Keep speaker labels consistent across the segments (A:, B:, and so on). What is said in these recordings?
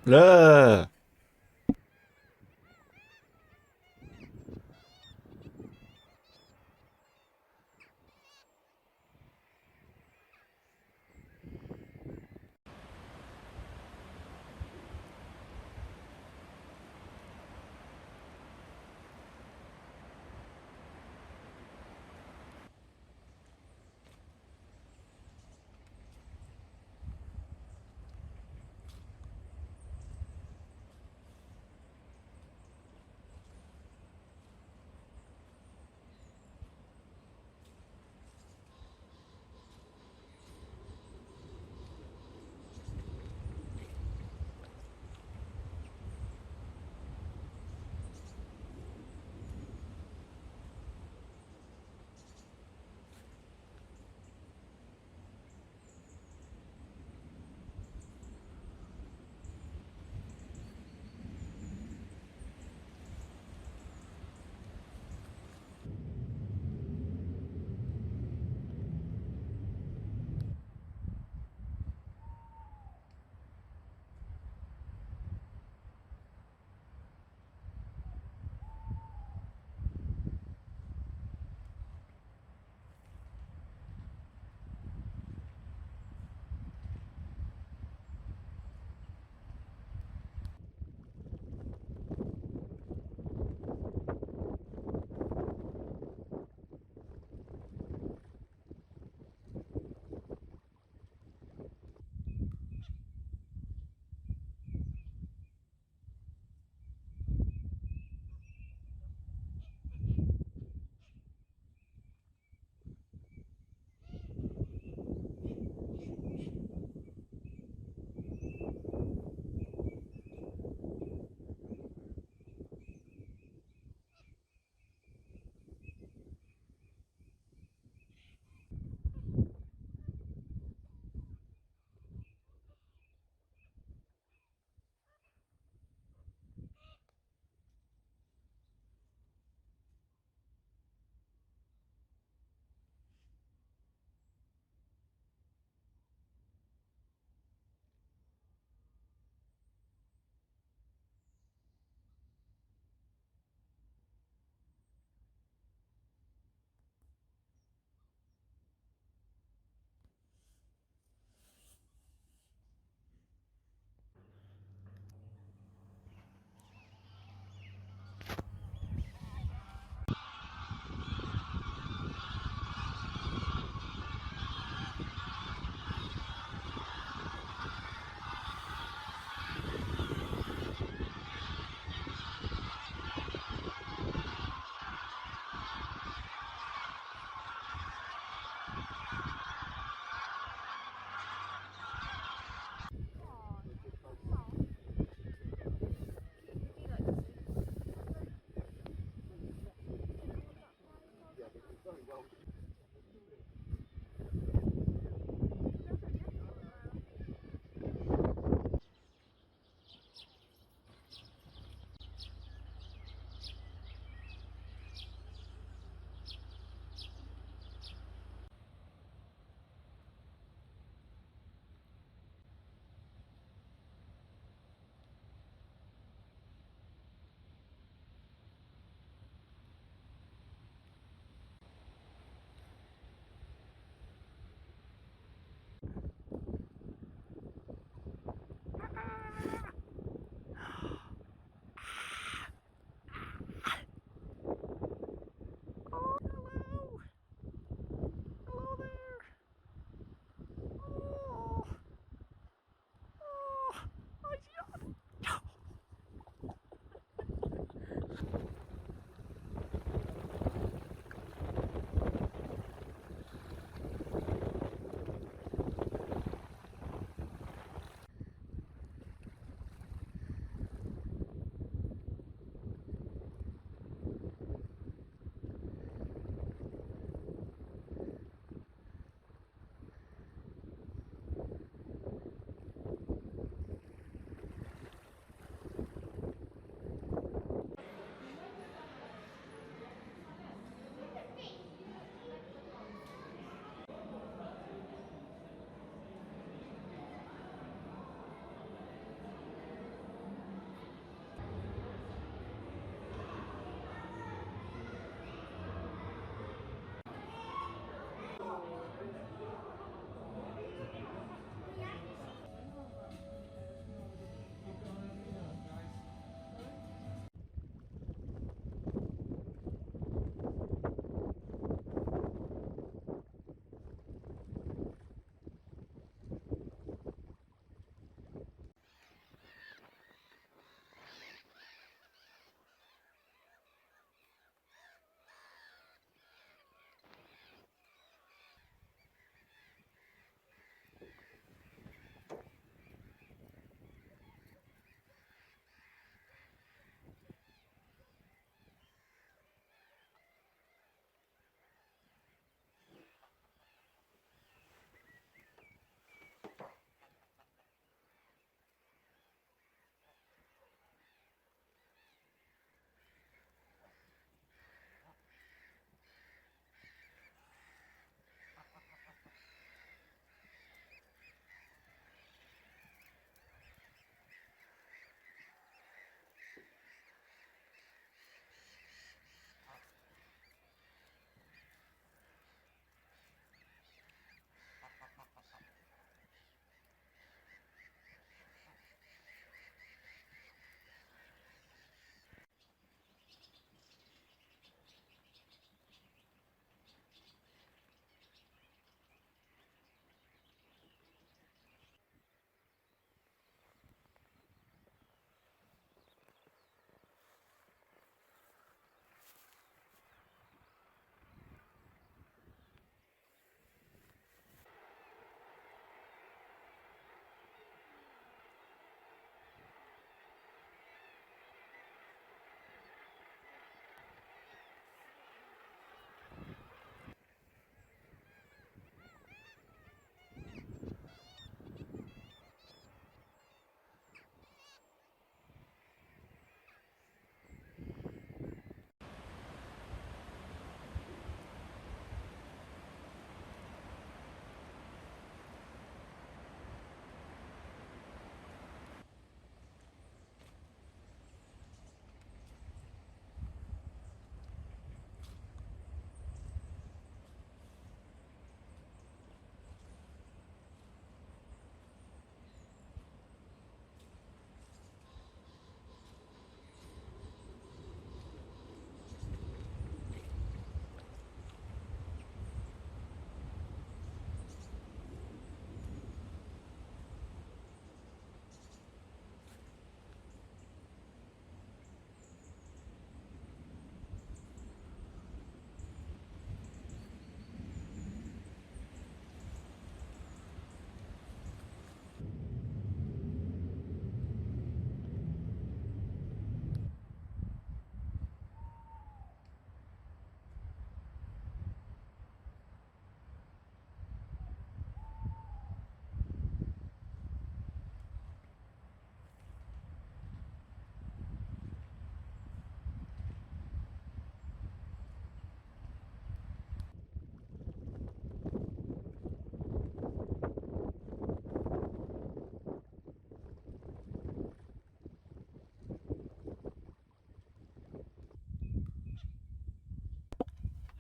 A: เด้อ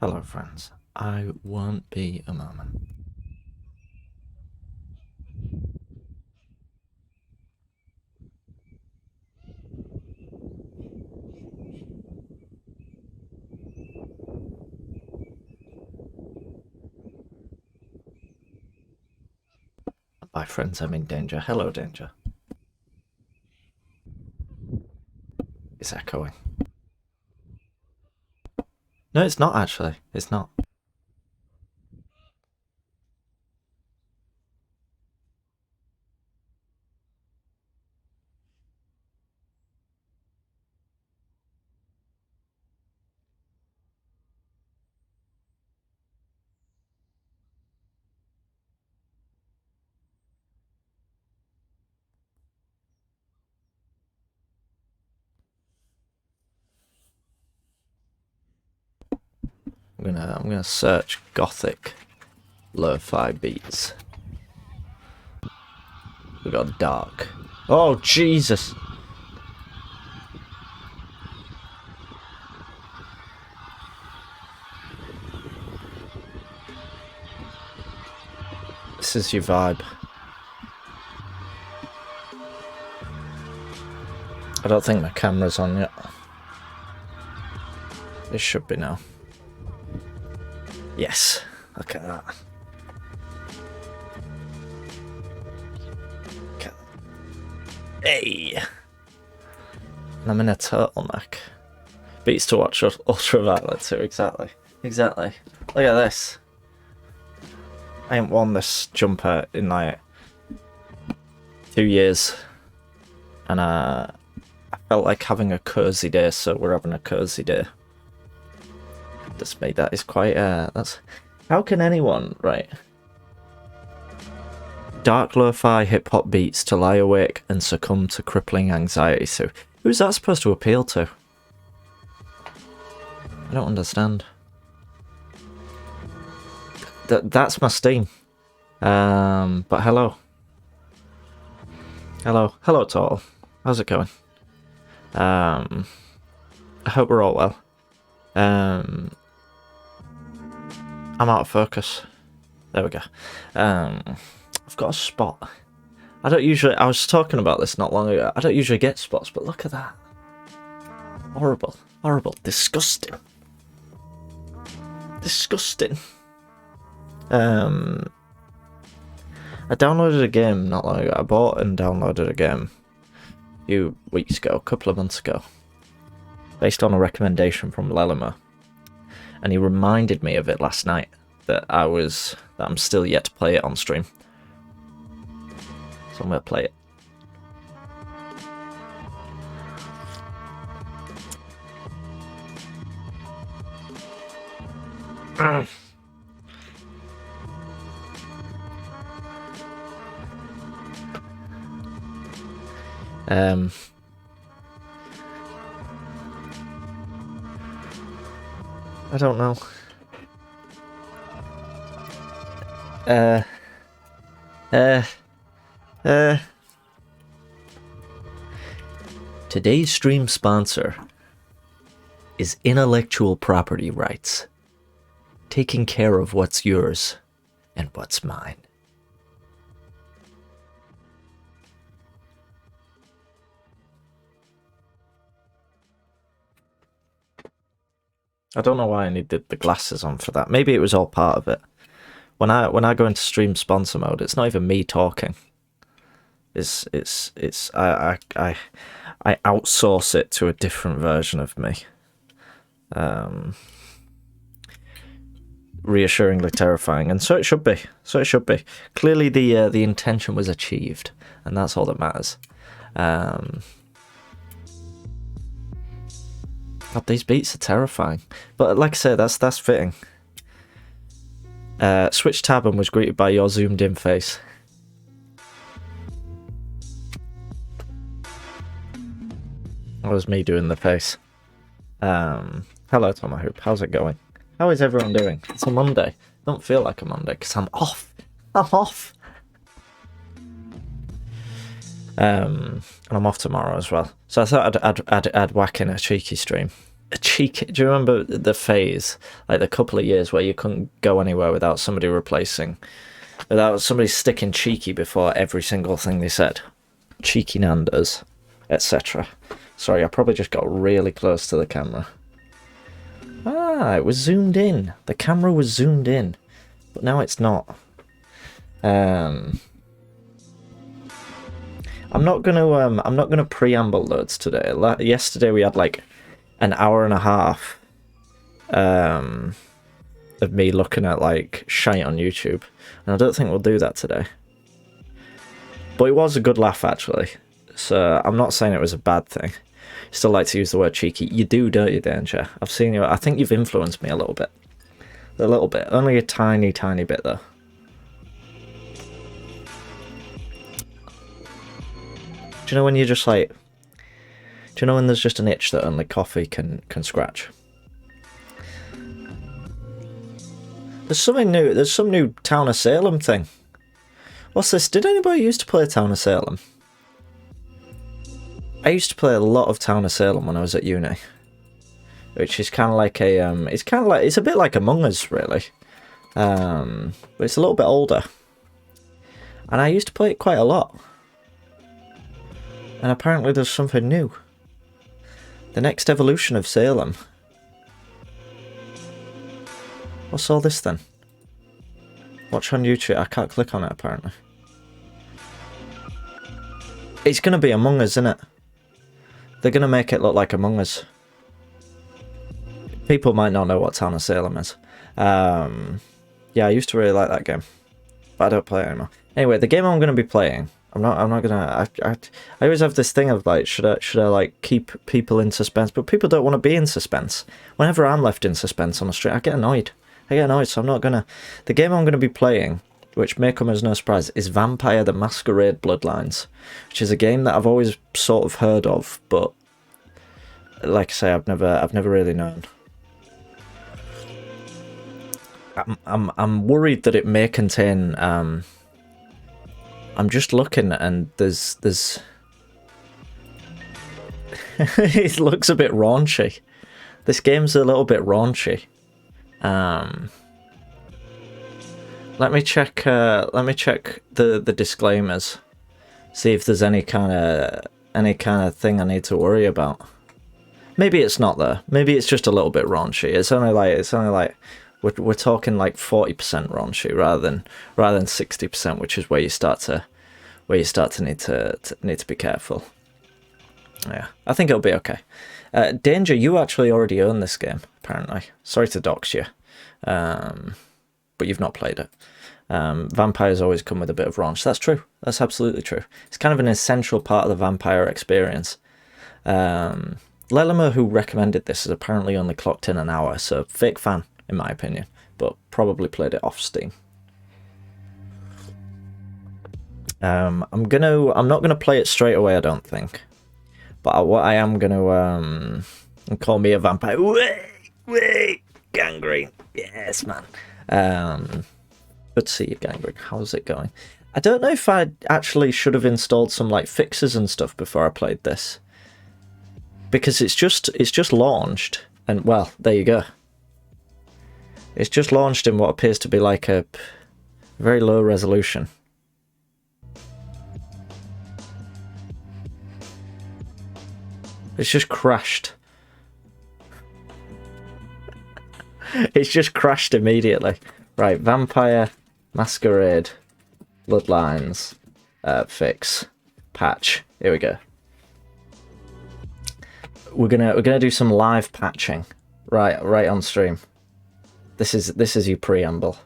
A: Hello, friends. I won't be a moment. By friends, I mean danger. Hello, danger. It's echoing. No, it's not actually. It's not. I'm gonna search gothic lo-fi beats. We got dark. Oh Jesus! This is your vibe. I don't think my camera's on yet. It should be now. Yes. Look at that. Hey! And I'm in a turtleneck. Beats to watch Ultraviolet too, exactly. Exactly. Look at this. I ain't worn this jumper in like 2 years. And I felt like having a cozy day, so we're having a cozy day. Just made that is quite that's how can anyone, right? Dark lo-fi hip-hop beats to lie awake and succumb to crippling anxiety. So who's that supposed to appeal to? I don't understand. That's my Steam. But hello. Hello to all. How's it going? I hope we're all well. I'm out of focus. There we go. I've got a spot. I was talking about this not long ago. I don't usually get spots, but look at that. Horrible. Disgusting. I downloaded a game not long ago. I bought and downloaded a game a few weeks ago, a couple of months ago, based on a recommendation from Lellimer. And he reminded me of it last night that I'm still yet to play it on stream. So I'm gonna play it. I don't know. Today's stream sponsor is Intellectual Property Rights, taking care of what's yours and what's mine. I don't know why I needed the glasses on for that. Maybe it was all part of it. When I go into stream sponsor mode, it's not even me talking. I outsource it to a different version of me. Reassuringly terrifying, and so it should be. Clearly, the intention was achieved, and that's all that matters. God, these beats are terrifying, but like I said, that's fitting. Switch tab and was greeted by your zoomed-in face. That was me doing the face. Hello, Tomahawk. How's it going? How is everyone doing? It's a Monday. Don't feel like a Monday because I'm off. And I'm off tomorrow as well. So I thought I'd whack in a cheeky stream. a cheeky. Do you remember the phase, like the couple of years where you couldn't go anywhere without somebody sticking cheeky before every single thing they said? Cheeky Nando's, etc. Sorry, I probably just got really close to the camera. Ah, it was zoomed in. The camera was zoomed in, but now it's not. I'm not gonna preamble loads today. Yesterday we had like an hour and a half of me looking at like shite on YouTube, and I don't think we'll do that today. But it was a good laugh actually, so I'm not saying it was a bad thing. Still like to use the word cheeky. You do, don't you, Danger? I've seen you. I think you've influenced me a little bit. A little bit. Only a tiny, tiny bit though. Do you know when you're just like... Do you know when there's just an itch that only coffee can scratch? There's something new. There's some new Town of Salem thing. What's this? Did anybody used to play Town of Salem? I used to play a lot of Town of Salem when I was at uni. Which is kind of like a... it's a bit like Among Us, really. But it's a little bit older. And I used to play it quite a lot. And apparently there's something new. The next evolution of Salem. What's all this then? Watch on YouTube. I can't click on it apparently. It's going to be Among Us, isn't it? They're going to make it look like Among Us. People might not know what Town of Salem is. Yeah, I used to really like that game. But I don't play it anymore. Anyway, the game I'm going to be playing... I'm not gonna. I always have this thing of like, should I like keep people in suspense? But people don't want to be in suspense. Whenever I'm left in suspense on the street, I get annoyed. So I'm not gonna. The game I'm gonna be playing, which may come as no surprise, is Vampire: The Masquerade Bloodlines, which is a game that I've always sort of heard of, but like I say, I've never really known. I'm worried that it may contain. I'm just looking and there's it looks a bit raunchy. This game's a little bit raunchy. Let me check the disclaimers. See if there's any kind of thing I need to worry about. Maybe it's not there. Maybe it's just a little bit raunchy. It's only like we're talking like 40% raunchy rather than 60%, which is where you start to need to be careful. Yeah, I think it'll be okay. Danger, you actually already own this game apparently. Sorry to dox you, but you've not played it. Vampires always come with a bit of raunch. That's true. That's absolutely true. It's kind of an essential part of the vampire experience. Lelima, who recommended this, has apparently only clocked in an hour, so fake fan. In my opinion, but probably played it off Steam. I'm not gonna play it straight away, I don't think. But what I am gonna call me a vampire. Wait, gangrene. Yes, man. Good to see you, gangrene. How's it going? I don't know if I actually should have installed some like fixes and stuff before I played this, because it's just launched, and well, there you go. It's just launched in what appears to be like a very low resolution. It's just crashed. It's just crashed immediately. Right, Vampire Masquerade Bloodlines fix patch. Here we go. We're gonna do some live patching right on stream. This is your preamble.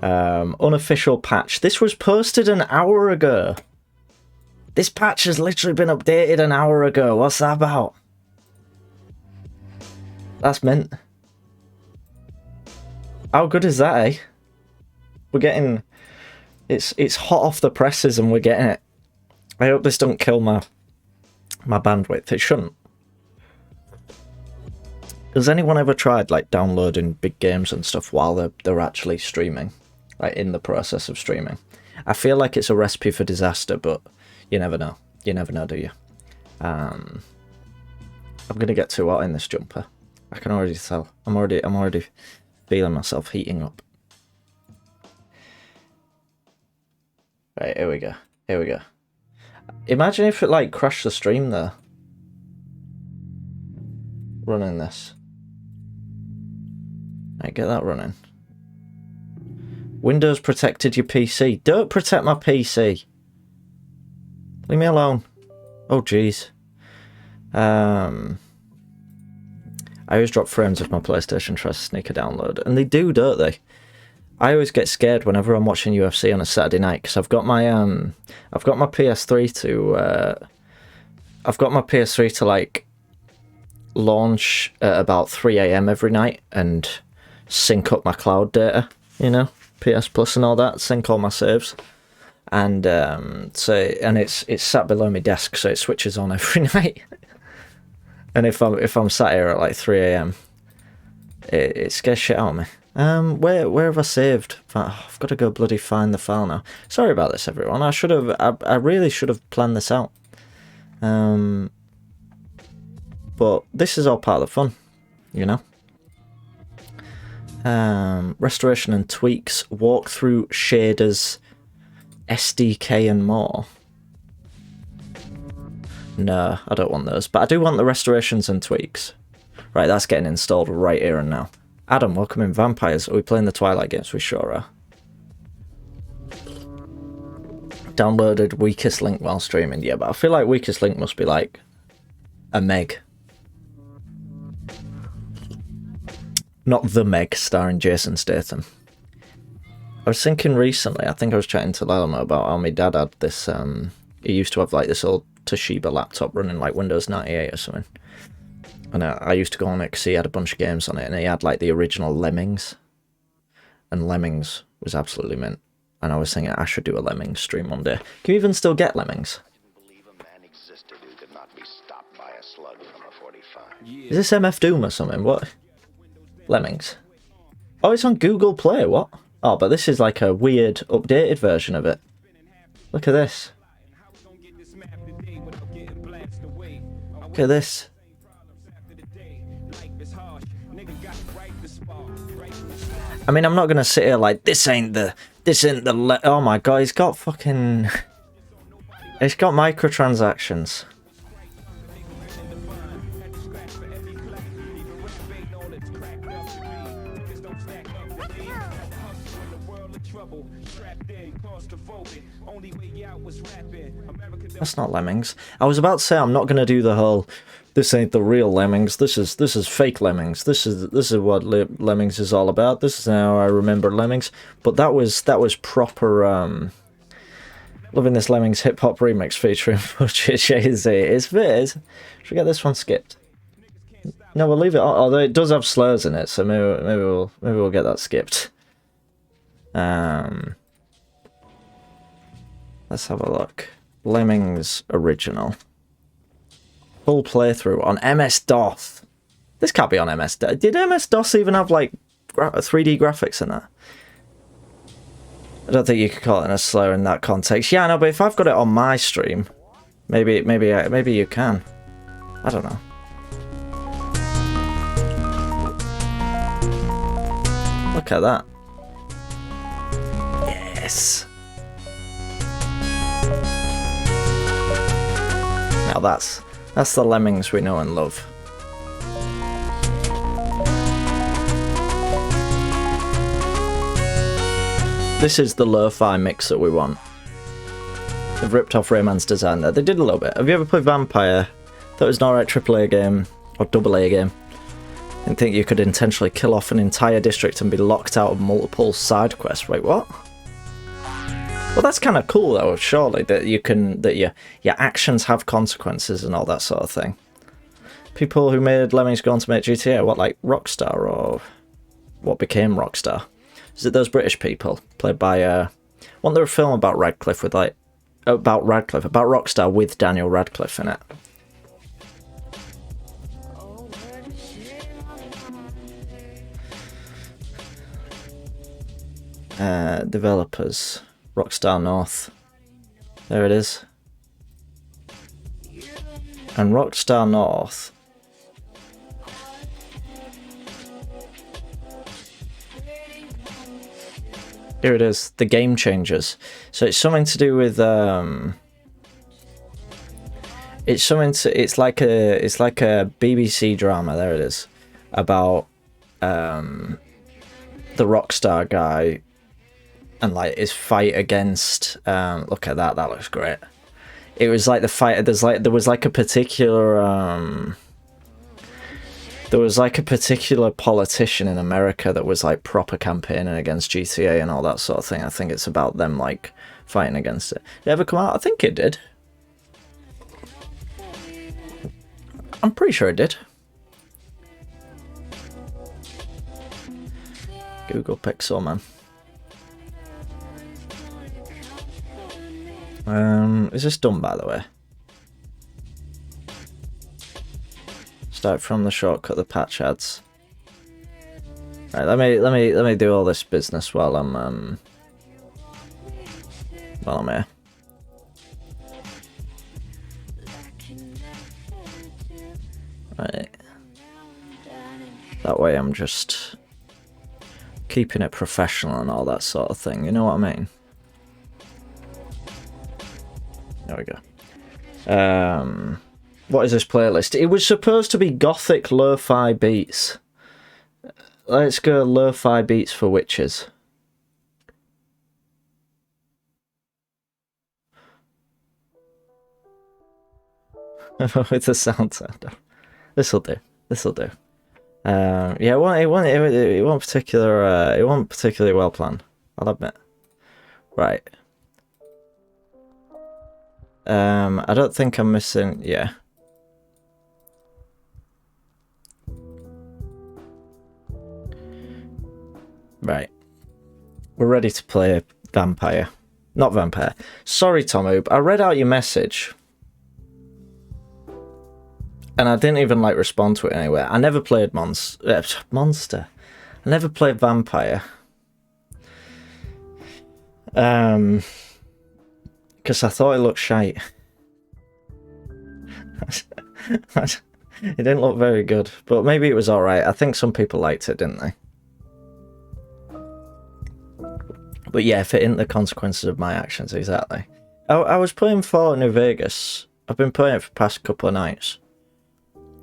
A: Unofficial patch. This was posted an hour ago. This patch has literally been updated an hour ago. What's that about? That's mint. How good is that, eh? We're getting... It's hot off the presses and we're getting it. I hope this don't kill my bandwidth. It shouldn't. Has anyone ever tried like downloading big games and stuff while they're actually streaming? Like in the process of streaming? I feel like it's a recipe for disaster, but you never know. You never know, do you? I'm gonna get too hot in this jumper. I can already tell. I'm already feeling myself heating up. Right, here we go. Here we go. Imagine if it like crashed the stream there. Running this. Right, get that running. Windows protected your PC. Don't protect my PC. Leave me alone. Oh jeez. I always drop frames if my PlayStation tries to sneak a download, and they do, don't they? I always get scared whenever I'm watching UFC on a Saturday night because I've got my PS3 to like launch at about 3 AM every night and sync up my cloud data, you know, PS Plus and all that, sync all my saves, and it's sat below my desk, so it switches on every night. And if I'm sat here at like 3 AM, it scares shit out of me. Where have I saved? I've got to go bloody find the file now. Sorry about this, everyone. I really should have planned this out. But this is all part of the fun, you know. Restoration and tweaks, walkthrough, shaders, SDK and more. No, I don't want those, but I do want the restorations and tweaks. Right, that's getting installed right here and now. Adam, welcome in. Vampires. Are we playing the Twilight games? We sure are. Downloaded weakest link while streaming. Yeah, but I feel like weakest link must be like a meg. Not the Meg starring Jason Statham. I was thinking recently, I think I was chatting to Lalama about how my dad had this, he used to have like this old Toshiba laptop running like Windows 98 or something. And I used to go on it because he had a bunch of games on it, and he had like the original Lemmings. And Lemmings was absolutely mint. And I was thinking I should do a Lemmings stream one day. Can you even still get Lemmings? Is this MF Doom or something? What? Lemmings. Oh, it's on Google Play, what? Oh, but this is like a weird updated version of it. Look at this. Look at this. I mean, I'm not gonna sit here like this ain't the oh my god, it's got microtransactions. That's not Lemmings. I was about to say I'm not gonna do the whole this ain't the real Lemmings. This is fake Lemmings. This is what Lemmings is all about. This is how I remember Lemmings. But that was proper. Loving this Lemmings hip hop remix featuring Jay-Z. Should we get this one skipped? No, we'll leave it. Although it does have slurs in it, so maybe we'll get that skipped. Let's have a look. Lemmings original. Full playthrough on MS-DOS. This can't be on MS-DOS. Did MS-DOS even have like 3D graphics in that? I don't think you could call it a slur in that context. Yeah, no, but if I've got it on my stream, maybe you can. I don't know. Look at that. Yes. Now that's the Lemmings we know and love. This is the lo-fi mix that we want. They've ripped off Rayman's design there. They did a little bit. Have you ever played Vampire? Thought it was an alright AAA game, or AA game. Didn't think you could intentionally kill off an entire district and be locked out of multiple side quests. Wait, what? Well, that's kind of cool though, surely, that your actions have consequences and all that sort of thing. People who made Lemmings go on to make GTA, what, like Rockstar, or what became Rockstar? Is it those British people played by wasn't there a film about Radcliffe with like about Rockstar with Daniel Radcliffe in it? Developers, Rockstar North. There it is. And Rockstar North Here it is, The Game Changers. So it's something to do with it's like a BBC drama, there it is, about the Rockstar guy and like his fight against look at that looks great. It was like the fight, there was like a particular politician in America that was like proper campaigning against GTA and all that sort of thing. I think it's about them like fighting against it. Did it ever come out? I think it did. I'm pretty sure it did. Google Pixel, man. Is this done, by the way? Start from the shortcut, the patch ads. Right, let me do all this business while I'm here. Right. That way I'm just keeping it professional and all that sort of thing, you know what I mean? There we go. What is this playlist? It was supposed to be gothic lo-fi beats. Let's go lo-fi beats for witches. With the sound. This'll do. Yeah, it wasn't particularly well planned, I'll admit. Right. I don't think I'm missing. Yeah. Right. We're ready to play Vampire. Not Vampire. Sorry, Tom Oob. I read out your message. And I didn't even like respond to it anywhere. I never played Monster. I never played Vampire. Because I thought it looked shite. It didn't look very good, but maybe it was alright. I think some people liked it, didn't they? But yeah, fitting the consequences of my actions, exactly. I was playing Fallout New Vegas. I've been playing it for the past couple of nights.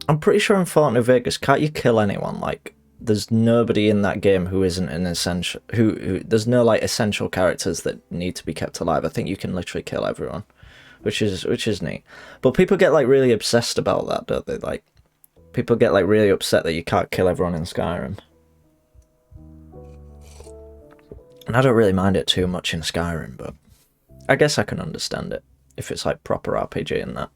A: I'm pretty sure in Fallout New Vegas, can't you kill anyone? Like, there's nobody in that game who isn't an essential... Who there's no, like, essential characters that need to be kept alive. I think you can literally kill everyone, which is neat. But people get, like, really obsessed about that, don't they? Like, people get, like, really upset that you can't kill everyone in Skyrim. And I don't really mind it too much in Skyrim, but I guess I can understand it if it's, like, proper RPG and that.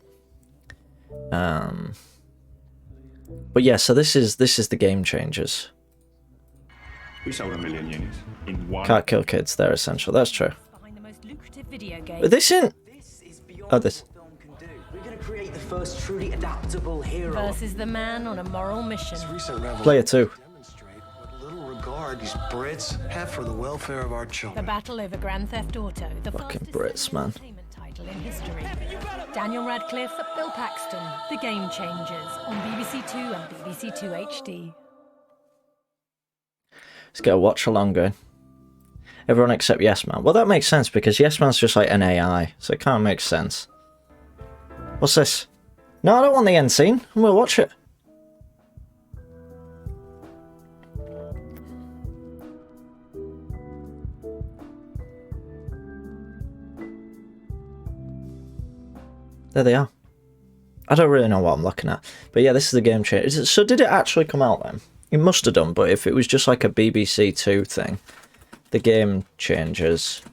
A: But yeah, so this is the Game Changers.
B: We sold 1 million units in one.
A: Can't kill kids, they're essential. That's true.
C: Behind the most lucrative video game.
A: But this isn't. Oh, this.
D: We're gonna create the first truly adaptable hero.
C: Versus the man on a moral mission.
A: Player 2.
E: Demonstrate what little regard these Brits have for the welfare of our
C: The
E: children.
C: battle over Grand Theft Auto, the
A: Fucking
C: fastest
A: Brits, man.
C: entertainment title in history. Daniel Radcliffe, Bill Paxton, The Game Changers on BBC Two and BBC Two HD.
A: Let's get a watch along going. Everyone except Yes Man. Well, that makes sense because Yes Man's just like an AI, so it kind of makes sense. What's this? No, I don't want the end scene. I'm gonna watch it. There they are. I don't really know what I'm looking at. But yeah, this is the Game Changer. So did it actually come out then? It must have done, but if it was just like a BBC Two thing, the Game Changers.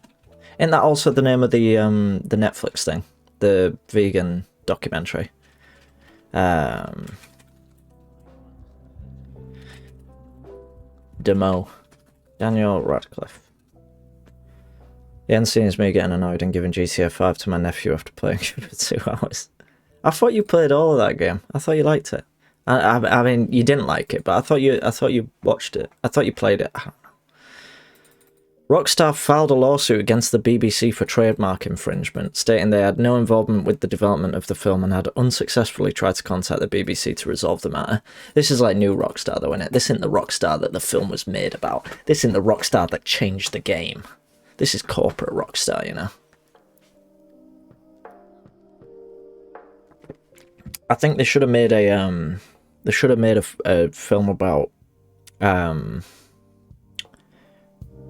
A: Isn't that also the name of the Netflix thing? The vegan documentary. Demo. Daniel Radcliffe. The end scene is me getting annoyed and giving GTA 5 to my nephew after playing it for 2 hours. I thought you played all of that game. I thought you liked it. I mean, you didn't like it, but I thought you watched it. I thought you played it. I don't know. Rockstar filed a lawsuit against the BBC for trademark infringement, stating they had no involvement with the development of the film and had unsuccessfully tried to contact the BBC to resolve the matter. This is like new Rockstar though, isn't it? This isn't the Rockstar that the film was made about. This isn't the Rockstar that changed the game. This is corporate Rockstar, you know. I think they should have made a a film about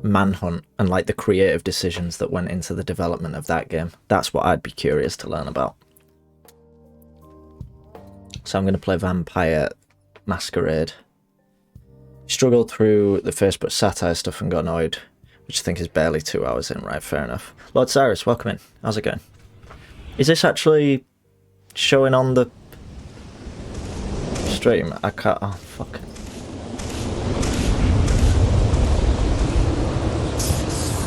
A: Manhunt and like the creative decisions that went into the development of that game. That's what I'd be curious to learn about. So I'm going to play Vampire Masquerade. Struggled through the Facebook satire stuff and got annoyed, which I think is barely 2 hours in. Right, fair enough. Lord Cyrus, welcome in. How's it going? Is this actually showing on the stream? I can't. Oh, fuck.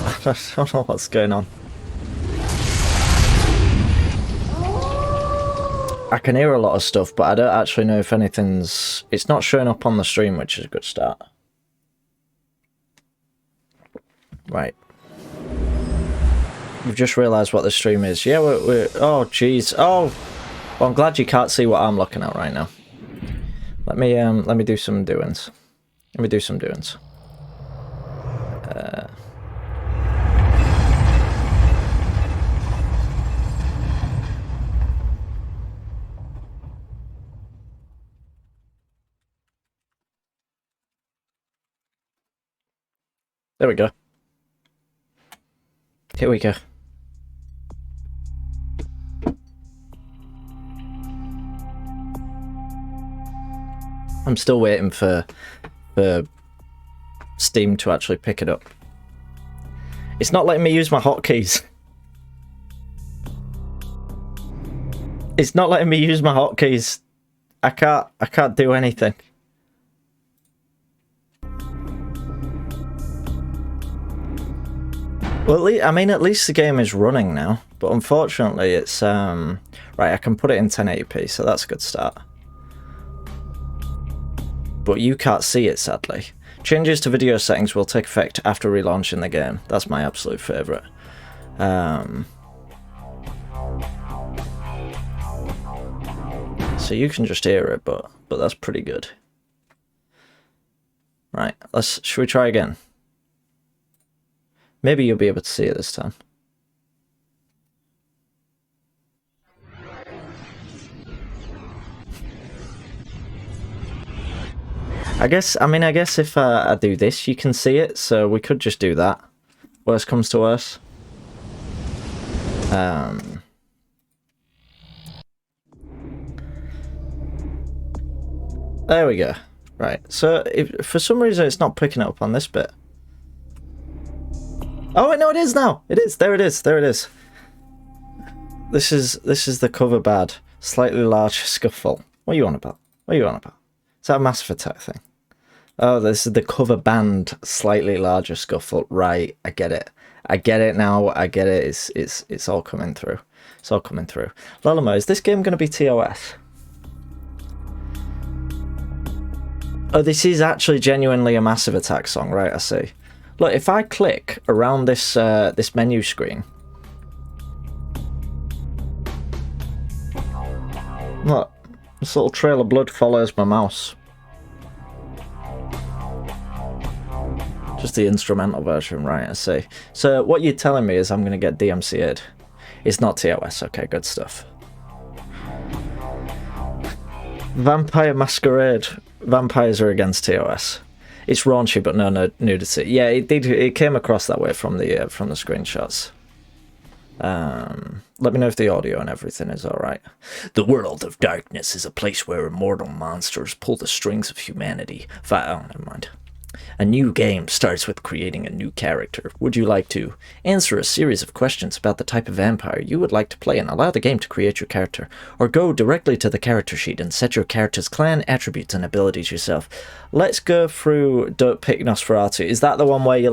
A: I don't know what's going on. I can hear a lot of stuff, but I don't actually know if anything's... It's not showing up on the stream, which is a good start. Right. We've just realised what the stream is. Yeah, we're... Oh, jeez. Oh! Well, I'm glad you can't see what I'm looking at right now. Let me do some doings. Let me do some doings. There we go. Here we go. I'm still waiting for Steam to actually pick it up. It's not letting me use my hotkeys. It's not letting me use my hotkeys. I can't do anything. Well, at least the game is running now, but unfortunately it's, right, I can put it in 1080p, so that's a good start. But you can't see it, sadly. Changes to video settings will take effect after relaunching the game. That's my absolute favourite. So you can just hear it, but that's pretty good. Right, should we try again? Maybe you'll be able to see it this time. I guess if I do this, you can see it, so we could just do that. Worst comes to worst. There we go. Right, so if for some reason it's not picking it up on this bit. Oh wait, no, it is now. It is. There it is. There it is. This is the cover bad. Slightly large scuffle. What are you on about? What are you on about? Is that a Massive Attack thing? Oh, this is the cover band. Slightly larger scuffle. Right, I get it. I get it now. I get it. It's all coming through. It's all coming through. Lalamo, is this game going to be TOS? Oh, this is actually genuinely a Massive Attack song, right? I see. Look, if I click around this this menu screen, look, this little trail of blood follows my mouse. Just the instrumental version, right? I see. So what you're telling me is I'm going to get DMCA'd. It's not TOS. Okay, good stuff. Vampire Masquerade. Vampires are against TOS. It's raunchy, but no nudity. Yeah, it did. It came across that way from the screenshots. Let me know if the audio and everything is all right. The world of darkness is a place where immortal monsters pull the strings of humanity. Oh, never mind. A new game starts with creating a new character. Would you like to answer a series of questions about the type of vampire you would like to play and allow the game to create your character? Or go directly to the character sheet and set your character's clan, attributes, and abilities yourself? Let's go through Don't Pick Nosferatu. Is that the one where you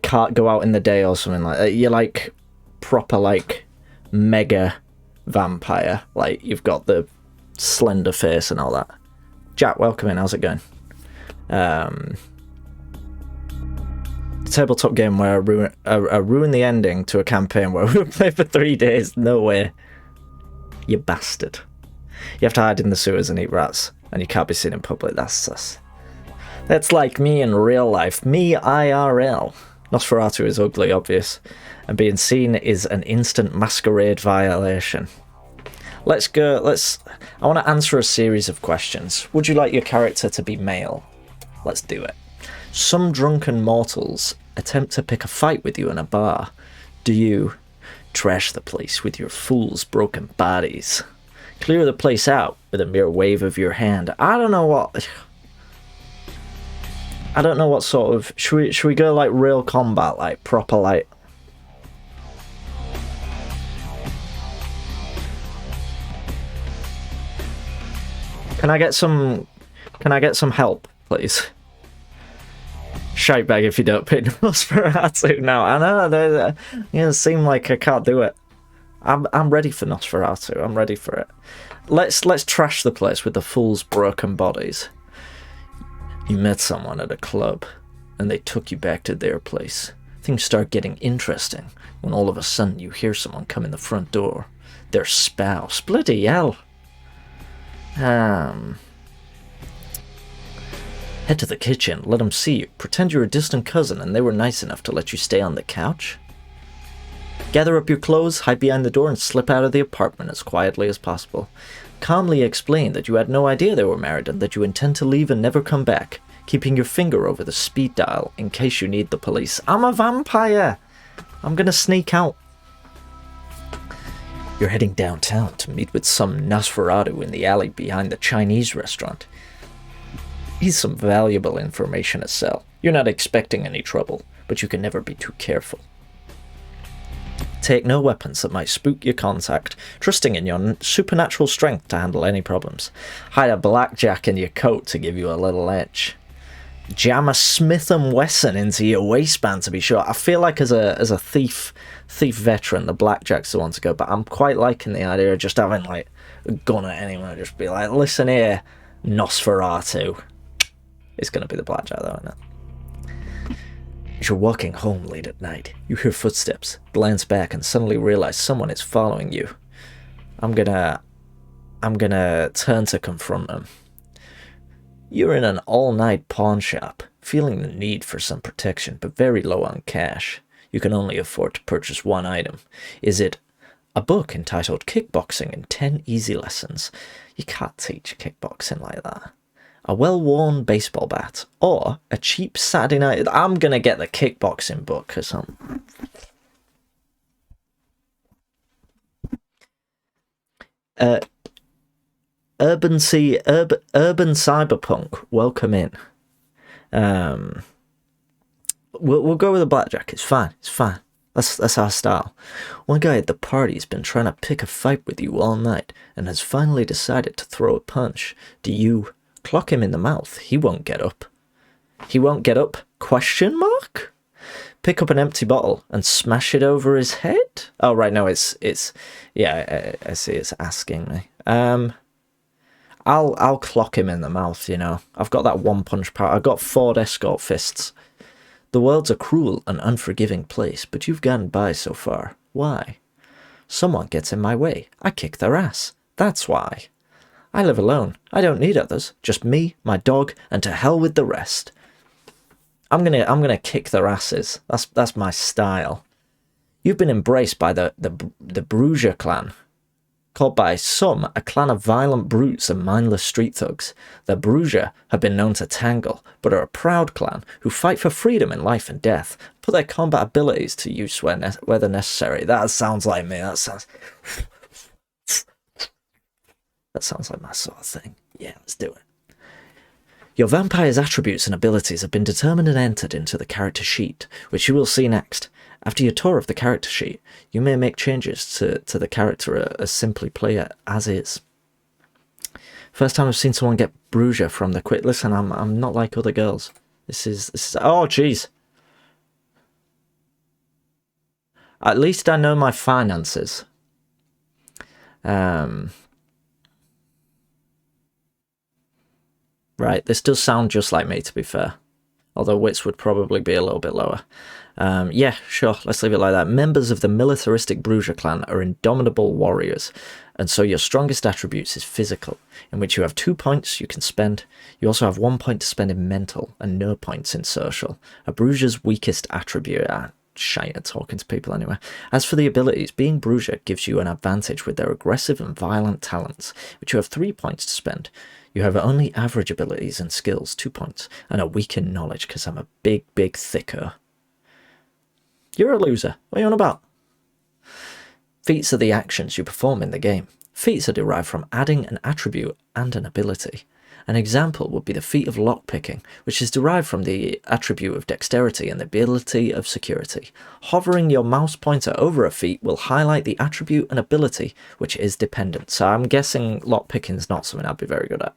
A: can't go out in the day or something like that? You're like proper like mega vampire. Like you've got the slender face and all that. Jack, welcome in. How's it going? Tabletop game where I ruin the ending to a campaign where we play for 3 days. No way. You bastard. You have to hide in the sewers and eat rats, and you can't be seen in public. That's like me in real life. Me IRL. Nosferatu is ugly, obvious, and being seen is an instant Masquerade violation. Let's go. I want to answer a series of questions. Would you like your character to be male? Let's do it. Some drunken mortals attempt to pick a fight with you in a bar. Do you trash the place with your fool's broken bodies? Clear the place out with a mere wave of your hand? I don't know what sort of... Should we go like real combat, like proper like... Can I get some help, please? Shout back if you don't pick Nosferatu now. I know it seem like I can't do it. I'm ready for Nosferatu. I'm ready for it. Let's trash the place with the fool's broken bodies. You met someone at a club, and they took you back to their place. Things start getting interesting when all of a sudden you hear someone come in the front door. Their spouse. Bloody hell. Head to the kitchen, let them see you. Pretend you're a distant cousin and they were nice enough to let you stay on the couch. Gather up your clothes, hide behind the door, and slip out of the apartment as quietly as possible. Calmly explain that you had no idea they were married and that you intend to leave and never come back, keeping your finger over the speed dial in case you need the police. I'm a vampire! I'm gonna sneak out. You're heading downtown to meet with some Nosferatu in the alley behind the Chinese restaurant. He's some valuable information to sell. You're not expecting any trouble, but you can never be too careful. Take no weapons that might spook your contact, trusting in your supernatural strength to handle any problems. Hide a blackjack in your coat to give you a little edge. Jam a Smith & Wesson into your waistband to be sure. I feel like as a thief veteran, the blackjack's the one to go, but I'm quite liking the idea of just having like a gun at anyone, just be like, listen here, Nosferatu. It's going to be the blackjack though, isn't it? As you're walking home late at night, you hear footsteps, glance back, and suddenly realize someone is following you. I'm gonna turn to confront them. You're in an all-night pawn shop, feeling the need for some protection, but very low on cash. You can only afford to purchase one item. Is it a book entitled Kickboxing in 10 Easy Lessons? You can't teach kickboxing like that. A well-worn baseball bat, or a cheap Saturday night... I'm going to get the kickboxing book, because I'm... Urban cyberpunk, welcome in. We'll go with the blackjack. It's fine. That's our style. One guy at the party's been trying to pick a fight with you all night, and has finally decided to throw a punch. Do you... clock him in the mouth? He won't get up. He won't get up? Question mark? Pick up an empty bottle and smash it over his head? Oh, right, no, it's yeah, I see it's asking me. I'll clock him in the mouth, you know. I've got that one punch power. I've got Ford Escort fists. The world's a cruel and unforgiving place, but you've gotten by so far. Why? Someone gets in my way. I kick their ass. That's why. I live alone. I don't need others. Just me, my dog, and to hell with the rest. I'm gonna kick their asses. That's my style. You've been embraced by the Bruges clan, called by some a clan of violent brutes and mindless street thugs. The Bruges have been known to tangle, but are a proud clan who fight for freedom in life and death, put their combat abilities to use whether necessary. That sounds like me. That sounds like my sort of thing. Yeah, let's do it. Your vampire's attributes and abilities have been determined and entered into the character sheet, which you will see next. After your tour of the character sheet, you may make changes to the character or simply play it as is. First time I've seen someone get Bruges from the quit. Listen, I'm not like other girls. This is oh jeez. At least I know my finances. Right, this does sound just like me, to be fair. Although wits would probably be a little bit lower. Yeah, sure, let's leave it like that. Members of the militaristic Bruges clan are indomitable warriors, and so your strongest attributes is physical, in which you have 2 points you can spend. You also have 1 point to spend in mental, and no points in social. A Bruges' weakest attribute. Shite at talking to people anyway. As for the abilities, being Bruges gives you an advantage with their aggressive and violent talents, which you have 3 points to spend. You have only average abilities and skills, 2 points, and a weakened knowledge because I'm a big thicker. You're a loser. What are you on about? Feats are the actions you perform in the game. Feats are derived from adding an attribute and an ability. An example would be the feat of lockpicking, which is derived from the attribute of dexterity and the ability of security. Hovering your mouse pointer over a feat will highlight the attribute and ability, which is dependent. So I'm guessing lockpicking is not something I'd be very good at.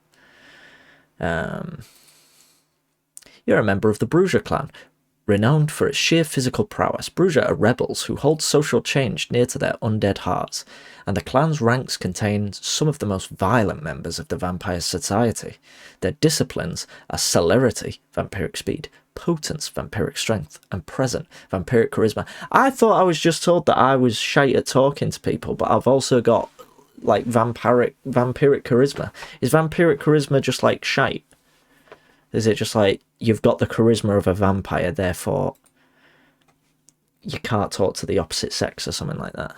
A: You're a member of the Bruges clan, renowned for its sheer physical prowess. Bruges are rebels who hold social change near to their undead hearts, and the clan's ranks contain some of the most violent members of the vampire society. Their disciplines are celerity, vampiric speed, potence, vampiric strength, and present, vampiric charisma. I thought I was just told that I was shite at talking to people, but I've also got, like, vampiric charisma. Is vampiric charisma just like shite? Is it just like, you've got the charisma of a vampire, therefore you can't talk to the opposite sex or something like that?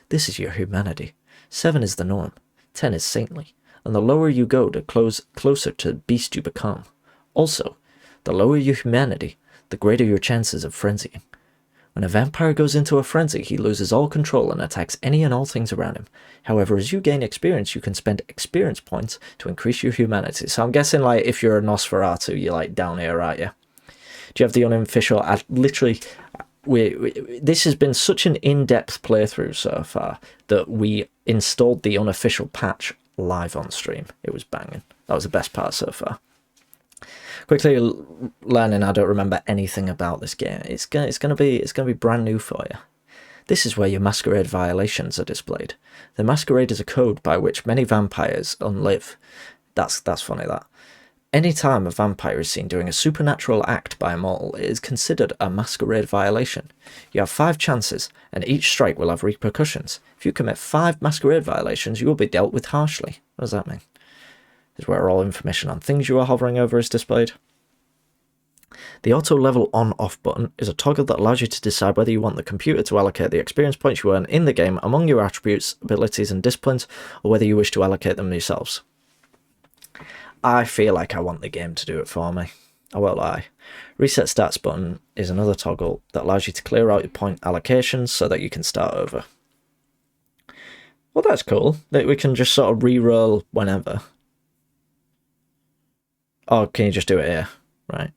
A: This is your humanity. 7 is the norm, 10 is saintly, and the lower you go, the closer to the beast you become. Also, the lower your humanity, the greater your chances of frenzying. When a vampire goes into a frenzy, he loses all control and attacks any and all things around him. However, as you gain experience, you can spend experience points to increase your humanity. So I'm guessing, like, if you're a Nosferatu, you're, like, down here, aren't you? Do you have the unofficial... literally, this has been such an in-depth playthrough so far that we installed the unofficial patch live on stream. It was banging. That was the best part so far. Quickly learning, I don't remember anything about this game. It's gonna be brand new for you. This is where your Masquerade violations are displayed. The Masquerade is a code by which many vampires unlive. That's funny, that. Any time a vampire is seen doing a supernatural act by a mortal, it is considered a Masquerade violation. You have 5 chances, and each strike will have repercussions. If you commit 5 Masquerade violations, you will be dealt with harshly. What does that mean? This is where all information on things you are hovering over is displayed. The auto level on-off button is a toggle that allows you to decide whether you want the computer to allocate the experience points you earn in the game among your attributes, abilities and disciplines, or whether you wish to allocate them yourselves. I feel like I want the game to do it for me. I won't lie. Reset stats button is another toggle that allows you to clear out your point allocations so that you can start over. Well, that's cool. That we can just sort of re-roll whenever. Oh, can you just do it here? Right.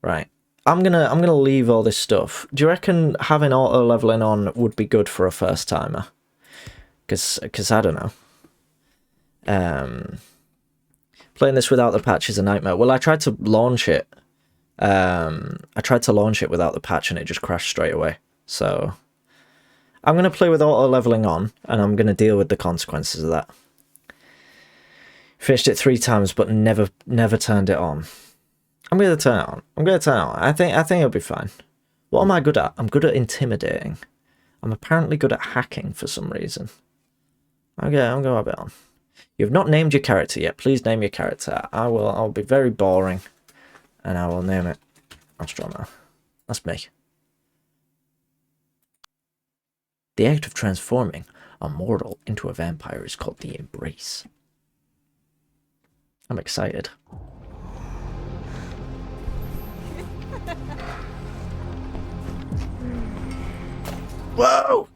A: Right. I'm gonna leave all this stuff. Do you reckon having auto leveling on would be good for a first timer? Because I don't know. Playing this without the patch is a nightmare. Well, I tried to launch it. I tried to launch it without the patch and it just crashed straight away. So I'm gonna play with auto leveling on, and I'm gonna deal with the consequences of that. Finished it 3 times, but never turned it on. I'm gonna turn it on. I think it'll be fine. What am I good at? I'm good at intimidating. I'm apparently good at hacking for some reason. Okay, I'm gonna have it on. You've not named your character yet. Please name your character. I'll be very boring, and I will name it Astronaut. That's me. The act of transforming a mortal into a vampire is called the Embrace. I'm excited. Whoa!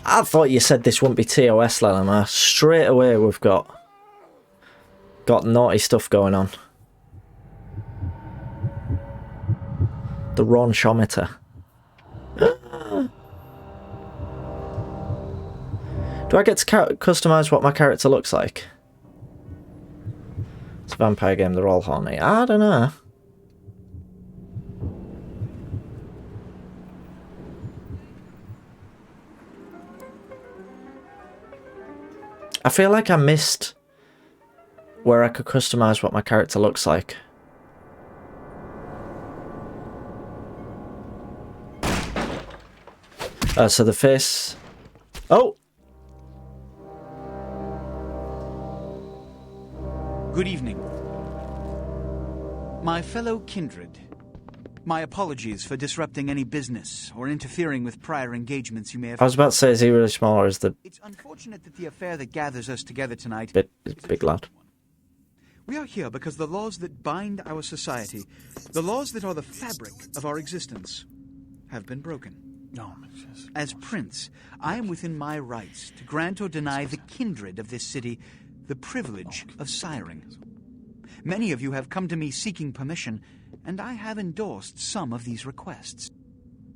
A: I thought you said this wouldn't be TOS, Lelema. Straight away we've got naughty stuff going on. The Raunchometer. Do I get to customise what my character looks like? It's a vampire game, they're all horny. I don't know. I feel like I missed where I could customize what my character looks like. So the face... Oh!
F: Good evening. My fellow kindred, my apologies for disrupting any business or interfering with prior engagements you may have...
A: I was about to say, is he really small or is the...
F: It's unfortunate that the affair that gathers us together tonight...
A: Big lad.
F: We are here because the laws that bind our society, the laws that are the fabric of our existence, have been broken.
E: No,
F: As prince, I am within my rights to grant or deny the kindred of this city the privilege of siring. Many of you have come to me seeking permission, and I have endorsed some of these requests.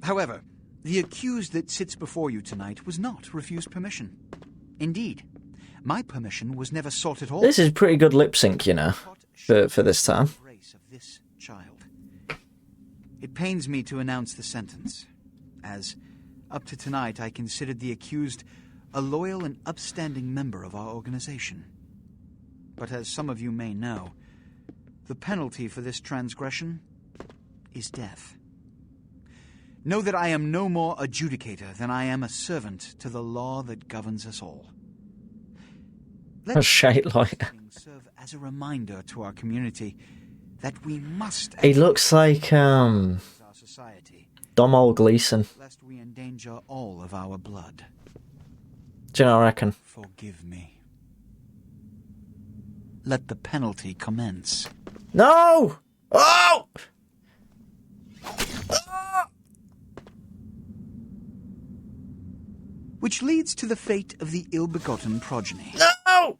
F: However, the accused that sits before you tonight was not refused permission. Indeed, my permission was never sought at all.
A: This is pretty good lip sync, you know, for this time.
F: Of this child. It pains me to announce the sentence, as up to tonight I considered the accused a loyal and upstanding member of our organization. But as some of you may know, the penalty for this transgression is death. Know that I am no more adjudicator than I am a servant to the law that governs us all. Let
A: Shite like.
F: serve as a reminder to our community that we must...
A: He looks like
F: our society,
A: Domhnall Gleeson.
F: lest we endanger all of our blood.
A: Do you know what I reckon?
F: Forgive me. Let the penalty commence.
A: No! Oh!
F: Which leads to the fate of the ill-begotten progeny.
A: No!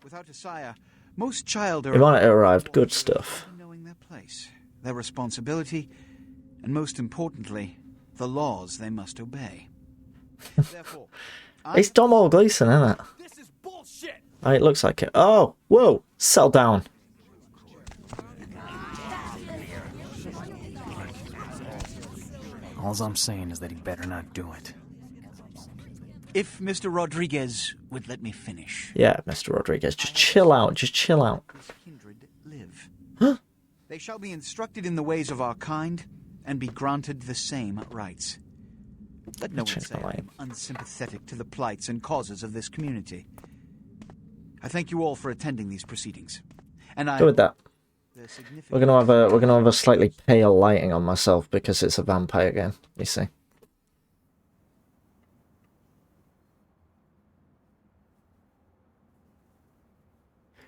F: Without a sire, most child
A: He wanted to arrive. Good stuff.
F: knowing their place, their responsibility, and most importantly, the laws they must obey. Therefore,
A: It's Domhnall Gleeson, isn't it?
E: This is bullshit.
A: Oh, it looks like it. Oh, whoa! Settle down.
G: All I'm saying is that he better not do it.
F: if Mr. Rodriguez would let me finish.
A: Yeah, Mr. Rodriguez, just chill out. Just chill out.
F: This kindred live.
A: Huh?
F: They shall be instructed in the ways of our kind and be granted the same rights. Let no one
A: Check
F: say
A: the
F: I
A: light.
F: am unsympathetic to the plights and causes of this community. I thank you all for attending these proceedings, and I
A: Go with that.
F: the significant-
A: We're gonna have a slightly pale lighting on myself because it's a vampire game. You see.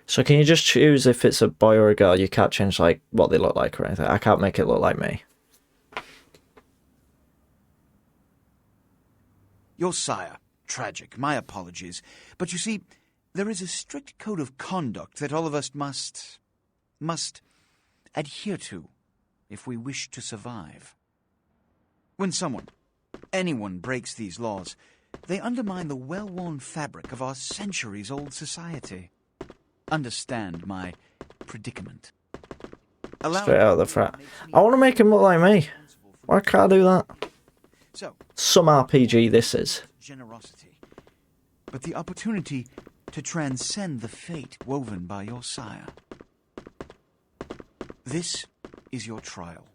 A: So can you just choose if it's a boy or a girl? You can't change like what they look like or anything. I can't make it look like me.
F: Your sire, tragic, my apologies. But you see, there is a strict code of conduct that all of us must adhere to if we wish to survive. When anyone breaks these laws, they undermine the well-worn fabric of our centuries-old society. Understand my predicament.
A: Straight out of the frat. I want to make him look like me. Why can't I do that?
F: So,
A: Some RPG this is.
F: generosity, but the opportunity to transcend the fate woven by your sire. This is your trial.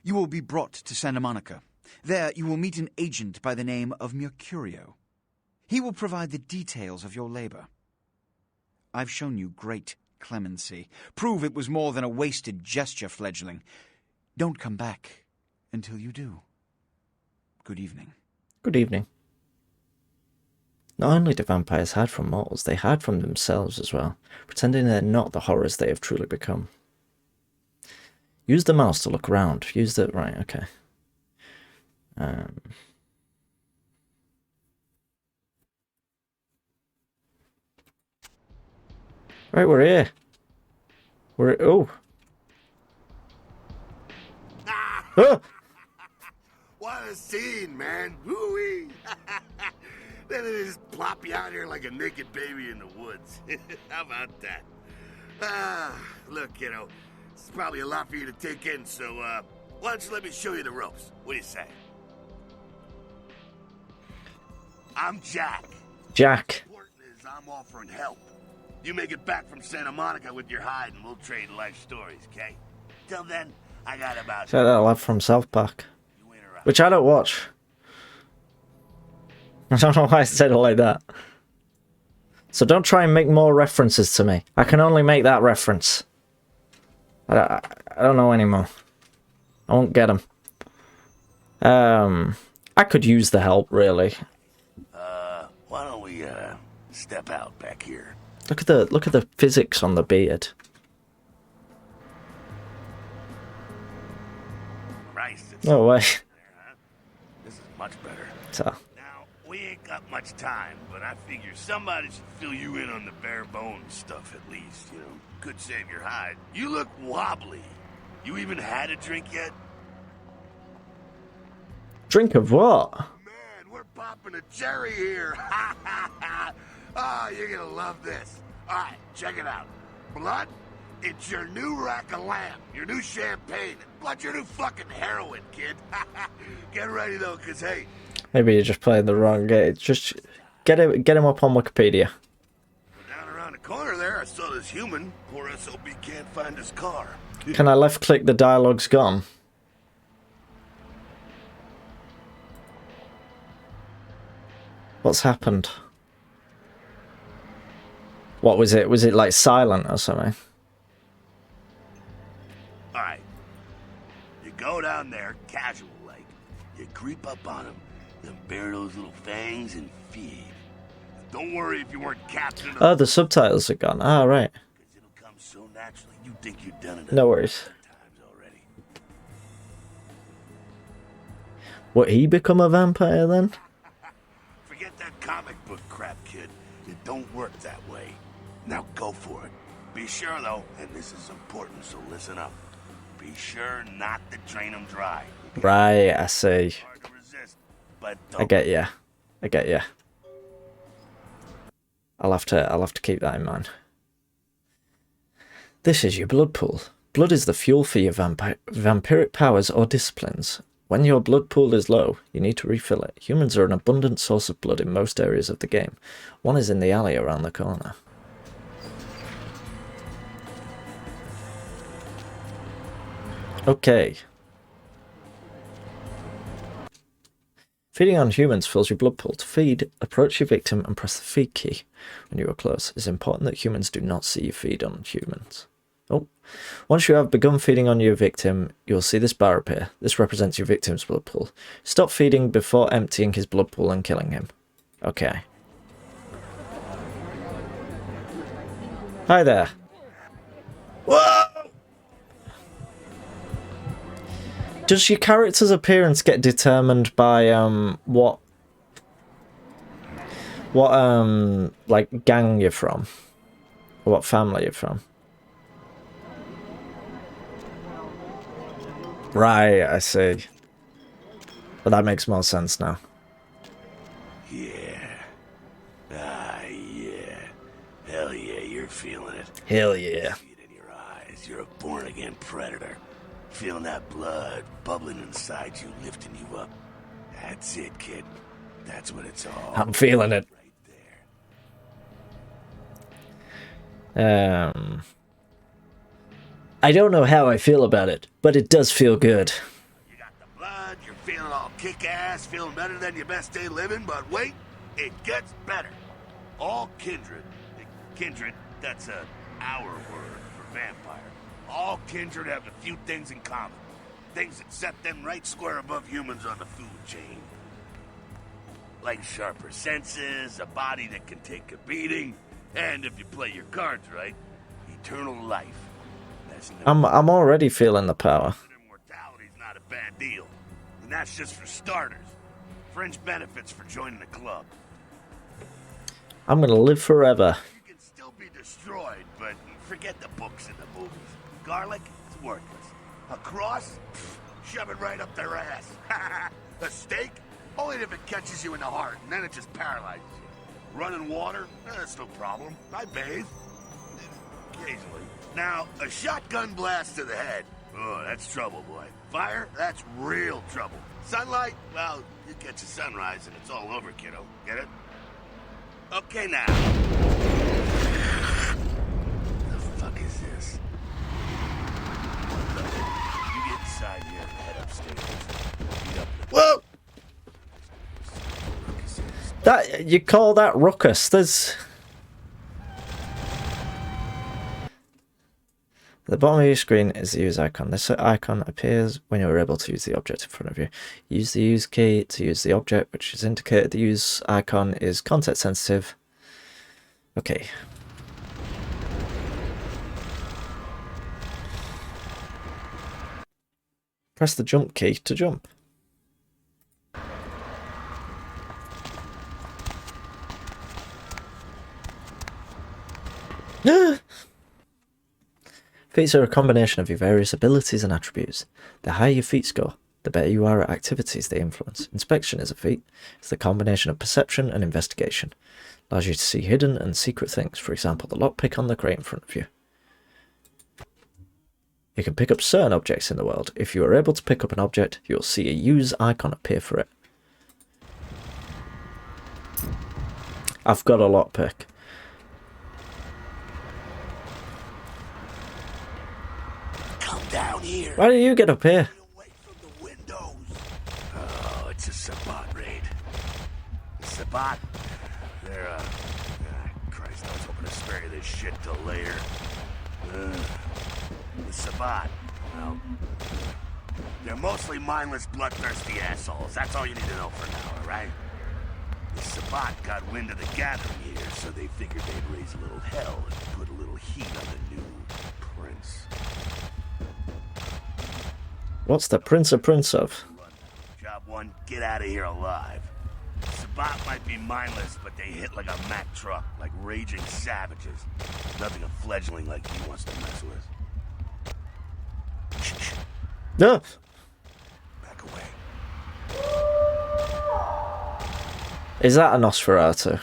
F: You will be brought to Santa Monica. There you will meet an agent by the name of Mercurio. He will provide the details of your labor. I've shown you great clemency. Prove it was more than a wasted gesture, fledgling. Don't come back until you do. Good evening.
A: Good evening. Not only do vampires hide from mortals, they hide from themselves as well, pretending they're not the horrors they have truly become. Use the mouse to look around. Use the... Right, okay. Right, we're here. Oh. Oh!
H: What a scene, man. Woo-wee. Then they just plop you out here like a naked baby in the woods. How about that? Look, it's probably a lot for you to take in, so, why don't you let me show you the ropes? What do you say? I'm Jack.
A: Jack.
H: Important is I'm offering help. You make it back from Santa Monica with your hide and we'll trade life stories, okay? Till then, I got about...
A: Say that lad from South Park. Which I don't watch. I don't know why I said it like that. So don't try and make more references to me. I can only make that reference. I don't know anymore. I won't get them. I could use the help, really.
H: Why don't we, step out back here?
A: Look at the physics on the beard.
H: Christ, it's
A: No way.
H: there, huh? This is much better.
A: So,
H: Now, we ain't got much time, but I figure somebody should fill you in on the bare bones stuff at least, you know. Could save your hide. You look wobbly. You even had a drink yet?
A: drink of what?
H: Man, we're popping a cherry here. Ha ha ha. Oh, you're gonna love this. Alright, check it out. Blood, it's your new rack of lamb, your new champagne. Blood, your new fucking heroin, kid. Get ready though, cause hey.
A: Maybe you're just playing the wrong game. Just get him up on Wikipedia.
H: Down around the corner there, I saw this human. Poor SOB can't find his car.
A: Can I left click the dialogue's gone? What's happened? What was it? Was it like silent or something?
H: Alright. You go down there, casual like. You creep up on him, then bare those little fangs and feed. Don't worry if you weren't captain of
A: Oh, the subtitles are gone. Ah, right.
H: because it'll come so naturally you think you've done it
A: No worries.
H: times already.
A: Would he become a vampire then?
H: Forget that comic book crap, kid. It don't work that way. Now go for it. Be sure though, and this is important, so listen up. Be sure not to drain them dry.
A: Right, I see.
H: Hard to resist, but
A: I get ya. I get ya. I'll have to keep that in mind. This is your blood pool. Blood is the fuel for your vampiric powers or disciplines. When your blood pool is low, you need to refill it. Humans are an abundant source of blood in most areas of the game. One is in the alley around the corner. Okay. Feeding on humans fills your blood pool. To feed, approach your victim and press the feed key when you are close. It's important that humans do not see you feed on humans. Oh. Once you have begun feeding on your victim, you'll see this bar appear. This represents your victim's blood pool. Stop feeding before emptying his blood pool and killing him. Okay. Hi there. Whoa! Does your character's appearance get determined by what like gang you're from? Or what family you're from? Right, I see. But that makes more sense now.
H: Yeah. Ah, yeah. Hell yeah, you're feeling it.
A: Hell yeah.
H: See it in your eyes. You're a born-again predator. Feeling that blood bubbling inside you, lifting you up. That's it, kid. That's what it's all
A: I'm feeling it.
H: right there.
A: I don't know how I feel about it, but it does feel good.
H: You got the blood, you're feeling all kick-ass, feeling better than your best day living, but wait, it gets better. All kindred. Kindred, that's our word for vampire. All kindred have a few things in common. Things that set them right square above humans on the food chain. Like sharper senses, a body that can take a beating, and if you play your cards right, eternal life. That's no
A: I'm already feeling the power.
H: Immortality's not a bad deal. And that's just for starters. Fringe benefits for joining the club.
A: I'm gonna live forever.
H: You can still be destroyed, but forget the books and the movies. Garlic, it's worthless. A cross? Pfft, shove it right up their ass. A steak? Only if it catches you in the heart, and then it just paralyzes you. Running water? That's no problem. I bathe. Occasionally. Now, a shotgun blast to the head. Oh, that's trouble, boy. Fire? That's real trouble. Sunlight? Well, you catch a sunrise and it's all over, kiddo. Get it? Okay, now. is this? You get inside here and head upstairs. Meet up with
A: Whoa! That you call that ruckus? There's at the bottom of your screen is the use icon. This icon appears when you are able to use the object in front of you. Use the use key to use the object, which is indicated. The use icon is context sensitive. Okay. Press the jump key to jump. Feats are a combination of your various abilities and attributes. The higher your feat score, the better you are at activities they influence. Inspection is a feat. It's the combination of perception and investigation. Allows you to see hidden and secret things, for example, the lockpick on the crate in front of you. You can pick up certain objects in the world. If you are able to pick up an object, you'll see a use icon appear for it. I've got a lockpick.
H: Come down here.
A: Why do you get up here?
H: Away from the windows. Oh, it's a Sabat raid. Sabat? They're, Christ, I was hoping to spare you this shit till later. The Sabat, well, they're mostly mindless, bloodthirsty assholes. That's all you need to know for now, alright? The Sabat got wind of the gathering here, so they figured they'd raise a little hell and put a little heat on the new prince.
A: What's the prince of?
H: Job one, get out of here alive. Sabat might be mindless, but they hit like a Mack truck, like raging savages. Nothing a fledgling like he wants to mess with.
A: No.
H: Back away.
A: Is that a Nosferatu?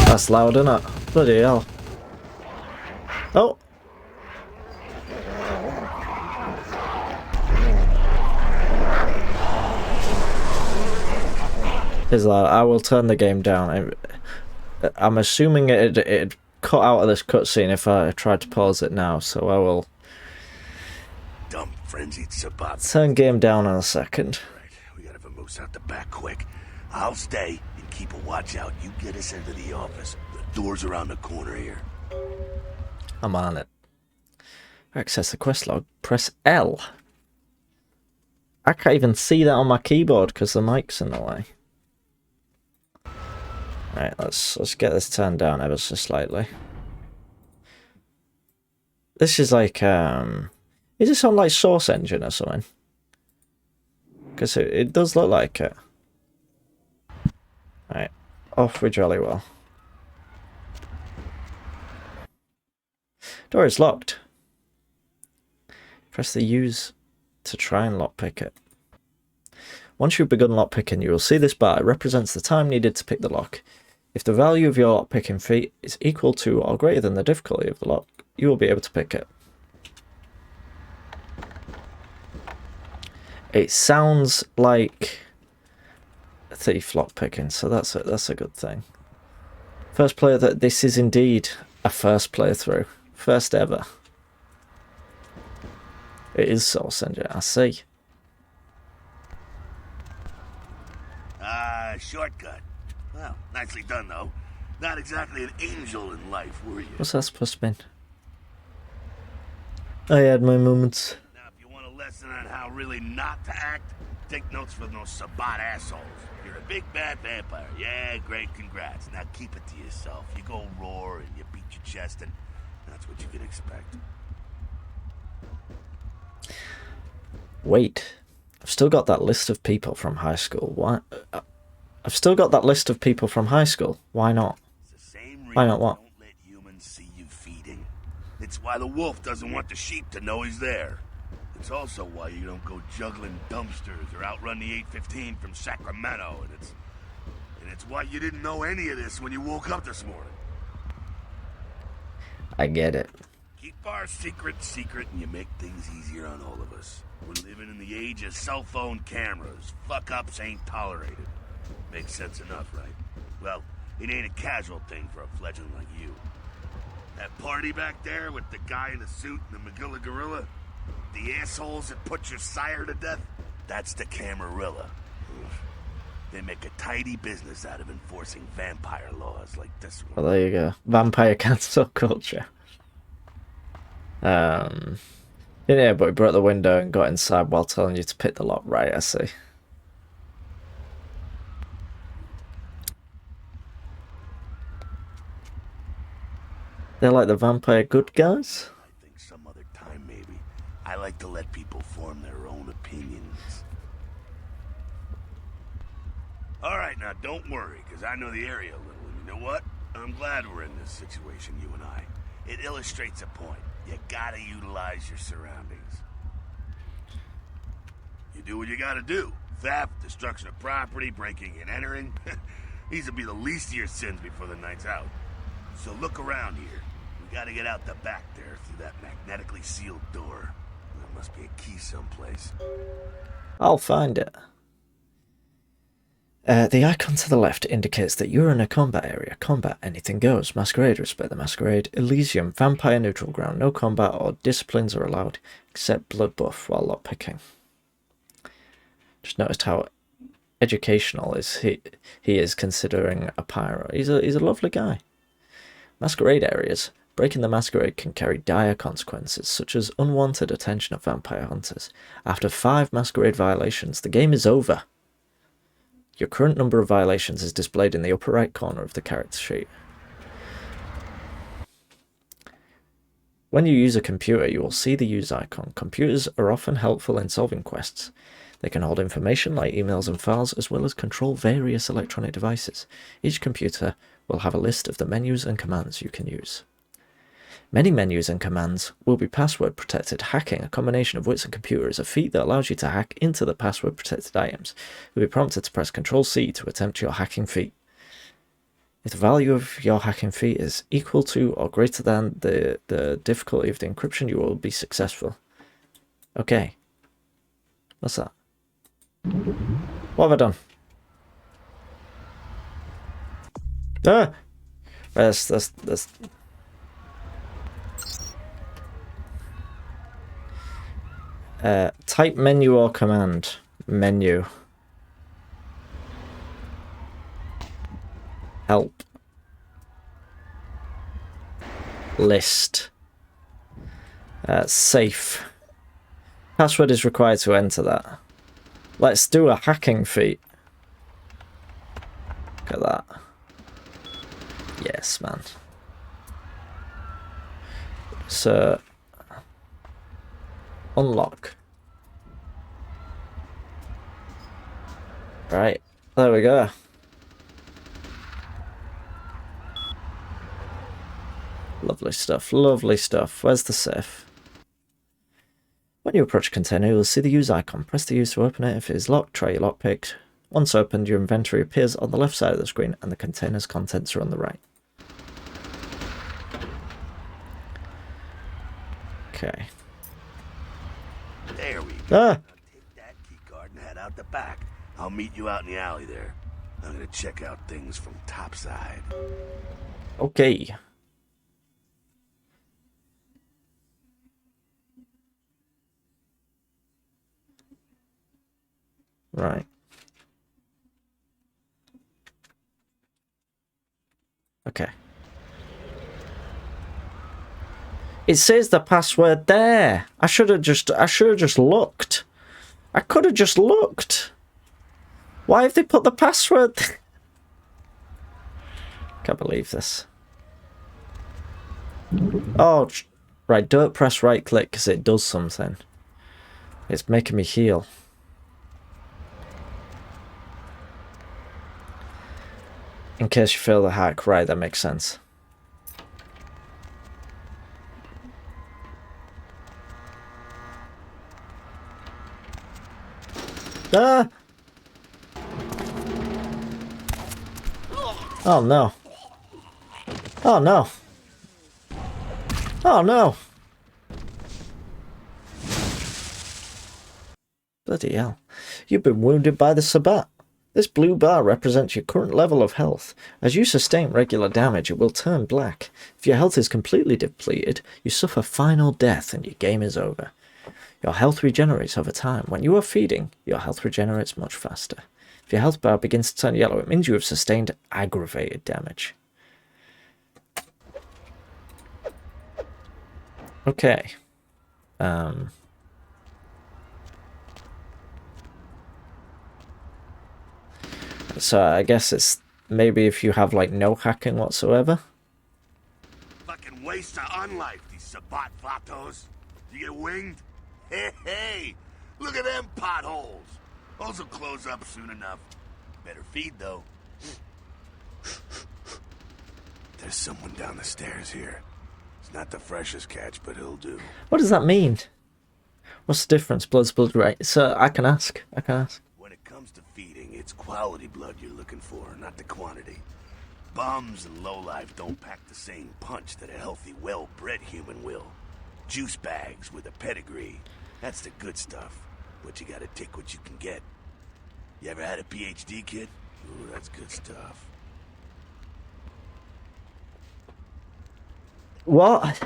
A: That's loud, isn't it? Bloody hell. Oh. Is that I will turn the game down. I'm assuming it'd cut out of this cutscene if I tried to pause it now, so I will
H: Dumb frenzied Sabat.
A: turn game down in a second.
H: Right, we gotta vamoose out the back quick. I'll stay and keep a watch out. You get us into the office. The door's around the corner here.
A: I'm on it. Access the quest log. Press L. I can't even see that on my keyboard because the mic's in the way. Right, let's get this turned down ever so slightly. This is like is this on like Source Engine or something? Because it does look like it. Right, off with jolly well. Door is locked. Press the use to try and lockpick it. Once you've begun lockpicking, you will see this bar. It represents the time needed to pick the lock. If the value of your lockpicking feat is equal to or greater than the difficulty of the lock, you will be able to pick it. It sounds like thief lockpicking, so that's a good thing. First player that this is indeed a first playthrough, first ever. It is Source Engine, I see.
H: Shortcut. Well, nicely done, though. Not exactly an angel in life, were you?
A: What's that supposed to mean? I had my moments.
H: Now, if you want a lesson on how really not to act, take notes from those Sabat assholes. You're a big bad vampire. Yeah, great, congrats. Now keep it to yourself. You go roar and you beat your chest, and that's what you can expect.
A: Wait. I've still got that list of people from high school. Why? I've still got that list of people from high school. Why not?
H: It's the same reason
A: Why not what?
H: Don't let humans see you feeding. It's why the wolf doesn't want the sheep to know he's there. It's also why you don't go juggling dumpsters or outrun the 815 from Sacramento. And it's why you didn't know any of this when you woke up this morning.
A: I get it.
H: Keep our secret secret and you make things easier on all of us. We're living in the age of cell phone cameras. Fuck-ups ain't tolerated. Makes sense enough, right? Well, it ain't a casual thing for a fledgling like you. That party back there with the guy in the suit and the Magilla Gorilla? The assholes that put your sire to death? That's the Camarilla. They make a tidy business out of enforcing vampire laws like this one.
A: Well, there you go. Vampire cancel culture. Yeah, but he broke the window and got inside while telling you to pick the lock. Right, I see. They're like the vampire good guys?
H: I think some other time, maybe. I like to let people form their own opinions. Alright, now don't worry, because I know the area a little, and you know what? I'm glad we're in this situation, you and I. It illustrates a point. You gotta utilize your surroundings. You do what you gotta do. Theft, destruction of property, breaking and entering. These will be the least of your sins before the night's out. So look around here. We gotta get out the back there through that magnetically sealed door. There must be a key someplace.
A: I'll find it. The icon to the left indicates that you're in a combat area. Combat, anything goes. Masquerade, respect the Masquerade. Elysium, vampire neutral ground. No combat or disciplines are allowed, except blood buff while lockpicking. Just noticed how educational he is considering a pyro. He's a lovely guy. Masquerade areas. Breaking the Masquerade can carry dire consequences, such as unwanted attention of vampire hunters. After 5 Masquerade violations, the game is over. Your current number of violations is displayed in the upper right corner of the character sheet. When you use a computer, you will see the use icon. Computers are often helpful in solving quests. They can hold information like emails and files, as well as control various electronic devices. Each computer will have a list of the menus and commands you can use. Many menus and commands will be password protected. Hacking a combination of wits and computer is a feat that allows you to hack into the password protected items. You'll be prompted to press Ctrl-C to attempt your hacking feat. If the value of your hacking feat is equal to or greater than the difficulty of the encryption, you will be successful. Okay. What's that? What have I done? Ah! That's type menu or command. Menu. Help. List. Safe. Password is required to enter that. Let's do a hacking feat. Look at that. Yes, man. So, unlock. Right, there we go. Lovely stuff, lovely stuff. Where's the safe? When you approach a container, you'll see the use icon. Press the use to open it. If it is locked, try your lockpick. Once opened, your inventory appears on the left side of the screen and the container's contents are on the right. Okay.
H: There we go.
A: Ah!
H: Now take that key card and head out the back. I'll meet you out in the alley there. I'm gonna check out things from topside.
A: Okay. Right. Okay. It says the password there. I should have just looked. I could have just looked. Why have they put the password there? Can't believe this. Oh, right. Don't press right click because it does something. It's making me heal. In case you fail the hack, right, that makes sense. Ah! Oh no. Oh no. Oh no. Bloody hell. You've been wounded by the Sabbat. This blue bar represents your current level of health. As you sustain regular damage, it will turn black. If your health is completely depleted, you suffer final death and your game is over. Your health regenerates over time. When you are feeding, your health regenerates much faster. If your health bar begins to turn yellow, it means you have sustained aggravated damage. Okay. So I guess it's maybe if you have like no hacking whatsoever.
H: Fucking waste of unlife, these Sabbat vatos. You get winged? Hey, look at them potholes. Those will close up soon enough. Better feed, though.
E: There's someone down the stairs here. It's not the freshest catch, but he'll do.
A: What does that mean? What's the difference? Blood's blood, right? So I can ask.
H: When it comes to feeding, it's quality blood you're looking for, not the quantity. Bums and lowlife don't pack the same punch that a healthy, well-bred human will. Juice bags with a pedigree. That's the good stuff. But you gotta take what you can get. You ever had a PhD, kid? Ooh, that's good stuff.
A: What?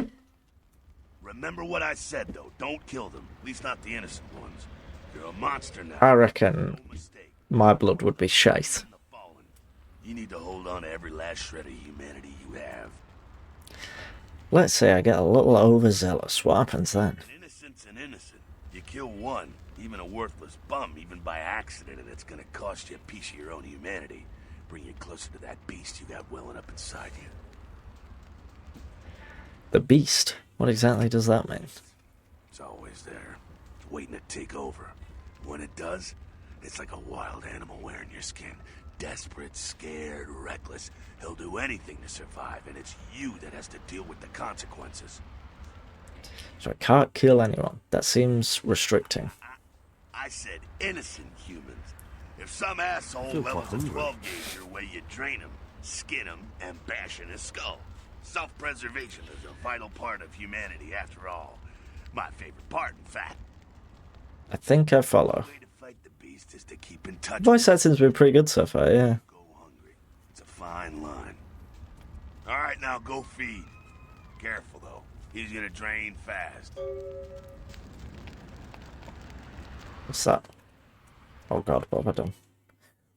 H: Remember what I said, though. Don't kill them. At least not the innocent ones. You're a monster now.
A: I reckon
H: No mistake.
A: my blood would be shite.
H: The fallen. You need to hold on to every last shred of humanity you have.
A: Let's say I get a little overzealous. What happens then?
H: An innocent's an innocent. You kill one, even a worthless bum, even by accident, and it's gonna cost you a piece of your own humanity. Bring you closer to that beast you got welling up inside you.
A: The beast? What exactly does that mean?
H: It's always there, waiting to take over. When it does, it's like a wild animal wearing your skin. Desperate, scared, reckless. He'll do anything to survive, and it's you that has to deal with the consequences.
A: So I can't kill anyone. That seems restricting.
H: I said innocent humans. If some asshole levels a 12 gauge your way, you drain him, skin him, and bash in his skull. Self-preservation is a vital part of humanity, after all. My favorite part, in fact.
A: I think I follow.
H: The way to fight the beast is to keep in touch.
A: Voice acting's been pretty good so far, yeah.
H: Go hungry. It's a fine line. All right, now go feed. Careful though. He's gonna drain fast.
A: What's that? Oh god, what have I done?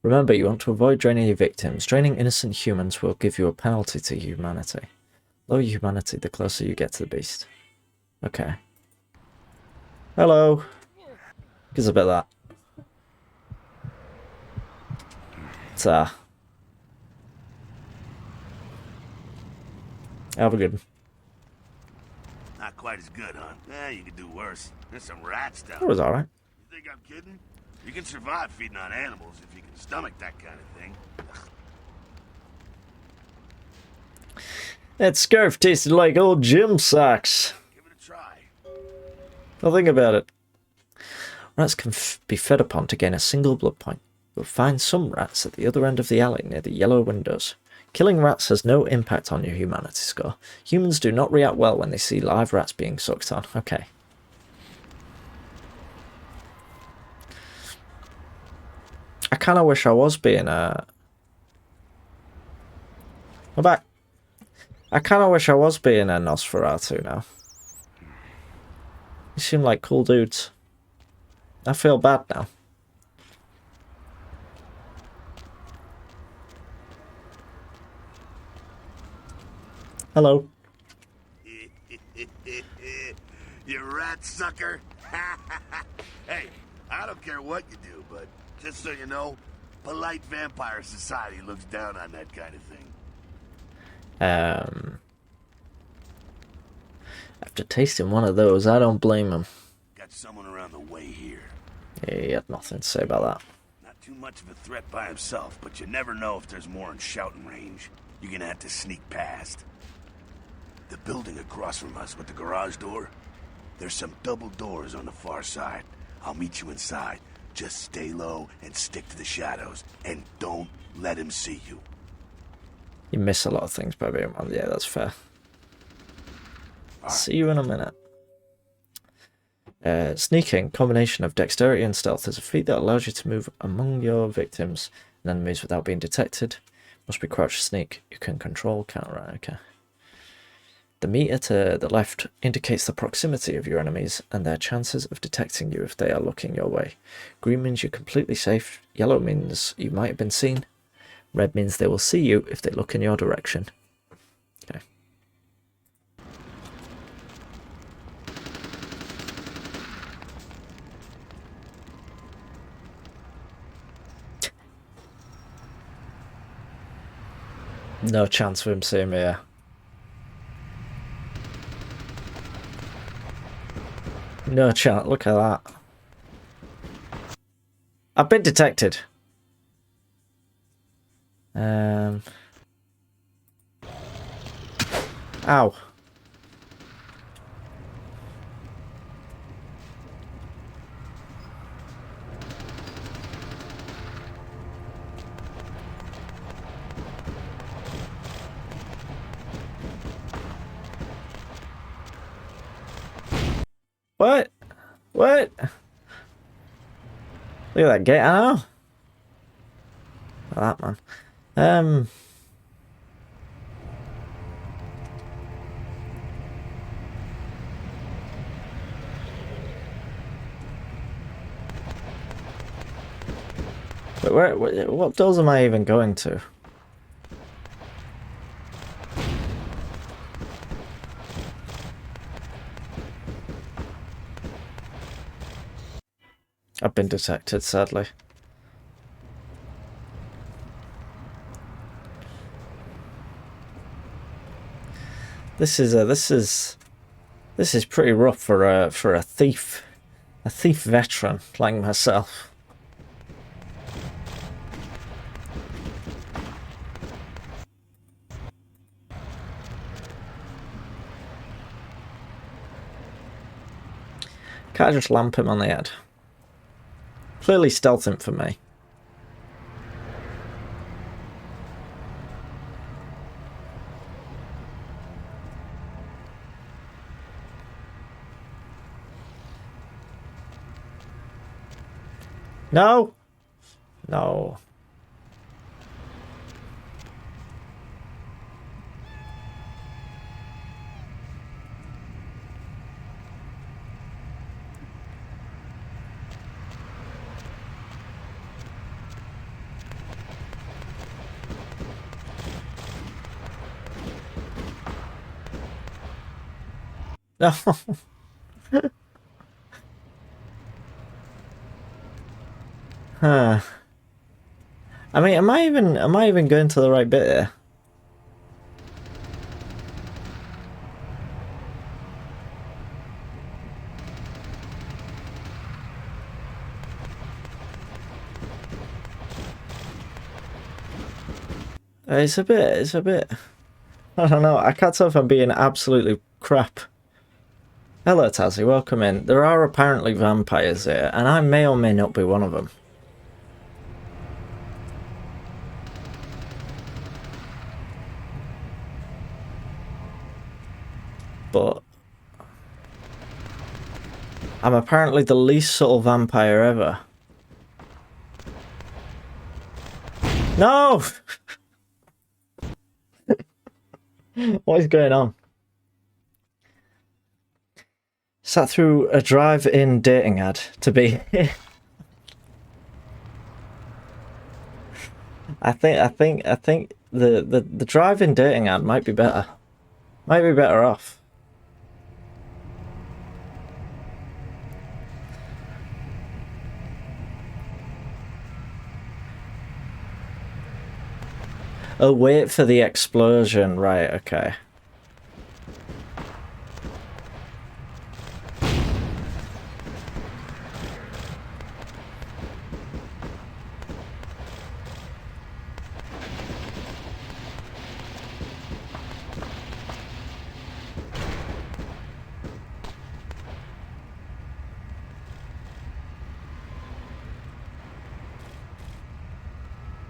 A: Remember, you want to avoid draining your victims. Draining innocent humans will give you a penalty to humanity. Lower humanity the closer you get to the beast. Okay. Hello. Gives a bit of that. Have a good one.
H: Not quite as good, huh? Eh, you could do worse. There's some rats down
A: That was
H: there.
A: alright.
H: You think I'm kidding? You can survive feeding on animals if you can stomach that kind of thing.
A: That scarf tasted like old gym socks.
H: Give it a try.
A: I'll think about it. Rats can be fed upon to gain a single blood point. You'll find some rats at the other end of the alley near the yellow windows. Killing rats has no impact on your humanity score. Humans do not react well when they see live rats being sucked on. Okay. I kind of wish I was being a... I'm back. I kind of wish I was being a Nosferatu now. You seem like cool dudes. I feel bad now. Hello.
H: You rat sucker. Hey, I don't care what you do, but just so you know, polite vampire society looks down on that kind of thing.
A: After tasting one of those, I don't blame him.
H: Got someone around the way here.
A: Yeah, he had nothing to say about that.
H: Not too much of a threat by himself, but you never know if there's more in shouting range. You're gonna have to sneak past. The building across from us with the garage door, there's some double doors on the far side. I'll meet you inside. Just stay low and stick to the shadows, and don't let him see you.
A: You miss a lot of things by being around. Yeah, that's fair. See you in a minute. Sneaking, combination of dexterity and stealth, is a feat that allows you to move among your victims and enemies without being detected. Must be crouch sneak. You can control counter. Okay. The meter to the left indicates the proximity of your enemies and their chances of detecting you if they are looking your way. Green means you're completely safe. Yellow means you might have been seen. Red means they will see you if they look in your direction. Okay. No chance of him seeing me here. No chance. Look at that. I've been detected. Ow. What? What? Look at that gate. I know. That man. But what doors am I even going to? I've been detected, sadly. This is pretty rough for a thief veteran like myself. Can't I just lamp him on the head? Clearly stealthing for me. No! No. No. Huh. I mean, am I even going to the right bit here? It's a bit. I don't know. I can't tell if I'm being absolutely crap. Hello, Tazzy. Welcome in. There are apparently vampires here, and I may or may not be one of them. But I'm apparently the least subtle vampire ever. No! What is going on? Sat through a drive-in dating ad to be here. I think the drive-in dating ad might be better. Might be better off. Oh, wait for the explosion. Right, okay.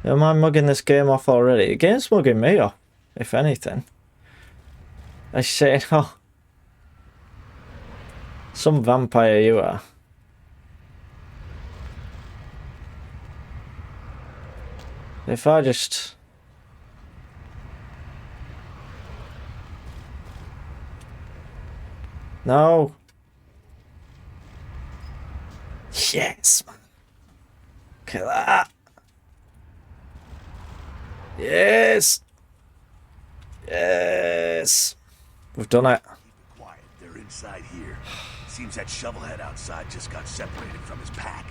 A: Am I mugging this game off already? The game's mugging me off, if anything. I say, oh. Some vampire you are. If I just... No. Yes, man. Look at that. Yes. Yes. We've done it.
E: Keep it quiet. They're inside here. Seems that shovelhead outside just got separated from his pack.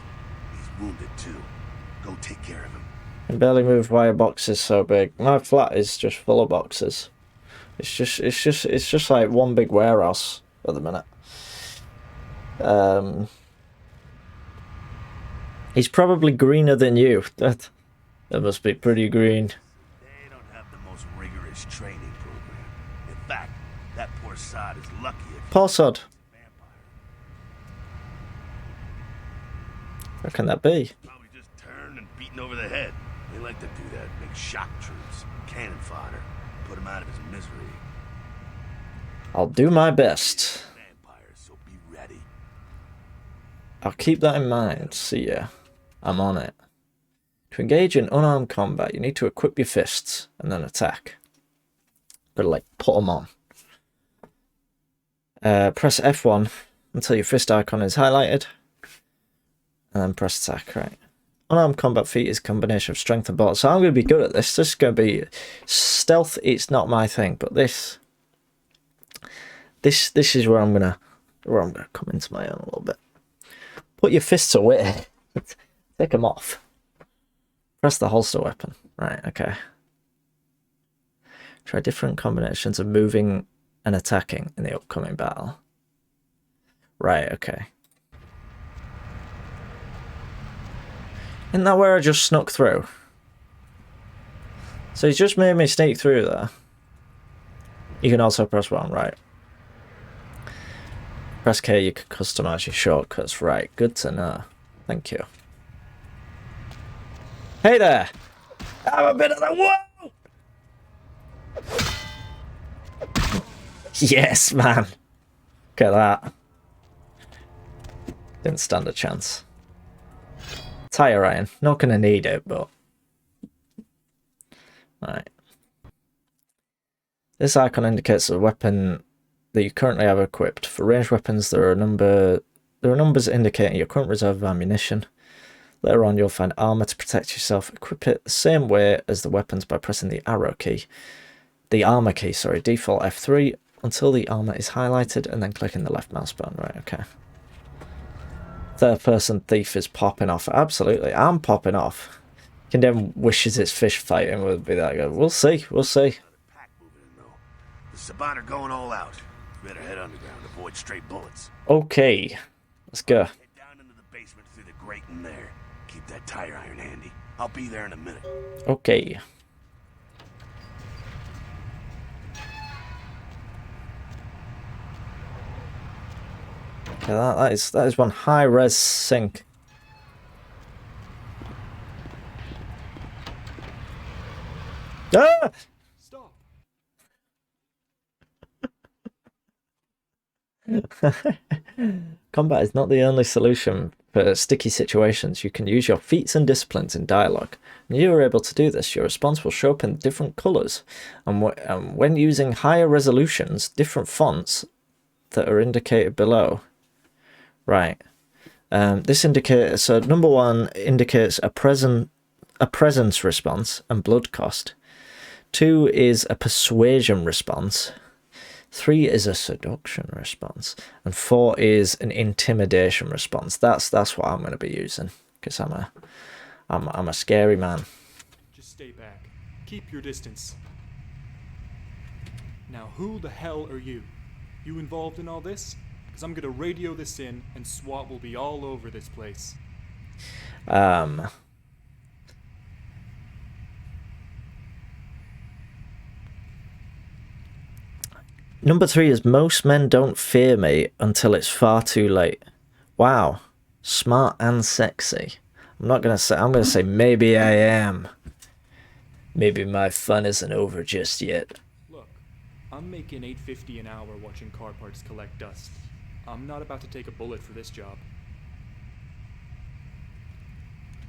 E: He's wounded too. Go take care of him.
A: I can barely move why a box is so big. My flat is just full of boxes. It's just like one big warehouse at the minute. He's probably greener than you. That must be pretty green.
E: They don't have the most rigorous training program. In fact, that poor sod is lucky if
A: Poor sod. What can that be?
E: probably just turned and beaten over the head. They like to do that. Make shock troops, cannon fodder, put him out of his misery.
A: I'll do my best.
E: Vampires, so be ready.
A: I'll keep that in mind. See ya. I'm on it. To engage in unarmed combat, you need to equip your fists and then attack. Gotta like put them on. Press F1 until your fist icon is highlighted. And then press attack, right. Unarmed combat feat is a combination of strength and balance. So I'm going to be good at this. This is going to be... Stealth, it's not my thing, but this is where I'm gonna come into my own a little bit. Put your fists away. Take them off. Press the holster weapon. Right, okay. Try different combinations of moving and attacking in the upcoming battle. Right, okay. Isn't that where I just snuck through? So he's just made me sneak through there. You can also press 1, right. Press K, you can customize your shortcuts. Right, good to know. Thank you. Hey there! I'm a bit of the... Whoa! Yes, man! Look at that. Didn't stand a chance. Tire iron. Not gonna need it, but... Right. This icon indicates a weapon that you currently have equipped. For ranged weapons, there are numbers indicating your current reserve of ammunition. Later on, you'll find armor to protect yourself. Equip it the same way as the weapons by pressing the arrow key. The armor key, sorry, default F3 until the armor is highlighted, and then clicking the left mouse button. Right, okay. Third person thief is popping off. Absolutely, I'm popping off. Condemn wishes its fish fighting would be that good. We'll see, we'll see.
E: Pack moving in though. The Saban are going all out. Better head underground, avoid straight bullets.
A: Okay, let's go.
E: Head down into the basement through the grate in there. Keep that tire iron handy. I'll be there in a minute.
A: Okay. Okay, that is one high res sync. Ah!
I: Stop.
A: Combat is not the only solution for sticky situations. You can use your feats and disciplines in dialogue. When you are able to do this, your response will show up in different colours, and when using higher resolutions, different fonts that are indicated below. Right. This indicator, so number 1 indicates a presence response and blood cost. 2 is a persuasion response. 3 is a seduction response, and 4 is an intimidation response. That's what I'm going to be using, because I'm a scary man.
I: Just stay back. Keep your distance. Now, who the hell are you? You involved in all this? Because I'm going to radio this in, and SWAT will be all over this place.
A: Number 3 is most men don't fear me until it's far too late. Wow. Smart and sexy. I'm going to say maybe I am. Maybe my fun isn't over just yet.
I: Look, I'm making $8.50 an hour watching car parts collect dust. I'm not about to take a bullet for this job.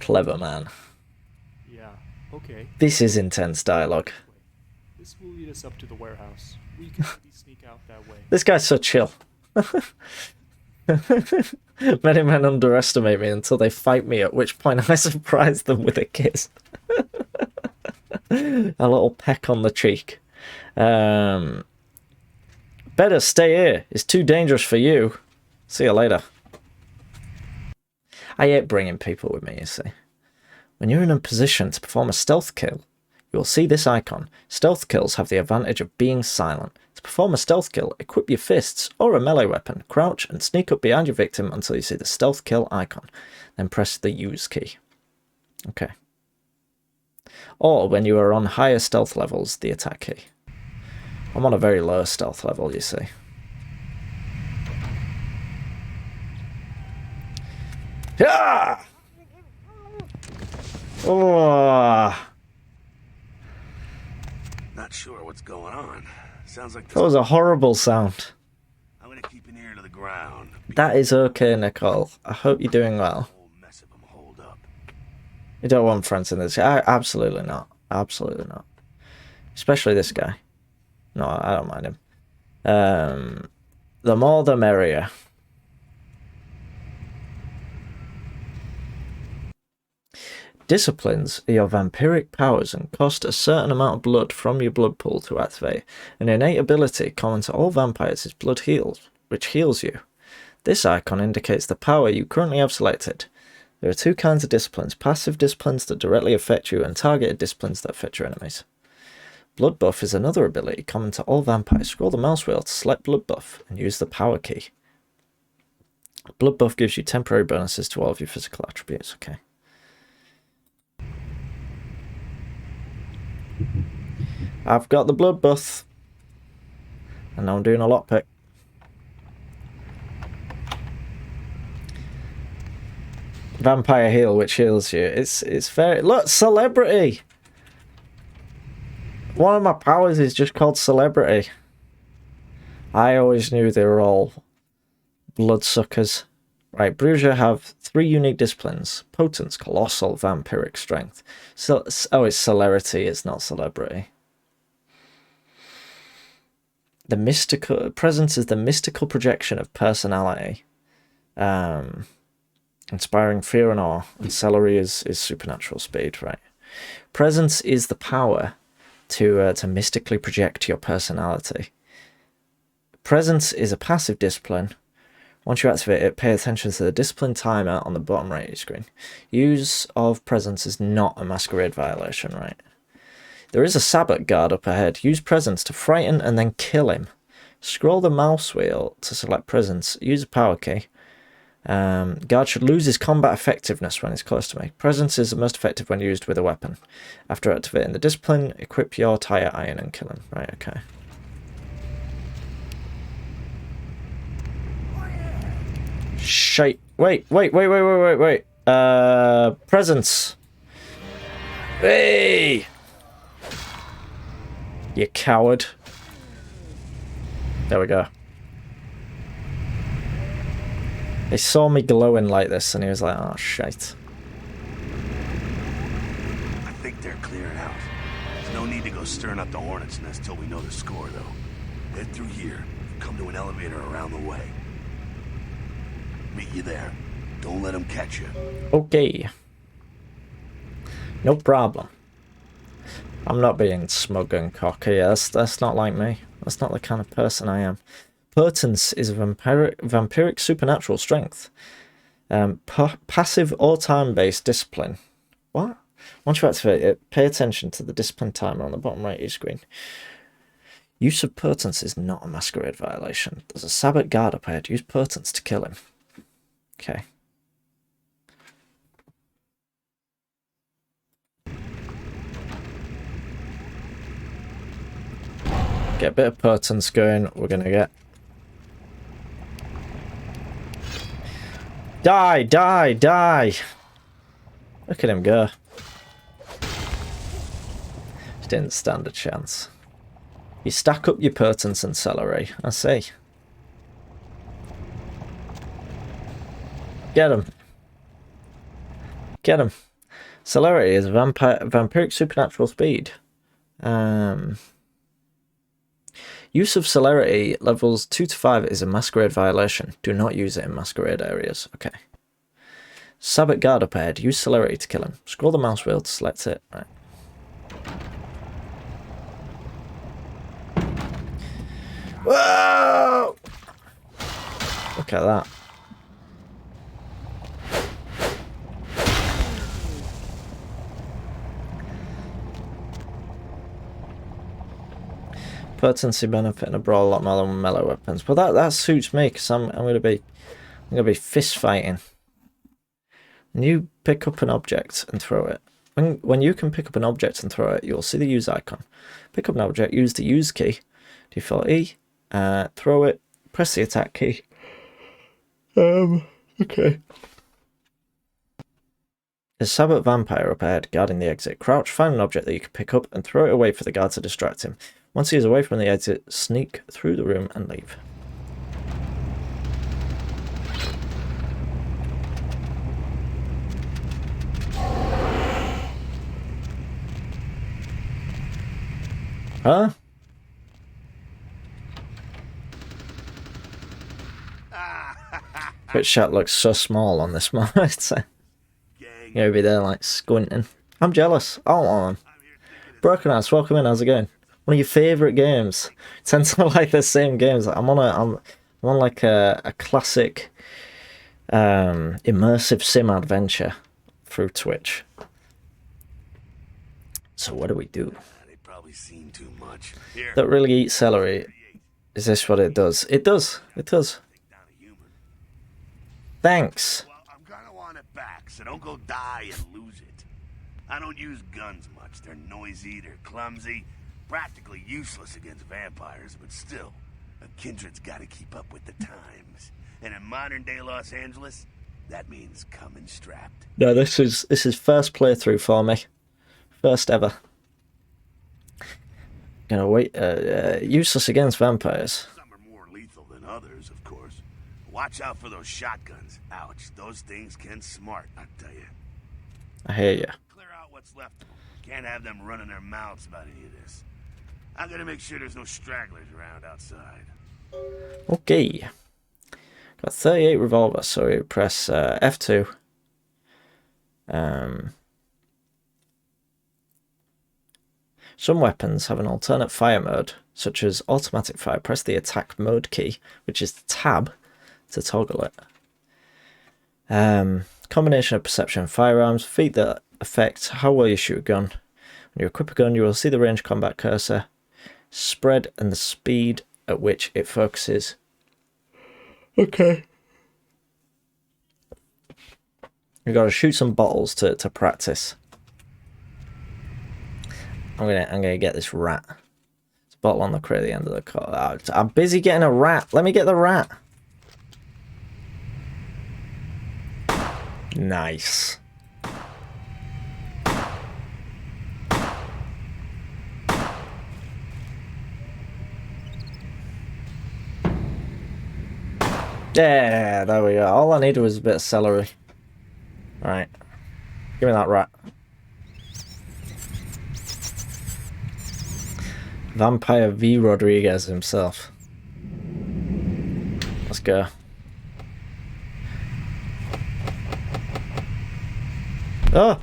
A: Clever man.
I: Yeah, okay.
A: This is intense dialogue.
I: This will lead us up to the warehouse. We can maybe sneak out that way.
A: This guy's so chill. Many men underestimate me until they fight me, at which point I surprise them with a kiss. A little peck on the cheek. Better stay here. It's too dangerous for you. See you later. I hate bringing people with me, you see. When you're in a position to perform a stealth kill, you will see this icon. Stealth kills have the advantage of being silent. To perform a stealth kill, equip your fists or a melee weapon, crouch and sneak up behind your victim until you see the stealth kill icon. Then press the use key. Okay. Or when you are on higher stealth levels, the attack key. I'm on a very low stealth level, you see. Yeah! Oh!
E: Not sure what's going on. Sounds like
A: That was a horrible sound.
E: I'm gonna keep an ear to the ground.
A: That is okay, Nicole. I hope you're doing well.
E: Mess of them hold up.
A: You don't want friends in this. Absolutely not. Absolutely not. Especially this guy. No, I don't mind him. The more the merrier. Disciplines are your vampiric powers and cost a certain amount of blood from your blood pool to activate. An innate ability common to all vampires is Blood Heals, which heals you. This icon indicates the power you currently have selected. There are two kinds of disciplines: passive disciplines that directly affect you and targeted disciplines that affect your enemies. Blood Buff is another ability common to all vampires. Scroll the mouse wheel to select Blood Buff and use the power key. Blood Buff gives you temporary bonuses to all of your physical attributes. Okay. I've got the Blood Buff. And now I'm doing a lockpick. Vampire Heal, which heals you. It's very... Look, Celebrity! One of my powers is just called Celebrity. I always knew they were all bloodsuckers. Right, Bruiser have 3 unique disciplines. Potence, Colossal, Vampiric, Strength. So, oh, it's Celerity, it's not Celebrity. The mystical... Presence is the mystical projection of personality. Inspiring fear and awe. And Celery is supernatural speed, right? Presence is the power to mystically project your personality. Presence is a passive discipline. Once you activate it, pay attention to the discipline timer on the bottom right of your screen. Use of Presence is not a Masquerade violation, right? There is a Sabbath guard up ahead. Use Presence to frighten and then kill him. Scroll the mouse wheel to select Presence. Use a power key. Guard should lose his combat effectiveness when he's close to me. Presence is the most effective when used with a weapon. After activating the discipline, equip your tire iron and kill him. Right, okay. Shite. Wait. Presence. Hey! You coward. There we go. He saw me glowing like this and he was like, oh, shite.
E: I think they're clearing out. There's no need to go stirring up the hornet's nest till we know the score, though. Head through here. Come to an elevator around the way. Meet you there. Don't let them catch you.
A: Okay. No problem. I'm not being smug and cocky. That's not like me. That's not the kind of person I am. Potence is a vampiric supernatural strength. Passive or time-based discipline. What? Once you activate it, pay attention to the discipline timer on the bottom right of your screen. Use of Potence is not a Masquerade violation. There's a Sabbath guard up ahead. Use Potence to kill him. Okay. Get a bit of Potence going. We're going to get... Die! Look at him go. He didn't stand a chance. You stack up your Potence and Celery. I see. Get him. Get him. Celerity is vampiric supernatural speed. Use of celerity levels 2 to 5 is a Masquerade violation. Do not use it in Masquerade areas. Okay. Sabbat guard up ahead. Use celerity to kill him. Scroll the mouse wheel to select it. Right. Whoa! Look at that. Potency benefit in a brawl a lot more than melee weapons, but that suits me because I'm gonna be fist fighting. When you pick up an object and throw it, when you can pick up an object and throw it, you'll see the use icon. Pick up an object, use the use key, default E, throw it, press the attack key. Okay. There's a Sabbat vampire up ahead, guarding the exit. Crouch, find an object that you can pick up, and throw it away for the guard to distract him. Once he is away from the exit, sneak through the room and leave. Huh? But shot looks so small on this monitor. You'll be there like squinting. I'm jealous. I don't want them. Broken Ass, welcome in. How's it going? One of your favourite games. Tend to like the same games. I'm on like a classic immersive sim adventure through Twitch. So what do we do?
E: They probably seen too much. Here.
A: Don't really eat celery. Is this what it does? It does. It does. Thanks.
E: Well, I'm gonna want it back, so don't go die and lose it. I don't use guns much. They're noisy, they're clumsy, practically useless against vampires, but still, a kindred's gotta keep up with the times. And in modern-day Los Angeles, that means coming strapped.
A: No, this is first playthrough for me. First ever. Gonna wait. Useless against vampires.
E: Some are more lethal than others, of course. Watch out for those shotguns. Ouch, those things can smart, I tell you.
A: I hear ya.
E: Clear out what's left of them. Can't have them running their mouths about any of this. I'm gonna make sure there's no stragglers around outside.
A: Okay. Got 38 revolver, so we press F2. Some weapons have an alternate fire mode, such as automatic fire. Press the attack mode key, which is the tab, to toggle it. Combination of perception and firearms. Feat that affect how well you shoot a gun. When you equip a gun, you will see the range combat cursor, spread, and the speed at which it focuses. Okay. You got to shoot some bottles to practice. I'm gonna get this rat. There's a bottle on the crate at the end of the car. I'm busy getting a rat. Let me get the rat. Nice. Yeah, there we go. All I needed was a bit of celery. Right. Give me that rat. Vampire V. Rodriguez himself. Let's go. Oh!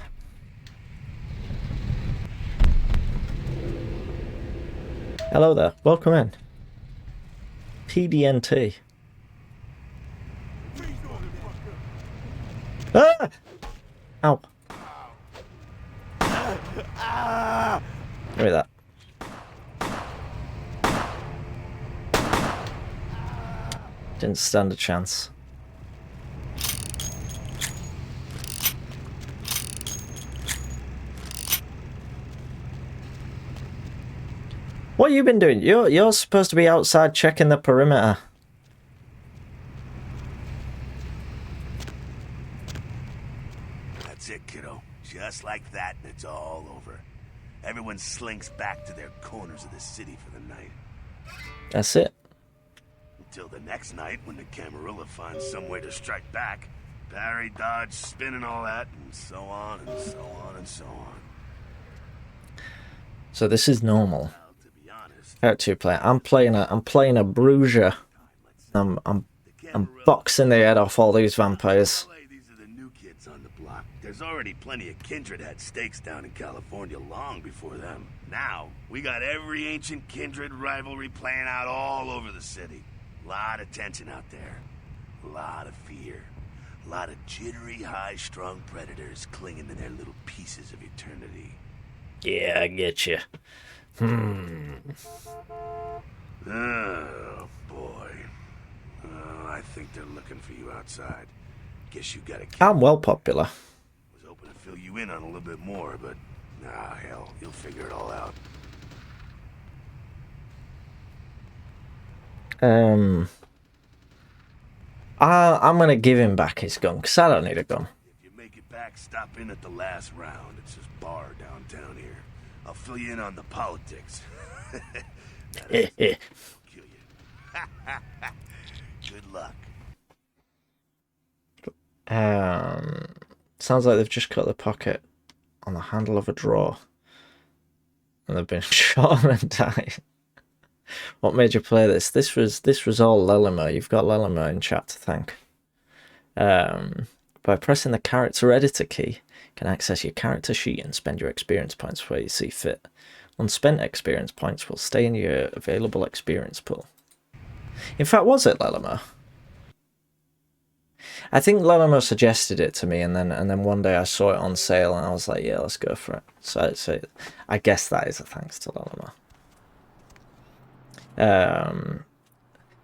A: Hello there. Welcome in. PDNT. Ah! Ow. Give me that. Didn't stand a chance. What have you been doing? You're supposed to be outside checking the perimeter.
E: That's it, kiddo. Just like that, and it's all over. Everyone slinks back to their corners of the city for the night.
A: That's it.
E: Until the next night, when the Camarilla finds some way to strike back. Parry, dodge, spin and all that, and so on and so on and so on.
A: So this is normal.
E: Well, to be honest,
A: Character player. I'm playing a bruiser. I'm boxing the head off all these vampires.
E: these are the new kids on the block. There's already plenty of kindred had stakes down in California long before them. Now, we got every ancient kindred rivalry playing out all over the city. Lot of tension out there. A lot of fear. A lot of jittery, high-strung predators clinging to their little pieces of eternity.
A: Yeah, I get you.
E: Oh, boy. I think they're looking for you outside. Guess you gotta keep...
A: I'm well popular.
E: Was hoping to fill you in on a little bit more, but... Nah, hell, you'll figure it all out.
A: I'm gonna give him back his gun, because I don't need a gun.
E: If you make it back, stop in at the last round. It's this bar downtown here. I'll fill you in on the politics. Kill you. Good luck.
A: Sounds like they've just cut the pocket on the handle of a drawer. And they've been shot and died. What made you play this? This was all Lelimer. You've got Lelimer in chat to thank. By pressing the character editor key, you can access your character sheet and spend your experience points where you see fit. Unspent experience points will stay in your available experience pool. In fact, was it Lelimer? I think Lelimer suggested it to me, and then one day I saw it on sale, and I was like, yeah, let's go for it. So I guess that is a thanks to Lelimer.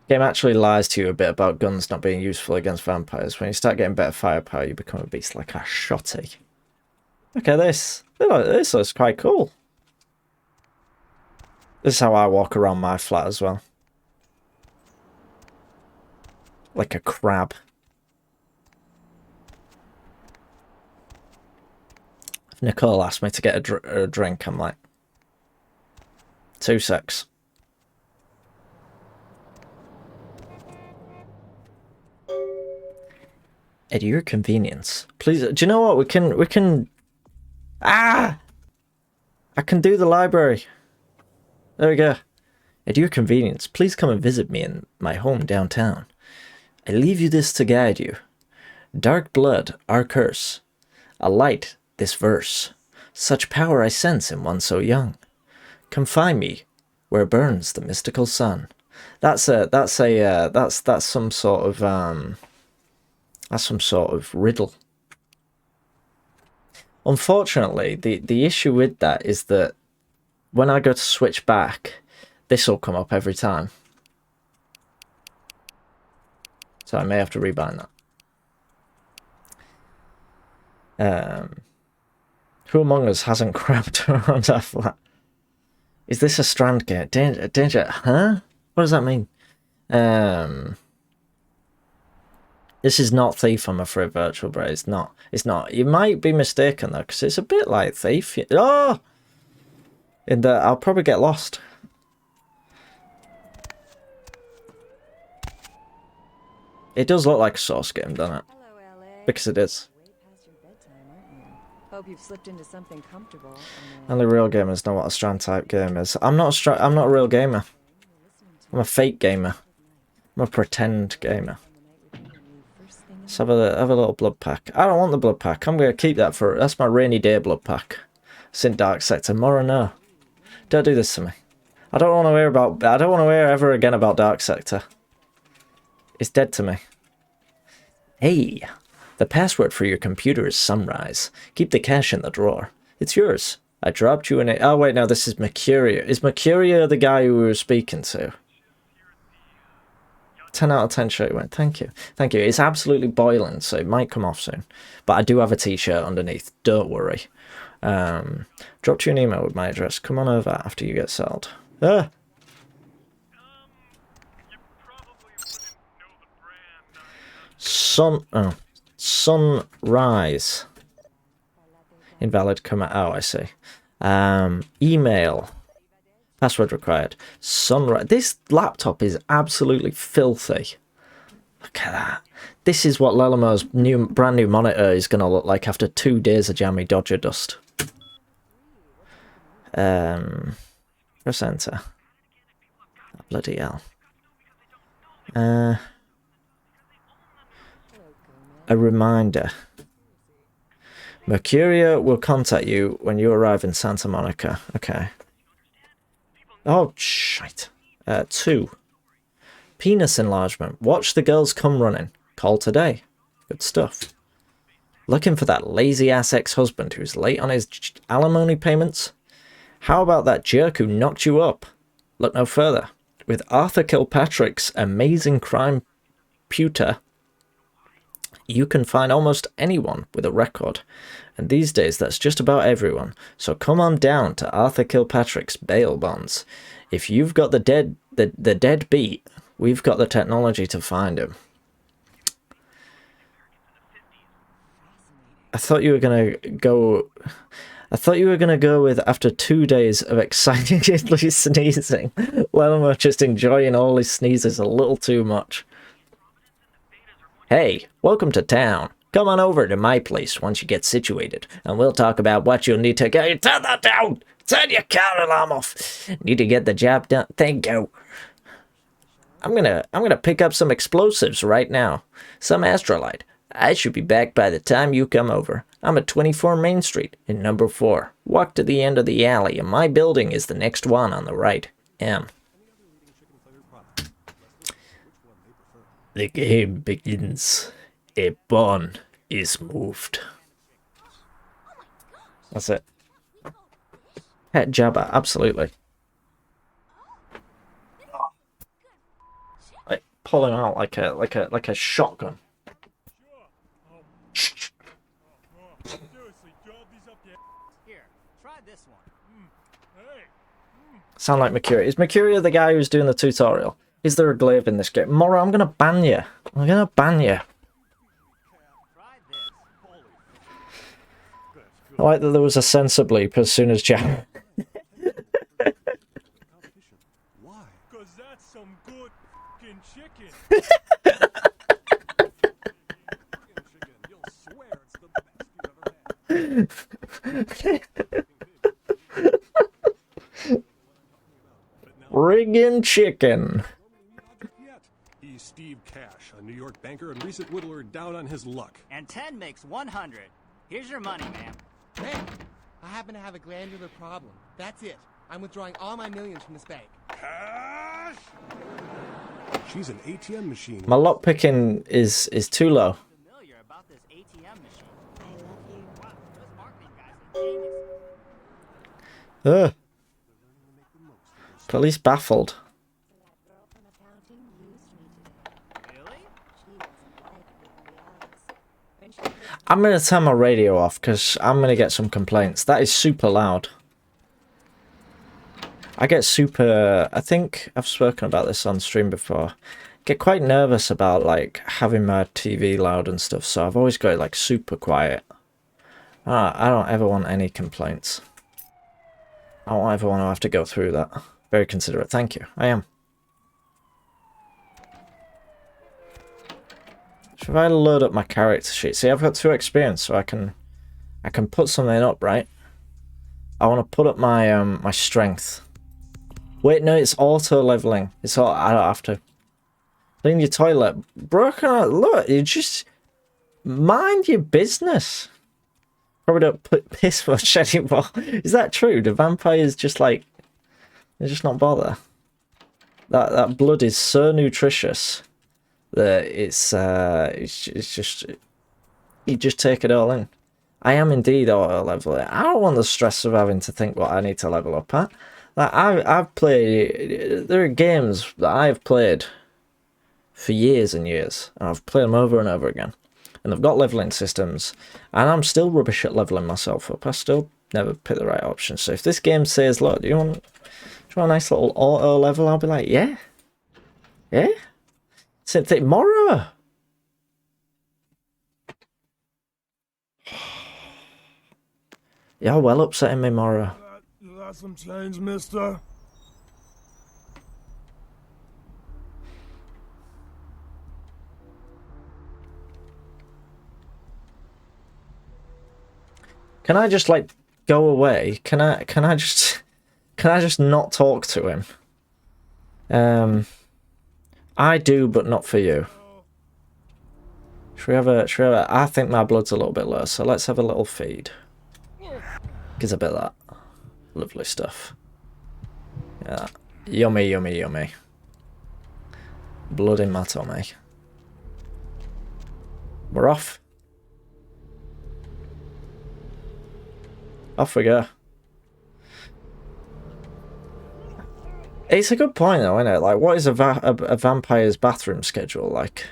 A: Game actually lies to you a bit about guns not being useful against vampires. When you start getting better firepower, you become a beast like a shotty. Look at this. This looks quite cool. This is how I walk around my flat as well. Like a crab. If Nicole asked me to get a drink, I'm like, 2 secs. At your convenience. Please, do you know what? We can... Ah! I can do the library. There we go. At your convenience, please come and visit me in my home downtown. I leave you this to guide you. Dark blood, our curse. A light, this verse. Such power I sense in one so young. Come find me where burns the mystical sun. That's some sort of that's some sort of riddle. Unfortunately, the issue with that is that when I go to switch back, this will come up every time. So I may have to rebind that. Who among us hasn't crabbed around our flat? Is this a Strand game? Danger, huh? What does that mean? This is not Thief, I'm afraid, Virtual Bray. It's not. It's not. You might be mistaken, though, because it's a bit like Thief. Oh! In that I'll probably get lost. It does look like a Source game, doesn't it?
J: Hello, LA.
A: Because it is.
J: Way past your bedtime, aren't you? Hope you've slipped into something comfortable.
A: Only real gamers know what a Strand type game is. I'm not a real gamer. I'm a fake gamer. I'm a pretend gamer. Let's have a little blood pack. I don't want the blood pack. I'm going to keep that for... That's my rainy day blood pack. It's in Dark Sector. More or no. Don't do this to me. I don't want to hear about... I don't want to hear ever again about Dark Sector. It's dead to me. Hey. The password for your computer is Sunrise. Keep the cash in the drawer. It's yours. I dropped you in a... Oh, wait, no, this is Mercuria. Is Mercuria the guy who we were speaking to? 10 out of 10 shirt went. Thank you. Thank you. It's absolutely boiling, so it might come off soon. But I do have a t-shirt underneath. Don't worry. Dropped you an email with my address. Come on over after you get settled. Ah! Sunrise. Invalid comment. Oh, I see. Email. Password required. Sunrise. This laptop is absolutely filthy. Look at that. this is what Lelamo's brand new monitor is going to look like after 2 days of jammy Dodger dust. Press enter. Bloody hell. A reminder. Mercuria will contact you when you arrive in Santa Monica. Okay. Oh, shite. 2. Penis enlargement. Watch the girls come running. Call today. Good stuff. Looking for that lazy-ass ex-husband who's late on his alimony payments? How about that jerk who knocked you up? Look no further. With Arthur Kilpatrick's amazing crime pewter, you can find almost anyone with a record. And these days, that's just about everyone. So come on down to Arthur Kilpatrick's bail bonds. If you've got the dead beat, we've got the technology to find him. I thought you were gonna go with after 2 days of excitedly sneezing. Lelamo just enjoying all his sneezes a little too much. Hey, welcome to town. Come on over to my place once you get situated, and we'll talk about what you'll need to get. Turn that down! Turn your car alarm off! Need to get the job done. Thank you. I'm gonna pick up some explosives right now. Some astrolite. I should be back by the time you come over. I'm at 24 Main Street in number 4. Walk to the end of the alley, and my building is the next one on the right. M. The game begins. A pawn is moved. That's it. Pet Jabba, absolutely. Like pulling out like a shotgun. Sound like Mercuria. Is Mercuria the guy who's doing the tutorial? Is there a glaive in this game? Mora, I'm gonna ban you. I'm gonna ban you. I like that there was a censor bleep as soon as Jack.
I: Why? Because that's some good fucking chicken. You'll swear it's the best you ever had.
A: Friggin' chicken.
K: He's Steve Cash, a New York banker and recent whittler down on his luck.
L: And 10 makes 100. Here's your money, ma'am.
M: Hey, I happen to have a glandular problem. That's it. I'm withdrawing all my millions from this bank.
K: Cash! She's an ATM machine.
A: My lockpicking is too low.
L: Familiar about this ATM machine. I love you. Wow, those marketing guys are geniuses.
A: Ugh. Police baffled. I'm going to turn my radio off because I'm going to get some complaints. That is super loud. I get super... I think I've spoken about this on stream before. Get quite nervous about like having my TV loud and stuff, so I've always got it like super quiet. I don't ever want any complaints. I don't ever want to have to go through that. Very considerate. Thank you. I am. Should I load up my character sheet? See, I've got 2 experience, so I can put something up, right? I want to put up my my strength. Wait, no, it's auto leveling. It's all. I don't have to. Clean your toilet, bro. Look, you just mind your business. Probably don't put piss much anymore. Is that true? Do vampires just like they just not bother? That blood is so nutritious that it's just you just take it all in. I am indeed auto leveling. I don't want the stress of having to think what I need to level up at. Like I've played. There are games that I've played for years and years, and I've played them over and over again. And they've got leveling systems, and I'm still rubbish at leveling myself up. I still never pick the right option. So if this game says, look, do you want a nice little auto level? I'll be like, yeah. Yeah? Same thing, Mora! You're well upsetting me, Mora.
N: You got some change, mister?
A: Can I just like go away? Can I just not talk to him? I do, but not for you. Should we have a, I think my blood's a little bit low, so let's have a little feed. Gives a bit of that. Lovely stuff. Yeah. Yummy, yummy, yummy. Blood in my tummy. We're off. Off we go. It's a good point though, isn't it? Like, what is a vampire's bathroom schedule like?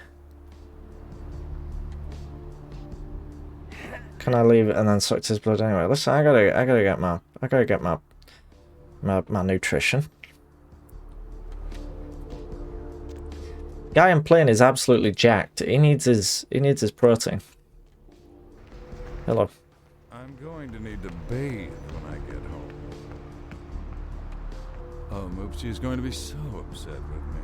A: Can I leave it and then suck his blood anyway? Listen, I gotta get my nutrition. Guy I'm playing is absolutely jacked. He needs his protein. Hello.
O: I'm going to need to bathe when I get home. Oh, Moopsie's going to be so upset with me.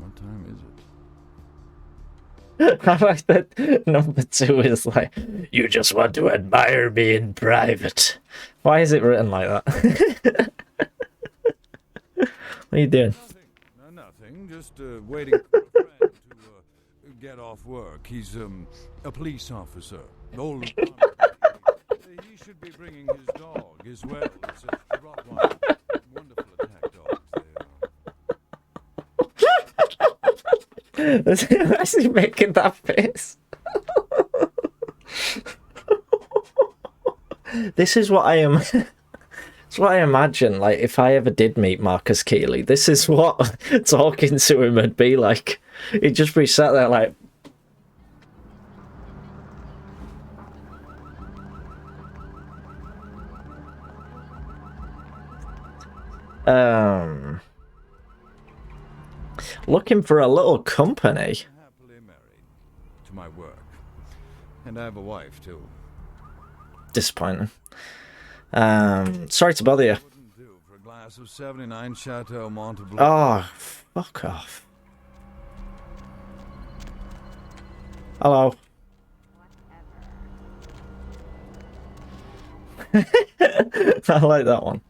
O: What time is it?
A: I like that number 2 is like, you just want to admire me in private. Why is it written like that? What are you doing?
O: Nothing. Just waiting for a friend to get off work. He's a police officer. Old. He should be bringing his dog as well. It's a Rottweiler. Wonderful attack dogs.
A: Why is he making that face? This is what I am. It's what I imagine, like, if I ever did meet Marcus Keeley, this is what talking to him would be like. He'd just be sat there like... Looking for a little company.
O: Happily married to my work. And I have a wife, too.
A: Disappointing. Sorry to bother you.
O: For a glass of 79 Chateau Monteblanc.
A: Oh, fuck off. Hello. I like that one.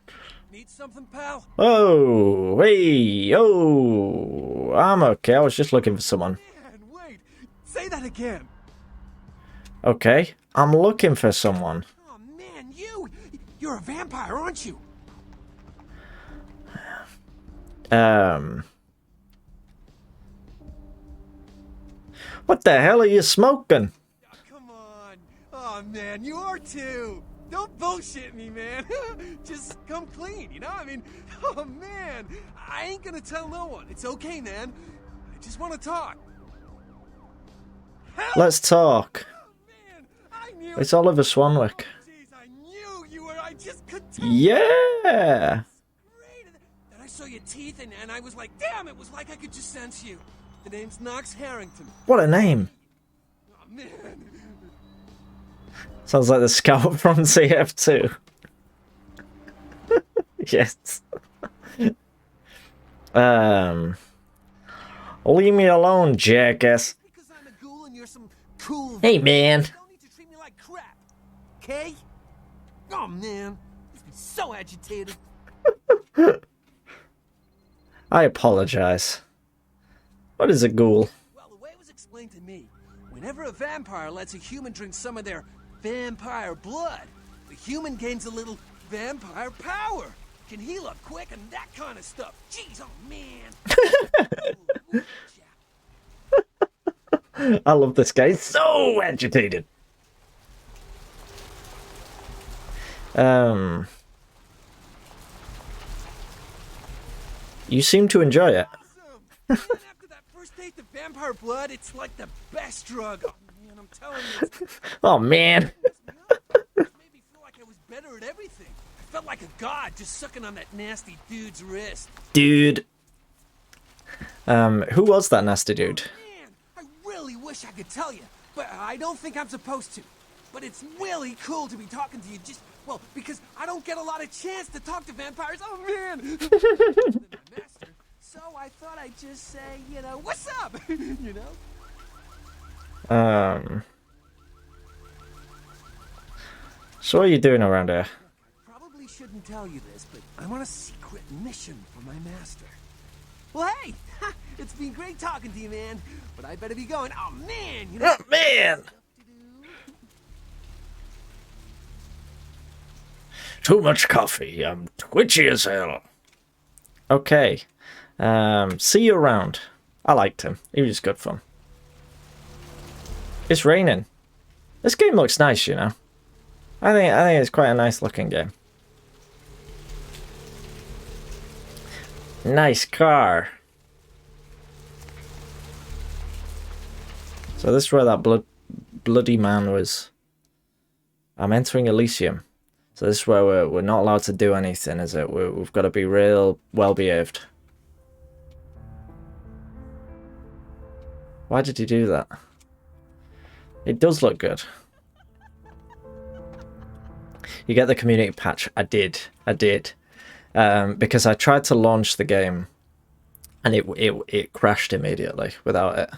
M: Need something, pal?
A: Oh, hey, oh, I'm okay. I was just looking for someone.
M: Man, wait. Say that again.
A: Okay, I'm looking for someone.
M: Oh, man, you're a vampire, aren't you?
A: What the hell are you smoking?
M: Oh, come on. Oh, man, you are too. Don't bullshit me, man. Just come clean, you know? I mean, oh, man. I ain't gonna tell no one. It's okay, man. I just want to talk. Help!
A: Let's talk.
M: Oh, man, I knew
A: It's Oliver Swanwick.
M: Jeez, I knew you were. I just could tell.
A: Yeah.
M: Then I saw your teeth, and I was like, damn, it was like I could just sense you. The name's Knox Harrington.
A: What a name.
M: Oh, man.
A: Sounds like the scout from CF2. Yes. Leave me alone, jackass.
M: Because I'm a ghoul and you're some cool.
A: Hey, man.
M: You don't need to treat me like crap, okay? Oh man, this be so agitated.
A: I apologize. What is a ghoul?
M: Well, the way it was explained to me, whenever a vampire lets a human drink some of their vampire blood, the human gains a little vampire power. Can heal up quick and that kind of stuff. Jeez, oh man.
A: I love this guy. He's so agitated. You seem to enjoy it.
M: Man, after that first taste of vampire blood, it's like the best drug. Oh man, I'm telling you.
A: Oh man.
M: It made me feel like I was better at everything. I felt like a god just sucking on that nasty dude's wrist.
A: Dude. Who was that nasty dude?
M: Man, I really wish I could tell you, but I don't think I'm supposed to. But it's really cool to be talking to you just, well, because I don't get a lot of chance to talk to vampires. Oh, man! Master, so I thought I'd just say, you know, what's up? You know?
A: So what are you doing around here?
M: Probably shouldn't tell you this, but I'm on a secret mission for my master. Well, hey, it's been great talking to you, man. But I better be going. Oh man, you know.
A: Oh man! Too much coffee. I'm twitchy as hell. Okay. See you around. I liked him. He was good fun. It's raining. This game looks nice, you know. I think it's quite a nice looking game. Nice car. So this is where that bloody man was. I'm entering Elysium. So this is where we're not allowed to do anything, is it? We've got to be real well behaved. Why did he do that? It does look good. You get the community patch. I did. Because I tried to launch the game and it crashed immediately without it.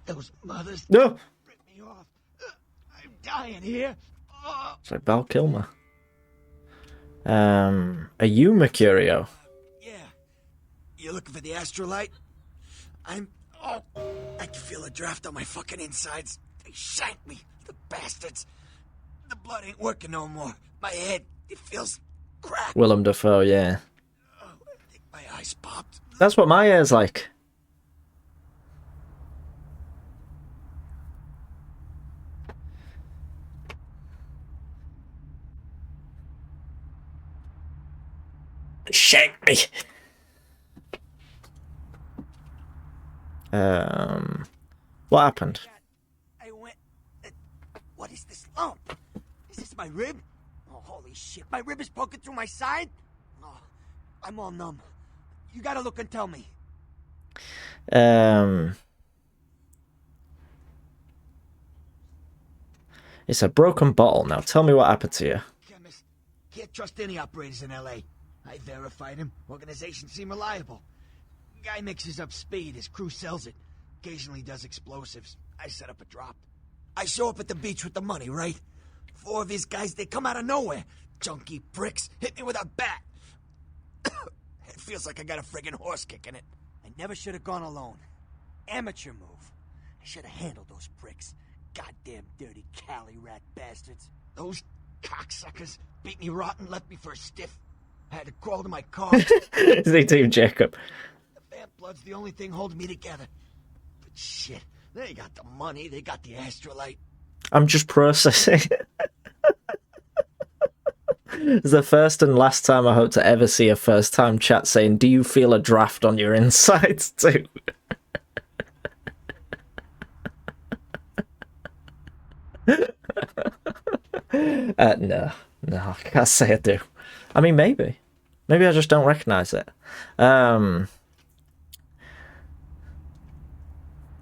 D: Those mothers
A: No.
D: rip me off. I'm dying here.
A: It's like Val Kilmer. Are you Mercurio?
D: Yeah. You looking for the astrolite? I can feel a draft on my fucking insides. They shanked me, the bastards. The blood ain't working no more. My head, it feels cracked.
A: Willem Dafoe, yeah.
D: I think my eyes popped.
A: That's what my hair's like. Shank me. What happened?
D: I went. What is this lump? Is this my rib? Oh, holy shit! My rib is poking through my side. Oh, I'm all numb. You gotta look and tell me.
A: It's a broken bottle. Now tell me what happened to you.
D: Chemist. Can't trust any operators in LA. I verified him. Organizations seem reliable. Guy mixes up speed. His crew sells it. Occasionally does explosives. I set up a drop. I show up at the beach with the money, right? 4 of his guys, they come out of nowhere. Junky pricks hit me with a bat. It feels like I got a friggin' horse kick in it. I never should have gone alone. Amateur move. I should have handled those pricks. Goddamn dirty Cali rat bastards. Those cocksuckers beat me rotten, left me for a stiff. I had to crawl to my car.
A: Is he Team Jacob?
D: The vamp blood's the only thing holding me together. But shit, they got the money, they got the astrolite.
A: I'm just processing. It's the first and last time I hope to ever see a first time chat saying, do you feel a draft on your insides too? No, I can't say I do. I mean, maybe I just don't recognize it. Where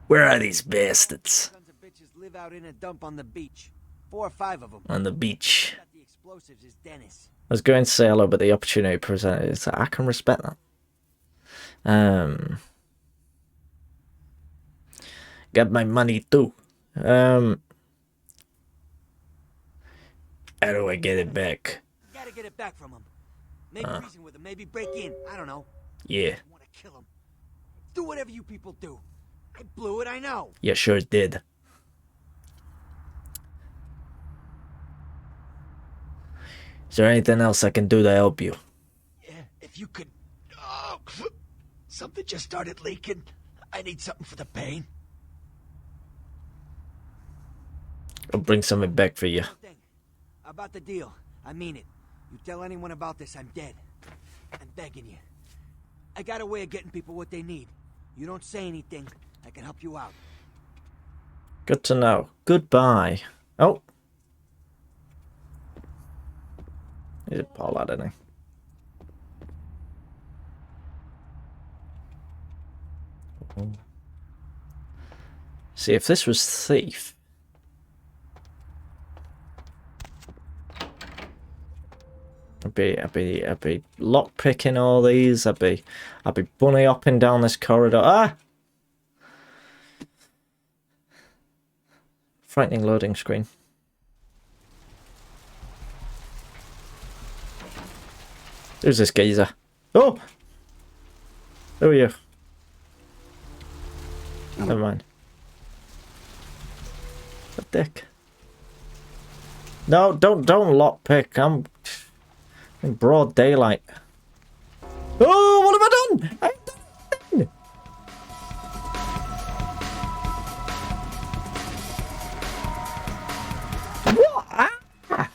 A: are these bastards?
D: Sons of bitches live out in a dump on the beach. 4 or 5 of them.
A: On the beach.
D: Got the explosives is Dennis.
A: I was going to say hello, but the opportunity presented, so I can respect that. Got my money too. How do I get it back?
D: You gotta get it back from him. Maybe reason with him, maybe break in. I don't know.
A: Yeah.
D: I wanna kill him. Do whatever you people do. I blew it, I know.
A: You sure did. Is there anything else I can do to help you?
D: Yeah, if you could... Oh, something just started leaking. I need something for the pain.
A: I'll bring something back for you.
D: About the deal. I mean it. You tell anyone about this, I'm dead. I'm begging you. I got a way of getting people what they need. You don't say anything, I can help you out.
A: Good to know. Goodbye. Oh. He's a Pollard, isn't he? Oh. See, if this was Thief... I'd be lock picking all these. I'd be bunny hopping down this corridor. Ah! Frightening loading screen. Who's this geezer? Oh! Who are you? Never mind. A dick. No, don't lockpick. I'm in broad daylight. Oh, what have I done? I've done nothing. What? Ah.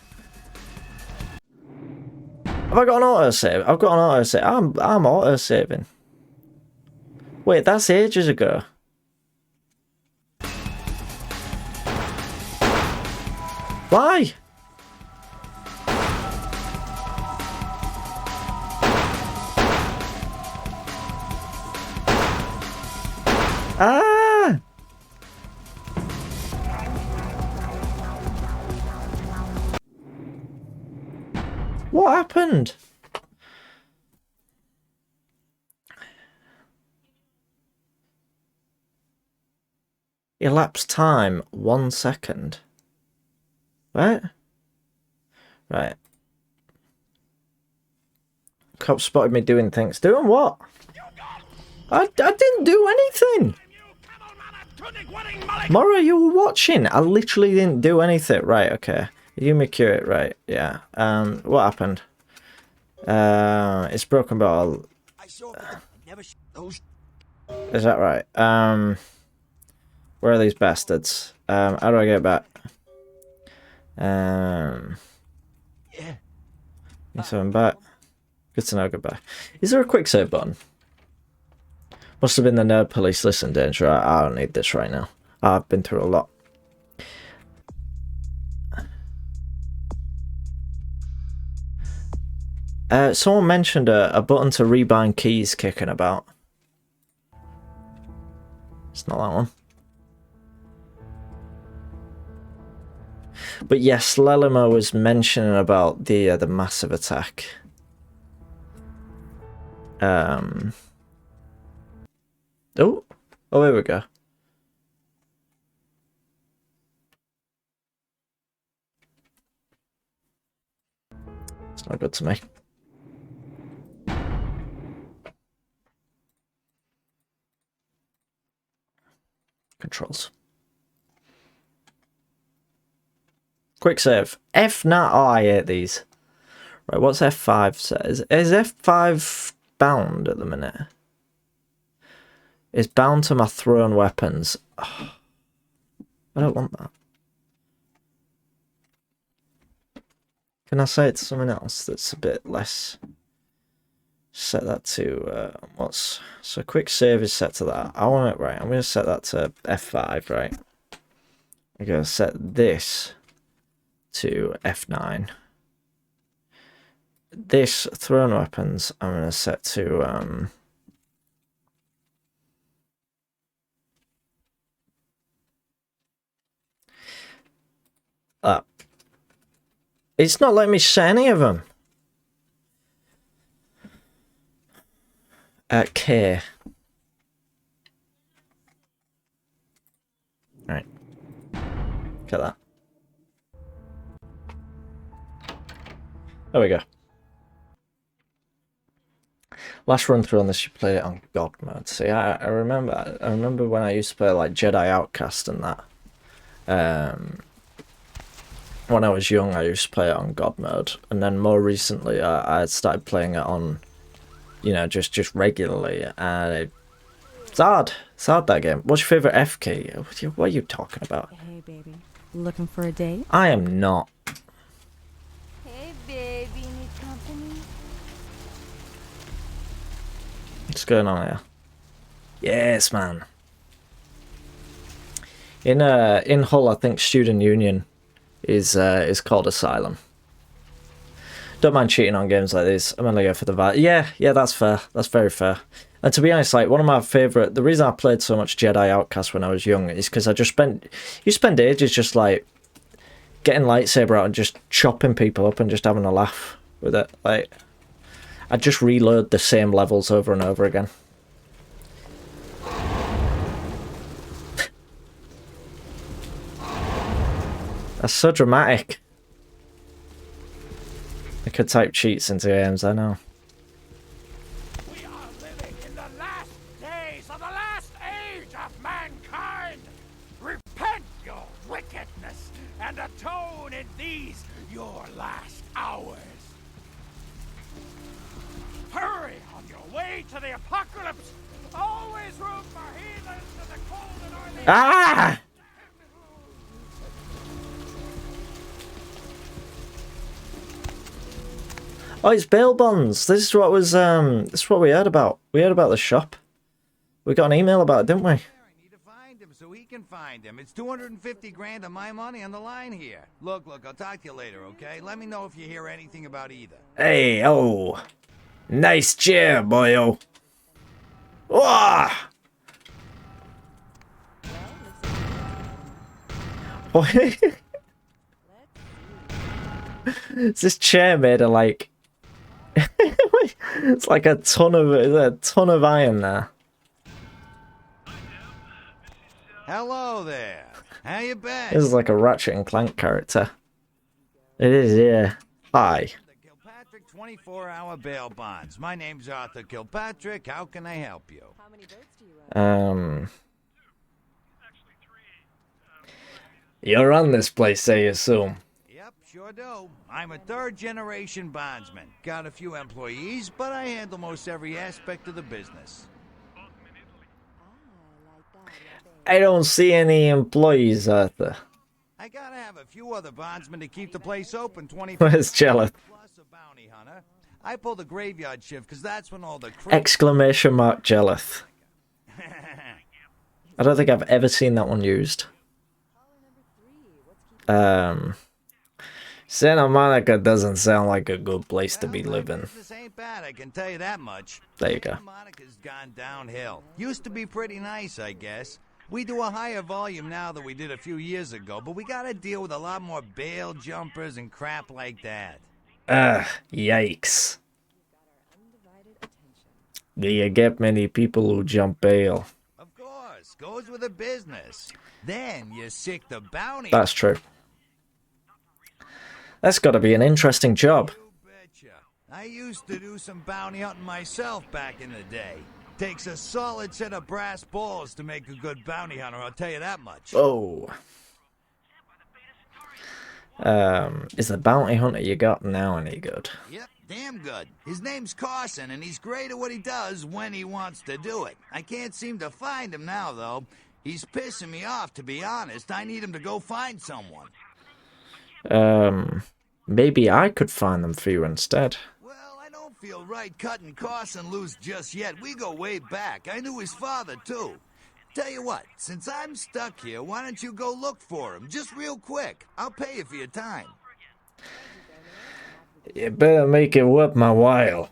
A: Have I got an autosave? I've got an autosave. I'm autosaving. Wait, that's ages ago. Why? Ah! What happened? Elapsed time 1 second. What? Right. Cop spotted me doing things. Doing what? I didn't do anything. Mora, you were watching. I literally didn't do anything. Right, okay. You make it right, yeah. What happened? It's broken bottle. Is that right? Where are these bastards? How do I get back? So I'm back. Good to know, goodbye. Is there a quick save button? Must have been the nerd police. Listen, Danger, I don't need this right now. I've been through a lot. Someone mentioned a button to rebind keys kicking about. It's not that one. But yes, Lelimo was mentioning about the massive attack. Oh, here we go. It's not good to me. Controls. Quick save. F9. Oh, I hate these. Right, what's F5 says? Is F5 bound at the minute? It's bound to my thrown weapons. Oh, I don't want that. Can I say it to something else that's a bit less? Set that to what's so quick save is set to that. I want it right. I'm gonna set that to F5, right? I'm gonna set this to F9. This thrown weapons I'm gonna set to it's not letting me set any of them. K. Right. Look at that. There we go. Last run through on this, you played it on God mode. See, I remember when I used to play like Jedi Outcast and that. When I was young, I used to play it on God mode, and then more recently, I started playing it on, you know, just regularly, and it's hard. It's hard, that game. What's your favorite F key? What are you talking about?
J: Hey, baby. Looking for a date?
A: I am not.
J: Hey, baby. Need company?
A: What's going on here? Yes, man. In Hull, I think Student Union is called Asylum. Don't mind cheating on games like this. I'm gonna go for the vibe. Yeah, that's fair. That's very fair. And to be honest, like, one of my favourite... The reason I played so much Jedi Outcast when I was young is because I just spent... You spend ages just, like, getting lightsaber out and just chopping people up and just having a laugh. with it. Like, I just reload the same levels over and over again. That's so dramatic. I could type cheats into games, I know.
P: We are living in the last days of the last age of mankind. Repent your wickedness and atone in these your last hours. Hurry on your way to the apocalypse. Always room for heathens in the cold and early.
A: Ah! Oh, it's bail bonds. This is what was this is what we heard about. We heard about the shop. We got an email about it, didn't we?
F: I need to find him so he can find him. It's 250 grand of my money on the line here. Look, I'll talk to you later, okay? Let me know if you hear anything about either.
A: Hey, oh. Nice chair, boyo. Wah! Is this chair made of like it's like a ton of iron there.
F: Hello there. How you been?
A: This is like a Ratchet and Clank character. It is, yeah. Hi.
F: 24-hour bail bonds. My name's Arthur Kilpatrick. How can I help you?
J: How many boats do you run?
A: You run this place, I assume.
F: Yep, sure do. I'm a third-generation bondsman. Got a few employees, but I handle most every aspect of the business.
A: I don't see any employees, Arthur.
F: I gotta have a few other bondsmen to keep the place open 24
A: Where's Jello?
F: plus a bounty hunter. I pull the graveyard shift because that's when all the
A: Exclamation mark Jelloth. I don't think I've ever seen that one used. Santa Monica doesn't sound like a good place to be living.
F: This ain't bad, I can tell you that much.
A: There you go.
F: Santa Monica's gone downhill. Used to be pretty nice, I guess. We do a higher volume now than we did a few years ago, but we gotta deal with a lot more bail jumpers and crap like that.
A: Yikes. Do you get many people who jump bail?
F: Of course, goes with the business. Then you sick the bounty.
A: That's true. That's got to be an interesting job.
F: I used to do some bounty hunting myself back in the day. Takes a solid set of brass balls to make a good bounty hunter, I'll tell you that much.
A: Oh. Is the bounty hunter you got now any good?
F: Yep, damn good. His name's Carson, and he's great at what he does when he wants to do it. I can't seem to find him now, though. He's pissing me off, to be honest. I need him to go find someone.
A: Maybe I could find them for you instead.
F: Well, I don't feel right cutting Carson loose just yet. We go way back. I knew his father, too. Tell you what, since I'm stuck here, why don't you go look for him? Just real quick. I'll pay you for your time.
A: You better make it worth my while.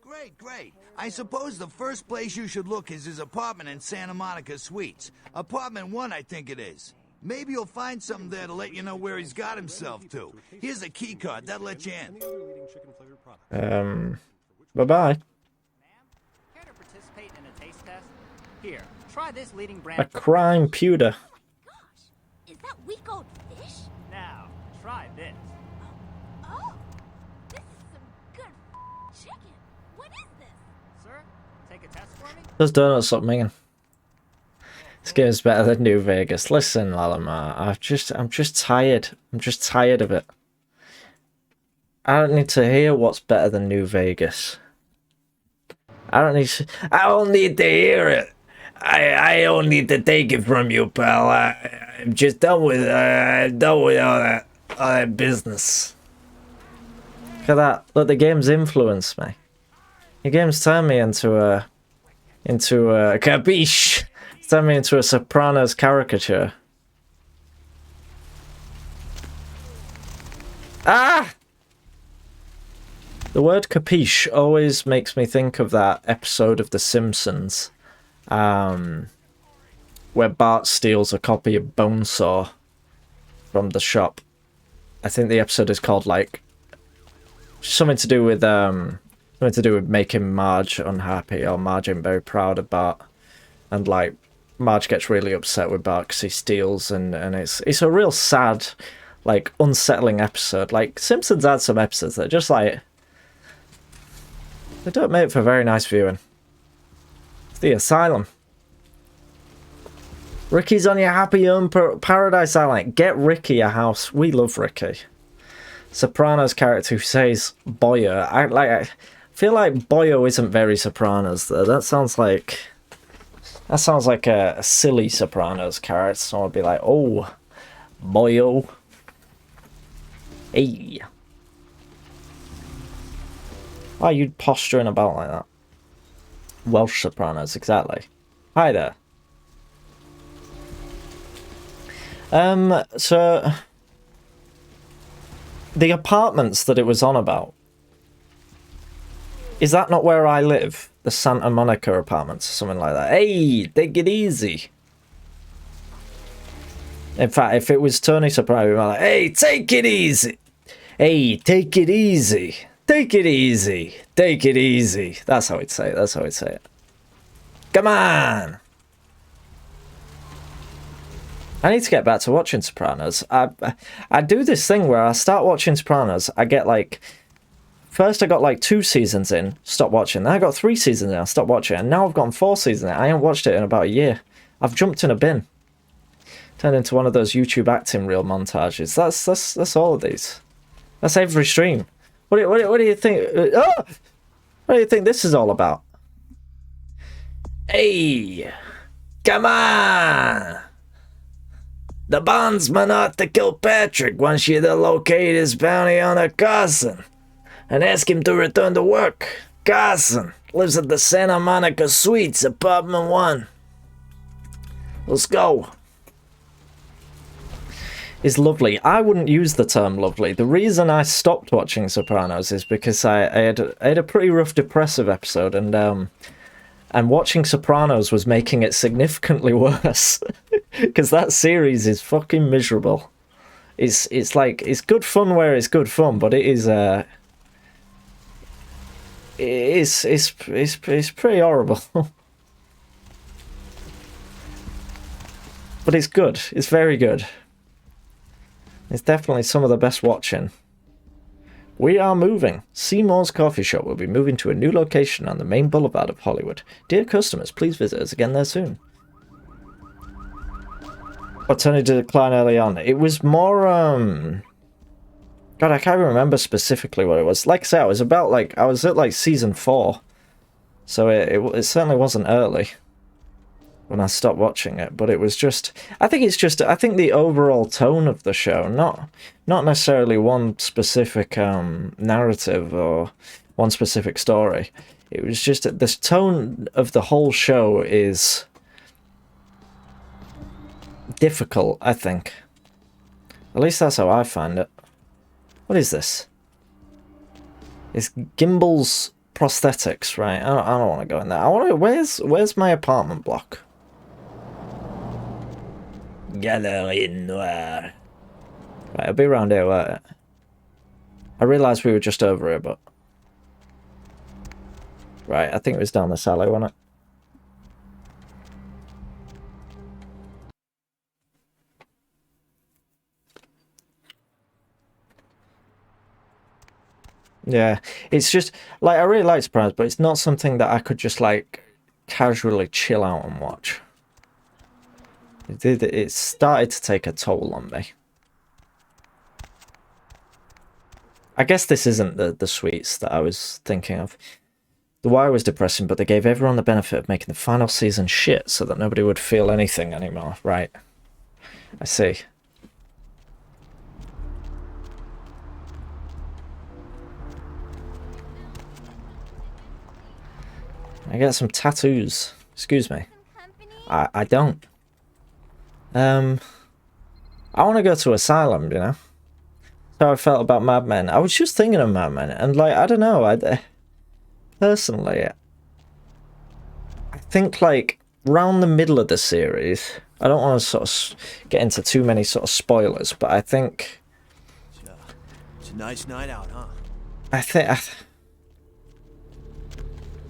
F: Great. I suppose the first place you should look is his apartment in Santa Monica Suites. Apartment 1, I think it is. Maybe you'll find something there to let you know where he's got himself to. Here's a key card. That'll let you in.
A: Bye-bye.
L: Care to participate in a taste test? Here, try this leading brand.
A: A crime pewter.
Q: Is that week old fish?
L: Now, try this.
Q: Oh, this is some good chicken. What is this?
L: Sir, take a test for me?
A: Those donuts stop minging. This game's better than New Vegas. Listen, Lalamar, I'm just tired. I'm just tired of it. I don't need to hear what's better than New Vegas. I don't need to hear it. I don't need to take it from you, pal. I'm just done with all that business. Look at that. Look, the game's influenced me. The game's turned me into a capiche. It's turned me into a Sopranos caricature. Ah! The word capiche always makes me think of that episode of The Simpsons, where Bart steals a copy of Bonesaw from the shop. I think the episode is called, like, something to do with making Marge unhappy, or Marge ain't very proud of Bart, and like Marge gets really upset with Bart because he steals, and it's a real sad, like unsettling episode. Like Simpsons had some episodes that are just like they don't make for very nice viewing. It's the Asylum. Ricky's on your happy home paradise island. Get Ricky a house. We love Ricky. Sopranos character who says Boyo. I feel like Boyo isn't very Sopranos though. That sounds like a silly Sopranos character. So I'd be like, oh, Boyo. Hey. Why are you posturing about like that? Welsh Sopranos, exactly. Hi there. So the apartments that it was on about, is that not where I live? The Santa Monica apartments or something like that. Hey, take it easy. In fact, if it was Tony Soprano, we'd be like, hey, take it easy. Hey, take it easy. Take it easy. Take it easy. That's how I'd say it. That's how I'd say it. Come on. I need to get back to watching Sopranos. I do this thing where I start watching Sopranos. I get like... First I got like 2 seasons in, stop watching. Then I got 3 seasons in, I stopped watching. And now I've gotten 4 seasons in. I haven't watched it in about a year. I've jumped in a bin. Turned into one of those YouTube acting reel montages. That's all of these. That's every stream. What do you think? Oh! What do you think this is all about? Hey! Come on! The bondsman ought to kill Patrick wants you to locate his bounty on a cousin and ask him to return to work. Cousin lives at the Santa Monica Suites, apartment 1. Let's go. Is lovely. I wouldn't use the term lovely. The reason I stopped watching Sopranos is because I had a pretty rough depressive episode, and watching Sopranos was making it significantly worse. Because that series is fucking miserable. It's like, it's good fun where it's good fun, but it is it's pretty horrible. But it's good. It's very good. It's definitely some of the best watching. We are moving. Seymour's Coffee Shop will be moving to a new location on the main boulevard of Hollywood. Dear customers, please visit us again there soon. What turned to decline early on? It was more, God, I can't remember specifically what it was. Like I said, I was at like season 4. So it certainly wasn't early when I stopped watching it, but it was just, I think the overall tone of the show, not necessarily one specific narrative or one specific story. It was just that the tone of the whole show is difficult, I think. At least that's how I find it. What is this? It's Gimbal's prosthetics, right? I don't want to go in there. I want to. Where's my apartment block? Galerie Noire. Right, it'll be around here, won't it? I realised we were just over here, but... Right, I think it was down this alley, wasn't it? Yeah, it's just, like, I really like Sopranos, but it's not something that I could just, like, casually chill out and watch. It started to take a toll on me. I guess this isn't the sweets that I was thinking of. The Wire was depressing, but they gave everyone the benefit of making the final season shit so that nobody would feel anything anymore. Right. I see. I get some tattoos. Excuse me. I don't. I want to go to Asylum, you know? That's how I felt about Mad Men. I was just thinking of Mad Men, and, like, I don't know, personally, I think, like, round the middle of the series, I don't want to sort of get into too many sort of spoilers, but I think...
R: It's a nice night out, huh?
A: I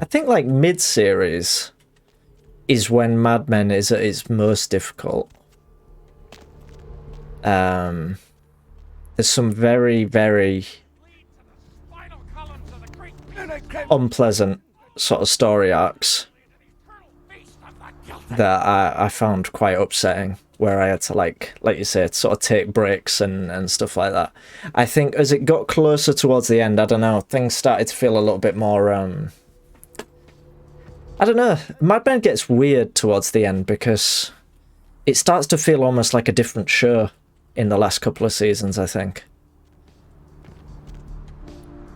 A: think like mid-series is when Mad Men is at its most difficult. There's some very, very unpleasant sort of story arcs that I found quite upsetting, where I had to, like you said, sort of take breaks and stuff like that. I think as it got closer towards the end, I don't know, things started to feel a little bit more, I don't know, Mad Men gets weird towards the end because it starts to feel almost like a different show in the last couple of seasons, I think.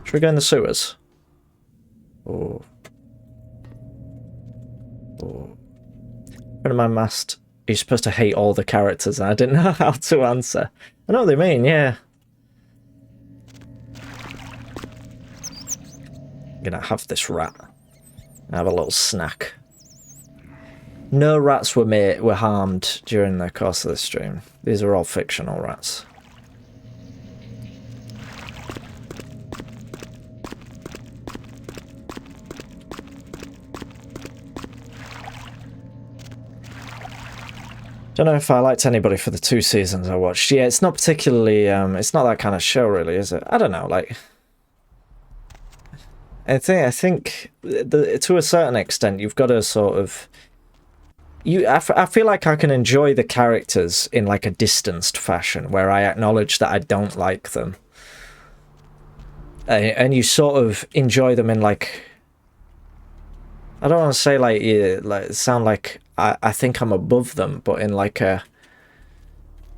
A: Should we go in the sewers? Oh. Oh. Friend of mine asked, you're supposed to hate all the characters, and I didn't know how to answer. I know what they mean, yeah. I'm gonna have this rat. Have a little snack. No rats were harmed during the course of the stream. These are all fictional rats. Don't know if I liked anybody for the 2 seasons I watched. Yeah, it's not particularly, it's not that kind of show really, is it? I don't know, like... I think to a certain extent, you've got to sort of... I feel like I can enjoy the characters in like a distanced fashion, where I acknowledge that I don't like them. And you sort of enjoy them in like... I don't want to say like sound like I think I'm above them, but in like a...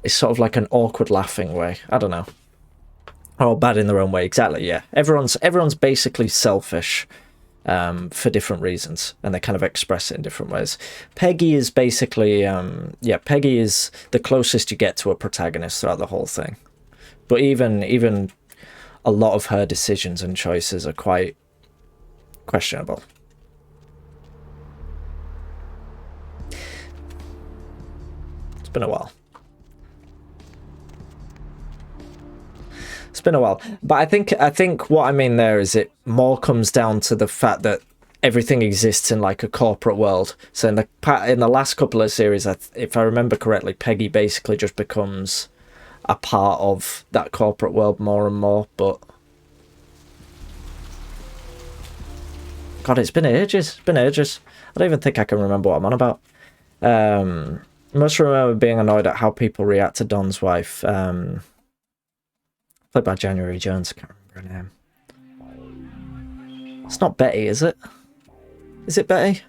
A: It's sort of like an awkward laughing way. I don't know. Or bad in their own way, exactly, yeah. Everyone's basically selfish for different reasons, and they kind of express it in different ways. Peggy is basically, Peggy is the closest you get to a protagonist throughout the whole thing. But even a lot of her decisions and choices are quite questionable. It's been a while. It's been a while, but I think what I mean there is it more comes down to the fact that everything exists in like a corporate world. So in the last couple of series, if I remember correctly, Peggy basically just becomes a part of that corporate world more and more. But God, it's been ages. It's been ages. I don't even think I can remember what I'm on about. I must remember being annoyed at how people react to Don's wife. Played by January Jones, I can't remember her name. It's not Betty, is it? Is it Betty?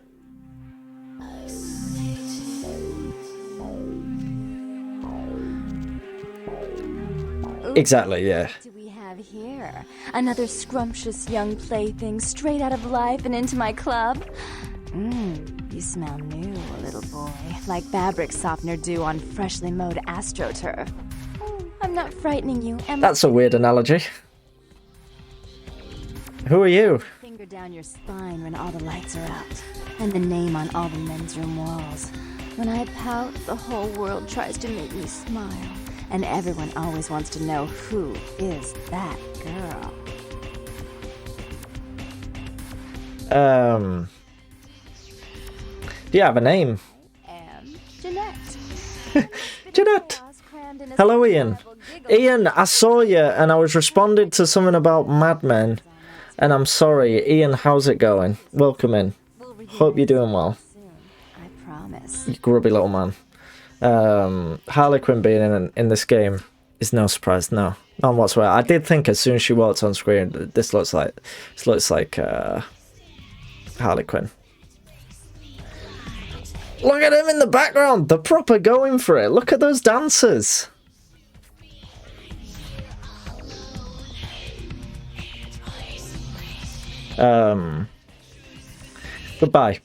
A: Exactly, yeah.
Q: What do we have here? Another scrumptious young plaything straight out of life and into my club? You smell new, little boy. Like fabric softener dew on freshly mowed AstroTurf. I'm not frightening you, am I?
A: That's a weird analogy. Who are you?
Q: Finger down your spine when all the lights are out, and the name on all the men's room walls. When I pout, the whole world tries to make me smile, and everyone always wants to know who is that girl.
A: Do you have a name?
Q: Jeanette.
A: Jeanette. Hello, Ian. Ian, I saw you and I was responding to something about Mad Men. And I'm sorry. Ian, how's it going? Welcome in. Hope you're doing well.
Q: I promise.
A: You grubby little man. Harley Quinn being in this game is no surprise. No, none whatsoever. I did think as soon as she walked on screen, this looks like Harley Quinn. Look at him in the background. They're proper going for it. Look at those dancers. Goodbye.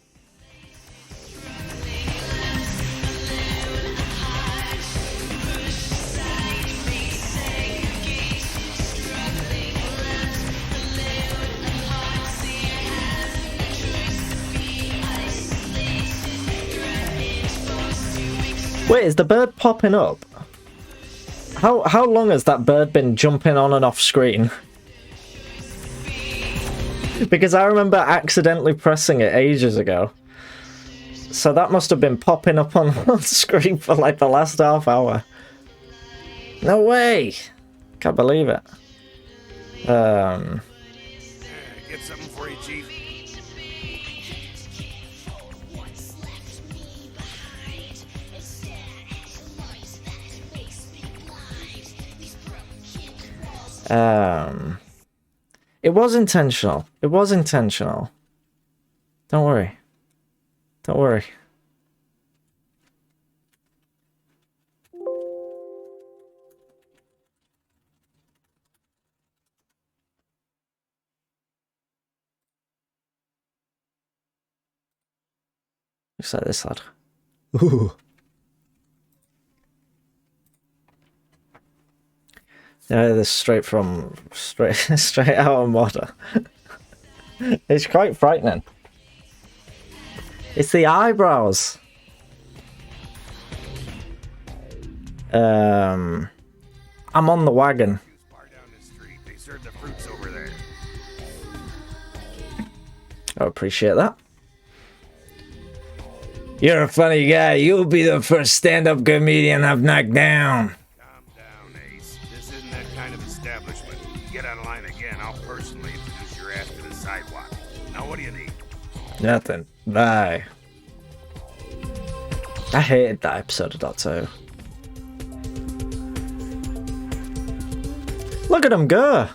A: Wait, is the bird popping up? How long has that bird been jumping on and off screen? Because I remember accidentally pressing it ages ago. So that must have been popping up on the screen for like the last half hour. No way! Can't believe it.
H: Get something for you, Chief.
A: It was intentional. It was intentional. Don't worry. Don't worry. Looks like this lad. Ooh. Yeah, this straight out of Modder. It's quite frightening. It's the eyebrows. I'm on the wagon.
H: They serve the fruits over there.
A: I appreciate that. You're a funny guy. You'll be the first stand-up comedian I've knocked down.
H: Calm down, Ace. This isn't that kind of establishment. Get out of line again, I'll personally introduce your ass to the sidewalk. Now what do you need?
A: Nothing. Bye. I hated that episode of Doctor Who. Look at him go!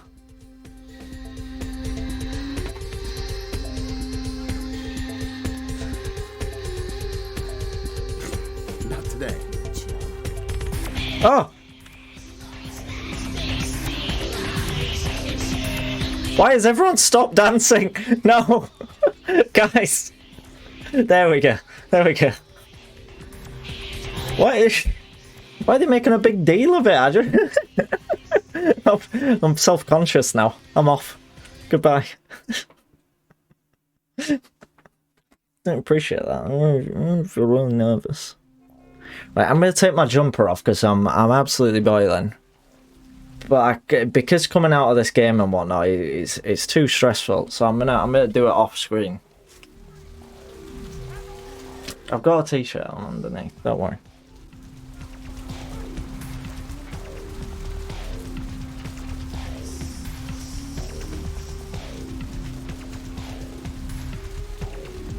H: Not today.
A: Oh! Why has everyone stopped dancing? No! Guys! There we go. There we go. Why are they making a big deal of it, Adrian? I'm self-conscious now. I'm off. Goodbye. Don't appreciate that. I feel really nervous. Right, I'm going to take my jumper off because I'm absolutely boiling. But because coming out of this game and whatnot, it's too stressful. So I'm gonna do it off screen. I've got a t-shirt on underneath. Don't worry.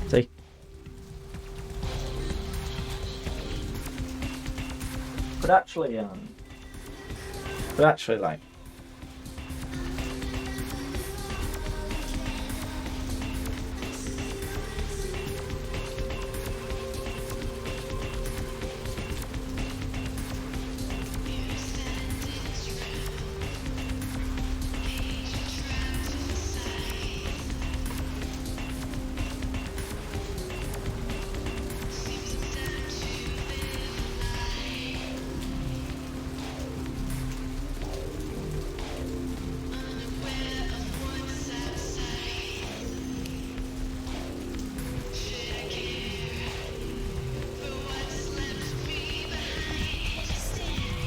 A: See? But actually, like.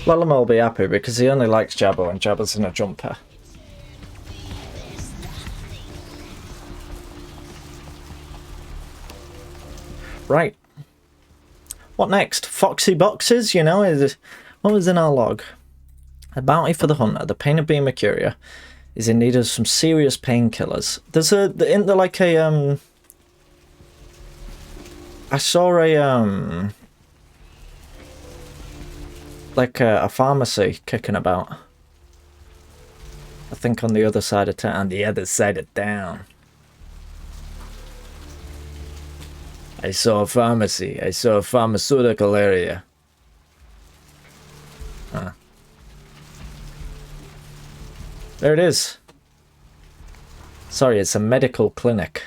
A: Lellum will be happy because he only likes Jabba and Jabba's in a jumper. Right. What next? Foxy boxes, you know? What was in our log? A bounty for the hunter. The pain of being a courier is in need of some serious painkillers. Isn't there like a I saw a pharmacy kicking about. I think on the other side of town. On the other side of town. I saw a pharmacy. I saw a pharmaceutical area. Huh. There it is. Sorry, it's a medical clinic.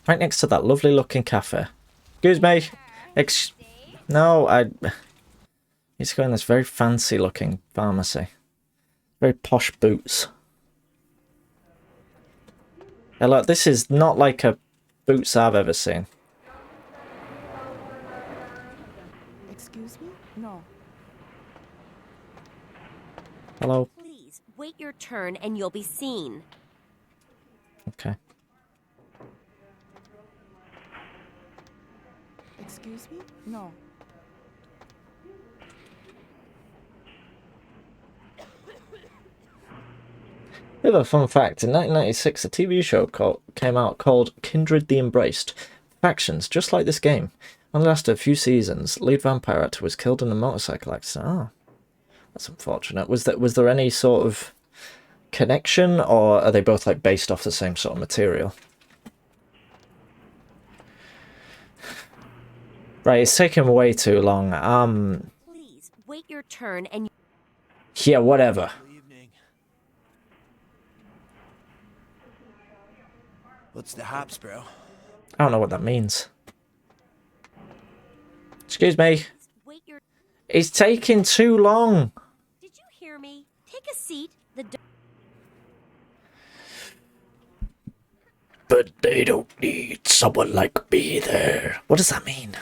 A: Right next to that lovely looking cafe. Excuse me. No, he's going this very fancy looking pharmacy. Very posh boots. Now look, this is not like a boots I've ever seen.
R: Excuse me? No.
A: Hello.
R: Please Please, wait your turn and you'll be seen.
A: Okay.
J: Excuse me? No.
A: Bit of a fun fact, in 1996 a TV show came out called Kindred the Embraced. Factions, just like this game. Only lasted a few seasons. Lead vampire actor was killed in a motorcycle accident. Oh, that's unfortunate. Was there any sort of connection, or are they both like based off the same sort of material? Right, it's taking way too long.
R: Please, wait your turn and...
A: Yeah, whatever.
S: What's the hops, bro?
A: I don't know what that means. Excuse me.
R: Wait your...
A: It's taking too long.
R: Did you hear me? Take a seat.
A: But they don't need someone like me there. What does that mean?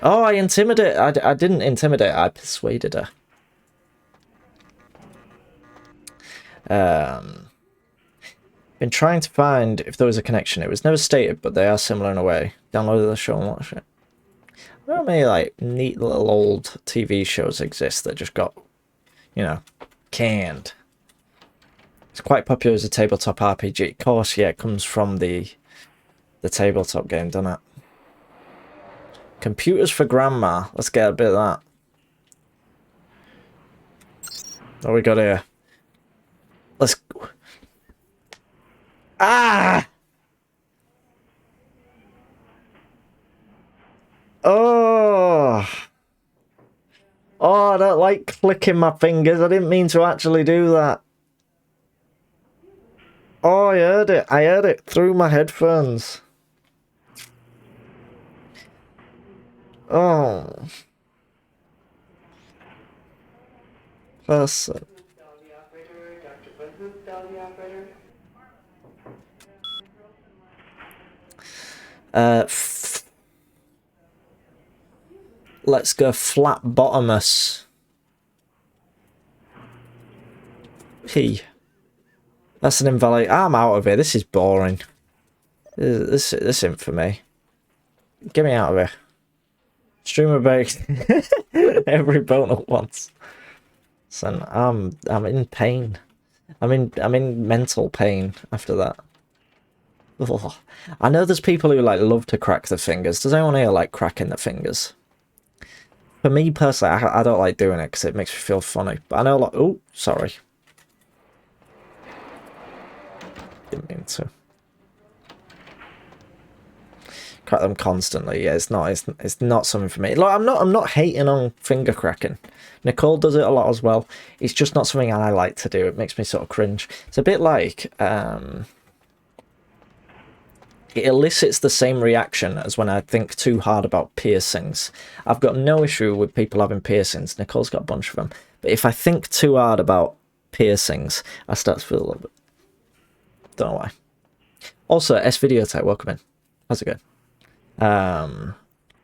A: Oh, I intimidate. I didn't intimidate. I persuaded her. Been trying to find if there was a connection. It was never stated, but they are similar in a way. Downloaded the show and watched it. There are many like neat little old TV shows exist that just got, you know, canned. It's quite popular as a tabletop RPG. Of course, yeah, it comes from the tabletop game, doesn't it? Computers for Grandma. Let's get a bit of that. What we got here? Let's... Ah! Oh! Oh, I don't like clicking my fingers. I didn't mean to actually do that. Oh, I heard it. I heard it through my headphones. Oh. Person. Let's go flat bottomless. P. That's an invalid. I'm out of here. This is boring. This isn't for me. Get me out of here. Streamer break. Every bone at once. Son, I'm in pain. I'm in mental pain after that. Ugh. I know there's people who like love to crack their fingers. Does anyone here like cracking their fingers? For me personally, I don't like doing it because it makes me feel funny. But I know like, oh, sorry. Didn't mean to. Crack them constantly. Yeah, it's not something for me. Like, I'm not hating on finger cracking. Nicole does it a lot as well. It's just not something I like to do. It makes me sort of cringe. It's a bit like it elicits the same reaction as when I think too hard about piercings. I've got no issue with people having piercings. Nicole's got a bunch of them. But if I think too hard about piercings, I start to feel a little bit... Don't know why. Also, S-Videotype, welcome in. How's it going?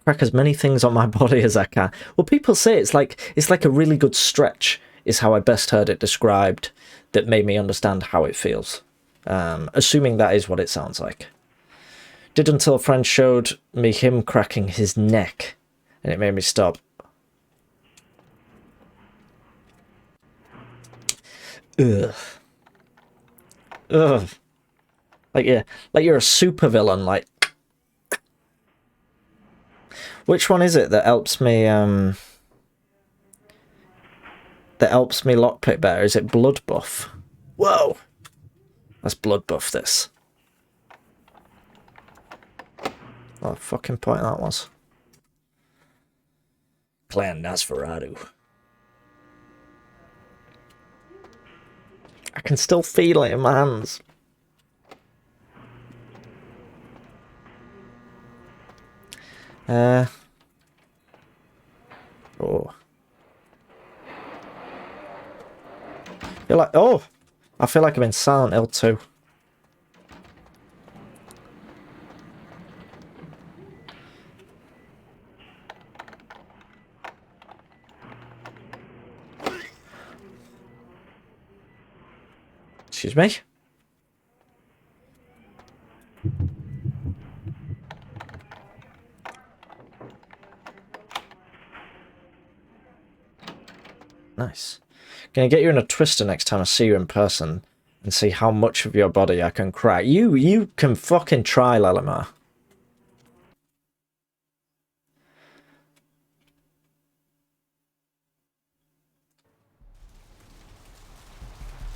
A: Crack as many things on my body as I can. Well, people say it's like a really good stretch, is how I best heard it described, that made me understand how it feels. Assuming that is what it sounds like. Did until a friend showed me him cracking his neck, and it made me stop. Ugh. Ugh. Like you're a supervillain, like. Which one is it that helps me lockpick better? Is it blood buff? Whoa! That's blood buff, this. What a fucking point that was. Clan Nosferatu. I can still feel it in my hands. Oh. I feel like I'm in Silent Hill 2. Excuse me. Nice. Gonna get you in a twister next time I see you in person and see how much of your body I can crack. You can fucking try, Lelimar.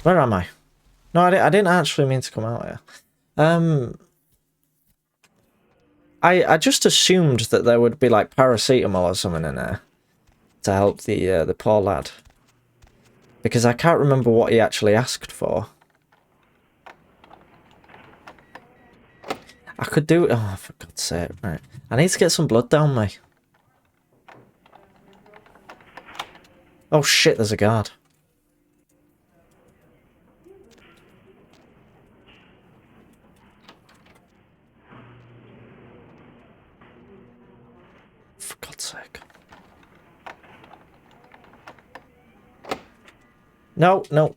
A: Where am I? No, I didn't actually mean to come out here. I just assumed that there would be like paracetamol or something in there to help the poor lad. Because I can't remember what he actually asked for. I could do it. Oh, for God's sake. Right. I need to get some blood down me. Oh shit, there's a guard. For God's sake. No, no.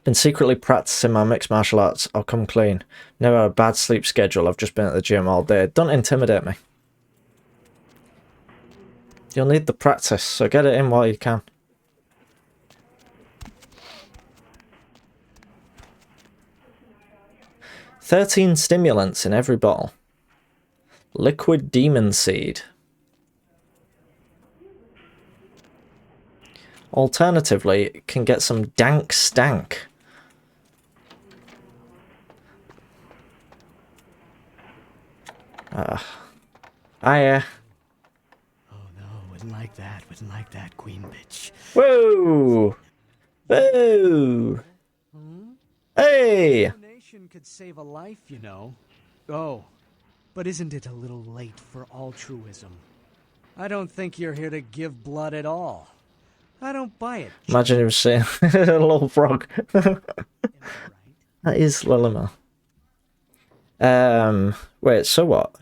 A: Been secretly practicing my mixed martial arts. I'll come clean. Never had a bad sleep schedule. I've just been at the gym all day. Don't intimidate me. You'll need the practice, so get it in while you can. "13 stimulants in every bottle. Liquid demon seed. Alternatively, can get some dank stank. Oh no,
S: Wouldn't like that, queen bitch.
A: Whoa! Whoa! Hey!
S: Donation could save a life, you know. Oh, but isn't it a little late for altruism? I don't think you're here to give blood at all. I don't buy it.
A: Imagine him saying a little frog. That is Lelimar. Wait, so what?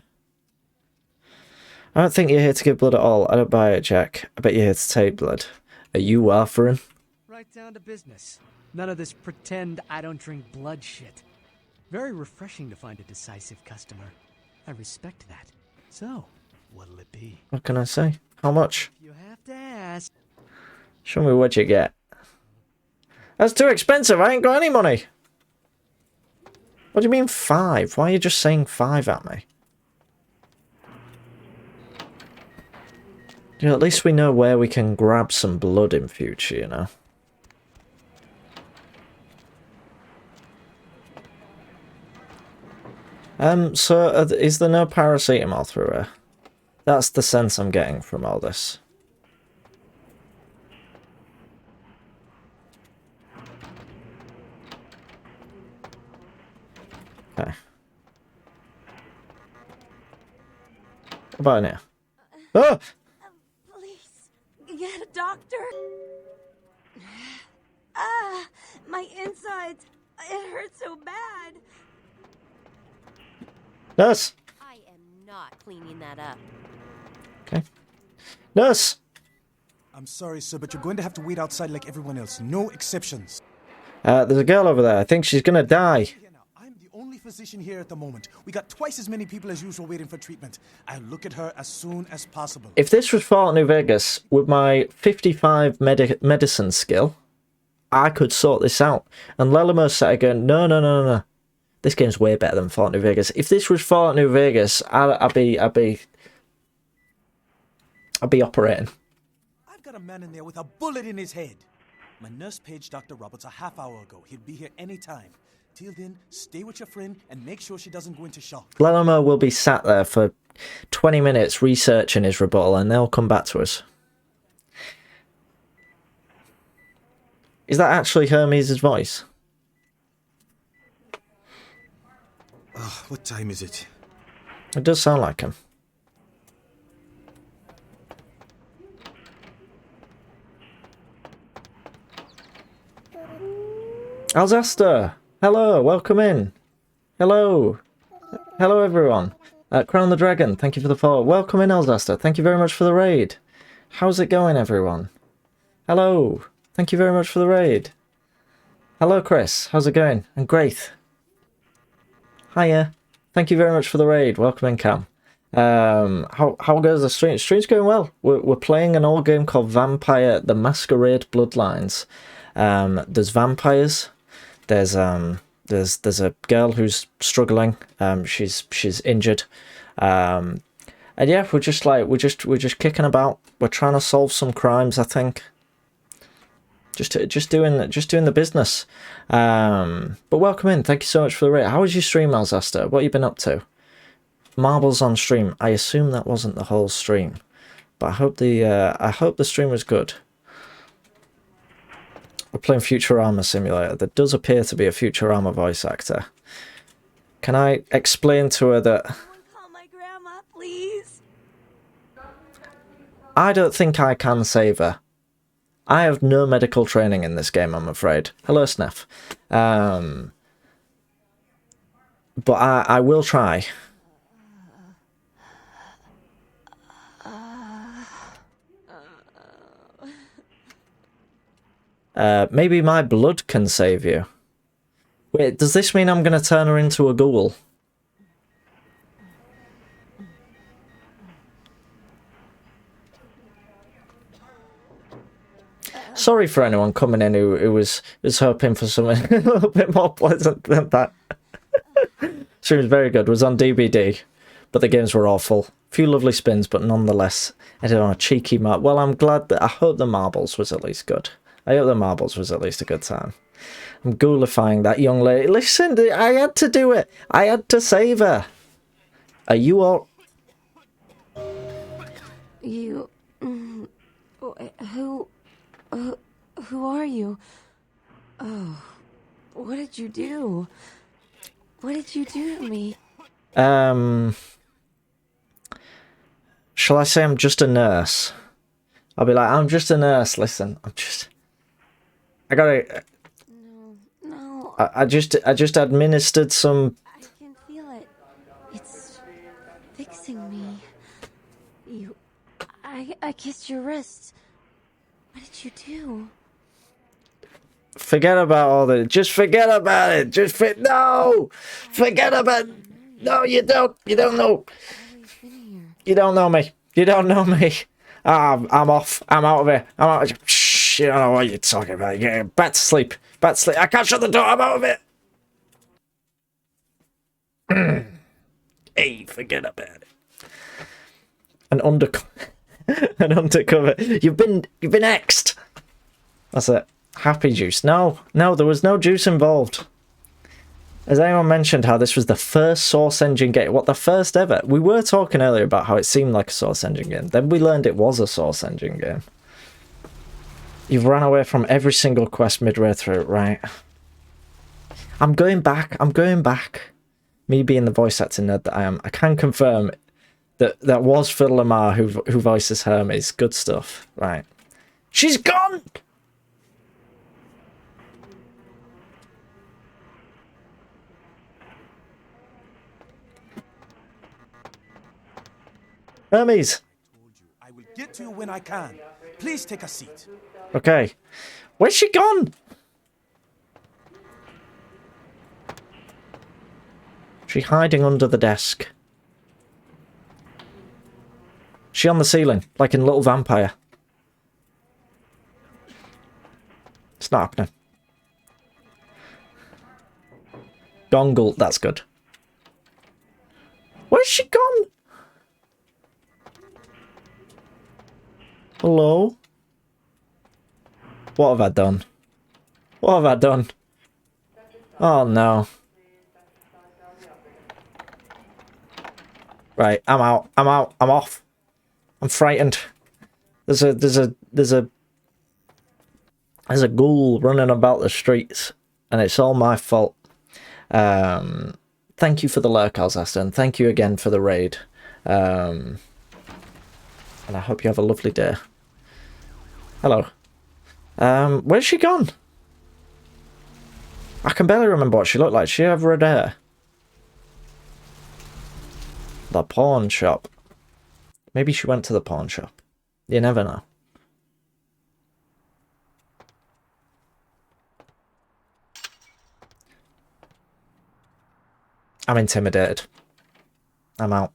A: I don't think you're here to give blood at all. I don't buy it, Jack. I bet you're here to take blood. Are you offering?
S: Right down to business. None of this pretend I don't drink blood shit. Very refreshing to find a decisive customer. I respect that. So, what'll it be?
A: What can I say? How much?
S: You have to ask.
A: Show me what you get. That's too expensive. I ain't got any money. What do you mean 5? Why are you just saying 5 at me? You know, at least we know where we can grab some blood in future, you know. So is there no paracetamol through here? That's the sense I'm getting from all this. Okay. What about now? Oh!
Q: Please, get a doctor. My insides. It hurts so bad.
A: Nurse!
R: I am not cleaning that up.
A: Okay. Nurse!
N: I'm sorry, sir, but you're going to have to wait outside like everyone else. No exceptions.
A: There's a girl over there. I think she's gonna die.
N: I'm the only physician here at the moment. We got twice as many people as usual waiting for treatment. I'll look at her as soon as possible.
A: If this was Fallout New Vegas, with my 55 medicine skill, I could sort this out. And Lelimar sat again, no. This game's way better than Fallout New Vegas. If this was Fallout New Vegas, I'd be operating.
N: I've got a man in there with a bullet in his head. My nurse paged Dr. Roberts a half hour ago. He'll be here any time. Till then, stay with your friend and make sure she doesn't go into shock.
A: Lelimar will be sat there for 20 minutes researching his rebuttal, and they'll come back to us. Is that actually Hermes' voice?
N: What time is it?
A: It does sound like him. Alzaster! Hello, welcome in. Hello. Hello, everyone. Crown the Dragon, thank you for the follow. Welcome in, Elzaster. Thank you very much for the raid. How's it going, everyone? Hello. Thank you very much for the raid. Hello, Chris. How's it going? And Graith. Hiya. Thank you very much for the raid. Welcome in, Cam. How goes the stream? Stream's going well. We're playing an old game called Vampire: The Masquerade Bloodlines. There's vampires. There's a girl who's struggling. She's injured. And yeah, we're just kicking about. We're trying to solve some crimes, I think. Just doing the business. But welcome in. Thank you so much for the raid. How was your stream, Alzaster? What have you been up to? Marbles on stream. I assume that wasn't the whole stream, but I hope the stream was good. We're playing Futurama Simulator. There does appear to be a Futurama voice actor. Can I explain to her that?
Q: Call my grandma, please.
A: I don't think I can save her. I have no medical training in this game, I'm afraid. Hello, Sneff. But I will try. Maybe my blood can save you. Wait, does this mean I'm going to turn her into a ghoul? Sorry for anyone coming in who was hoping for something a little bit more pleasant than that. Stream was very good. It was on DVD, but the games were awful. A few lovely spins, but nonetheless ended on a cheeky mark. Well, I'm glad that I hope the marbles was at least good. I hope the marbles was at least a good time. I'm ghoulifying that young lady. Listen, I had to do it. I had to save her. Are you all?
Q: You... Who are you? Oh, what did you do? What did you do to me?
A: Shall I say I'm just a nurse? I'll be like, I'm just a nurse, listen. I gotta...
Q: No.
A: I just administered some...
Q: I can feel it. It's fixing me. I kissed your wrist. What did you do?
A: Forget about all that. Just forget about it. No! Forget about it. No, you don't. You don't know. You don't know me. You don't know me. I'm off. I'm out of here. I'm out. Shh, you don't know what you're talking about. Yeah, back to sleep. Back to sleep. I can't shut the door. I'm out of it. Hey, forget about it. An undercover. You've been X'd. That's it. Happy juice. No, there was no juice involved. Has anyone mentioned how this was the first Source Engine game? What, the first ever? We were talking earlier about how it seemed like a Source Engine game. Then we learned it was a Source Engine game. You've run away from every single quest midway through, right? I'm going back. Me being the voice acting nerd that I am, I can confirm that was Phil Lamar who voices Hermes. Good stuff, right? She's gone! Hermes!
N: I will get to you when I can. Please take a seat.
A: Okay. Where's she gone? She hiding under the desk. She on the ceiling, like in Little Vampire. It's not happening. Dongle, that's good. Where's she gone? Hello? What have I done? What have I done? Oh no. Right, I'm out. I'm off. I'm frightened. There's a ghoul running about the streets, and it's all my fault. Thank you for the lurk, Alzaster, and thank you again for the raid. And I hope you have a lovely day. Hello. Where's she gone? I can barely remember what she looked like. She have red hair. The pawn shop. Maybe she went to the pawn shop. You never know. I'm intimidated. I'm out.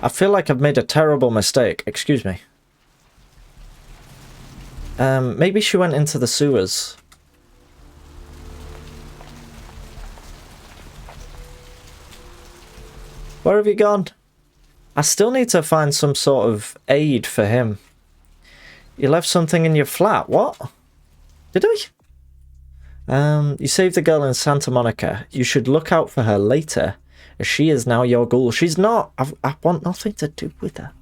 A: I feel like I've made a terrible mistake. Excuse me. Maybe she went into the sewers. Where have you gone? I still need to find some sort of aid for him. You left something in your flat. What? Did I? You saved the girl in Santa Monica. You should look out for her later, as she is now your ghoul. She's not. I want nothing to do with her.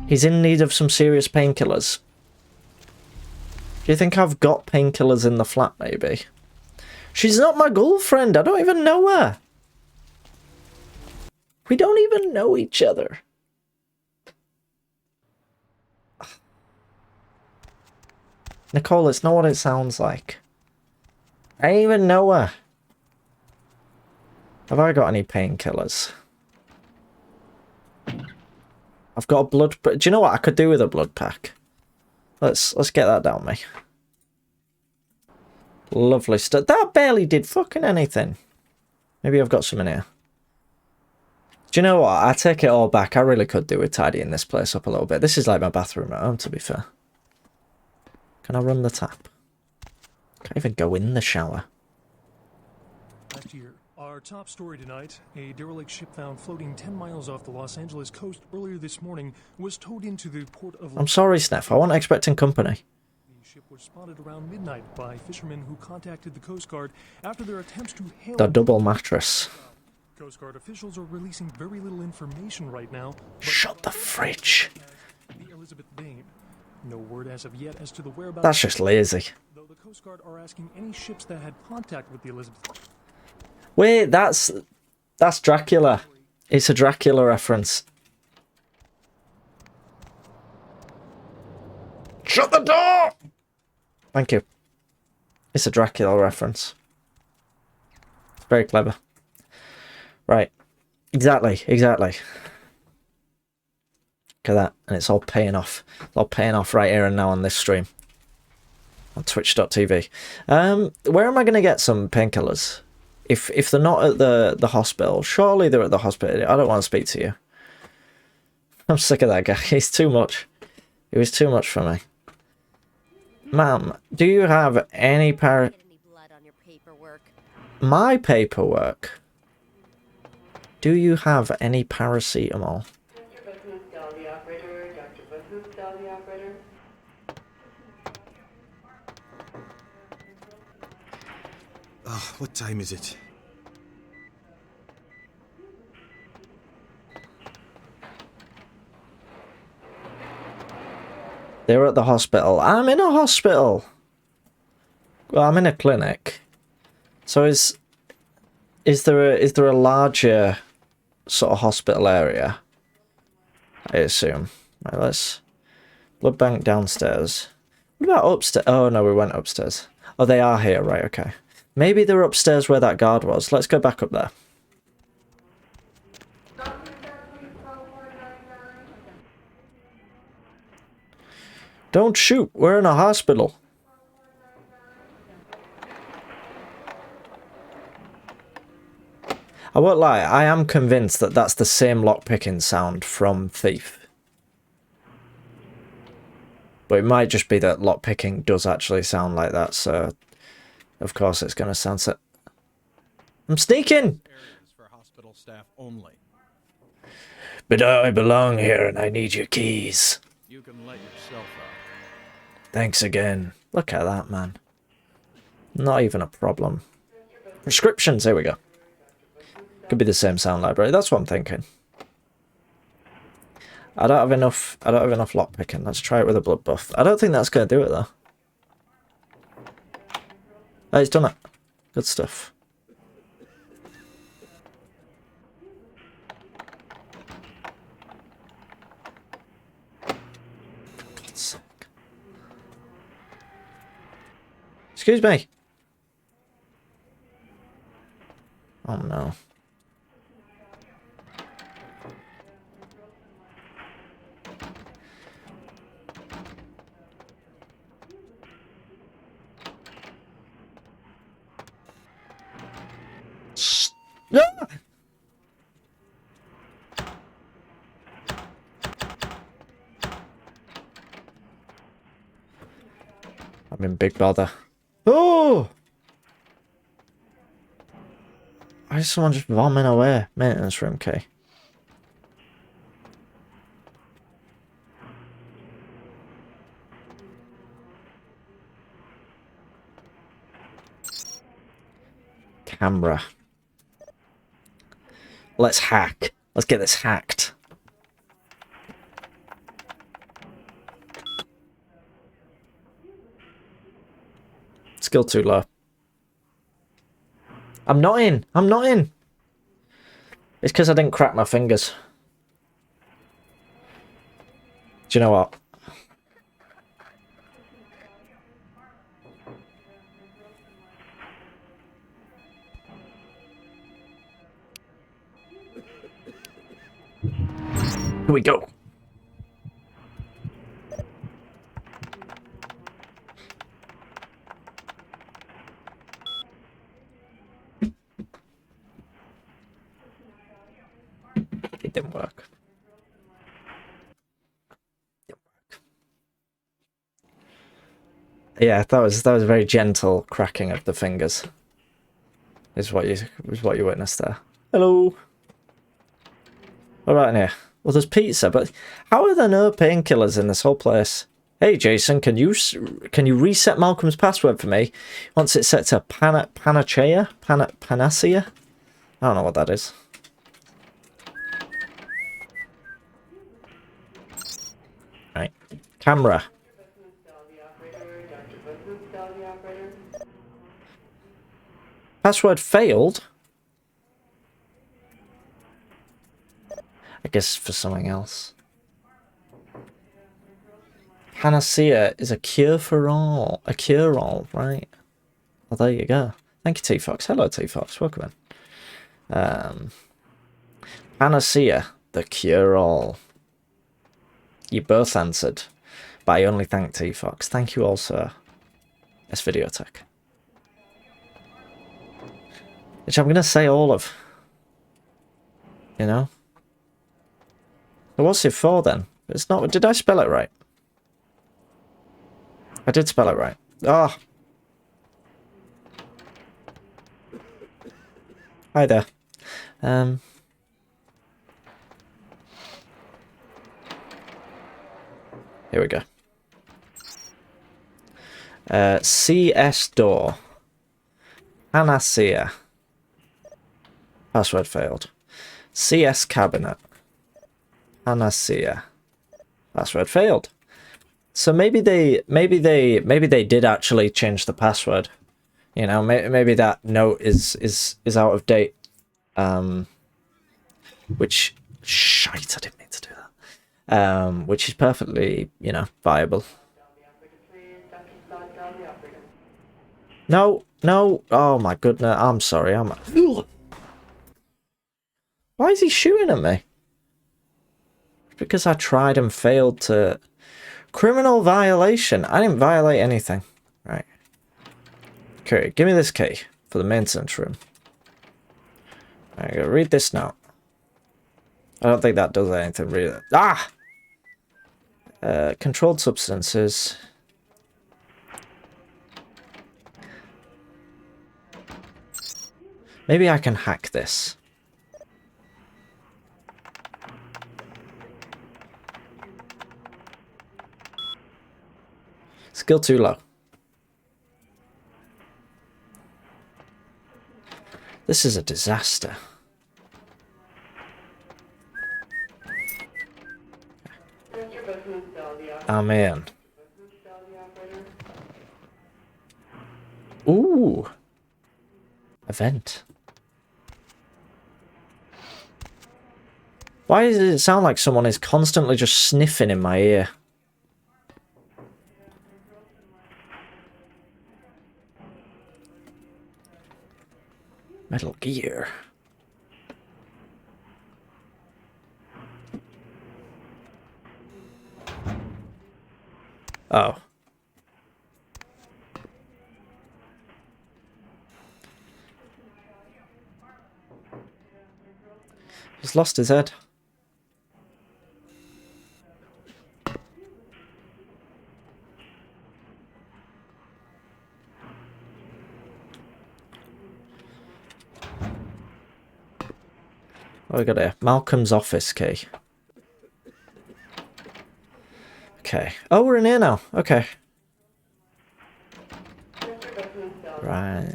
A: He's in need of some serious painkillers. Do you think I've got painkillers in the flat, maybe? She's not my girlfriend. I don't even know her. We don't even know each other. Nicole, it's not what it sounds like. I don't even know her. Have I got any painkillers? I've got a blood... Do you know what I could do with a blood pack? Let's get that down me. Lovely stuff. That barely did fucking anything. Maybe I've got some in here. Do you know what? I take it all back. I really could do with tidying this place up a little bit. This is like my bathroom at home, to be fair. Can I run the tap? Can't even go in the shower.
K: Last year, our top story tonight, a derelict ship found floating 10 miles off the Los Angeles coast earlier this morning was towed into the port of...
A: I'm sorry, Sniff. I wasn't expecting company.
K: The ship was spotted around midnight by fishermen who contacted the Coast Guard after their attempts to hail...
A: The double mattress.
K: Coast Guard officials are releasing very little information right now.
A: Shut the fridge.
K: The Elizabeth Vane. No word as of yet as to the whereabouts...
A: That's just lazy.
K: Though the Coast Guard are asking any ships that had contact with the Elizabeth...
A: Wait, that's Dracula. It's a Dracula reference. Shut the door! Thank you. It's a Dracula reference. It's very clever. Right. Exactly. Look at that. And it's all paying off. It's all paying off right here and now on this stream. On twitch.tv. Where am I going to get some painkillers? If they're not at the hospital, surely they're at the hospital. I don't want to speak to you. I'm sick of that guy. He's too much. It was too much for me. Ma'am, do you have any My paperwork? Do you have any paracetamol?
T: Oh, what time is it?
A: They're at the hospital. I'm in a hospital. Well, I'm in a clinic. So is there a larger sort of hospital area? I assume. Right, let's blood bank downstairs. What about upstairs? Oh no, we went upstairs. Oh, they are here, right? Okay. Maybe they're upstairs where that guard was. Let's go back up there. Don't shoot. We're in a hospital. I won't lie. I am convinced that that's the same lockpicking sound from Thief. But it might just be that lockpicking does actually sound like that, so... Of course it's going to sound so... I'm sneaking!
O: For hospital staff only.
A: But I belong here and I need your keys.
O: You can let yourself out.
A: Thanks again. Look at that, man. Not even a problem. Prescriptions, here we go. Could be the same sound library. That's what I'm thinking. I don't have enough lockpicking. Let's try it with a blood buff. I don't think that's going to do it though. Oh, it's done it. Good stuff. For God's sake. Excuse me. Oh no. Ah! I'm in big bother. Oh! Why is someone just vomiting away? Maintenance room key. Camera. Let's hack. Let's get this hacked. Skill too low. I'm not in. I'm not in. It's because I didn't crack my fingers. Do you know what? Here we go. It didn't work. Yeah, that was a very gentle cracking of the fingers. Is what you witnessed there. Hello. What about in here? Well, there's pizza, but how are there no painkillers in this whole place? Hey, Jason, can you reset Malcolm's password for me once it's set to panacea? Panacea? I don't know what that is. Right. Camera. Password failed? I guess for something else. Panacea is a cure for all. A cure-all, right? Well, there you go. Thank you, T-Fox. Hello, T-Fox. Welcome in. Panacea, the cure-all. You both answered, but I only thank T-Fox. Thank you also, S-Videotech. Which I'm going to say all of. You know? So what's it for then? It's not. Did I spell it right? I did spell it right. Ah. Oh. Hi there. Here we go. CS door. Panacea. Password failed. CS cabinet. Panacea. Password failed. So maybe they did actually change the password. You know, maybe that note is out of date. Which shite, I didn't mean to do that. Which is perfectly, you know, viable. No, no. Oh my goodness. I'm sorry. Why is he shooting at me? Because I tried and failed to... Criminal violation. I didn't violate anything. Right. Okay, give me this key for the maintenance room. I gotta read this now. I don't think that does anything really. Ah! Controlled substances. Maybe I can hack this. Skill too low. This is a disaster. I'm in. Ooh. Event. Why does it sound like someone is constantly just sniffing in my ear? Metal Gear. Oh. He's lost his head. What we got here? Malcolm's office key. Okay. Oh, we're in here now. Okay. Right.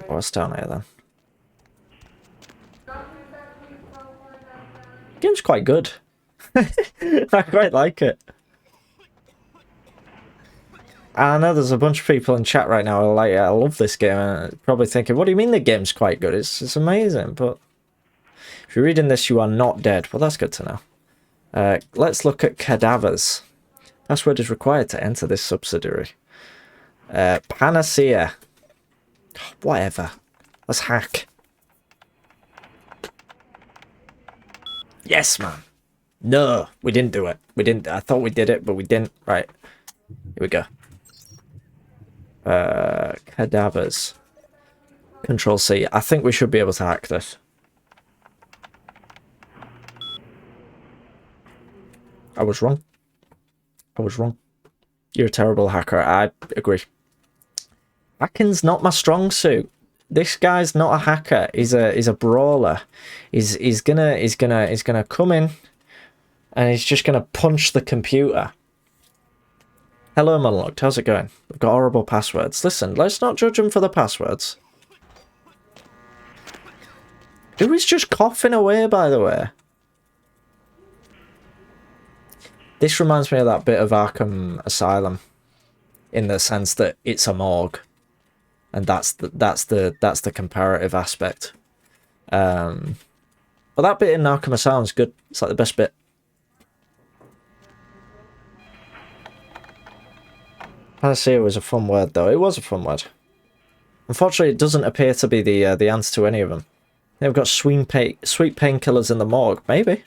A: What's down here then? Game's quite good. I quite like it. I know there's a bunch of people in chat right now who are like, I love this game, and probably thinking, what do you mean the game's quite good? It's amazing, but if you're reading this, you are not dead. Well, that's good to know. Let's look at cadavers. Password is required to enter this subsidiary. Panacea. Whatever. Let's hack. Yes, man. No, we didn't do it. We didn't. I thought we did it, but we didn't. Right. Here we go. Cadavers. Control C. I think we should be able to hack this. I was wrong. I was wrong. You're a terrible hacker. I agree. Hacking's not my strong suit. This guy's not a hacker. He's a brawler. He's gonna come in, and he's just gonna punch the computer. Hello, Monologued. How's it going? We've got horrible passwords. Listen, let's not judge him for the passwords. Who is just coughing away, by the way? This reminds me of that bit of Arkham Asylum, in the sense that it's a morgue, and that's the comparative aspect. But that bit in Arkham Asylum is good. It's like the best bit. Panacea was a fun word, though. It was a fun word. Unfortunately, it doesn't appear to be the answer to any of them. They've got sweet painkillers in the morgue. Maybe.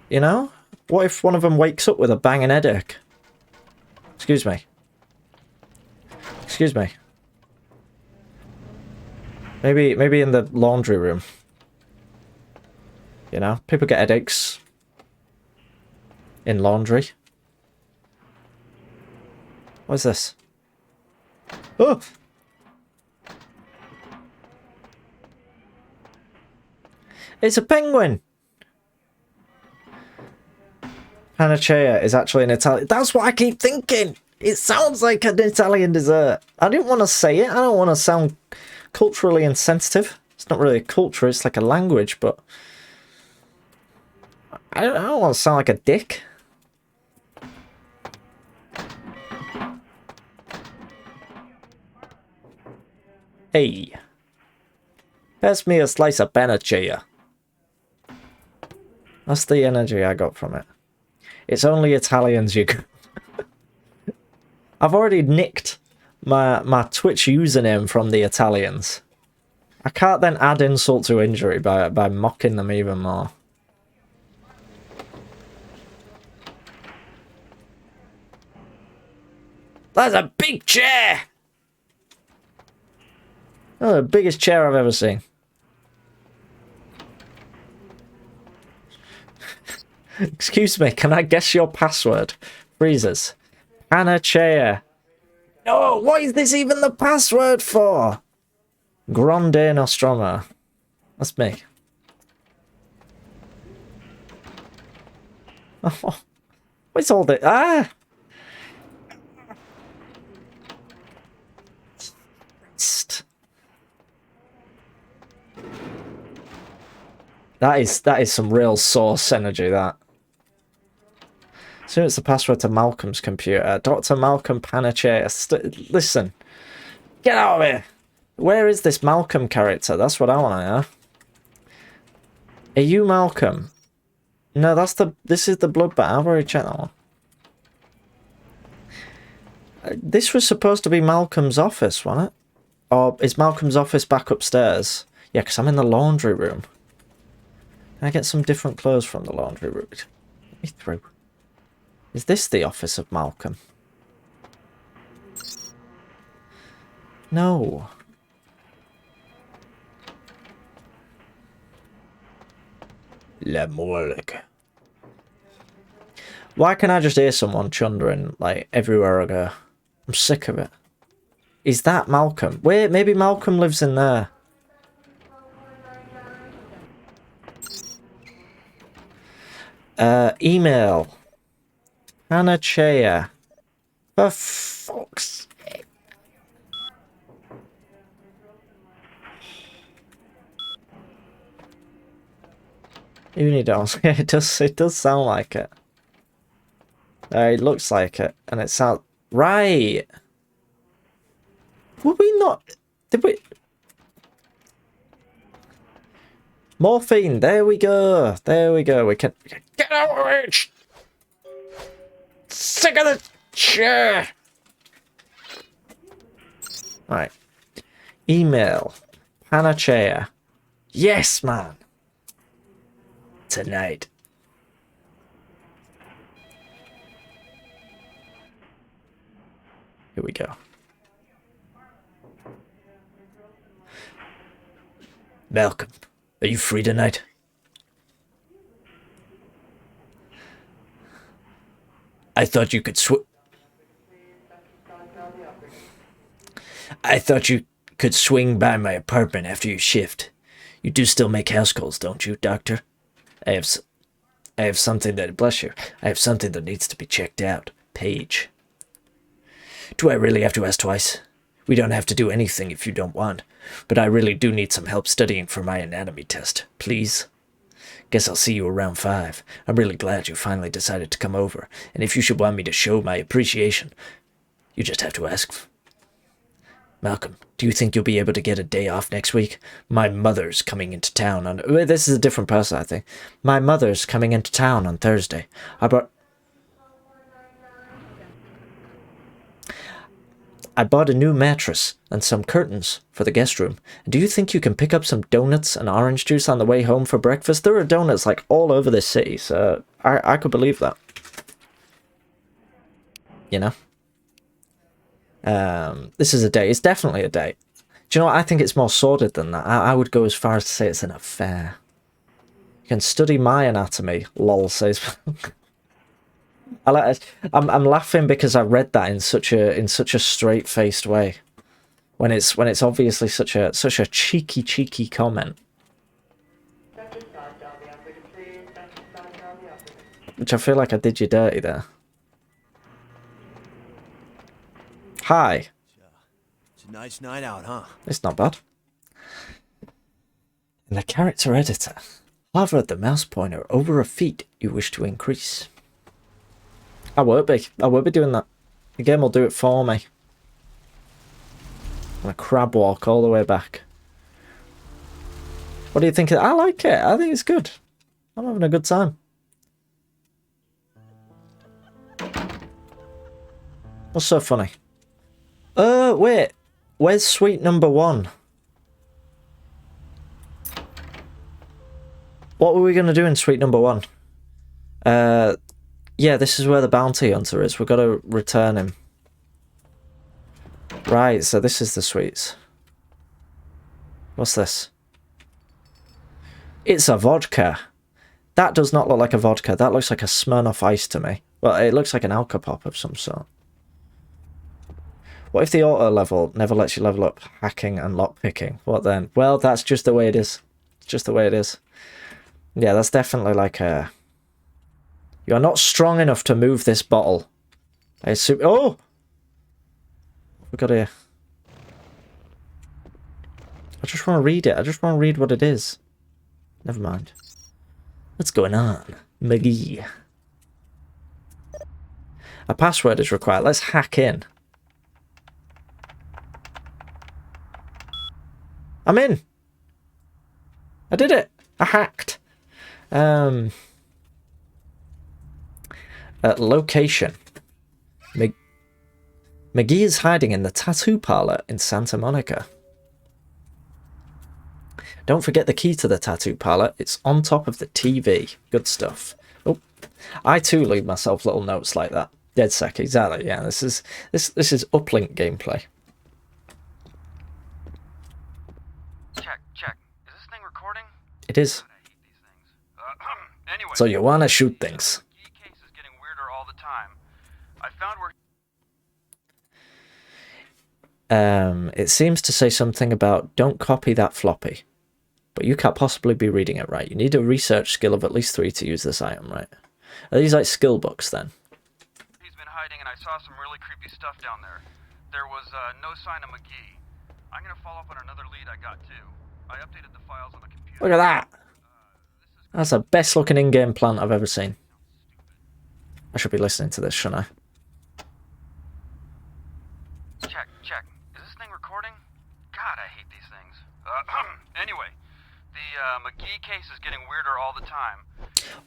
A: You know? What if one of them wakes up with a banging headache? Excuse me. Excuse me. Maybe in the laundry room. You know? People get headaches in laundry. What is this? Oh! It's a penguin! Panacea is actually an Italian... That's what I keep thinking! It sounds like an Italian dessert. I didn't want to say it. I don't want to sound culturally insensitive. It's not really a culture, it's like a language, but... I don't want to sound like a dick. Hey. Pass me a slice of panacea. That's the energy I got from it. It's only Italians you can... I've already nicked my Twitch username from the Italians. I can't then add insult to injury by mocking them even more. That's a big chair! Oh, the biggest chair I've ever seen. Excuse me, can I guess your password? Freezers. Panacea. No, what is this even the password for? Grande Nostromo. That's me. Oh, what's all this? Ah! That is some real source energy, that. So it's the password to Malcolm's computer. Dr. Malcolm Panacea. Listen. Get out of here. Where is this Malcolm character? That's what I want to know. Are you Malcolm? No, this is the blood bat. I've already checked that one. This was supposed to be Malcolm's office, wasn't it? Or is Malcolm's office back upstairs? Yeah, because I'm in the laundry room. Can I get some different clothes from the laundry room? Let me through. Is this the office of Malcolm? No. La morgue. Why can't I just hear someone chundering, like, everywhere I go? I'm sick of it. Is that Malcolm? Wait, maybe Malcolm lives in there. Email. Panacea. For fuck's sake. Unidolls. Yeah, it does sound like it. It looks like it, and it sounds right. Would we not? Did we? Morphine. There we go. There we go. We can get out of it. Sick of the chair. Right. Email. Panacea. Yes, man. Tonight. Here we go. Malcolm, are you free tonight? I thought you could swing by my apartment after your shift. You do still make house calls, don't you, Doctor? I have something that, bless you, I have something that needs to be checked out. Paige. Do I really have to ask twice? We don't have to do anything if you don't want, but I really do need some help studying for my anatomy test. Please? Guess I'll see you around 5. I'm really glad you finally decided to come over, and if you should want me to show my appreciation, you just have to ask. Malcolm, do you think you'll be able to get a day off next week? My mother's coming into town on... This is a different person, I think. My mother's coming into town on Thursday. I bought a new mattress and some curtains for the guest room. Do you think you can pick up some donuts and orange juice on the way home for breakfast? There are donuts like all over this city, so I could believe that. You know? This is a date. It's definitely a date. Do you know what? I think it's more sordid than that. I would go as far as to say it's an affair. You can study my anatomy, lol says. I'm laughing because I read that in such a straight-faced way, when it's obviously such a cheeky comment, which I feel like I did you dirty there. Hi.
E: It's a nice night out, huh?
A: It's not bad. And the character editor. Hover the mouse pointer over a feat you wish to increase. I won't be doing that. The game will do it for me. And a crab walk all the way back. What do you think? I like it. I think it's good. I'm having a good time. What's so funny? Wait. Where's suite number 1? What were we going to do in suite number 1? Yeah, this is where the bounty hunter is. We've got to return him. Right, so this is the suites. What's this? It's a vodka. That does not look like a vodka. That looks like a Smirnoff Ice to me. Well, it looks like an Alka-Pop of some sort. What if the auto level never lets you level up hacking and lockpicking? What then? Well, that's just the way it is. It's just the way it is. Yeah, that's definitely like a... You're not strong enough to move this bottle. I assume... Oh! We got here. I just want to read it. I just want to read what it is. Never mind. What's going on? McGee. A password is required. Let's hack in. I'm in. I did it. I hacked. Location. McGee is hiding in the tattoo parlor in Santa Monica. Don't forget the key to the tattoo parlor. It's on top of the TV. Good stuff. Oh, I too leave myself little notes like that. Dead sec, exactly. Yeah, this is uplink gameplay.
U: Check. Is this thing recording?
A: It is.
U: Anyway.
A: So you wanna shoot things?
U: The case is getting weirder all the time. I found where.
A: It seems to say something about don't copy that floppy. But you can't possibly be reading it right. You need a research skill of at least 3 to use this item, right? Are these like skill books then?
U: He's been hiding and I saw some really creepy stuff down there. There was no sign of McGee. I'm gonna follow up on another lead I got too. I updated the files on the computer.
A: Look at that! That's the best looking in-game plant I've ever seen. I should be listening to this, shouldn't I?
U: Check. Is this thing recording? God, I hate these things. Anyway, the McGee case is getting weirder all the time.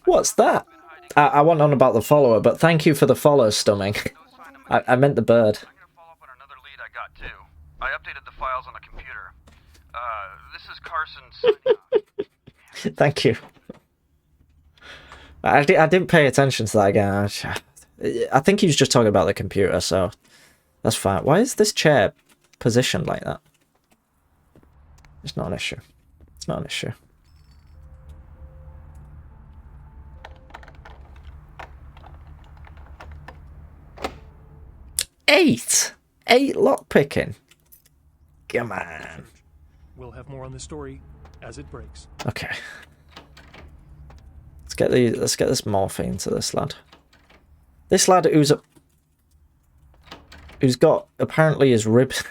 A: What's that? I want on about the follower, but thank you for the follow, Stumming. I meant the bird.
U: I'm gonna follow up on another lead I got too. I updated the files on the computer. This is Carson signing off.
A: Thank you. I didn't pay attention to that again. I think he was just talking about the computer, so that's fine. Why is this chair positioned like that? It's not an issue. It's not an issue. Eight lockpicking. Come on.
K: We'll have more on the story as it breaks.
A: Okay. Let's get this morphine to this lad. This lad who's got apparently his ribs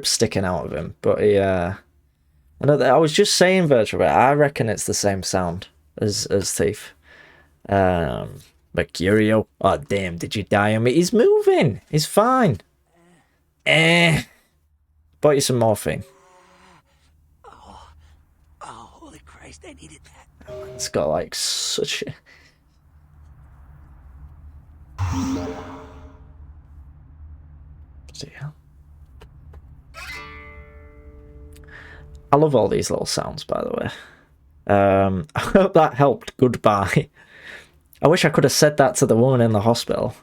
A: sticking out of him, but he I know that I was just saying Virtual, I reckon it's the same sound as Thief. Mercurio. Oh damn, did you die on me? He's moving. He's fine. Bought you some morphine.
D: Oh, holy Christ, I needed that.
A: It's got like such a... Bloody hell. I love all these little sounds, by the way. I hope that helped. Goodbye. I wish I could have said that to the woman in the hospital.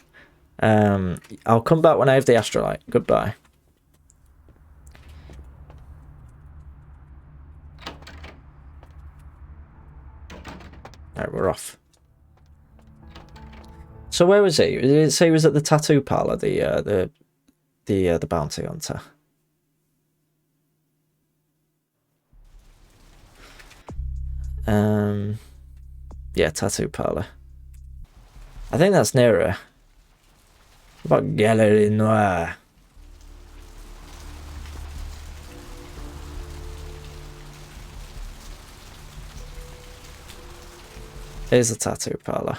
A: I'll come back when I have the astrolite. Goodbye. Alright, we're off. So where was he? Did it say he was at the tattoo parlor, the bounty hunter? Yeah, tattoo parlor. I think that's nearer. What about Galerie Noire? Here's the tattoo parlor.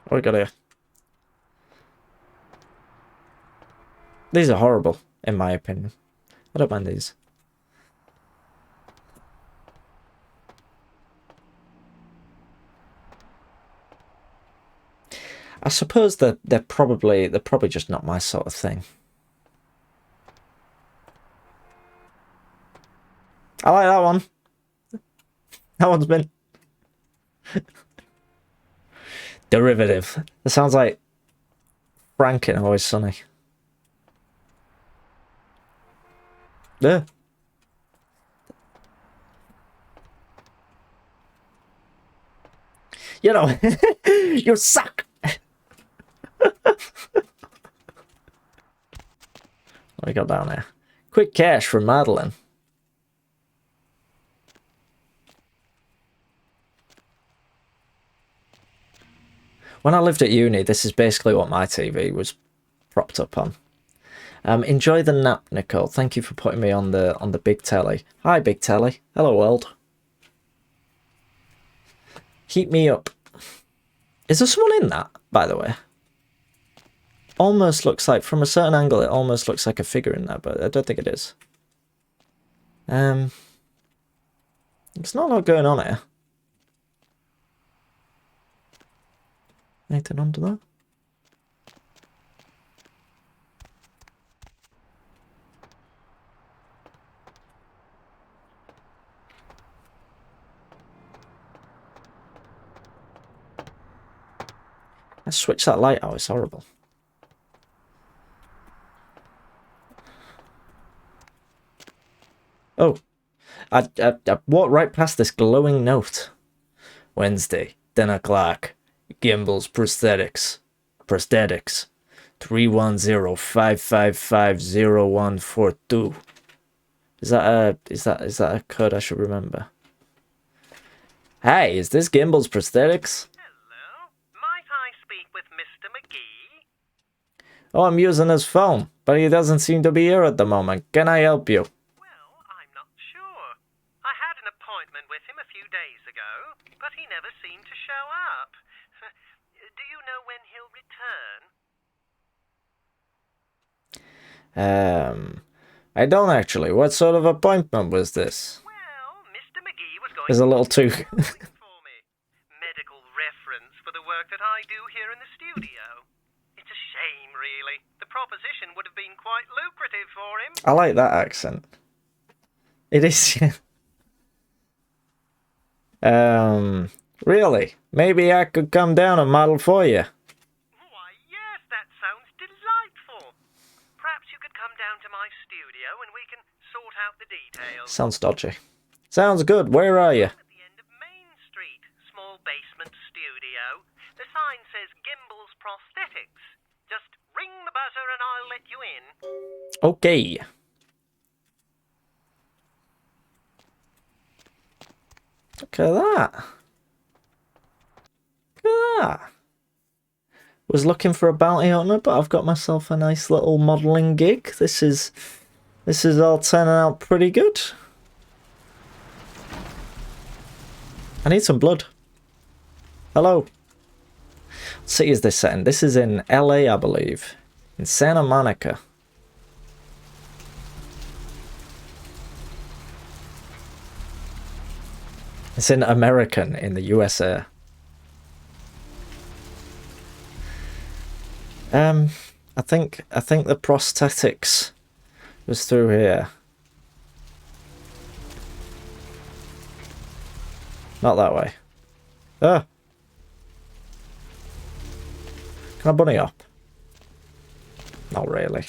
A: What we got here? These are horrible, in my opinion. I don't mind these. I suppose that they're probably just not my sort of thing. I like that one. That one's been derivative. It sounds like Frank in Always Sunny. Yeah. You know, you suck. What we got down there? Quick cash from Madeline. When I lived at uni, this is basically what my TV was propped up on. Enjoy the nap, Nicole. Thank you for putting me on the big telly. Hi, big telly. Hello, world. Keep me up. Is there someone in that, by the way? almost looks like, from a certain angle, it almost looks like a figure in there, but I don't think it is. There's not a lot going on here. Anything under there? Let's switch that light out, it's horrible. Oh, I walked right past this glowing note. Wednesday, 10 o'clock. Gimbals Prosthetics. 310-555-0142. Is that a code I should remember? Hey, is this Gimbals Prosthetics? Oh, I'm using his phone, but he doesn't seem to be here at the moment. Can I help you? I don't actually. What sort of appointment was this?
B: Well, Mr. McGee was going
A: It's a little too...
B: for me. Medical reference for the work that I do here in the studio. It's a shame, really. The proposition would have been quite lucrative for him.
A: I like that accent. It is, yeah. Really? Maybe I could come down and model for you.
B: Why, yes, that sounds delightful. Perhaps you could come down to my studio and we can sort out the details.
A: Sounds dodgy. Sounds good. Where are you?
B: At the end of Main Street, small basement studio. The sign says Gimbals Prosthetics. Just ring the buzzer and I'll let you in.
A: Okay. Look at that. Look at that. Was looking for a bounty hunter, but I've got myself a nice little modelling gig. This is all turning out pretty good. I need some blood. Hello. What city is this set in? This is in LA, I believe. In Santa Monica. It's in American, in the USA. I think the prosthetics was through here. Not that way. Ah. Can I bunny up? Not really.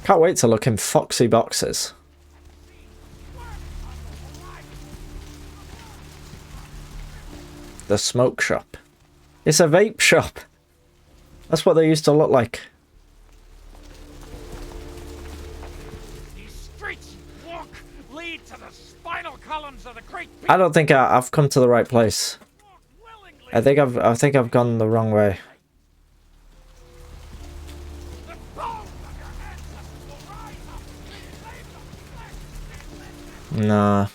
A: Can't wait to look in foxy boxes. The smoke shop. It's a vape shop. That's what they used to look like.
P: These streets walk lead to the spinal columns of the great.
A: I don't think I've come to the right place. I think I've gone the wrong way. Nah.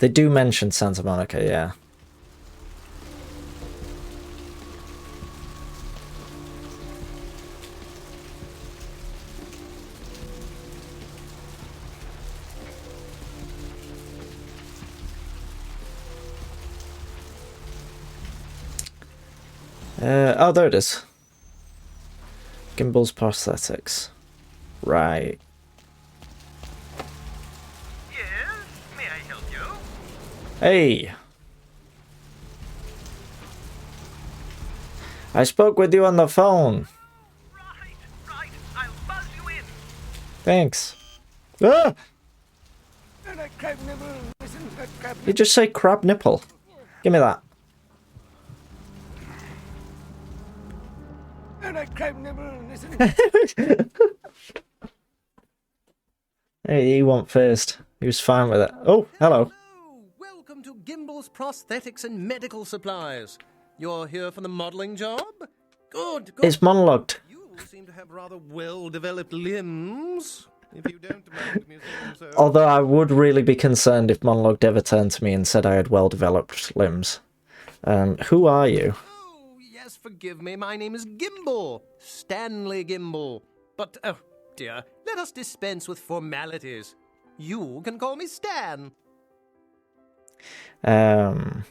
A: They do mention Santa Monica, yeah. Oh, there it is. Gimbals Prosthetics. Right. Hey! I spoke with you on the phone.
P: Right, I'll buzz you in.
A: Thanks. Ah! You just say crab nipple. Give me that. Hey, he went first. He was fine with it. Oh, hello.
V: Welcome to Gimbals Prosthetics and Medical Supplies. You're here for the modelling job? Good, good.
A: It's monologued.
V: You seem to have rather well-developed limbs. If you don't mind me saying so.
A: Although I would really be concerned if Monologue ever turned to me and said I had well-developed limbs. Who are you?
V: Oh, yes, forgive me. My name is Gimble. Stanley Gimble. But, oh, dear, let us dispense with formalities. You can call me Stan.
A: I'm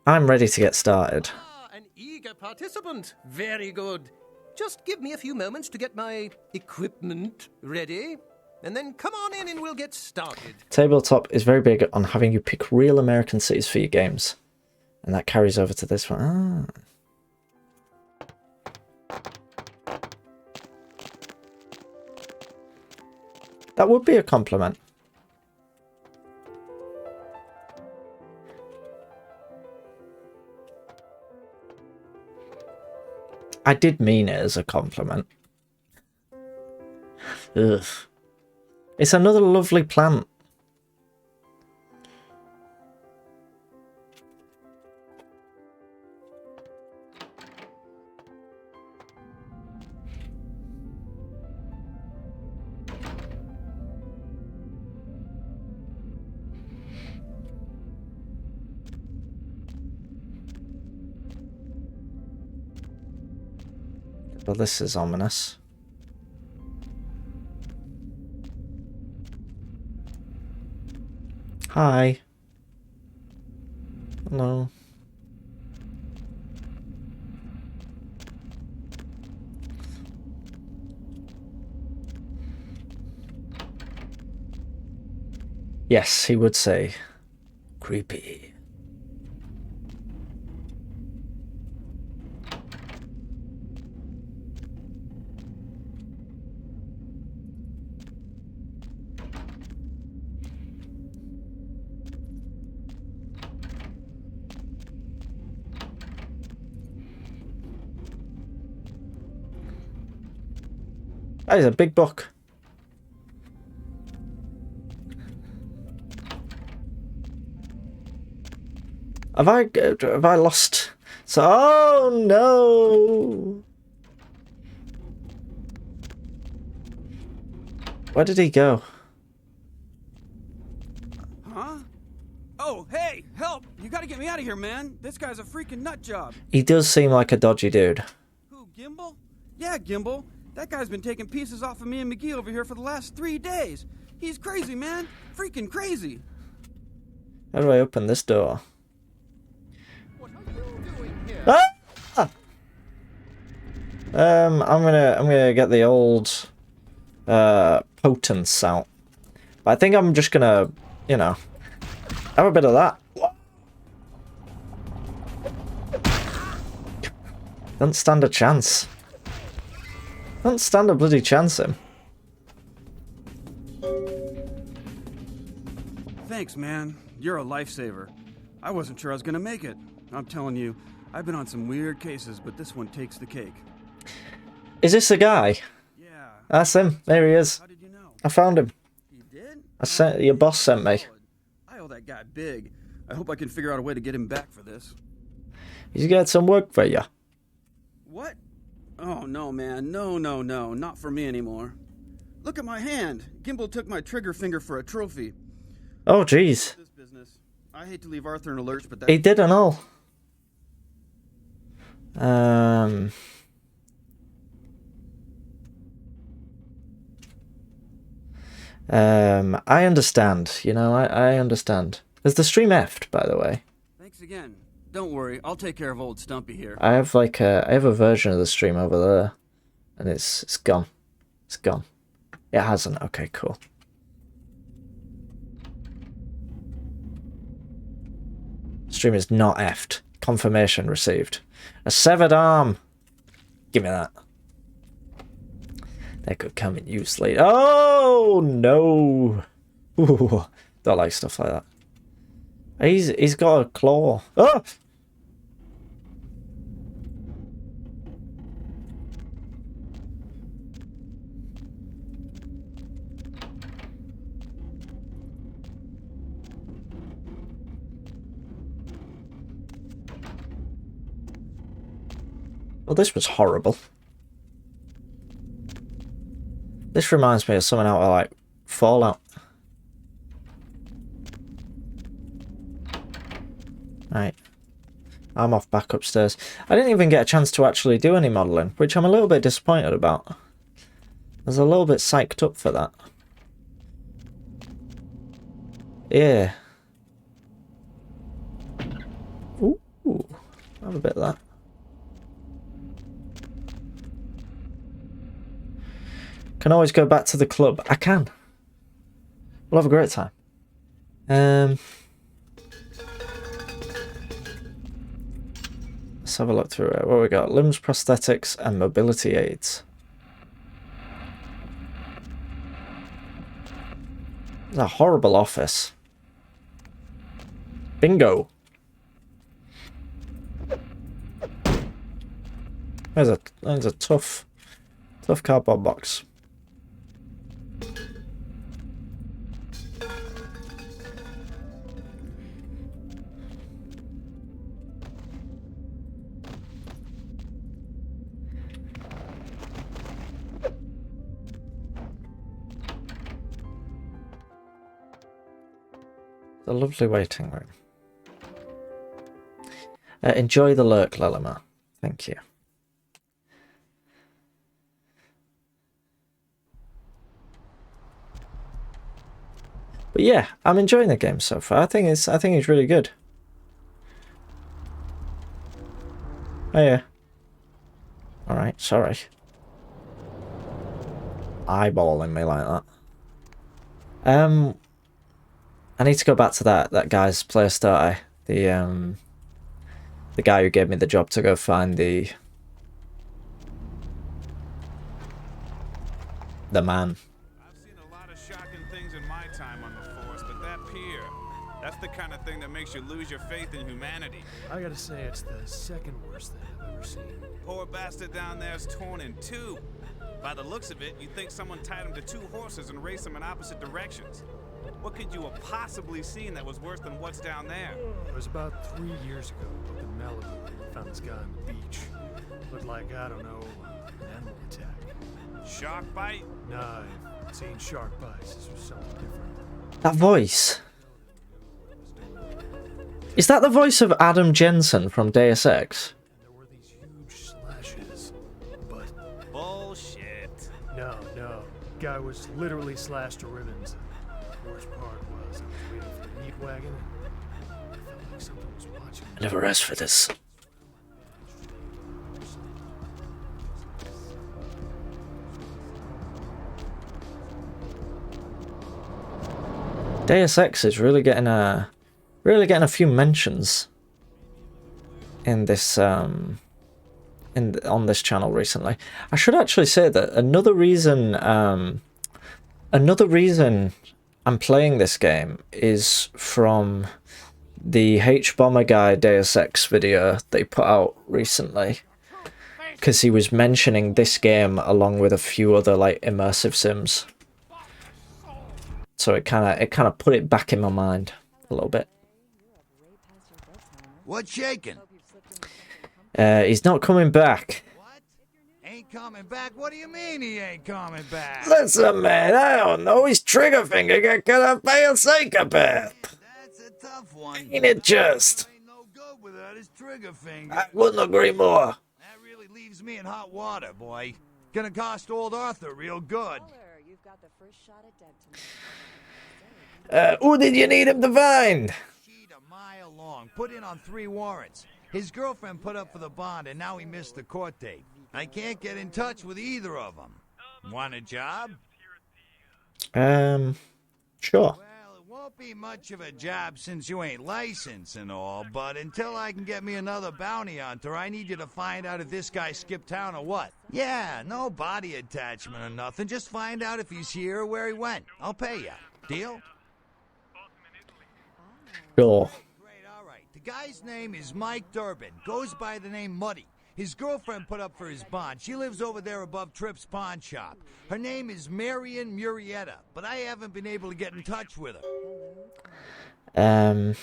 A: ready to get started.
V: An eager participant. Very good. Just give me a few moments to get my equipment ready, and then come on in and we'll get started.
A: Tabletop is very big on having you pick real American cities for your games. And that carries over to this one. That would be a compliment. I did mean it as a compliment. Ugh. It's another lovely plant. Well, this is ominous. Hi. Hello. Yes, he would say. Creepy. That is a big book. Have I lost? So, oh no! Where did he go?
O: Huh? Oh, hey, help! You gotta get me out of here, man. This guy's a freaking nut job.
A: He does seem like a dodgy dude.
O: Who, Gimble? Yeah, Gimble. That guy's been taking pieces off of me and McGee over here for the last 3 days. He's crazy, man. Freaking crazy.
A: How do I open this door?
V: What are you doing here?
A: Ah! I'm gonna get the old potence out. But I think I'm just gonna, you know, have a bit of that. Don't stand a chance. Don't stand a bloody chance, him.
O: Thanks, man. You're a lifesaver. I wasn't sure I was gonna make it. I'm telling you, I've been on some weird cases, but this one takes the cake.
A: Is this the guy?
O: Yeah.
A: That's him. There he is.
O: How did you know?
A: I found him.
O: You did?
A: Your boss sent me.
O: I owe that guy big. I hope I can figure out a way to get him back for this.
A: He's got some work for you.
O: What? Oh, no, man. No, not for me anymore. Look at my hand. Gimble took my trigger finger for a trophy.
A: Oh, jeez.
O: This business. I hate to leave Arthur in a lurch, but that...
A: He did and all. I understand. You know, I understand. Is the stream effed, by the way?
O: Thanks again. Don't worry, I'll take care of old Stumpy here.
A: I have like I have a version of the stream over there, and it's gone. It's gone. It hasn't. Okay, cool. Stream is not effed. Confirmation received. A severed arm. Give me that. That could come in use later. Oh no! Ooh, don't like stuff like that. He's got a claw. Oh! Well, this was horrible. This reminds me of something out of like Fallout. Right. I'm off back upstairs. I didn't even get a chance to actually do any modelling, which I'm a little bit disappointed about. I was a little bit psyched up for that. Yeah. Ooh, have a bit of that. Can always go back to the club. I can. We'll have a great time. Let's have a look through it. What we got? Limbs, prosthetics, and mobility aids. It's a horrible office. Bingo. There's a tough cardboard box. A lovely waiting room. Enjoy the lurk, Lelima. Thank you. But yeah, I'm enjoying the game so far. I think it's really good. Oh yeah. All right, sorry. Eyeballing me like that. I need to go back to that guy's place, don't I? The guy who gave me the job to go find the man.
C: I've seen a lot of shocking things in my time on the force, but that pier, that's the kind of thing that makes you lose your faith in humanity.
K: I gotta say, it's the second worst thing I've ever seen.
C: Poor bastard down there's torn in two. By the looks of it, you'd think someone tied him to two horses and raced them in opposite directions. What could you have possibly seen that was worse than what's down there?
K: It was about 3 years ago, up in Malibu. We found this guy on the beach. Looked like, I don't know, an animal attack.
C: Shark bite?
K: Nah, I've seen shark bites. This was something different.
A: That voice. Is that the voice of Adam Jensen from Deus Ex?
K: There were these huge slashes, but...
C: Bullshit.
K: No. Guy was literally slashed to ribbons. The worst part was I was waiting for the meat wagon. I felt like something was watching me.
A: I never asked for this. Deus Ex is really getting a few mentions in this on this channel recently. I should actually say that another reason I'm playing this game is from the H-Bomber Guy Deus Ex video they put out recently, because he was mentioning this game along with a few other like immersive sims. So it kind of put it back in my mind a little bit.
D: What's shaking?
A: He's not coming back.
D: Ain't coming back? What do you mean he ain't coming back?
A: Listen, man, I don't know. His trigger finger got cut off by a psychopath.
D: That's a tough one.
A: Ain't it just?
D: Ain't no good without his trigger finger.
A: I wouldn't agree more.
D: That really leaves me in hot water, boy. Gonna cost old Arthur real good.
A: Who did you need him to find?
D: Sheet a mile long, put in on 3 warrants. His girlfriend put up for the bond, and now he missed the court date. I can't get in touch with either of them. Want a job?
A: Sure.
D: Well, it won't be much of a job since you ain't licensed and all, but until I can get me another bounty hunter, I need you to find out if this guy skipped town or what. Yeah, no body attachment or nothing. Just find out if he's here or where he went. I'll pay you. Deal?
A: Sure.
D: Great, all right. The guy's name is Mike Durbin. Goes by the name Muddy. His girlfriend put up for his bond. She lives over there above Tripp's pawn shop. Her name is Marion Murrieta, but I haven't been able to get in touch with her.
A: Do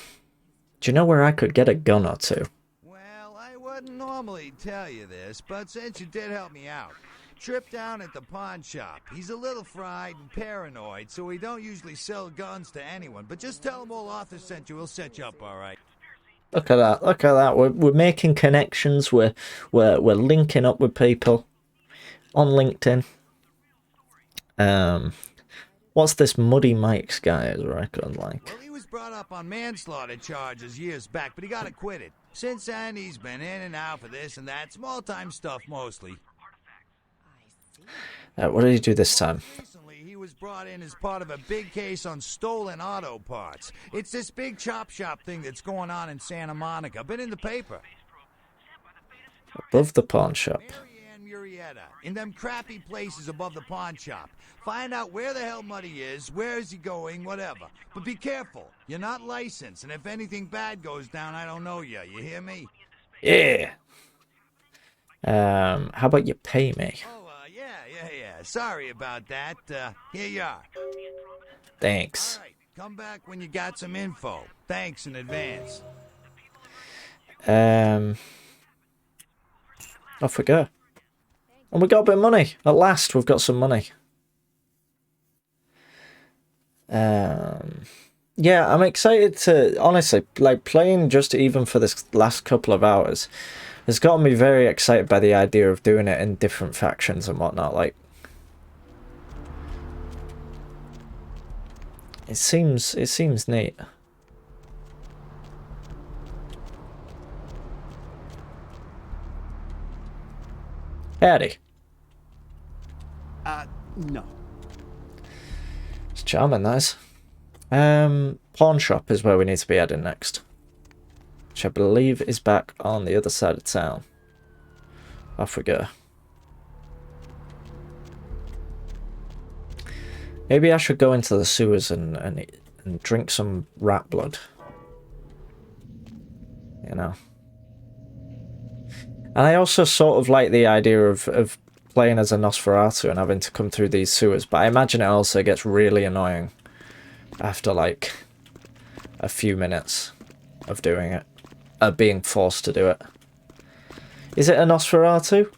A: you know where I could get a gun or two?
D: Well, I wouldn't normally tell you this, but since you did help me out,
G: Trip down at the pawn shop. He's a little fried and paranoid, so he don't usually sell guns to anyone. But just tell him old Arthur sent you. He'll set you up all right.
A: Look at that! Look at that! We're making connections. We're linking up with people on LinkedIn. What's this Muddy Mike's guy's record like?
G: Well, he was brought up on manslaughter charges years back, but he got acquitted. Since then, he's been in and out for this and that, small-time stuff mostly.
A: What did he do this time?
G: Recently, he was brought in as part of a big case on stolen auto parts. It's this big chop shop thing that's going on in Santa Monica. Been in the paper.
A: Above the pawn shop.
G: And Murrieta, in them crappy places above the pawn shop. Find out where the hell Muddy is, where is he going, whatever. But be careful. You're not licensed, and if anything bad goes down, I don't know you. You hear me?
A: Yeah. How about you pay me?
G: Yeah. Sorry about that. Here you are.
A: Thanks.
G: All right, come back when you got some info. Thanks in advance.
A: Off we go. And we got a bit of money. At last, we've got some money. Yeah, I'm excited to, honestly, like, playing just even for this last couple of hours has gotten me very excited by the idea of doing it in different factions and whatnot. Like, it seems neat. Howdy.
S: No.
A: It's charming, nice. Pawn shop is where we need to be heading next, which I believe is back on the other side of town. Off we go. Maybe I should go into the sewers and drink some rat blood. You know. And I also sort of like the idea of playing as a Nosferatu and having to come through these sewers, but I imagine it also gets really annoying after like a few minutes of doing it, being forced to do it. Is it a Nosferatu?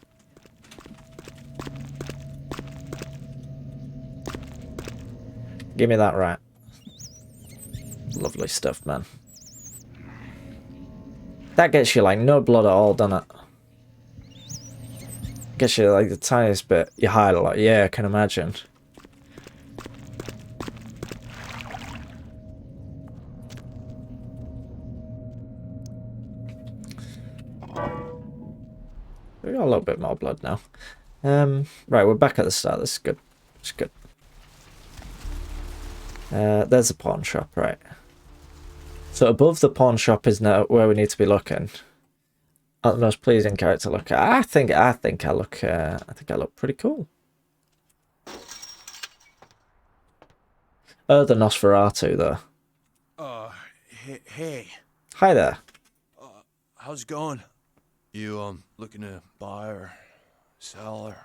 A: Give me that rat. Lovely stuff, man. That gets you like no blood at all, doesn't it? Gets you like the tiniest bit. You hide a lot. Yeah, I can imagine. We got a little bit more blood now. Right, we're back at the start. This is good. It's good. There's a pawn shop, right? So above the pawn shop is now where we need to be looking. Not the most pleasing character look at. I think I look pretty cool. The Nosferatu though.
T: Hey.
A: Hi there.
T: How's it going? You looking to buy or sell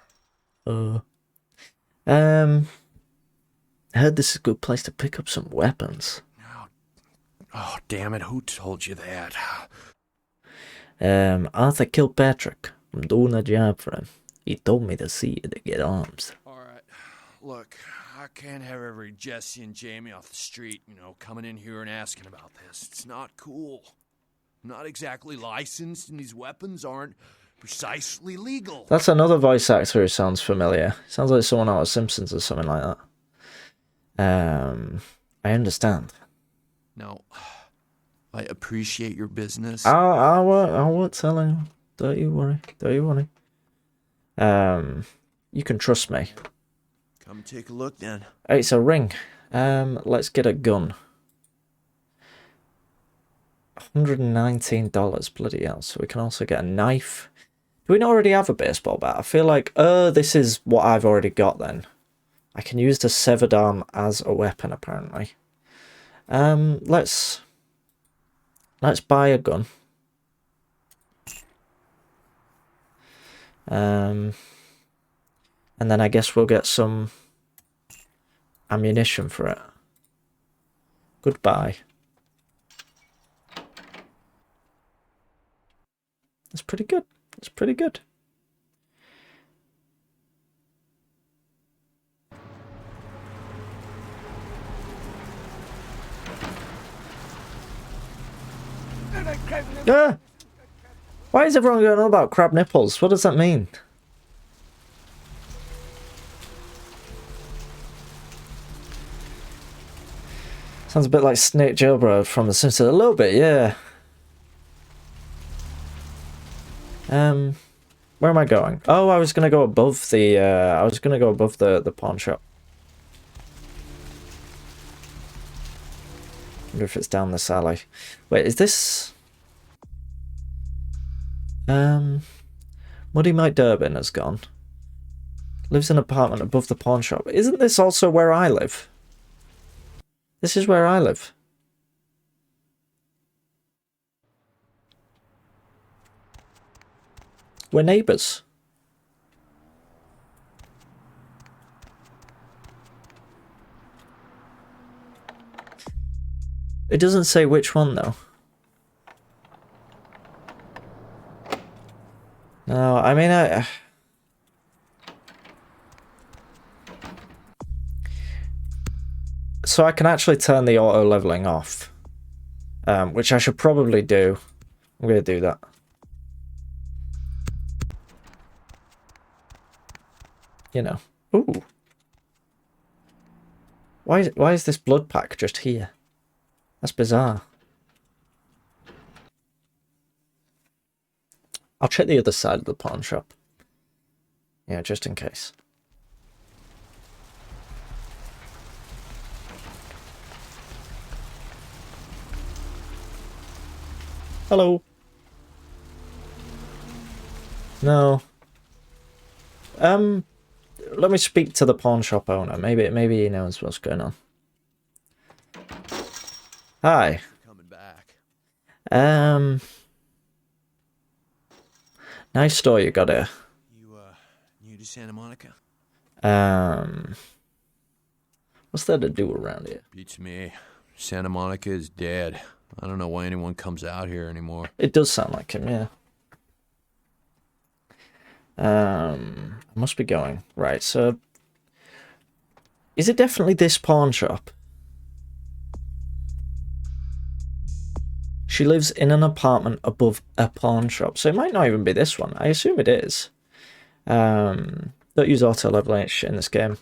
T: or?
A: I heard this is a good place to pick up some weapons.
T: Oh, damn it! Who told you that?
A: Arthur Kilpatrick. I'm doing a job for him. He told me to see you to get arms.
T: Alright, look, I can't have every Jesse and Jamie off the street, coming in here and asking about this. It's not cool. I'm not exactly licensed, and these weapons aren't precisely legal.
A: That's another voice actor who sounds familiar. Sounds like someone out of Simpsons or something like that. I understand.
T: No. I appreciate your business.
A: I won't tell him. Don't you worry. Don't you worry. You can trust me.
T: Come take a look then.
A: It's a ring. Let's get a gun. $119, bloody hell. So we can also get a knife. Do we not already have a baseball bat? I feel like, this is what I've already got then. I can use the severed arm as a weapon apparently. Let's buy a gun. And then I guess we'll get some ammunition for it. Goodbye. That's pretty good. That's pretty good. Ah! Why is everyone going on about crab nipples? What does that mean? Sounds a bit like Snake Jailbird from The Simpsons. A little bit, yeah. Where am I going? Oh, I was gonna go above the. The pawn shop. Wonder if it's down this alley. Wait, is this? Muddy Mike Durbin has gone. Lives in an apartment above the pawn shop. Isn't this also where I live? This is where I live. We're neighbours. It doesn't say which one though. No, I mean so I can actually turn the auto leveling off, which I should probably do. I'm gonna do that. You know. Ooh. Why is this blood pack just here? That's bizarre. I'll check the other side of the pawn shop. Yeah, just in case. Hello. No. Let me speak to the pawn shop owner. Maybe he knows what's going on. Hi.
T: Coming back.
A: Nice store you got here.
T: You new to Santa Monica?
A: What's there to do around here?
T: Beats me. Santa Monica is dead. I don't know why anyone comes out here anymore.
A: It does sound like him, yeah. I must be going. Right, so... Is it definitely this pawn shop? She lives in an apartment above a pawn shop, so it might not even be this one. I assume it is. Don't use auto-leveling shit in this game.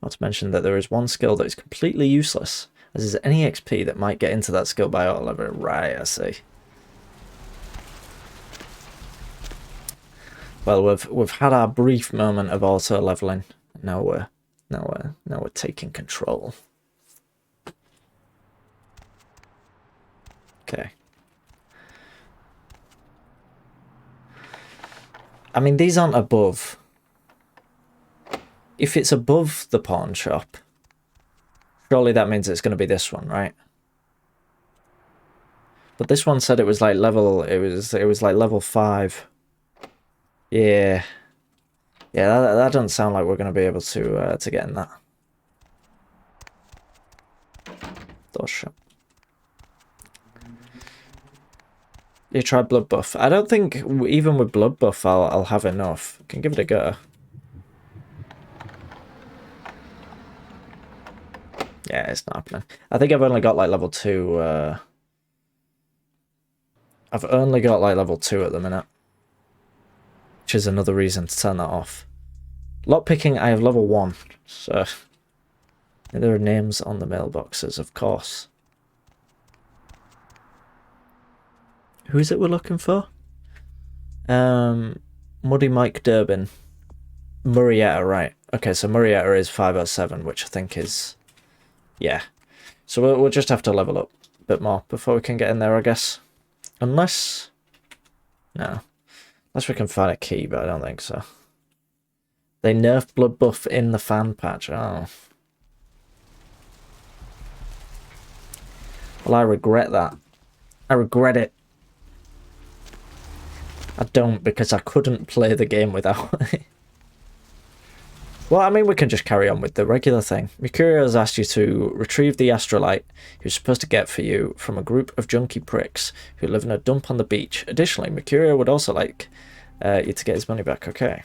A: Not to mention that there is one skill that is completely useless, as is any XP that might get into that skill by auto-leveling. Right, I see. Well, we've had our brief moment of auto-leveling. Now we're taking control. Okay. I mean, these aren't above. If it's above the pawn shop, surely that means it's going to be this one, right? But this one said it was like level. It was like level 5. Yeah. Yeah, that doesn't sound like we're going to be able to get in that. Door shut. You try blood buff. I don't think even with blood buff I'll have enough. Can give it a go. Yeah, it's not happening. I think I've only got like level 2. I've only got like level 2 at the minute, which is another reason to turn that off. Lockpicking, I have level 1, so there are names on the mailboxes, of course. Who is it we're looking for? Muddy Mike Durbin. Murrieta, right. Okay, so Murrieta is 507, which I think is... Yeah. So we'll just have to level up a bit more before we can get in there, I guess. Unless... No. Unless we can find a key, but I don't think so. They nerfed blood buff in the fan patch. Oh. Well, I regret that. I regret it. I don't, because I couldn't play the game without it. Well, I mean, we can just carry on with the regular thing. Mercurio has asked you to retrieve the astrolite you're supposed to get for you from a group of junkie pricks who live in a dump on the beach. Additionally, Mercurio would also like you to get his money back. Okay.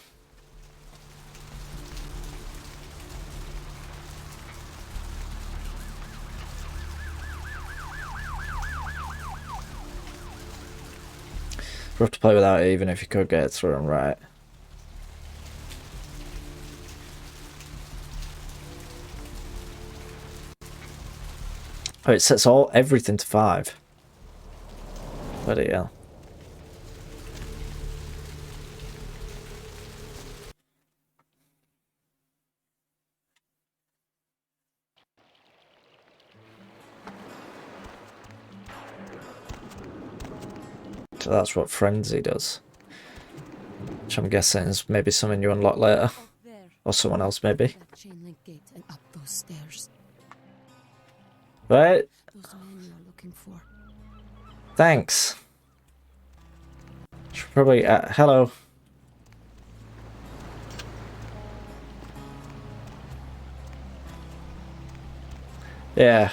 A: Rough to play without it, even if you could get it through and right. Oh, it sets everything to 5. Bloody hell. So that's what Frenzy does. Which I'm guessing is maybe something you unlock later. Or someone else, maybe.
R: That chain link gate and up those stairs.
A: Right?
R: Those men you're looking for.
A: Thanks. Should probably... hello. Yeah.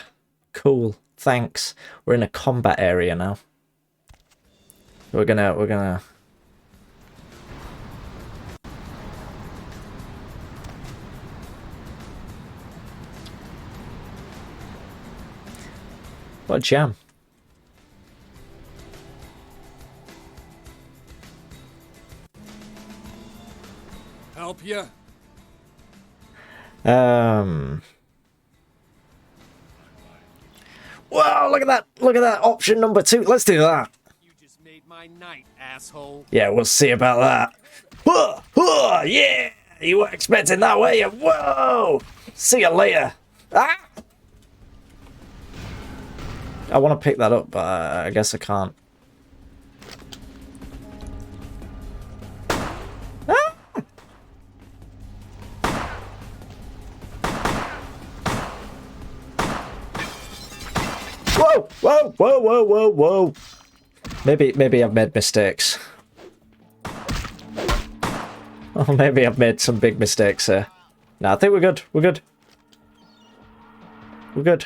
A: Cool. Thanks. We're in a combat area now. We're gonna... What a jam.
O: Help you?
A: Wow, look at that! Look at that! Option number 2. Let's do that.
P: You just made my night, asshole.
A: Yeah, we'll see about that. Yeah! You weren't expecting that, were you? Whoa! See you later. Ah! I want to pick that up, but I guess I can't. Ah! Whoa! Whoa! Whoa! Whoa! Whoa! Whoa! Maybe I've made mistakes. Oh, maybe I've made some big mistakes here. No, I think we're good. We're good. We're good.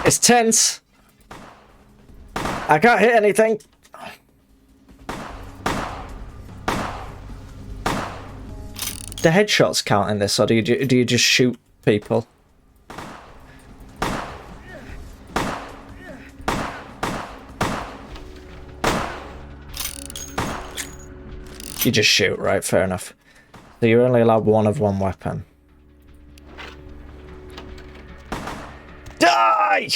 A: It's tense. I can't hit anything. Do headshots count in this, or do you just shoot people? You just shoot, right? Fair enough. So you're only allowed one of one weapon. Die!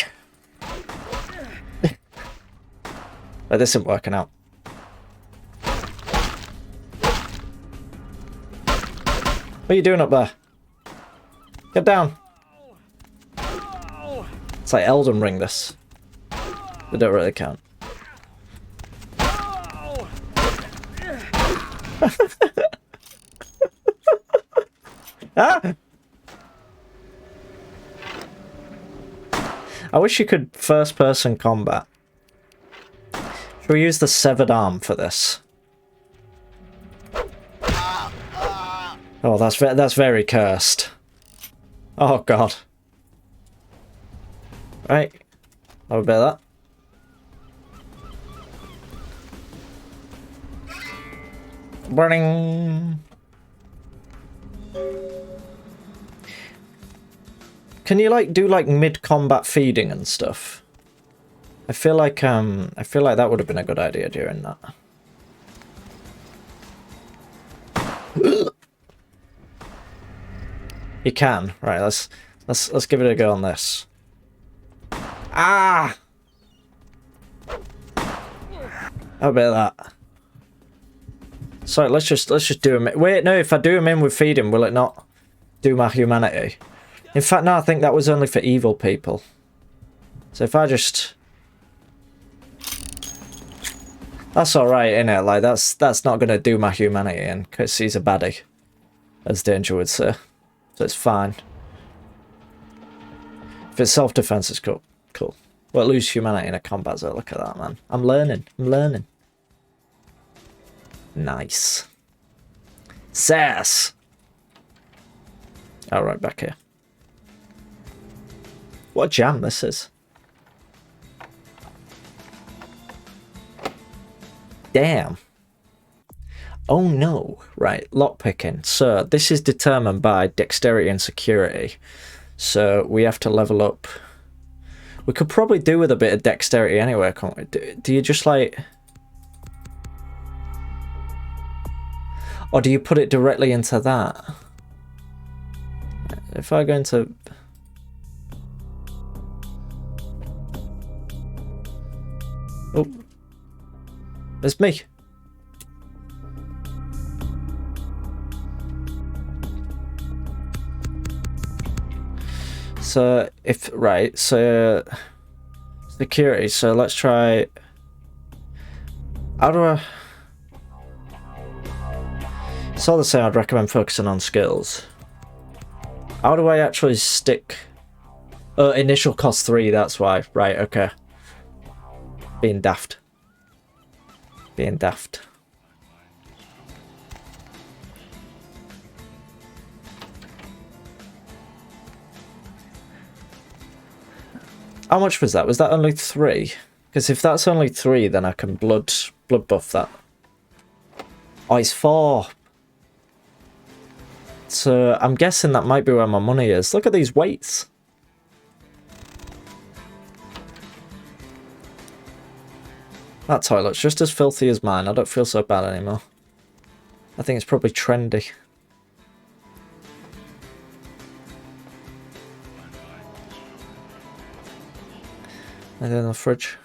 A: But this isn't working out. What are you doing up there? Get down. It's like Elden Ring, this. They don't really count. Ah! I wish you could first-person combat. Should we use the severed arm for this? Oh, that's very cursed. Oh god. Right. Have a bit of that. Burning. Can you like do like mid-combat feeding and stuff? I feel like that would have been a good idea during that. You can. Right, let's give it a go on this. Ah! How about that? Sorry, let's just do him. Wait, no, if I do him in with feeding, will it not do my humanity? In fact, no, I think that was only for evil people. So if I just... That's alright, innit? Like, that's not gonna do my humanity in, because he's a baddie. As Danger would say. So it's fine. If it's self-defense, it's cool. Cool. Well, lose humanity in a combat zone. Look at that, man. I'm learning. I'm learning. Nice. Sass! Alright, back here. What a jam this is. Damn. Oh no, right, lockpicking. So this is determined by dexterity and security. So we have to level up. We could probably do with a bit of dexterity anyway, can't we? Do you just like... Or do you put it directly into that? If I go into... Oh. It's me. So, if... Right, so... Security, so let's try... How do I... So the same, I'd recommend focusing on skills. How do I actually stick... initial cost 3, that's why. Right, okay. Being daft. Being daft. How much was that? Was that only 3? Because if that's only 3, then I can blood buff that. Oh, it's 4. So I'm guessing that might be where my money is. Look at these weights. That toilet's just as filthy as mine. I don't feel so bad anymore. I think it's probably trendy. And then the fridge.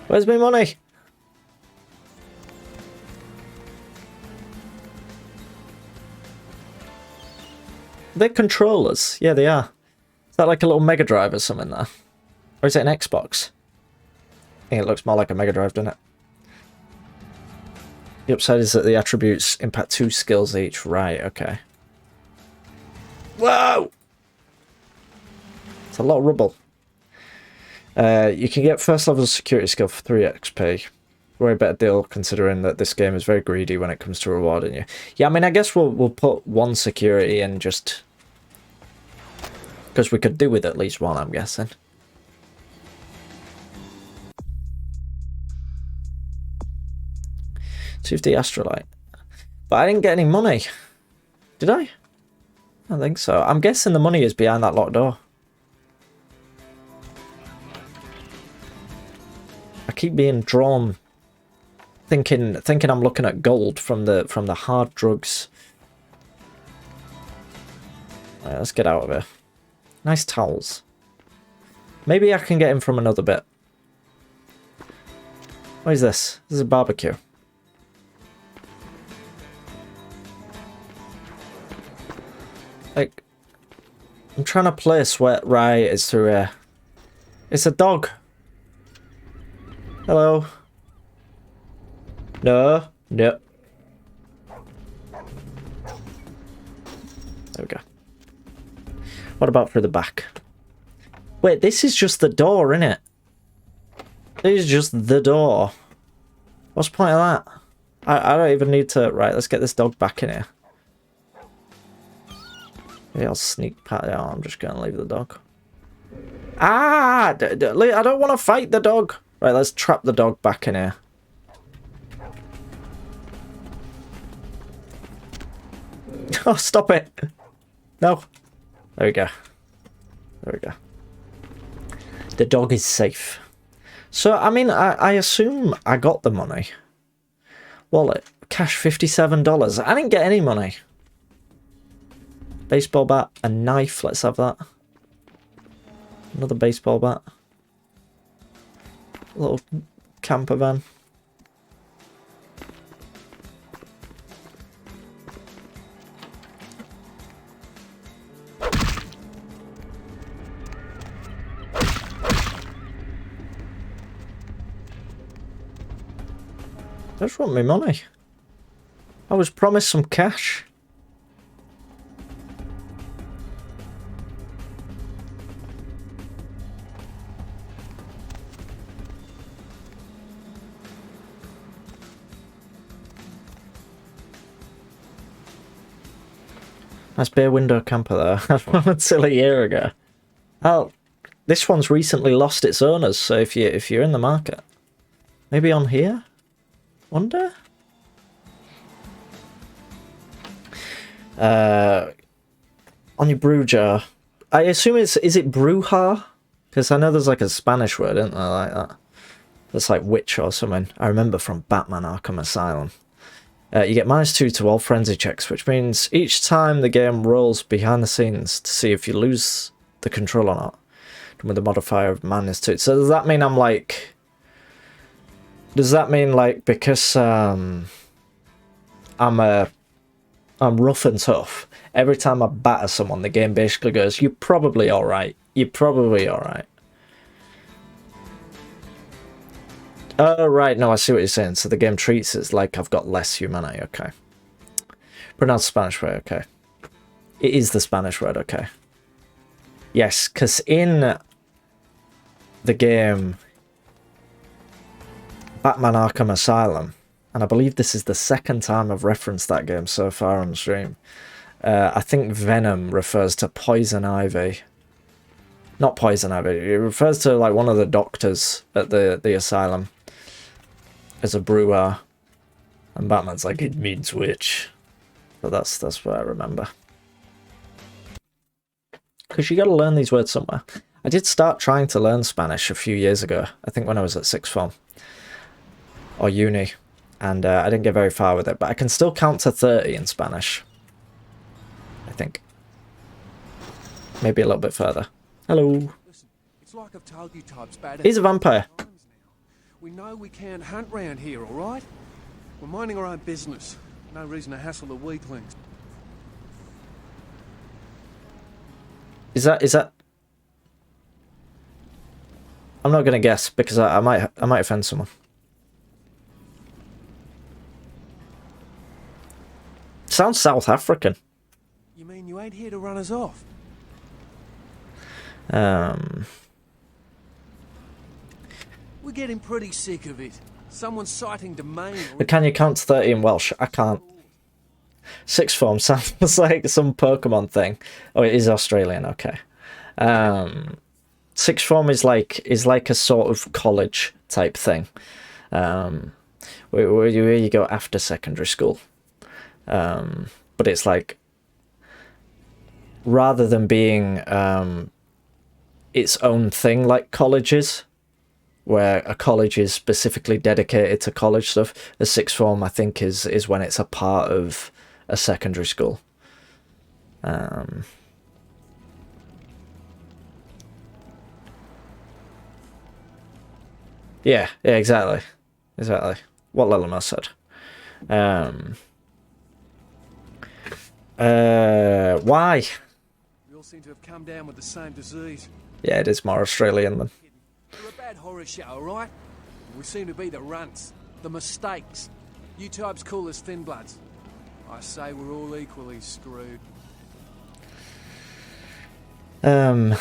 A: Where's my money? They're controllers. Yeah, they are. Is that like a little Mega Drive or something there? Or is it an Xbox? I think it looks more like a Mega Drive, doesn't it? The upside is that the attributes impact 2 skills each. Right, okay. Whoa! It's a lot of rubble. You can get first level security skill for 3 XP. Very better deal considering that this game is very greedy when it comes to rewarding you. Yeah, I mean, I guess we'll put 1 security in just... Because we could do with at least 1, I'm guessing. See if the Astrolite. But I didn't get any money. Did I? I don't think so. I'm guessing the money is behind that locked door. I keep being drawn, thinking I'm looking at gold from the hard drugs. Right, let's get out of here. Nice towels. Maybe I can get him from another bit. What is this? This is a barbecue. Like, I'm trying to place where right is through here. It's a dog. Hello. No. No. There we go. What about through the back? Wait, this is just the door, isn't it? This is just the door. What's the point of that? I don't even need to... Right, let's get this dog back in here. Maybe I'll sneak past... Oh, I'm just going to leave the dog. Ah! I don't want to fight the dog. Right, let's trap the dog back in here. Oh, stop it. No. There we go. There we go. The dog is safe. So, I mean, I assume I got the money. Wallet. Cash $57. I didn't get any money. Baseball bat. A knife. Let's have that. Another baseball bat. Little camper van. I just want my money. I was promised some cash. Nice bare window camper there. I had one until a year ago. this one's recently lost its owners, so if you're in the market, maybe on here, wonder. On your brew jar, I assume is it bruja? Because I know there's like a Spanish word, isn't there, like that? That's like witch or something. I remember from Batman Arkham Asylum. You get -2 to all frenzy checks, which means each time the game rolls behind the scenes to see if you lose the control or not, with the modifier of -2. So does that mean I'm like... Does that mean like because I'm rough and tough, every time I batter someone, the game basically goes, "You're probably alright. You're probably alright." Oh, right. No, I see what you're saying. So the game treats it like I've got less humanity. Okay. Pronounce Spanish way. Okay. It is the Spanish word. Okay. Yes, because in the game Batman Arkham Asylum, and I believe this is the second time I've referenced that game so far on stream, I think Venom refers to Poison Ivy. Not Poison Ivy. It refers to like one of the doctors at the asylum as a brewer, and Batman's like, "It means witch." But that's what I remember. Because you got to learn these words somewhere. I did start trying to learn Spanish a few years ago. I think when I was at sixth form or uni, and I didn't get very far with it. But I can still count to 30 in Spanish, I think. Maybe a little bit further. Hello.
P: Listen, it's like I've told you types bad.
A: He's a vampire.
P: We know we can't hunt round here, all right? We're minding our own business. No reason to hassle the weaklings.
A: Is that? I'm not gonna guess because I might offend someone. Sounds South African.
P: You mean you ain't here to run us off? We're getting pretty sick of it. Someone's citing domain.
A: But can you count to 30 in Welsh? I can't. Sixth form sounds like some Pokemon thing. Oh, it is Australian. Okay. Sixth form is like a sort of college type thing, where you go after secondary school. But it's like, rather than being its own thing like colleges, where a college is specifically dedicated to college stuff, a sixth form I think is when it's a part of a secondary school. Yeah, exactly. What Lillimer said. Why?
P: We all seem to have come down with the same disease.
A: Yeah, it is more Australian than...
P: We're a bad horror show, alright? We seem to be the runts, the mistakes. You types call us thin bloods. I say we're all equally screwed.
A: I'm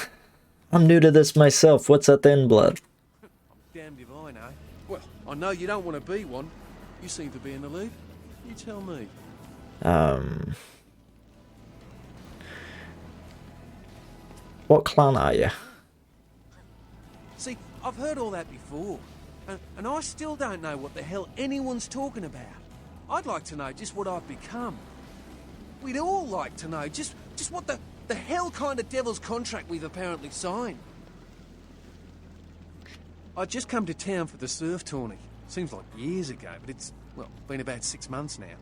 A: new to this myself. What's a thin blood?
P: I'm damned if I know. Well, I know you don't want to be one. You seem to be in the lead. You tell me.
A: What clan are you?
P: See, I've heard all that before. And I still don't know what the hell anyone's talking about. I'd like to know just what I've become. We'd all like to know just what the hell kind of devil's contract we've apparently signed. I'd just come to town for the surf tourney. Seems like years ago, but it's, well, been about 6 months now.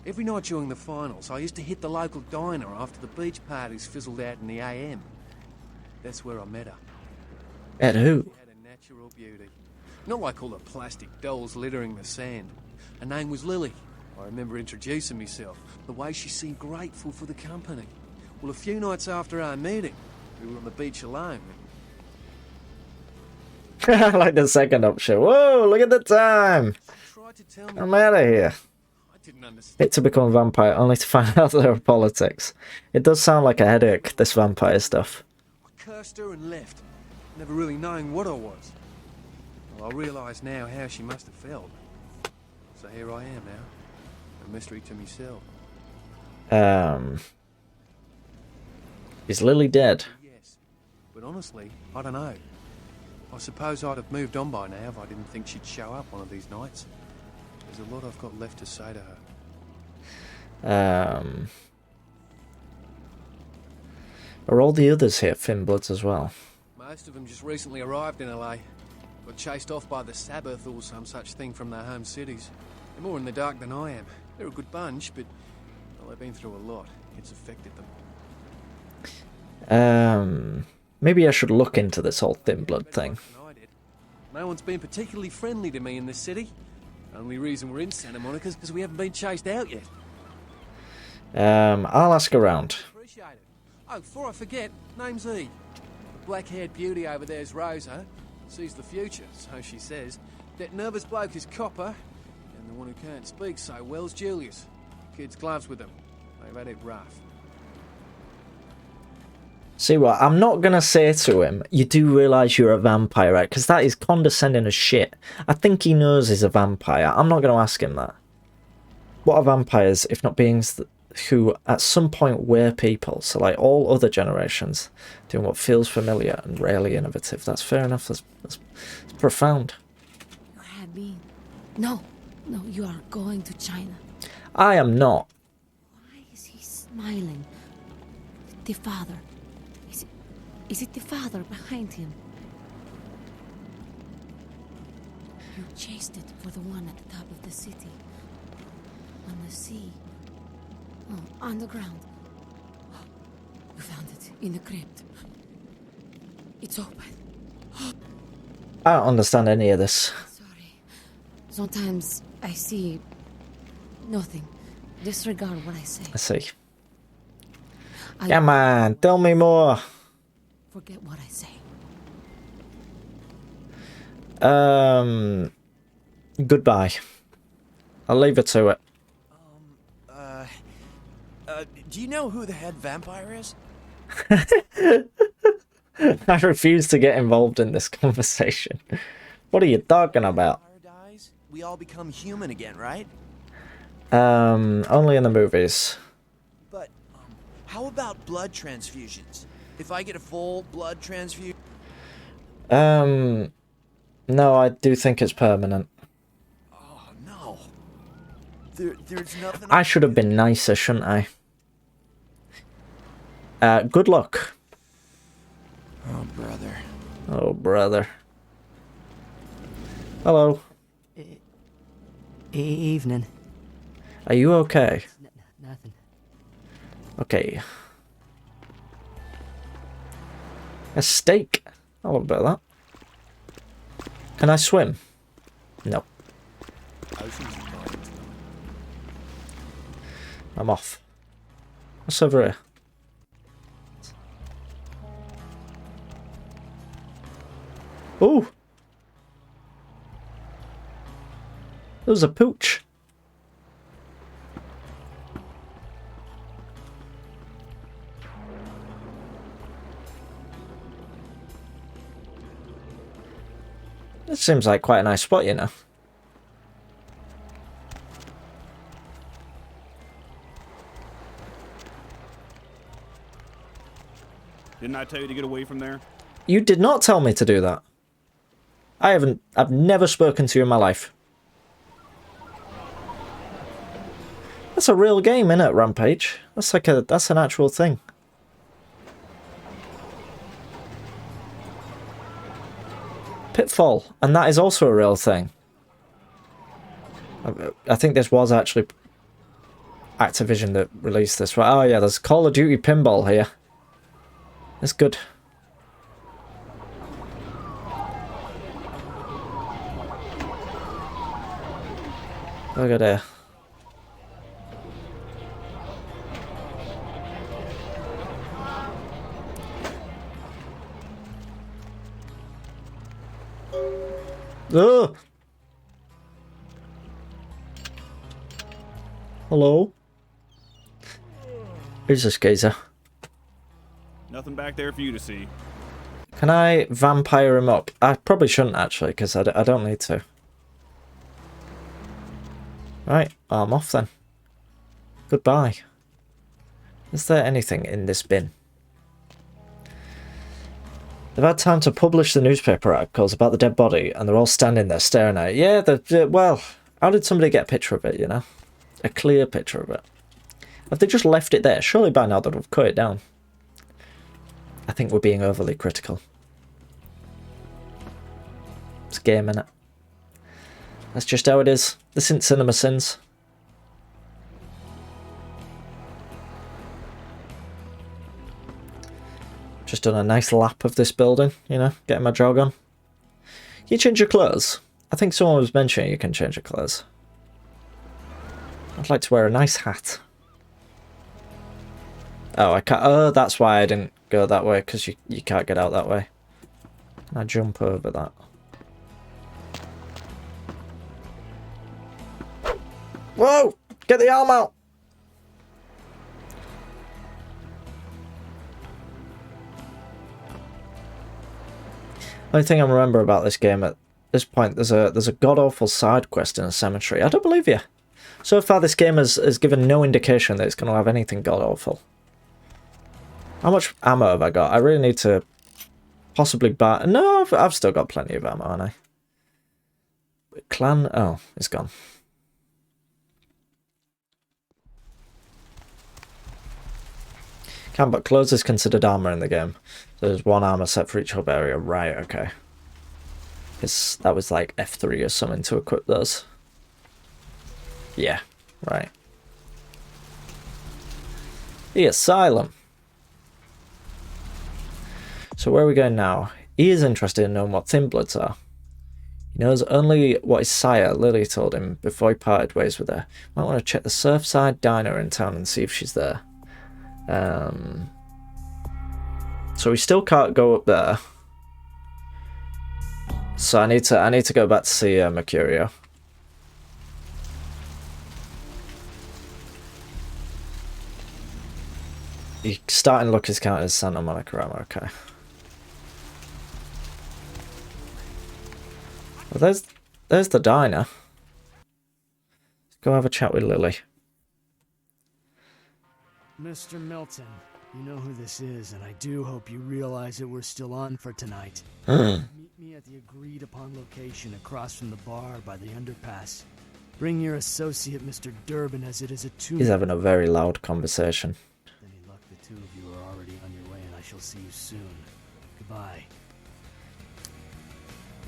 P: Every night during the finals, I used to hit the local diner after the beach parties fizzled out in the AM. That's where I met her.
A: At who?
P: She had a natural beauty. Not like all the plastic dolls littering the sand. Her name was Lily. I remember introducing myself. The way she seemed grateful for the company. Well, a few nights after our meeting, we were on the beach alone.
A: I like the second option. Whoa, look at the time. I'm out of here. Hate to become a vampire, only to find out there are politics. It does sound like a headache, this vampire stuff.
P: I cursed her and left, never really knowing what I was. Well, I realise now how she must have felt. So here I am now, a mystery to myself.
A: Is Lily dead?
P: Yes,
I: but honestly, I don't know. I suppose I'd have moved on by now if I didn't think she'd show up one of these nights. There's a lot I've got left to say to her.
A: Are all the others here Finbloods as well?
I: Most of them just recently arrived in LA. Got chased off by the Sabbath or some such thing from their home cities. They're more in the dark than I am. They're a good bunch, but well, they've been through a lot. It's affected them.
A: Maybe I should look into this whole Thin Blood thing.
I: No one's been particularly friendly to me in this city. Only reason we're in Santa Monica is because we haven't been chased out yet.
A: I'll ask around.
I: Appreciate it. Oh, before I forget, name's E. The black-haired beauty over there's Rosa. Sees the future, so she says. That nervous bloke is Copper, and the one who can't speak so well's Julius. Kid's gloves with them. They've had it rough.
A: See what? I'm not going to say to him, you do realise you're a vampire, right? Because that is condescending as shit. I think he knows he's a vampire. I'm not going to ask him that. What are vampires, if not beings who at some point were people? So like all other generations, doing what feels familiar and rarely innovative. That's fair enough. That's profound.
R: You have been. No, you are going to China.
A: I am not.
R: Why is he smiling? The father. Is it the father behind him? You chased it for the one at the top of the city. On the sea. Oh, on the ground. You found it in the crypt. It's open.
A: I don't understand any of this.
R: Sometimes I see nothing. Disregard what I say.
A: I see. Come on, tell me more.
R: Forget what I say.
A: Goodbye. I'll leave it to it.
T: Do you know who the head vampire is?
A: I refuse to get involved in this conversation. What are you talking about?
T: We all become human again, right?
A: Only in the movies.
T: But how about blood transfusions? If I get a full blood transfusion?
A: No, I do think it's permanent.
T: Oh, no. There's nothing...
A: I should have been nicer, shouldn't I? Good luck.
T: Oh, brother.
A: Oh, brother. Hello.
S: Evening.
A: Are you okay?
S: Nothing.
A: Okay. A steak. I love a bit of that. Can I swim? No. I'm off. What's over here? Ooh! There was a pooch. This seems like quite a nice spot, you know.
C: Didn't I tell you to get away from there?
A: You did not tell me to do that. I've never spoken to you in my life. That's a real game, innit, Rampage? That's an actual thing. Pitfall, and that is also a real thing. I think this was actually Activision that released this. Oh yeah, there's Call of Duty Pinball here. That's good. Look at there. Oh! Hello? Who's this geezer?
C: Nothing back there for you to see.
A: Can I vampire him up? I probably shouldn't actually, because I don't need to. Right, I'm off then. Goodbye. Is there anything in this bin? They've had time to publish the newspaper articles about the dead body, and they're all standing there staring at it. Yeah, well, how did somebody get a picture of it, you know? A clear picture of it. If they just left it there, surely by now they'd have cut it down. I think we're being overly critical. It's a game, innit? That's just how it is. This ain't Cinema Sins. Just done a nice lap of this building, you know, getting my jog on. Can you change your clothes? I think someone was mentioning you can change your clothes. I'd like to wear a nice hat. Oh, I can't. Oh, that's why I didn't go that way, because you can't get out that way. Can I jump over that? Whoa! Get the arm out! Only thing I remember about this game at this point, there's a god-awful side quest in a cemetery. I don't believe you. So far this game has given no indication that it's going to have anything god-awful. How much ammo have I got? I really need to possibly buy... No, I've still got plenty of ammo, haven't I? Clan... Oh, it's gone. Can't but clothes is considered armor in the game. So there's one armor set for each hub area. Right, okay. Because that was like F3 or something to equip those. Yeah, right. The asylum. So where are we going now? He is interested in knowing what Thin Bloods are. He knows only what his sire, Lily, told him before he parted ways with her. Might want to check the Surfside Diner in town and see if she's there. So we still can't go up there. So I need to go back to see Mercurio. You starting luck is counted as Santa Monica armor, okay. Well, there's the diner. Let's go have a chat with Lily.
F: Mr. Milton, you know who this is, and I do hope you realize that we're still on for tonight. Meet me at the agreed upon location across from the bar by the underpass. Bring your associate, Mr. Durbin, as it is a tomb.
A: He's having a very loud conversation.
F: Any luck, the two of you are already on your way, and I shall see you soon. Goodbye.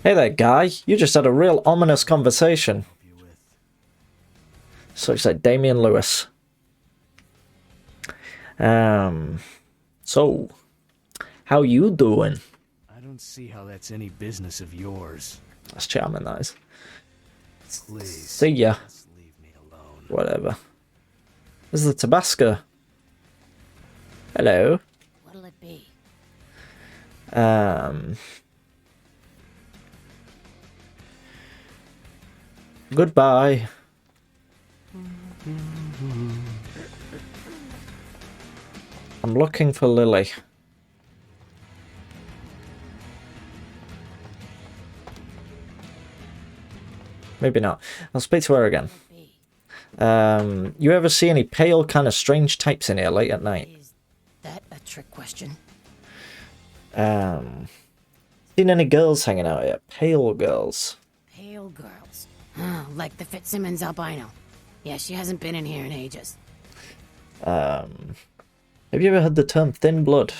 A: Hey there, guy. You just had a real ominous conversation. Such like Damian Lewis. So, how you doing?
F: I don't see how that's any business of yours.
A: That's charming, that is.
F: Please.
A: See ya.
F: Just leave me alone.
A: Whatever. This is the Tabasco. Hello.
R: What'll it be?
A: Goodbye. I'm looking for Lily. Maybe not. I'll speak to her again. You ever see any pale, kind of strange types in here late at night?
R: Is that a trick question?
A: Seen any girls hanging out here? Pale girls.
R: Pale girls. Oh, like the Fitzsimmons albino. Yeah, she hasn't been in here in ages.
A: Have you ever heard the term thin blood?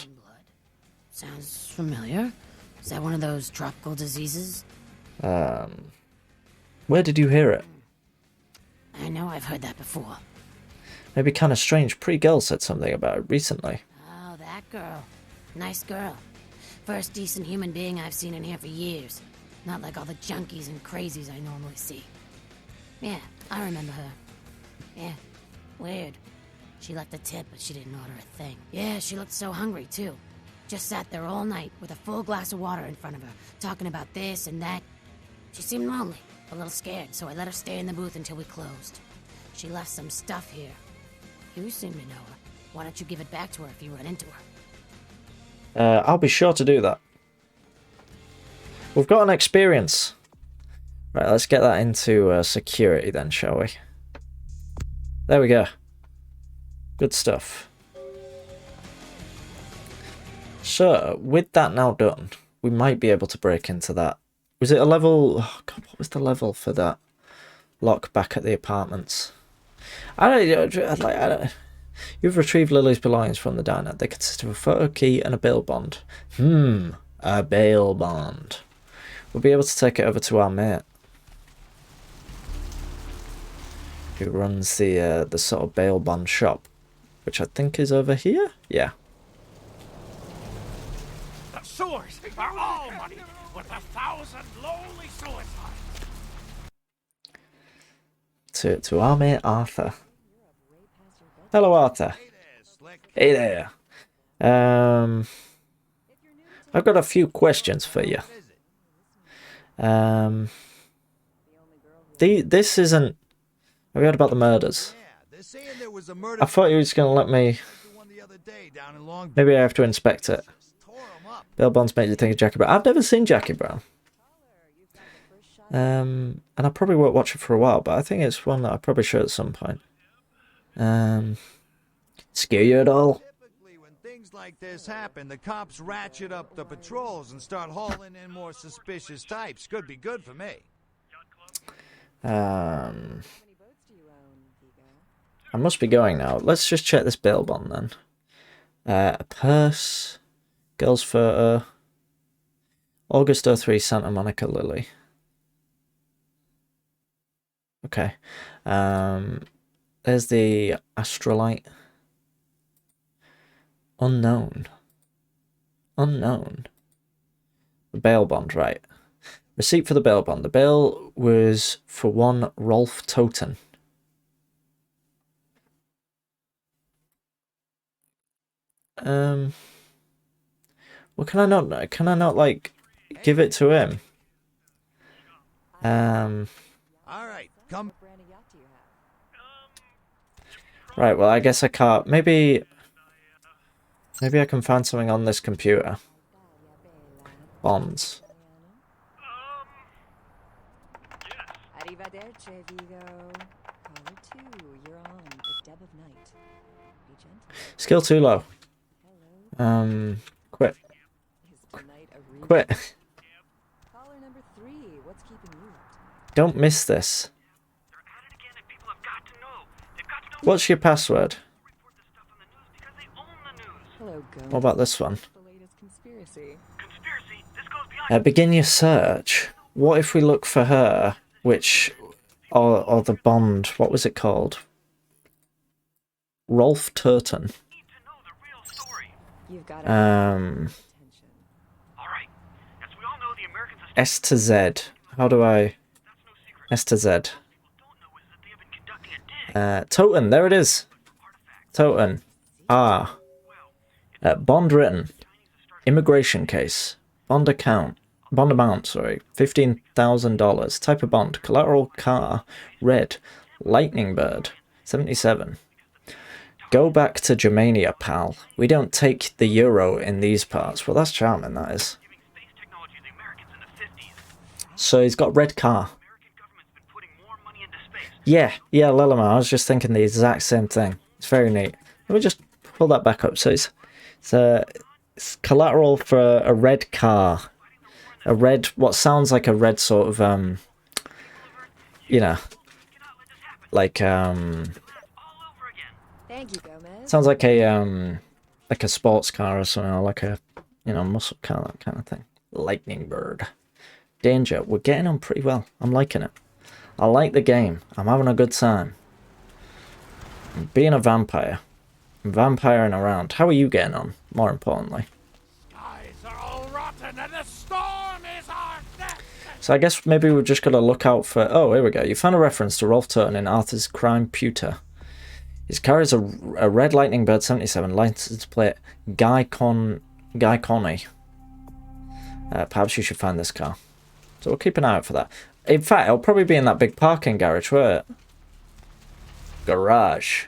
R: Sounds familiar. Is that one of those tropical diseases?
A: Where did you hear it?
R: I know I've heard that before.
A: Maybe kind of strange. Pretty girl said something about it recently.
R: Oh, that girl. Nice girl. First decent human being I've seen in here for years. Not like all the junkies and crazies I normally see. Yeah, I remember her. Yeah, weird. She left a tip, but she didn't order a thing. Yeah, she looked so hungry, too. Just sat there all night with a full glass of water in front of her, talking about this and that. She seemed lonely, a little scared, so I let her stay in the booth until we closed. She left some stuff here. You seem to know her. Why don't you give it back to her if you run into her?
A: I'll be sure to do that. We've got an experience. Right, let's get that into security then, shall we? There we go. Good stuff. So, with that now done, we might be able to break into that. Was it a level... Oh God, what was the level for that lock back at the apartments? I don't... You've retrieved Lily's belongings from the diner. They consist of a photo key and a bail bond. A bail bond. We'll be able to take it over to our mate, who runs the sort of bail bond shop, which I think is over here? Yeah.
P: The sewers are all money with 1,000 lonely suicides.
A: To our mate Arthur. Hello, Arthur. Hey there. I've got a few questions for you. This isn't... Have you heard about the murders? I thought you were just going to let me... Maybe I have to inspect it. Bail bonds make you think of Jackie Brown. I've never seen Jackie Brown. And I probably won't watch it for a while, but I think it's one that I probably should at some point. Scare you at all?
G: Typically, when things like this happen, the cops ratchet up the patrols and start hauling in more suspicious types. Could be good for me.
A: I must be going now. Let's just check this bail bond then. A purse, girl's photo, August 03, Santa Monica Lily. Okay. There's the Astrolite. Unknown. Unknown. The bail bond, right. Receipt for the bail bond. The bail was for one Rolf Toten. Well, can I not like give it to him?
G: All right, come.
A: Right, well, I guess I can't. Maybe I can find something on this computer. Bonds.
J: Arrivederci, Vigo. Caller 2, you're on the Deb of Night. Be gentle.
A: Skill too low. Quit. Quit.
J: Caller number 3, what's keeping you up?
A: Don't miss this. What's your password?
J: Hello,
A: What about this one?
J: The latest conspiracy.
A: Begin your search. What if we look for her, which, or the bond, what was it called? Rolf Turton. S to Z. How do I... S to Z. Toten, there it is. Toten. Bond written. Immigration case. Bond account. Bond amount, sorry. $15,000. Type of bond. Collateral car. Red. Lightning bird. 77. Go back to Germania, pal. We don't take the euro in these parts. Well, that's charming, that is. So he's got a red car. Yeah, Lilima, I was just thinking the exact same thing. It's very neat. Let me just pull that back up. So it's collateral for a red car. A red, what sounds like a red sort of, you know, like,
J: Thank you, Gomez.
A: sounds like a sports car or something, or like a, you know, muscle car, that kind of thing. Lightning bird. Danger. We're getting on pretty well. I'm liking it. I like the game. I'm having a good time. I'm being a vampire. I'm vampiring around. How are you getting on, more importantly?
P: Skies are all rotten and the storm is our death.
A: So I guess maybe we've just got to look out for... Oh, here we go. You found a reference to Rolf Turton in Arthur's crime pewter. His car is a red Lightning Bird 77, license plate Guy Connie. Perhaps you should find this car. So we'll keep an eye out for that. In fact, it'll probably be in that big parking garage, won't it? Garage.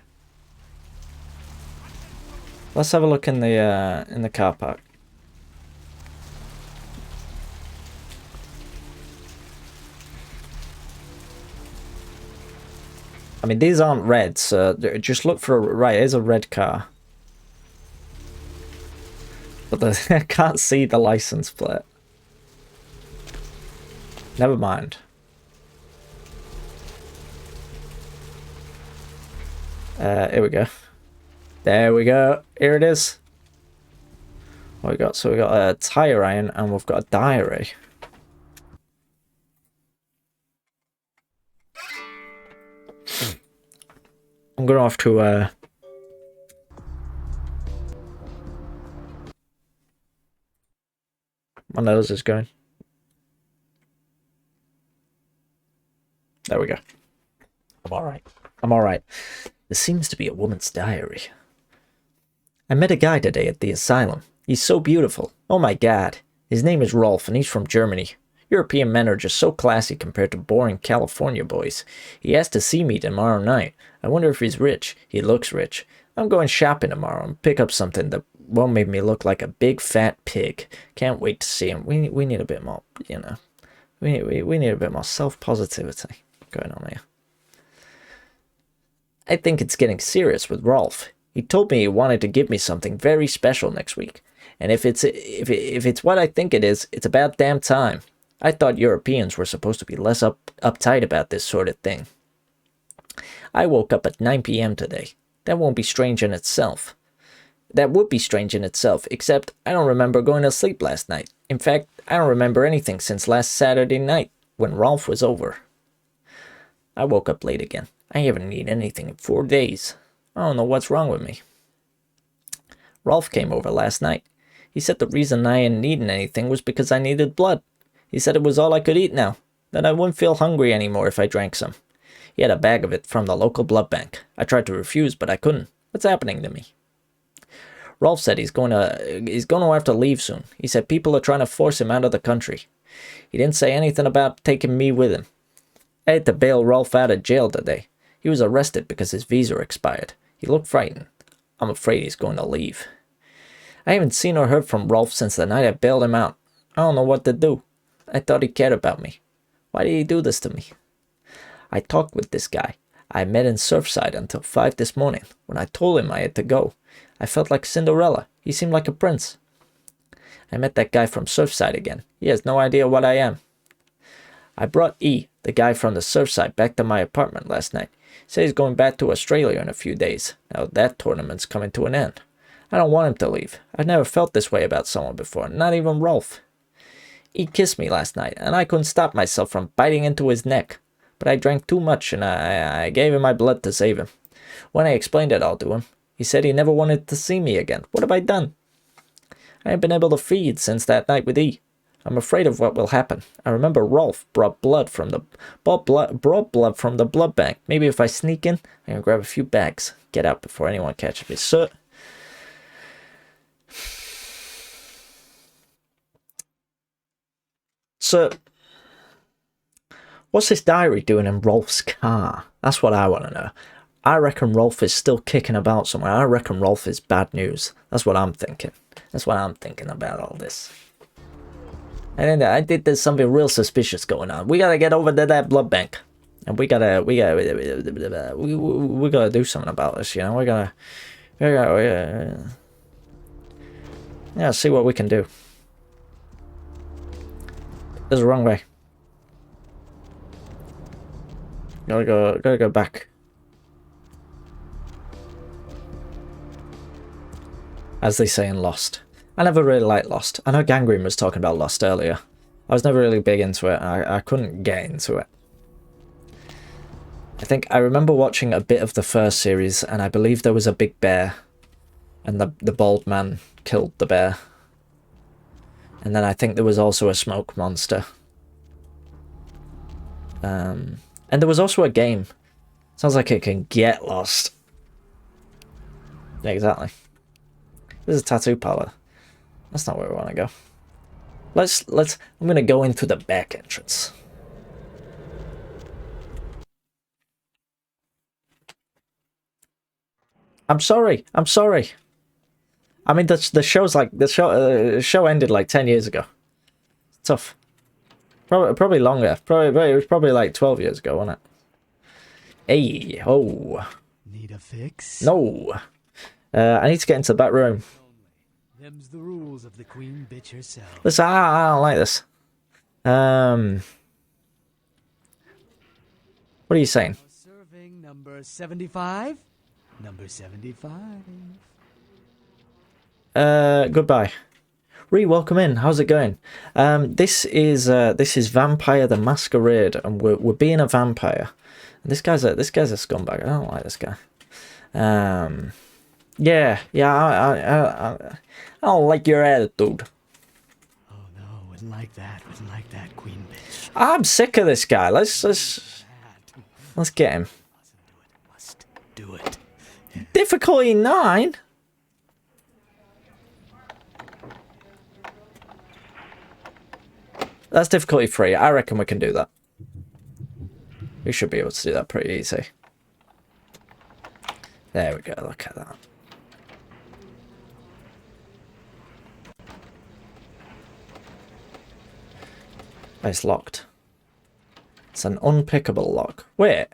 A: Let's have a look in the car park. I mean, these aren't red, so just look for a... Right, here's a red car. But I can't see the license plate. Never mind. Here we go. There we go. Here it is. What we got? So we got a tire iron and we've got a diary. I'm gonna have to my nose is going. There we go. I'm alright. I'm alright. There seems to be a woman's diary. I met a guy today at the asylum. He's so beautiful. Oh my god. His name is Rolf and he's from Germany. European men are just so classy compared to boring California boys. He asked to see me tomorrow night. I wonder if he's rich. He looks rich. I'm going shopping tomorrow and pick up something that won't make me look like a big fat pig. Can't wait to see him. We need a bit more, you know. We need a bit more self-positivity going on here. I think it's getting serious with Rolf. He told me he wanted to give me something very special next week. And if it's what I think it is, it's about damn time. I thought Europeans were supposed to be less uptight about this sort of thing. I woke up at 9 p.m. today. That won't be strange in itself. That would be strange in itself, except I don't remember going to sleep last night. In fact, I don't remember anything since last Saturday night, when Rolf was over. I woke up late again. I haven't eaten anything in 4 days. I don't know what's wrong with me. Rolf came over last night. He said the reason I hadn't eaten anything was because I needed blood. He said it was all I could eat now, that I wouldn't feel hungry anymore if I drank some. He had a bag of it from the local blood bank. I tried to refuse, but I couldn't. What's happening to me? Rolf said he's going to have to leave soon. He said people are trying to force him out of the country. He didn't say anything about taking me with him. I had to bail Rolf out of jail today. He was arrested because his visa expired. He looked frightened. I'm afraid he's going to leave. I haven't seen or heard from Rolf since the night I bailed him out. I don't know what to do. I thought he cared about me. Why did he do this to me? I talked with this guy. I met in Surfside until 5 this morning. When I told him I had to go, I felt like Cinderella. He seemed like a prince. I met that guy from Surfside again. He has no idea what I am. I brought E, the guy from the Surfside, back to my apartment last night. He said he's going back to Australia in a few days. Now that tournament's coming to an end. I don't want him to leave. I've never felt this way about someone before, not even Rolf. He kissed me last night, and I couldn't stop myself from biting into his neck. But I drank too much, and I gave him my blood to save him. When I explained it all to him, he said he never wanted to see me again. What have I done? I haven't been able to feed since that night with E. I'm afraid of what will happen. I remember Rolf brought blood from the blood bank. Maybe if I sneak in, I can grab a few bags. Get out before anyone catches me. So, what's this diary doing in Rolf's car? That's what I want to know. I reckon Rolf is still kicking about somewhere. I reckon Rolf is bad news. That's what I'm thinking. That's what I'm thinking about all this. And I think there's something real suspicious going on. We gotta get over to that blood bank, and we gotta do something about this. You know, we gotta see what we can do. There's the wrong way. Gotta go back. As they say in Lost. I never really liked Lost. I know Gangrene was talking about Lost earlier. I was never really big into it. I couldn't get into it. I think I remember watching a bit of the first series, and I believe there was a big bear, and the bald man killed the bear. And then I think there was also a smoke monster. And there was also a game. Sounds like it can get lost. Yeah, exactly. There's a tattoo parlor. That's not where we want to go. I'm gonna go into the back entrance. I'm sorry. I mean, the show's like the show ended like 10 years ago. Tough. Probably longer. It was probably like 12 years ago, wasn't it? Hey, oh.
F: Need a fix?
A: No. I need to get into the back room.
S: Them's the rules of the queen bitch herself.
A: Listen, I don't like this. What are you saying?
S: Serving number 75. Number 75.
A: Goodbye. Welcome in. How's it going? This is Vampire the Masquerade, and we're being a vampire. This guy's a scumbag. I don't like this guy. Yeah. I don't like your attitude.
S: Oh no, wouldn't like that, queen bitch.
A: I'm sick of this guy. Let's get him.
S: Must do it.
A: Difficulty 9. That's difficulty 3. I reckon we can do that. We should be able to do that pretty easy. There we go. Look at that. It's locked. It's an unpickable lock. Wait.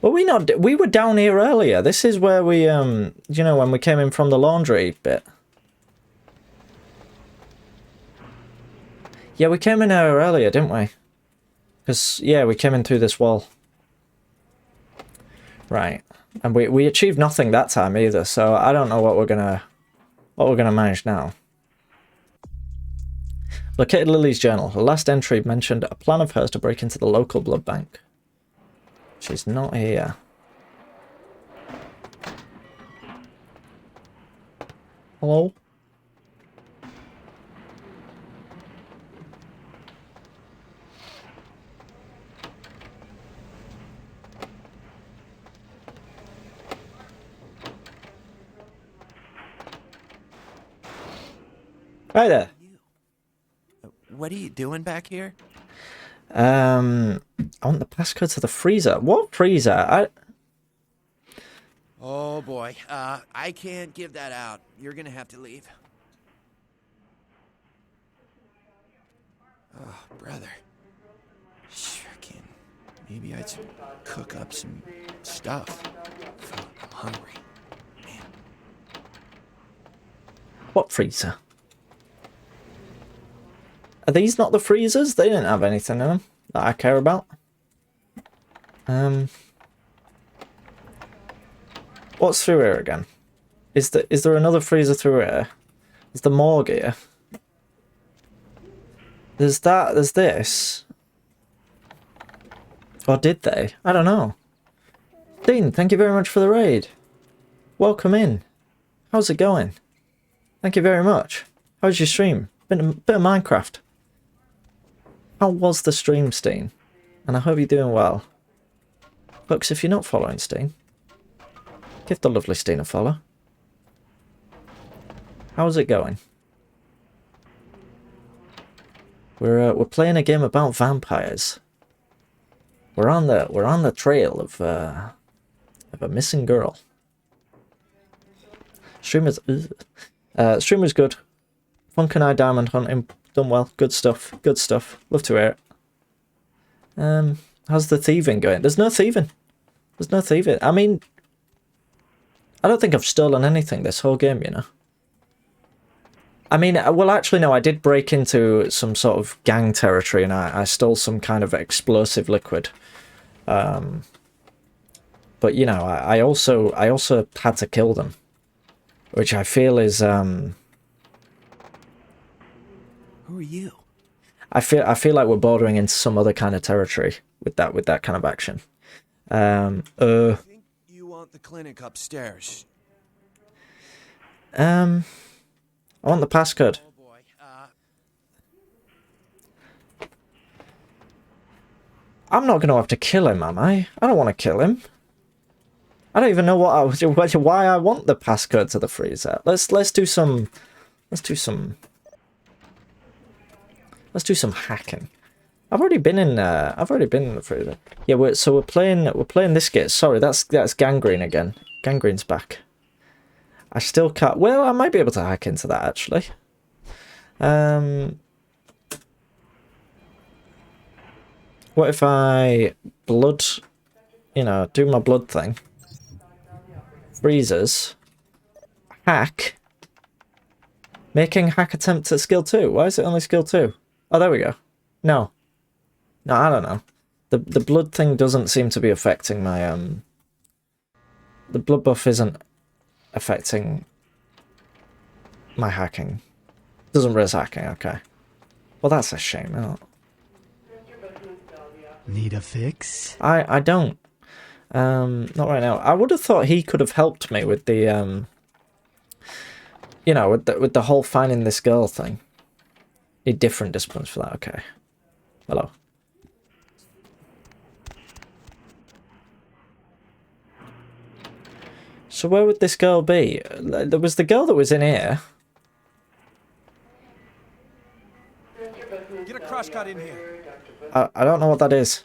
A: Were we not? We were down here earlier. This is where we, you know, when we came in from the laundry bit. Yeah, we came in here earlier, didn't we? Because, yeah, we came in through this wall. Right. And we achieved nothing that time either, so I don't know what we're gonna manage now. Located Lily's journal. The last entry mentioned a plan of hers to break into the local blood bank. She's not here. Hello? Hi there.
L: What are you doing back here?
A: I want the passcode to the freezer. What freezer?
L: Oh boy, I can't give that out. You're gonna have to leave. Oh, brother. Shrieking. Maybe I'd cook up some stuff. I'm hungry. Man.
A: What freezer? Are these not the freezers? They didn't have anything in them that I care about. What's through here again? Is there another freezer through here? Is the morgue here? There's that, there's this. Or did they? I don't know. Dean, thank you very much for the raid. Welcome in. How's it going? Thank you very much. How's your stream? Been a bit of Minecraft. How was the stream, Steen? And I hope you're doing well. Folks, if you're not following Steen, give the lovely Steen a follow. How's it going? We're playing a game about vampires. We're on the trail of a missing girl. Streamer's good. Funk and I diamond hunting. Done well. Good stuff. Good stuff. Love to hear it. How's the thieving going? There's no thieving. There's no thieving. I mean, I don't think I've stolen anything this whole game, you know. I mean, well, actually, no, I did break into some sort of gang territory and I stole some kind of explosive liquid. But, you know, I also had to kill them, which I feel is...
L: Who are you?
A: I feel like we're bordering into some other kind of territory with that kind of action.
L: I think you want the clinic upstairs.
A: I want the passcode.
L: Oh boy.
A: I'm not going to have to kill him, am I? I don't want to kill him. I don't even know why I want the passcode to the freezer. Let's do some hacking. I've already been in the freezer. Yeah, we're playing this game. Sorry, that's Gangrene again. Gangrene's back. I still can't. Well, I might be able to hack into that actually. What if I blood, you know, do my blood thing? Freezers. Hack. Making hack attempt at skill 2. Why is it only skill 2? Oh, there we go. No. No, I don't know. The blood thing doesn't seem to be affecting my the blood buff isn't affecting my hacking. Doesn't raise hacking, okay. Well, that's a shame, isn't it?
S: Need a fix?
A: I don't. Not right now. I would have thought he could have helped me with the you know, with the whole finding this girl thing. Need different disciplines for that, okay. Hello. So where would this girl be? There was the girl that was in here.
N: Get a crush cut in here.
A: I don't know what that is.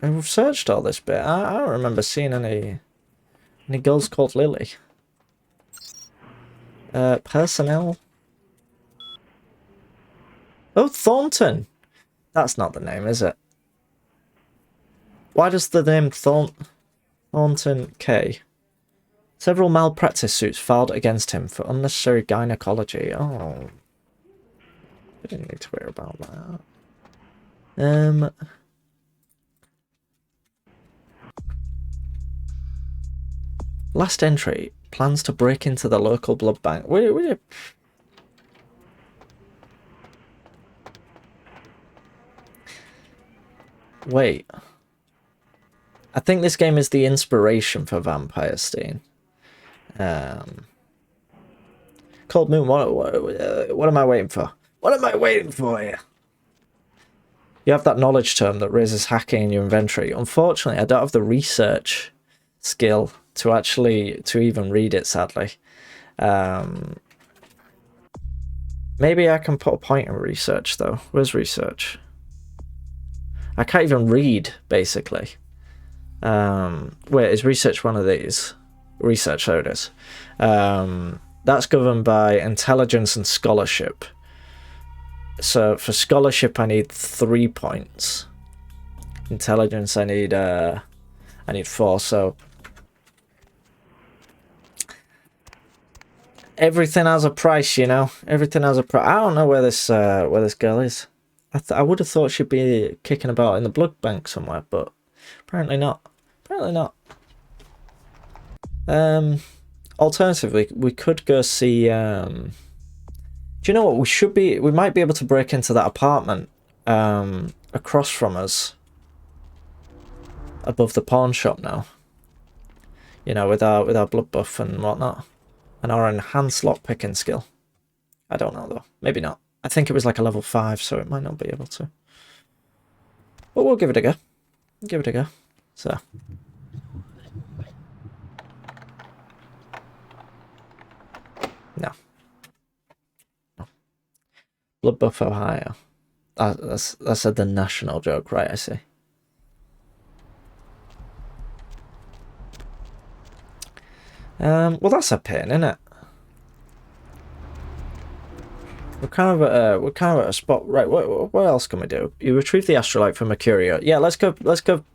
A: And we've searched all this bit. I don't remember seeing any girls called Lily. Personnel. Oh, Thornton. That's not the name, is it? Why does the name Thornton K? Several malpractice suits filed against him for unnecessary gynecology. Oh. We didn't need to worry about that. Last entry. Plans to break into the local blood bank. Wait. I think this game is the inspiration for Vampire Stein. Cold Moon, what am I waiting for? What am I waiting for here? You have that knowledge term that raises hacking in your inventory. Unfortunately, I don't have the research skill to even read it, sadly. Maybe I can put a point in research, though. Where's research? I can't even read, basically. Wait, is research one of these? Research, so it is. That's governed by intelligence and scholarship. So for scholarship, I need 3 points. Intelligence, I need 4. So everything has a price, you know. Everything has a price. I don't know where this girl is. I would have thought she'd be kicking about in the blood bank somewhere, but apparently not. Apparently not. Alternatively, we could go see. Do you know what? We might be able to break into that apartment across from us, above the pawn shop now. You know, with our blood buff and whatnot, and our enhanced lock picking skill. I don't know though. Maybe not. I think it was like a level 5, so it might not be able to. But we'll give it a go. Give it a go. So. No. Blood Buff Ohio. That's the national joke, right? I see. Well, that's a pain, isn't it? We're kind of at a spot, right? What else can we do? You retrieve the astrolite from Mercurio. Yeah, let's go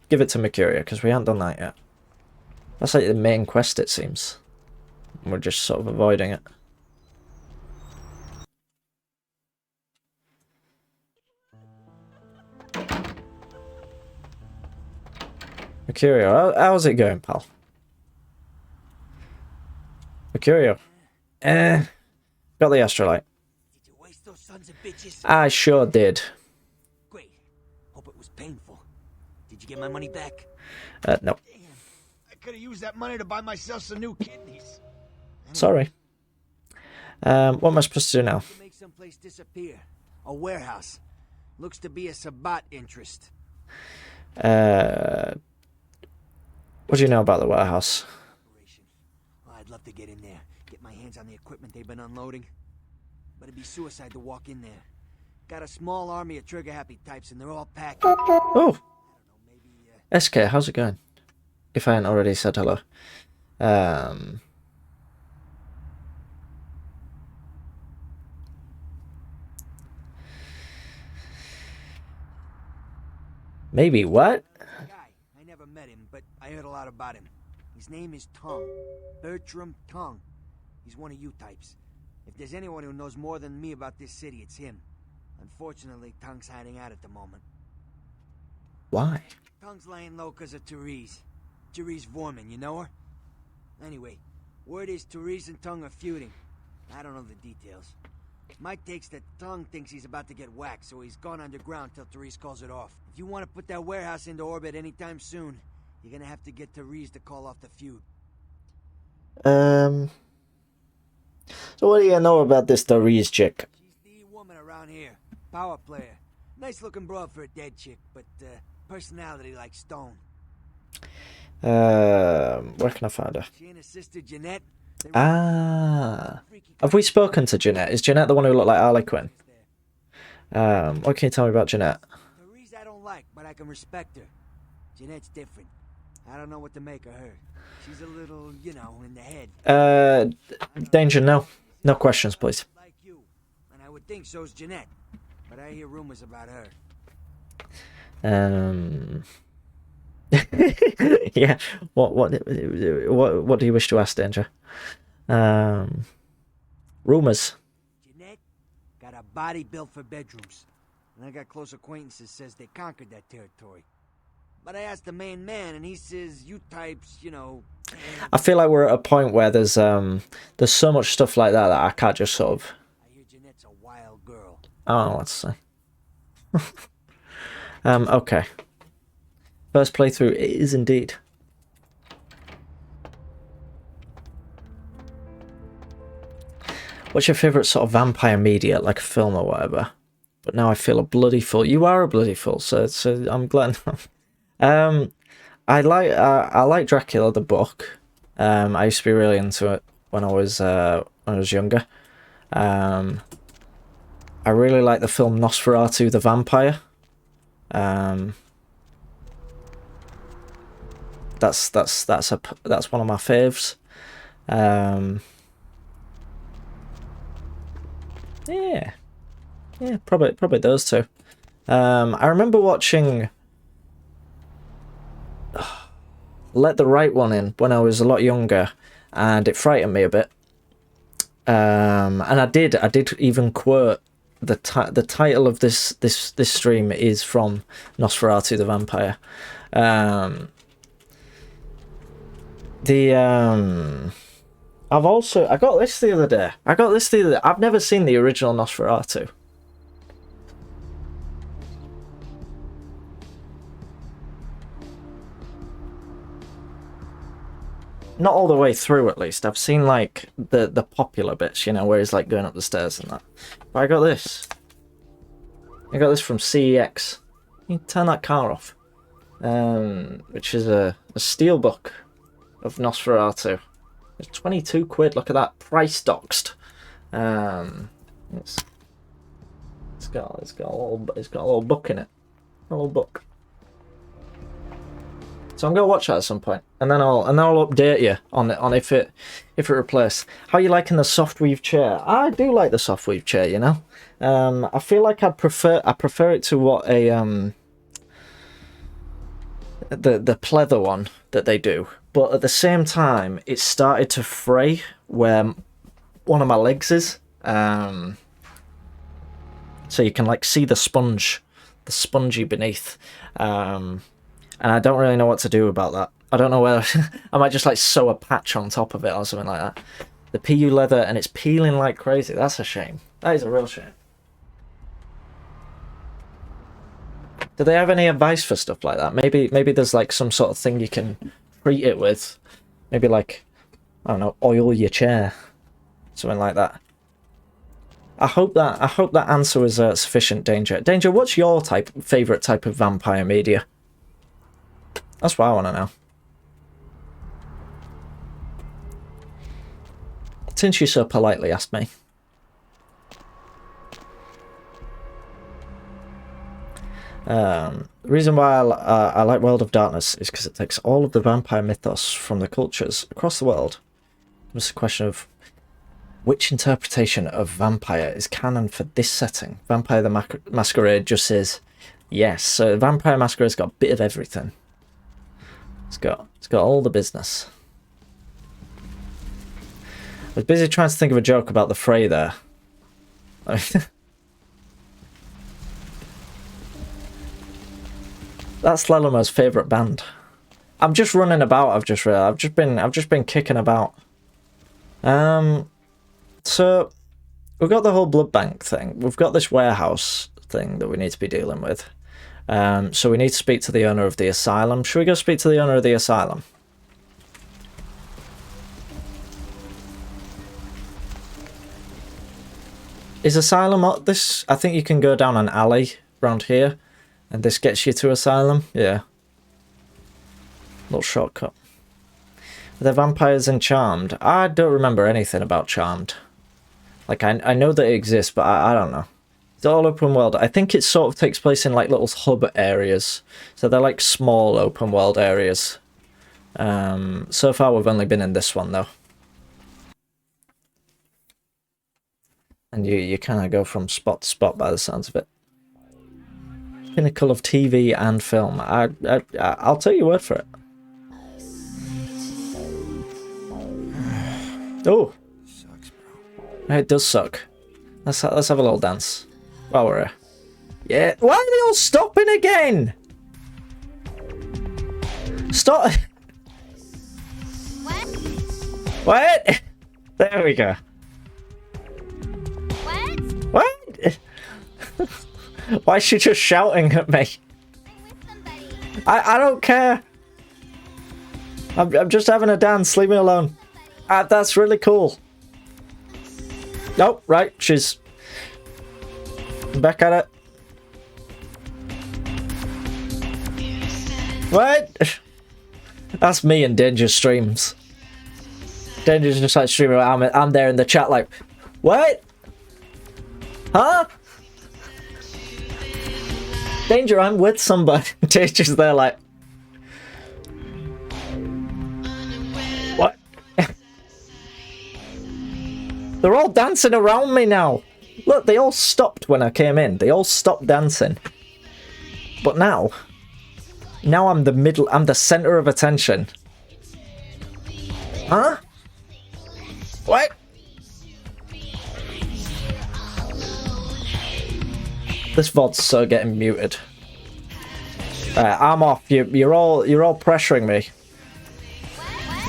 A: give it to Mercurio because we haven't done that yet. That's like the main quest, it seems. We're just sort of avoiding it. Mercurio, how's it going, pal? Mercurio. Got the astrolite.
D: Did you waste those sons of bitches?
A: I sure did.
D: Great. Hope it was painful. Did you get my money back?
A: No.
D: Damn. I could have used that money to buy myself some new kidneys.
A: Sorry. What am I supposed to do now?
D: Make someplace disappear. A warehouse. Looks to be a Sabat interest.
A: What do you know about the warehouse?
D: Well, I'd love to get in there, get my hands on the equipment they've been unloading. But it'd be suicide to walk in there. Got a small army of trigger-happy types, and they're all packed.
A: Oh! SK, how's it going? If I hadn't already said hello. Maybe what?
D: I never met him, but I I heard a lot about him. His name is Tongue. Bertram Tongue. He's one of you types. If there's anyone who knows more than me about this city, it's him. Unfortunately, Tongue's hiding out at the moment.
A: Why?
D: Tongue's laying low because of Therese. Therese Vorman, you know her? Anyway, word is Therese and Tongue are feuding. I don't know the details. Mike takes that Tongue thinks he's about to get whacked, so he's gone underground till Therese calls it off. If you want to put that warehouse into orbit anytime soon, you're gonna have to get Therese to call off the feud.
A: So what do you know about this Therese chick?
D: She's the woman around here. Power player. Nice looking broad for a dead chick, but personality like stone.
A: Where can I find her?
D: She and her sister Jeanette.
A: Ah, have we spoken to Jeanette? Is Jeanette the one who looked like Harley Quinn? What can you tell me about Jeanette?
D: Therese I don't like, but I can respect her. Jeanette's different. I don't know what to make of her. She's a little, you know, in the head.
A: Danger, no. No questions, please.
D: Like you. And I would think so's Jeanette. But I hear rumors about her.
A: Yeah. What do you wish to ask, Danger? Rumors.
D: Jeanette got a body built for bedrooms. And I got close acquaintances says they conquered that territory. But I asked the main man and he says you types, you know.
A: I feel like we're at a point where there's so much stuff like that I can't just sort of.
D: I hear Jeanette's a wild girl.
A: I don't know what to say. Okay. First playthrough it is indeed. What's your favourite sort of vampire media, like a film or whatever? But now I feel a bloody fool. You are a bloody fool, so I'm glad. I like Dracula the book. I used to be really into it when I was younger. I really like the film Nosferatu the Vampire. That's one of my faves. Yeah, probably those two. I remember watching Let the Right One In when I was a lot younger, and it frightened me a bit. And I did even quote the title of this stream is from Nosferatu the Vampire. I got this the other day. I've never seen the original Nosferatu. Not all the way through, at least. I've seen like the popular bits, you know, where he's like going up the stairs and that. But I got this. I got this from CEX. You can turn that car off. Which is a steelbook of Nosferatu. It's 22 quid. Look at that, price doxed. It's got a little book in it. A little book. So I'm gonna watch that at some point, and then I'll update you on if it replaces. How are you liking the soft weave chair? I do like the soft weave chair, you know. I feel like I prefer it to what the pleather one that they do, but at the same time it started to fray where one of my legs is. So you can like see the spongy beneath. And I don't really know what to do about that. I don't know whether I might just like sew a patch on top of it or something like that. The PU leather and it's peeling like crazy. That's a shame. That is a real shame. Do they have any advice for stuff like that? Maybe there's like some sort of thing you can treat it with. Maybe like, I don't know, oil your chair. Something like that. I hope that answer was sufficient, Danger. Danger, what's your favourite type of vampire media? That's what I want to know. Since you so politely asked me. The reason why I like World of Darkness is because it takes all of the vampire mythos from the cultures across the world. It's a question of which interpretation of vampire is canon for this setting. Vampire the Masquerade just says yes. So Vampire Masquerade's got a bit of everything. It's got all the business. I was busy trying to think of a joke about the fray there. That's Lelomo's favourite band. I'm just running about. I've just realized. I've just been kicking about. So we've got the whole blood bank thing. We've got this warehouse thing that we need to be dealing with. So we need to speak to the owner of the asylum. Should we go speak to the owner of the asylum? Is asylum this? I think you can go down an alley around here, and this gets you to asylum. Yeah. Little shortcut. Are there vampires in Charmed? I don't remember anything about Charmed. Like, I know that it exists, but I don't know. It's all open world. I think it sort of takes place in, like, little hub areas. So they're, like, small open world areas. So far, we've only been in this one, though. And you kind of go from spot to spot by the sounds of it. Pinnacle of TV and film. I'll take your word for it. Oh, sucks, bro. It does suck. Let's have a little dance while we're here. Yeah. Why are they all stopping again? Stop. What? There we go. What? Why is she just shouting at me? I don't care. I'm just having a dance. Leave me alone. That's really cool. Nope, right, she's back at it. What? That's me in Danger streams. Danger's just like streaming. I'm there in the chat like, what? Huh? Danger, I'm with somebody. Danger's there like, what? They're all dancing around me now. Look, they all stopped when I came in. They all stopped dancing. But now I'm the center of attention. Huh? What? This VOD's so getting muted. I'm off. You're all pressuring me.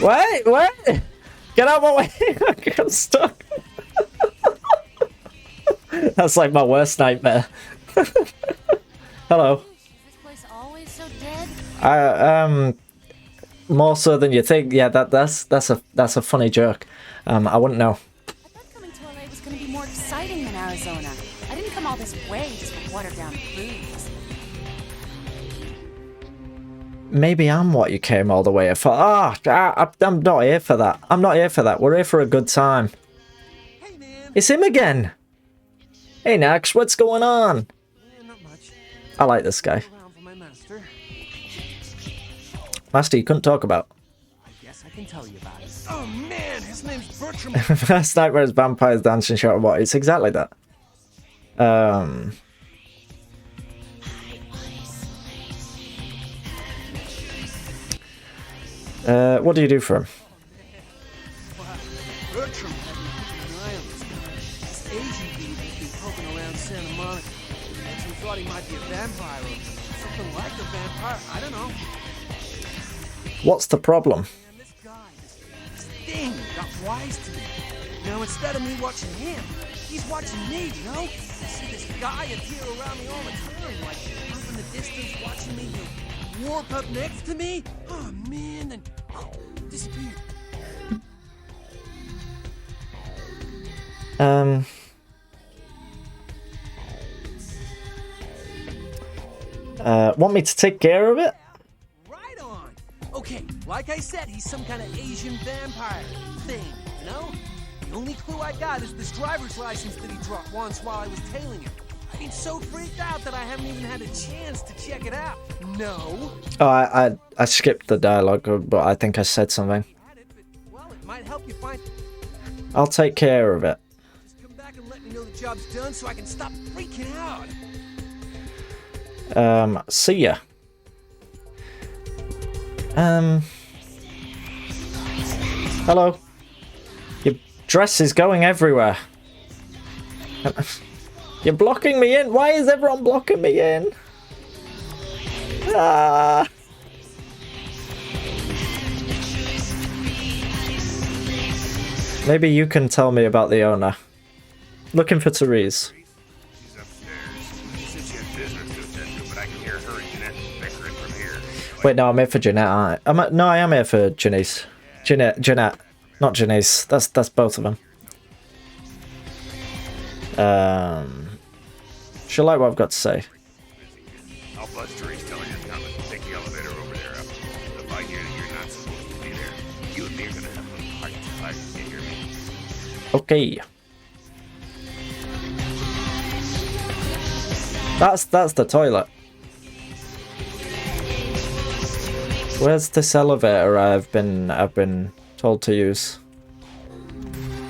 A: What? Get out of my way! I'm stuck. That's like my worst nightmare. Hello.
R: Is this place always so dead?
A: More so than you think. Yeah, that's a funny joke. I wouldn't know.
R: I thought coming to LA was going to be more exciting than Arizona. I didn't come all this way just for watered down cruise.
A: Maybe I'm what you came all the way for. I'm not here for that. I'm not here for that. We're here for a good time.
I: Hey, man.
A: It's him again. Hey, Nax, what's going on?
I: Yeah, not much.
A: I like this guy.
I: Around for my master.
A: Master, you couldn't talk about.
I: I guess I can tell you about it. Oh man, his name's Bertram.
A: First Nightmares, Vampires, Dancing, Shot, what? It's exactly that. What do you do for him?
I: Bertram had me keeping an eye on this guy. This Asian dude has been poking around Santa Monica. Bertram thought he might be a vampire or something like a vampire. I don't know.
A: What's the problem?
I: Man, this guy, this thing got wise to me. Now instead of me watching him, he's watching me, you know? I see this guy appear around me all the time, like up in the distance watching me. He'll warp up next to me. Oh man, then disappear.
A: Want me to take care of it?
I: Right on. Okay, like I said, he's some kind of Asian vampire thing, you know? The only clue I got is this driver's license that he dropped once while I was tailing him. I've been so freaked out that I haven't even had a chance to check it out. No.
A: Oh, I skipped the dialogue, but I think I said something.
I: Well, it might help you find...
A: I'll take care of it.
I: Just come back and let me know the job's done so I can stop freaking out.
A: See ya. Hello. Your dress is going everywhere. You're blocking me in. Why is everyone blocking me in? Ah. Maybe you can tell me about the owner. Looking for Therese. Wait, no, I'm here for Jeanette, aren't I? No, I am here for Janice. Jeanette. Not Janice. That's both of them. She'll like what I've got to say.
E: I'll buzz Therese, tell her you're coming. Take the elevator over there. If I hear that you're not supposed to be there, you and me are gonna have a little heart to heart. You hear me?
A: Okay. That's the toilet. Where's this elevator I've been told to use?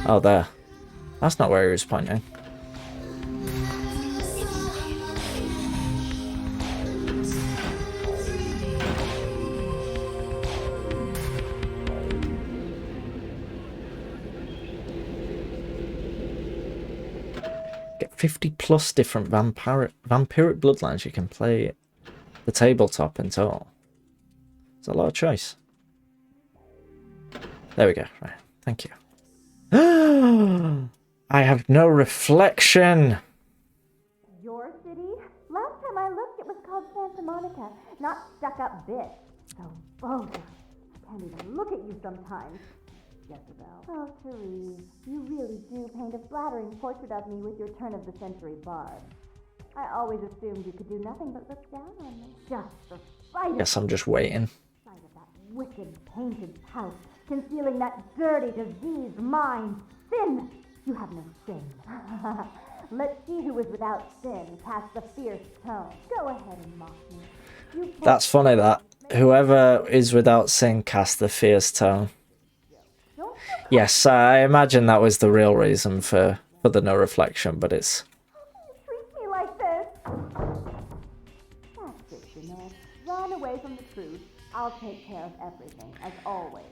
A: Oh, there. That's not where he was pointing. Get 50 plus different vampiric bloodlines you can play the tabletop in total. It's a lot of choice. There we go. Right. Thank you. I have no reflection.
Q: Your city? Last time I looked, it was called Santa Monica, not stuck-up bitch. So vulgar. I can't even look at you sometimes. Jezebel. Oh, Therese, you really do paint a flattering portrait of me with your turn-of-the-century barb. I always assumed you could do nothing but look down on me. Just for spite of
A: Guess I'm just waiting.
Q: sight of that wicked painted house, concealing that dirty, diseased mind. Sin! You have no shame. Let's see who is without sin cast the fierce tone. Go ahead and mock me. You
A: That's funny that whoever is without sin cast the fierce tone. Yes, I imagine that was the real reason for the no reflection, but it's...
Q: treat me like this. That's it, Jeanette. Run away from the truth. I'll take care of everything, as always.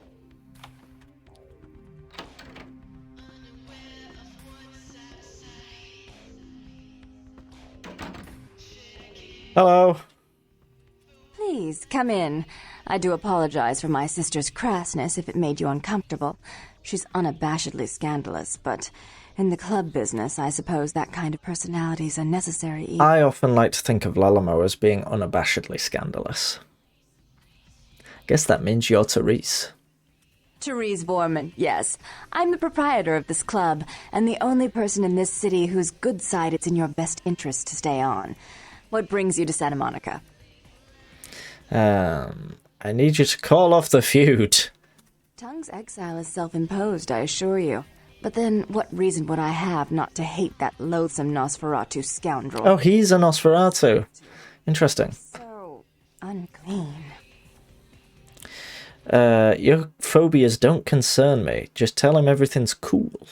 A: Hello.
Q: Please, come in. I do apologize for my sister's crassness if it made you uncomfortable. She's unabashedly scandalous, but in the club business, I suppose that kind of personality is a necessary evil.
A: I often like to think of Lalamo as being unabashedly scandalous. Guess that means you're Therese.
Q: Therese Borman, yes. I'm the proprietor of this club, and the only person in this city whose good side it's in your best interest to stay on. What brings you to Santa Monica?
A: I need you to call off the feud.
Q: Tongue's exile is self-imposed, I assure you. But then, what reason would I have not to hate that loathsome Nosferatu scoundrel?
A: Oh, he's a Nosferatu. Interesting.
Q: So unclean.
A: Your phobias don't concern me. Just tell him everything's cool.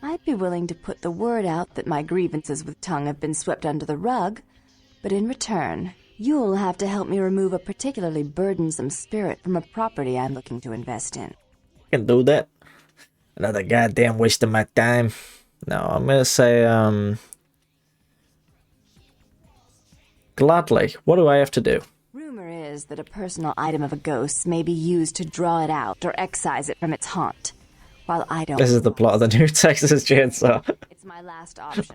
Q: I'd be willing to put the word out that my grievances with Tongue have been swept under the rug, but in return, you'll have to help me remove a particularly burdensome spirit from a property I'm looking to invest in.
A: I can do that. Another goddamn waste of my time. No, I'm gonna say, gladly. What do I have to do?
Q: Rumor is that a personal item of a ghost may be used to draw it out or excise it from its haunt. While I don't...
A: This is the plot of the new Texas Chainsaw.
Q: It's my last option.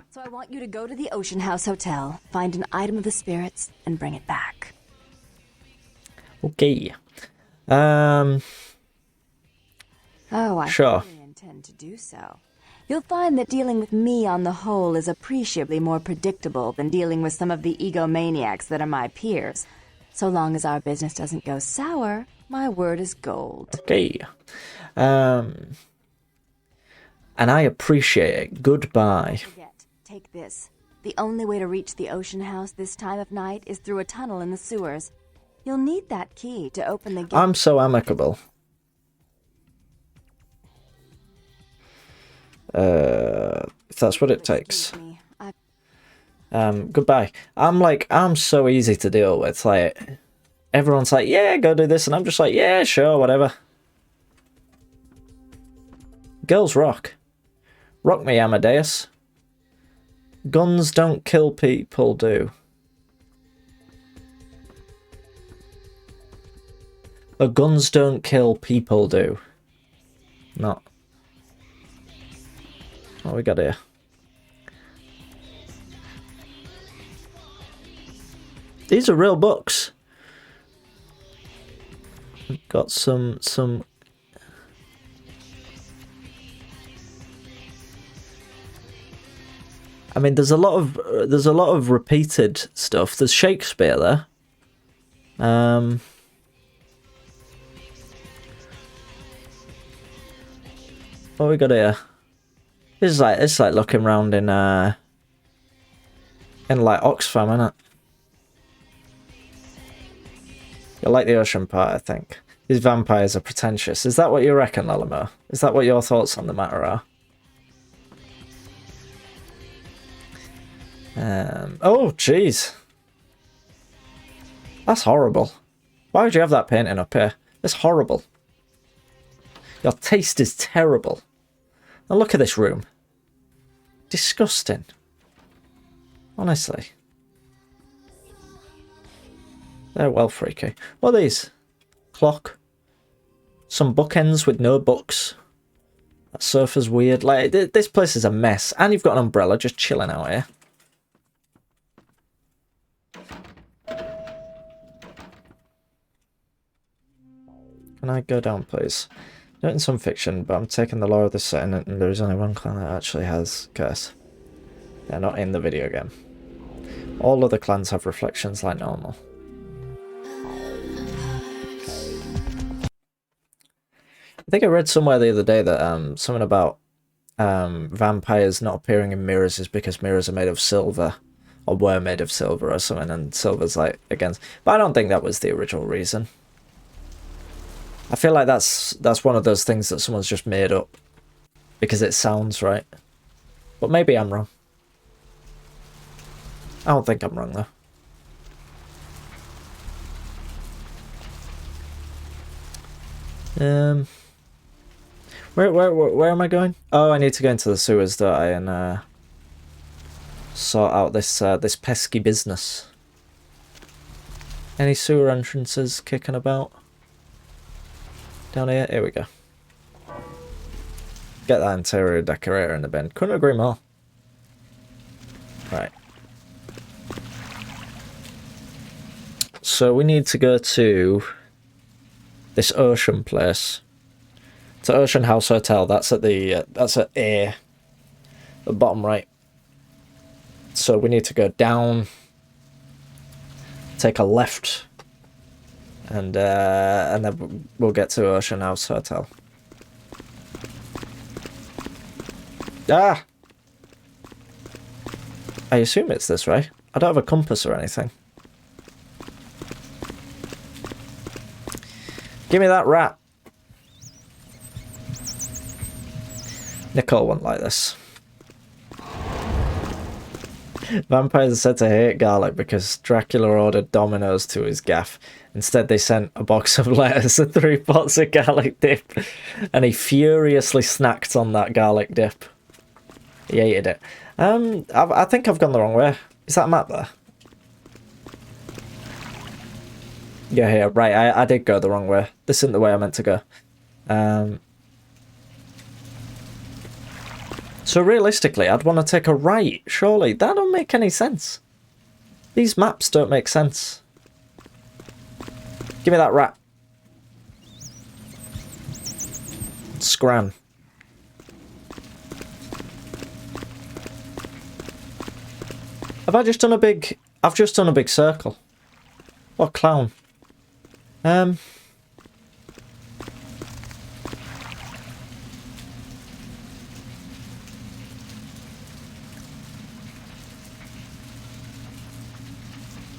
Q: So I want you to go to the Ocean House Hotel, find an item of the spirits, and bring it back.
A: Okay.
Q: Oh, I
A: Sure.
Q: fully intend to do so. You'll find that dealing with me on the whole is appreciably more predictable than dealing with some of the egomaniacs that are my peers. So long as our business doesn't go sour, my word is gold.
A: Okay. And I appreciate it. Goodbye.
Q: Take this. The only way to reach the Ocean House this time of night is through a tunnel in the sewers. You'll need that key to open the gate.
A: I'm so amicable. If that's what it takes. Goodbye. I'm so easy to deal with. Like, everyone's like, yeah, go do this, and I'm just like, yeah, sure, whatever. Girls rock. Rock me, Amadeus. Guns don't kill people, do. But guns don't kill people, do. Not. What we got here? These are real books. We've got some. I mean, there's a lot of repeated stuff. There's Shakespeare there. What we got here? It's like looking around in like Oxfam, isn't it? You like the ocean part, I think. These vampires are pretentious. Is that what you reckon, Lalamo? Is that what your thoughts on the matter are? Oh, jeez. That's horrible. Why would you have that painting up here? It's horrible. Your taste is terrible. Now look at this room. Disgusting. Honestly. They're well freaky. What are these? Clock. Some bookends with no books. That sofa's weird. Like, this place is a mess. And you've got an umbrella just chilling out here. Can I go down, please? Not in some fiction, but I'm taking the lore of this setting and there is only one clan that actually has curse. They're not in the video game. All other clans have reflections like normal. I think I read somewhere the other day that something about vampires not appearing in mirrors is because mirrors are made of silver, or were made of silver or something, and silver's like against. But I don't think that was the original reason. I feel like that's one of those things that someone's just made up because it sounds right. But maybe I'm wrong. I don't think I'm wrong though. Where am I going? Oh, I need to go into the sewers, don't I, and sort out this this pesky business. Any sewer entrances kicking about? Down here? Here we go. Get that interior decorator in the bin. Couldn't agree more. Right. So we need to go to this ocean place. It's an Ocean House Hotel. That's at the the bottom right. So we need to go down, take a left, and then we'll get to Ocean House Hotel. Ah! I assume it's this way. I don't have a compass or anything. Give me that rat. Nicole won't like this. Vampires are said to hate garlic because Dracula ordered Domino's to his gaff. Instead, they sent a box of lettuce and 3 pots of garlic dip, and he furiously snacked on that garlic dip. He hated it. I think I've gone the wrong way. Is that a map there? Yeah, here. Right, I did go the wrong way. This isn't the way I meant to go. So realistically, I'd want to take a right, surely. That don't make any sense. These maps don't make sense. Give me that rat. Scran. Have I just done a big... I've just done a big circle. What a clown.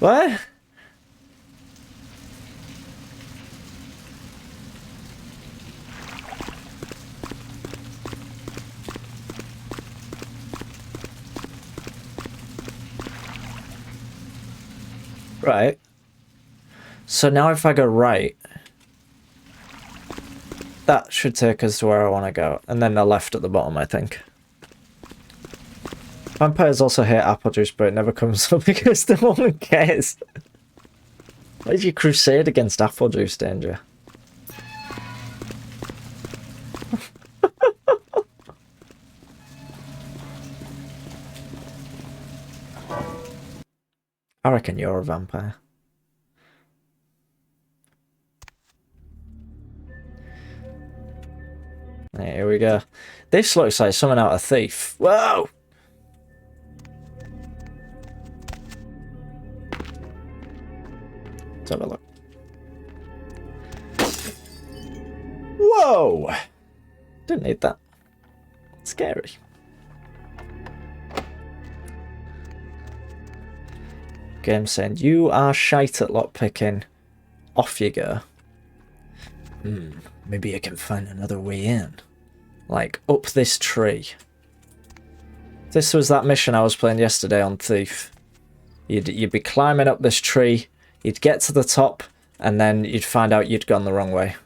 A: What? Right. So now if I go right, that should take us to where I want to go. And then the left at the bottom, I think. Vampires also hate apple juice, but it never comes up because no one cares. Why did you crusade against apple juice, Danger? I reckon you're a vampire. Right, here we go. This looks like something out of Thief. Whoa! Let's have a look. Whoa! Didn't need that. Scary. Game saying, you are shite at lockpicking. Off you go. Maybe I can find another way in. Like, up this tree. This was that mission I was playing yesterday on Thief. You'd be climbing up this tree, you'd get to the top, and then you'd find out you'd gone the wrong way.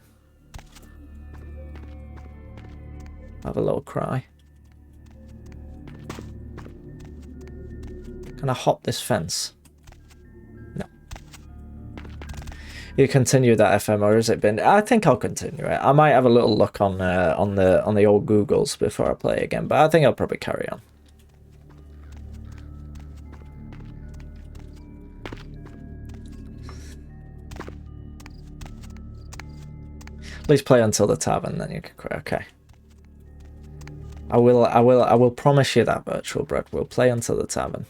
A: Have a little cry. Can I hop this fence? No. You continue that FM, or has it been? I think I'll continue it. I might have a little look on the old Googles before I play again, but I think I'll probably carry on. At least play until the tavern, then you can quit. Okay. I will promise you that, Virtual Bread. We'll play until the tavern.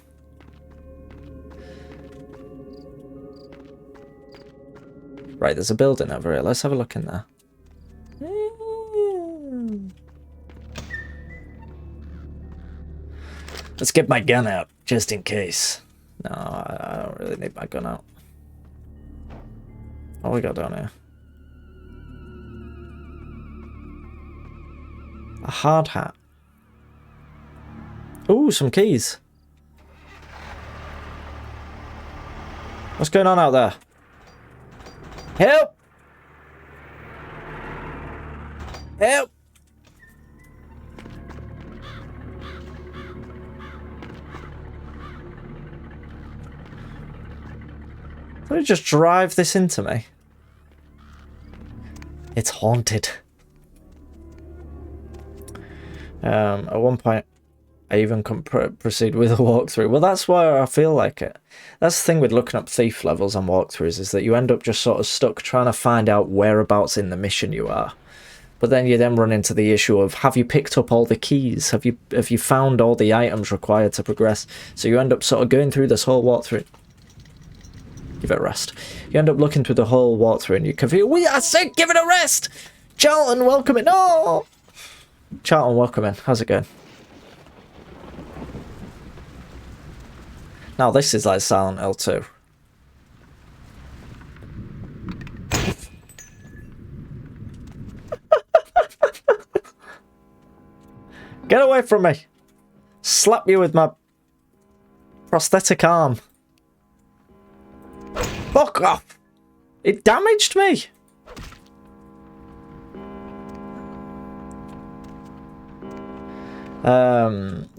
A: Right, there's a building over here. Let's have a look in there. Let's get my gun out, just in case. No, I don't really need my gun out. What we got down here? A hard hat. Ooh, some keys. What's going on out there? Help! Help! Did it just drive this into me? It's haunted. At one point, I even couldn't proceed with a walkthrough. Well, that's why I feel like it. That's the thing with looking up thief levels on walkthroughs, is that you end up just sort of stuck trying to find out whereabouts in the mission you are. But then you then run into the issue of, have you picked up all the keys? Have you found all the items required to progress? So you end up sort of going through this whole walkthrough. Give it a rest. You end up looking through the whole walkthrough and you confuse. I said give it a rest! Charlton, welcome in. No! Charlton, welcome in. How's it going? Now this is like Silent Hill 2. Get away from me! Slap you with my prosthetic arm. Fuck off! It damaged me!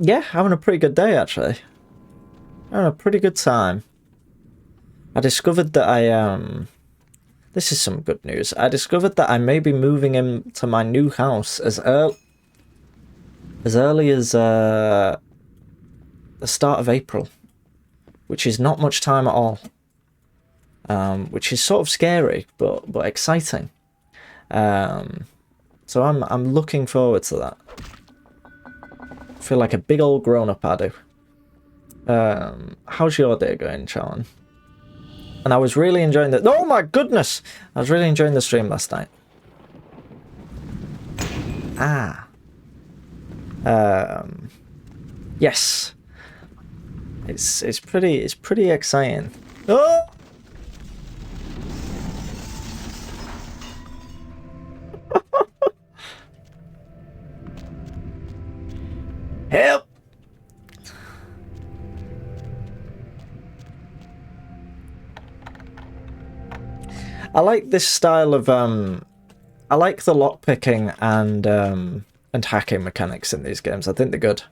A: Yeah, having a pretty good day actually. Having a pretty good time. I discovered that this is some good news. I discovered that I may be moving into my new house as early as the start of April, which is not much time at all. Which is sort of scary, but exciting. So I'm looking forward to that. I feel like a big old grown up, I do. How's your day going, Charlton? And I was really enjoying the... Oh my goodness! I was really enjoying the stream last night. Yes. It's pretty exciting. Oh! Help! I like this style of I like the lockpicking and hacking mechanics in these games. I think they're good.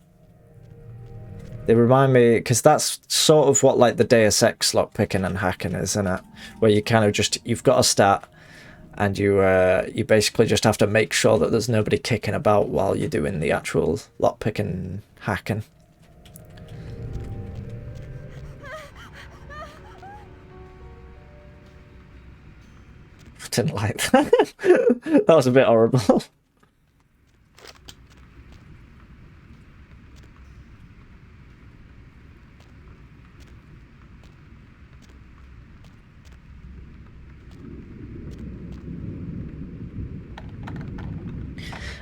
A: They remind me, because that's sort of what like the Deus Ex lockpicking and hacking is, isn't it? Where you kind of just, you've got a stat and you basically just have to make sure that there's nobody kicking about while you're doing the actual lockpicking hacking. Didn't like that. That was a bit horrible.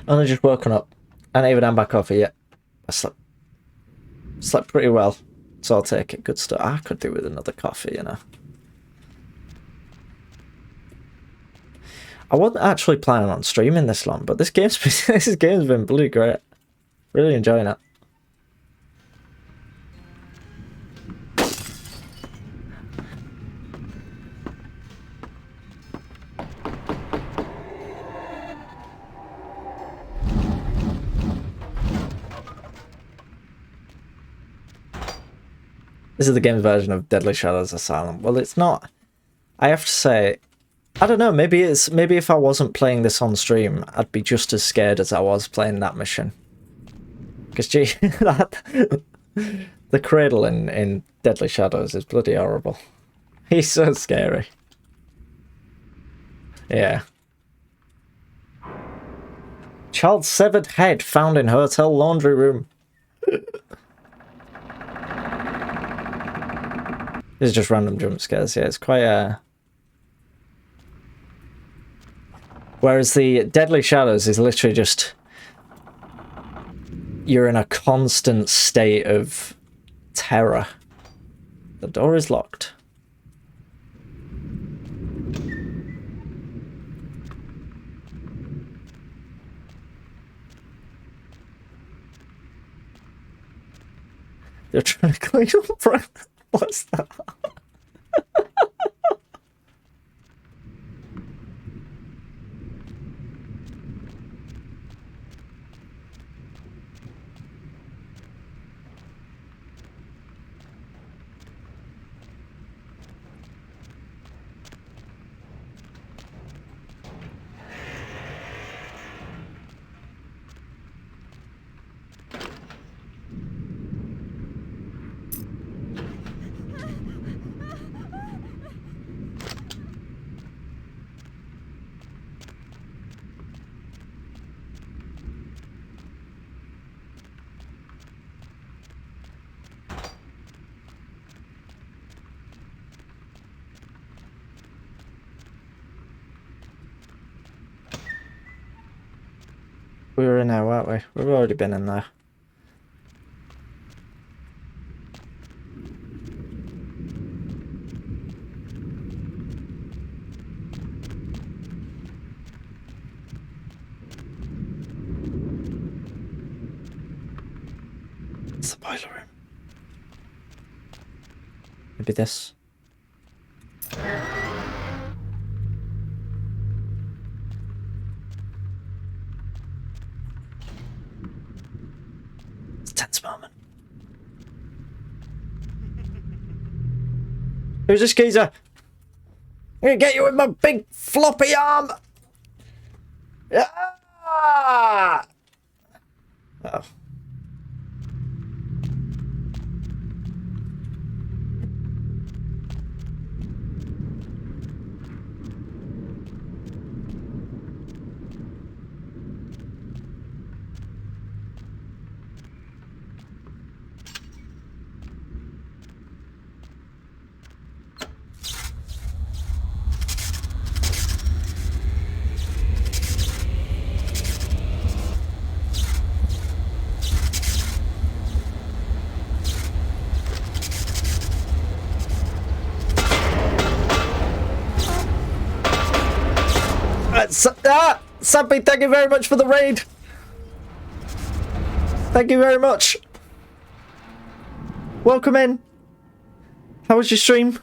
A: Only just woken up. I ain't even had my coffee yet. I slept pretty well, so I'll take it. Good stuff. I could do with another coffee, you know. I wasn't actually planning on streaming this long, but this game's been bloody great. Really enjoying it. This is the game's version of Deadly Shadows Asylum. Well, it's not. I have to say, I don't know, maybe if I wasn't playing this on stream, I'd be just as scared as I was playing that mission. Because gee, the cradle in Deadly Shadows is bloody horrible. He's so scary. Yeah. Child's severed head found in hotel laundry room. It's just random jump scares, yeah, it's quite Whereas the Deadly Shadows is literally just... You're in a constant state of terror. The door is locked. They're trying to clean up. What's that? We were in there, weren't we? We've already been in there. It's the boiler room. Maybe this. Tense moment. Who's this geezer? I'm gonna get you with my big floppy arm. Ah! Oh. Sappy, thank you very much for the raid. Thank you very much. Welcome in. How was your stream?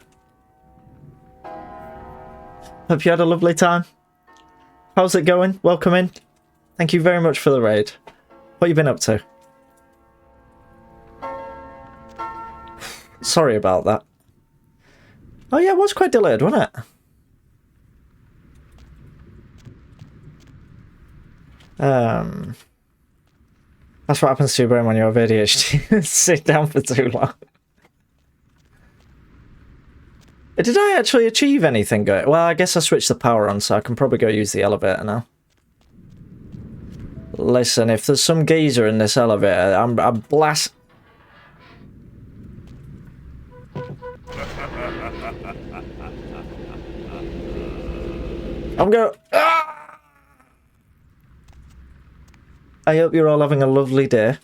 A: Hope you had a lovely time. How's it going? Welcome in. Thank you very much for the raid. What you been up to? Sorry about that. Oh yeah, it was quite delayed, wasn't it? That's what happens to your brain when you have ADHD. Sit down for too long. Did I actually achieve anything good? Well, I guess I switched the power on, so I can probably go use the elevator now. Listen, if there's some geezer in this elevator, I'm blast... I'm gonna... Ah! I hope you're all having a lovely day.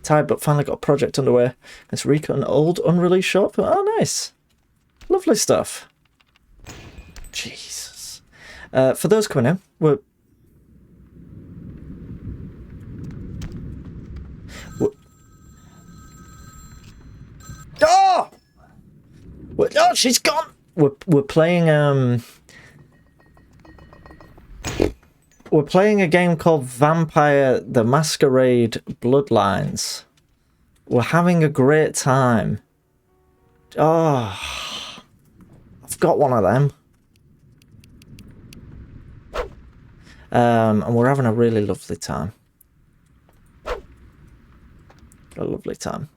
A: Tired, but finally got a project underway. Let's recut an old unreleased short film. Oh, nice. Lovely stuff. Jesus. For those coming in, we're... Oh! Oh, she's gone! We're playing, We're playing a game called Vampire the Masquerade Bloodlines. We're having a great time. Oh, I've got one of them. And we're having a really lovely time. A lovely time.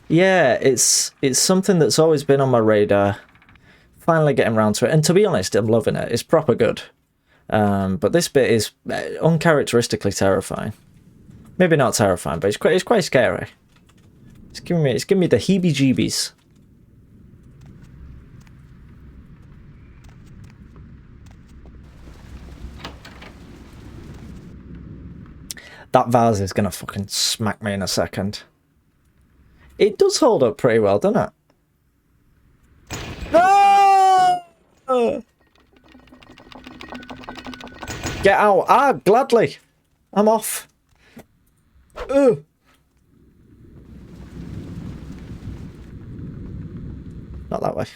A: Yeah, it's something that's always been on my radar. Finally getting around to it. And to be honest, I'm loving it. It's proper good. But this bit is uncharacteristically terrifying. Maybe not terrifying, but it's quite scary. It's giving me the heebie-jeebies. That vase is gonna fucking smack me in a second. It does hold up pretty well, doesn't it? No! Get out! Ah, gladly! I'm off! Ugh. Not that way.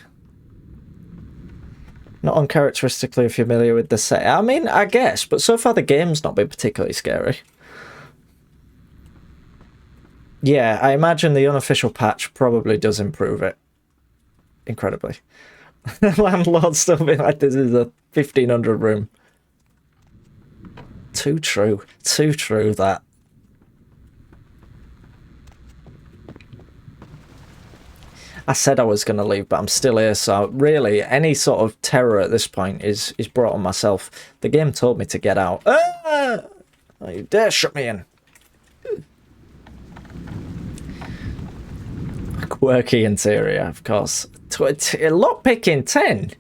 A: Not uncharacteristically familiar with the set. I mean, I guess, but so far the game's not been particularly scary. Yeah, I imagine the unofficial patch probably does improve it. Incredibly. Landlord still being like, this is a 1500 room. Too true that. I said I was going to leave, but I'm still here, so really, any sort of terror at this point is brought on myself. The game told me to get out. Ah! Oh, you dare shut me in. Quirky interior, of course. Lockpicking 10?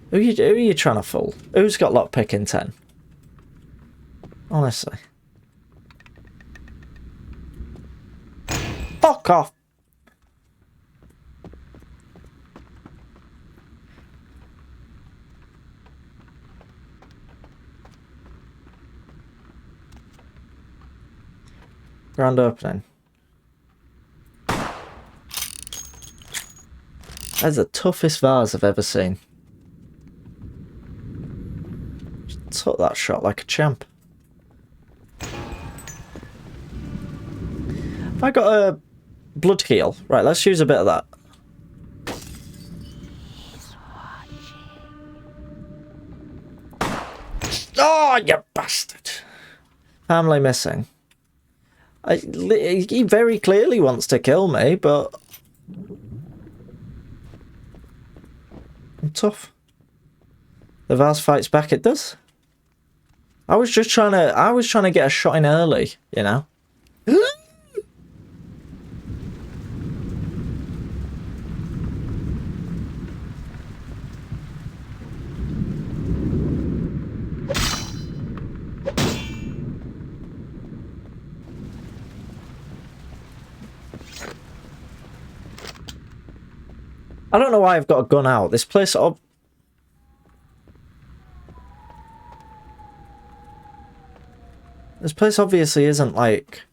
A: Who are you trying to fool? Who's got lockpicking 10? Honestly. Fuck off! Grand opening. That's the toughest vase I've ever seen. Just took that shot like a champ. Have I got a blood heal? Right, let's use a bit of that. Oh, you bastard! Family missing. He very clearly wants to kill me, but I'm tough. The vase fights back. It does. I was trying to get a shot in early, you know. I don't know why I've got a gun out. This place obviously isn't like...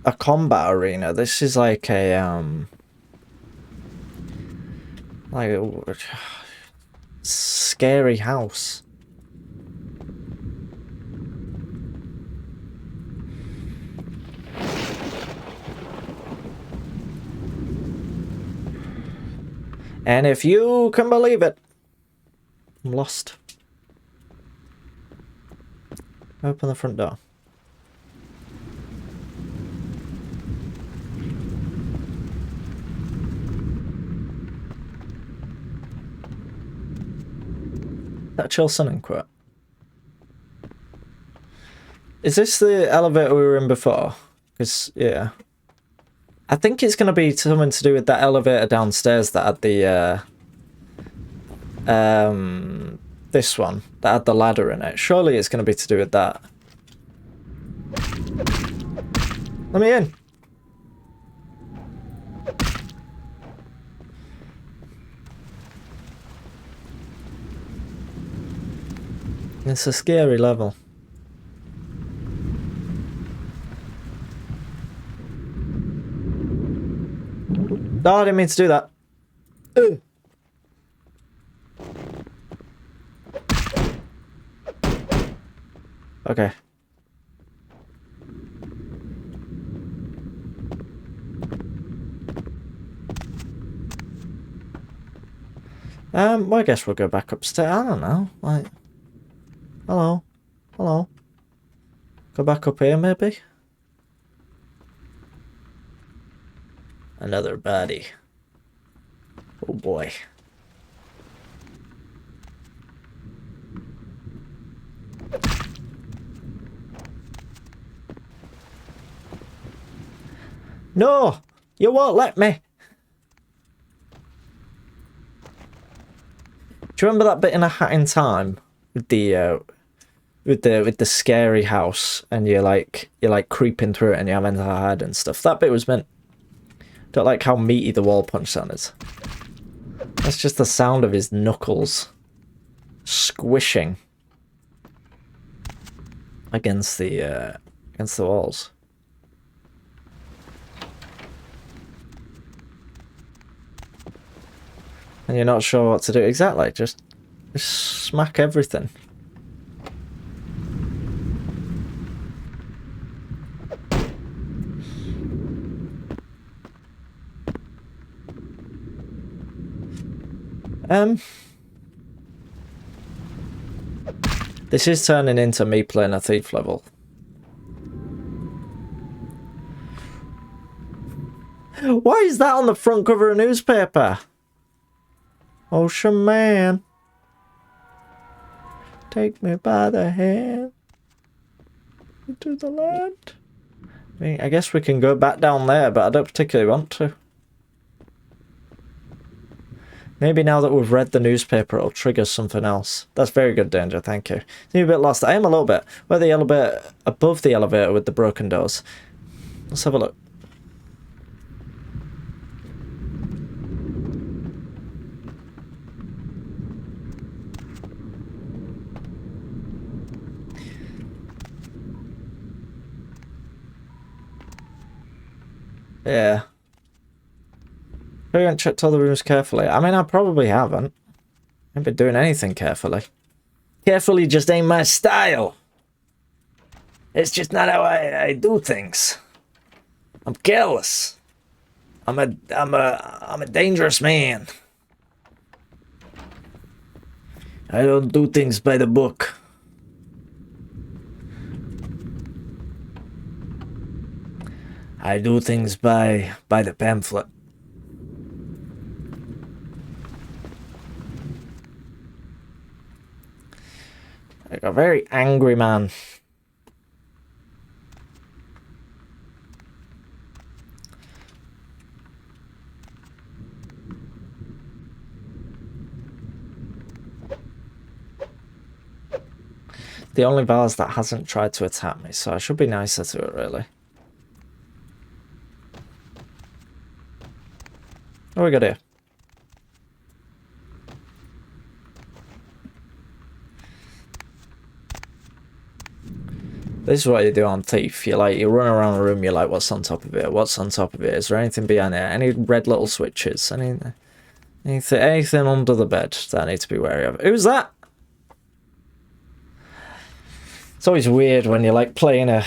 A: a combat arena. This is like a scary house. And if you can believe it, I'm lost. Open the front door. That chill Sunning quote. Is this the elevator we were in before? Because, yeah. I think it's going to be something to do with that elevator downstairs that had the, this one, that had the ladder in it. Surely it's going to be to do with that. Let me in. It's a scary level. No, I didn't mean to do that. Ugh. Okay. Well, I guess we'll go back upstairs. I don't know. Like, hello, hello. Go back up here, maybe. Another body. Oh boy. No, you won't let me. Do you remember that bit in A Hat in Time with the scary house, and you're like creeping through it and you're having to hide and stuff? That bit was meant. Don't like how meaty the wall punch sound is. That's just the sound of his knuckles squishing against the walls. And you're not sure what to do. Exactly, just smack everything. This is turning into me playing a thief level. Why is that on the front cover of a newspaper? Ocean Man, take me by the hand to the land. I guess we can go back down there, but I don't particularly want to. Maybe now that we've read the newspaper, it'll trigger something else. That's very good, Danger, thank you. Seem a bit lost. I am a little bit. We're the elevator, above the elevator with the broken doors. Let's have a look. Yeah. I haven't checked all the rooms carefully. I mean, I probably haven't. I haven't been doing anything carefully. Carefully just ain't my style. It's just not how I do things. I'm careless. I'm a dangerous man. I don't do things by the book. I do things by the pamphlet. Like a very angry man. The only vase that hasn't tried to attack me, so I should be nicer to it, really. What we got here? This is what you do on Thief. You run around a room, you're like, what's on top of it? What's on top of it? Is there anything behind it? Any red little switches? Anything under the bed that I need to be wary of? Who's that? It's always weird when you're like playing a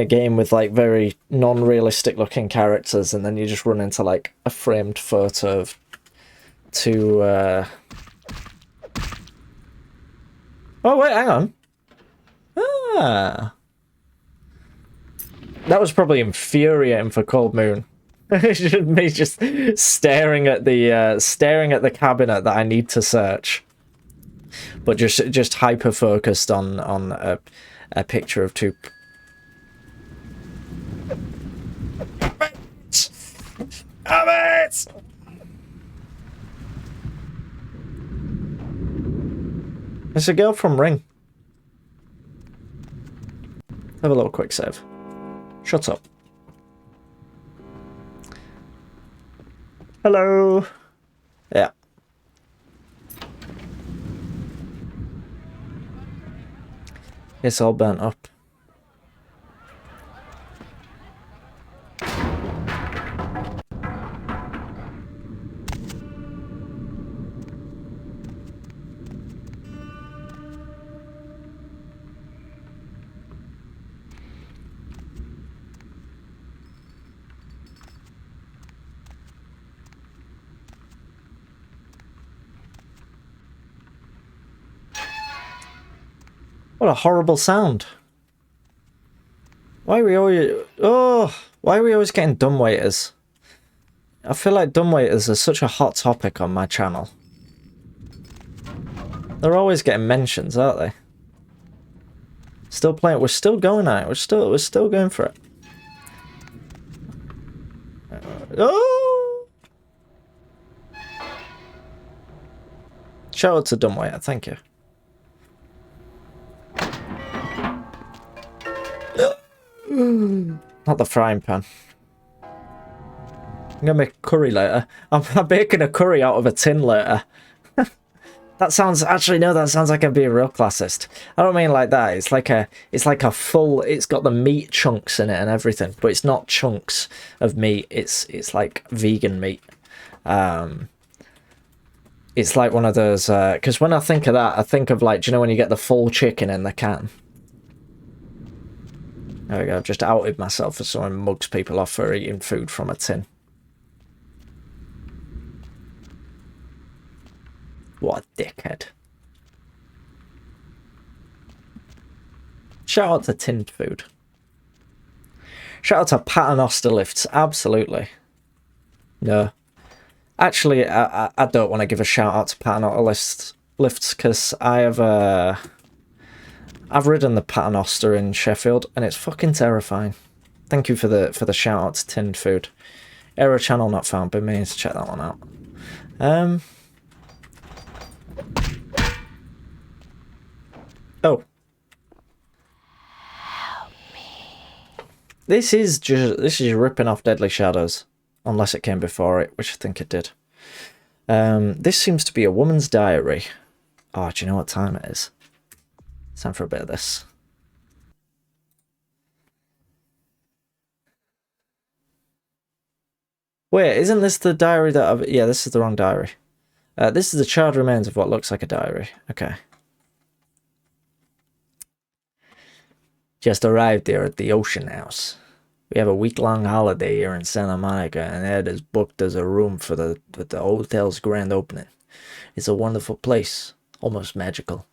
A: game with like very non-realistic looking characters, and then you just run into like a framed photo of two. Oh wait, hang on. Ah. That was probably infuriating for Cold Moon. Me just staring at the cabinet that I need to search, but just hyper focused on a picture of two. It's a girl from Ring. Have a little quick save. Shut up. Hello. Yeah. It's all burnt up. What a horrible sound. Why are we always getting dumbwaiters? I feel like dumbwaiters are such a hot topic on my channel. They're always getting mentions, aren't they? Still playing. We're still going at it. We're still going for it. Oh! Shout out to dumbwaiter. Thank you. Not the frying pan. I'm gonna make curry later. I'm making a curry out of a tin later. That sounds actually no. That sounds like I'd be a real classist. I don't mean like that. It's like a full. It's got the meat chunks in it and everything, but it's not chunks of meat. It's like vegan meat. It's like one of those. Because when I think of that, I think of like, do you know when you get the full chicken in the can? There we go, I've just outed myself as someone who mugs people off for eating food from a tin. What a dickhead. Shout out to tinned food. Shout out to paternoster lifts, absolutely. No. Actually, I don't want to give a shout out to paternoster lifts because I've ridden the paternoster in Sheffield and it's fucking terrifying. Thank you for the shout out to tinned food. Error channel not found, but meaning to check that one out. Oh. This is ripping off Deadly Shadows. Unless it came before it, which I think it did. This seems to be a woman's diary. Oh, do you know what time it is? It's time for a bit of this. Wait, isn't this the diary that I've... Yeah, this is the wrong diary. This is the charred remains of what looks like a diary. Okay. Just arrived here at the Ocean House. We have a week-long holiday here in Santa Monica, and Ed has booked us a room for the hotel's grand opening. It's a wonderful place, almost magical.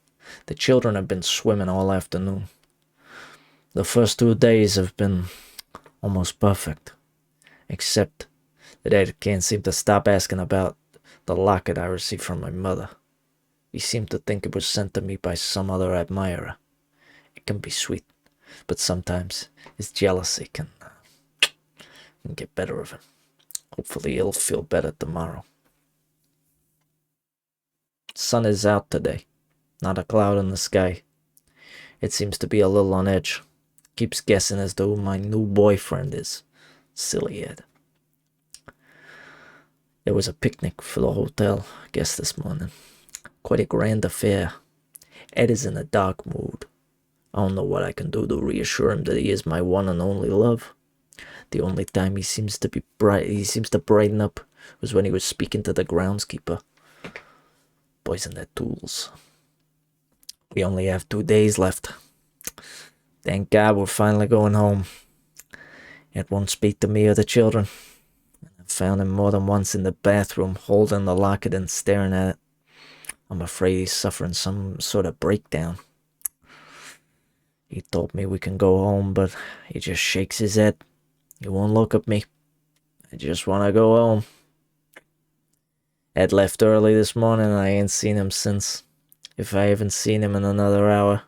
A: The children have been swimming all afternoon. The first 2 days have been almost perfect, except that Ed can't seem to stop asking about the locket I received from my mother. He seemed to think it was sent to me by some other admirer. It can be sweet, but sometimes his jealousy can get better of him. Hopefully he'll feel better tomorrow. Sun is out today. Not a cloud in the sky. It seems to be a little on edge. Keeps guessing as to who my new boyfriend is. Silly Ed. There was a picnic for the hotel guests this morning. Quite a grand affair. Ed is in a dark mood. I don't know what I can do to reassure him that he is my one and only love. The only time he seems to brighten up was when he was speaking to the groundskeeper. Boys and their tools. We only have 2 days left. Thank God we're finally going home. It won't speak to me or the children. I found him more than once in the bathroom, holding the locket and staring at it. I'm afraid he's suffering some sort of breakdown. He told me we can go home, but he just shakes his head. He won't look at me. I just want to go home. Ed left early this morning and I ain't seen him since. If I haven't seen him in another hour.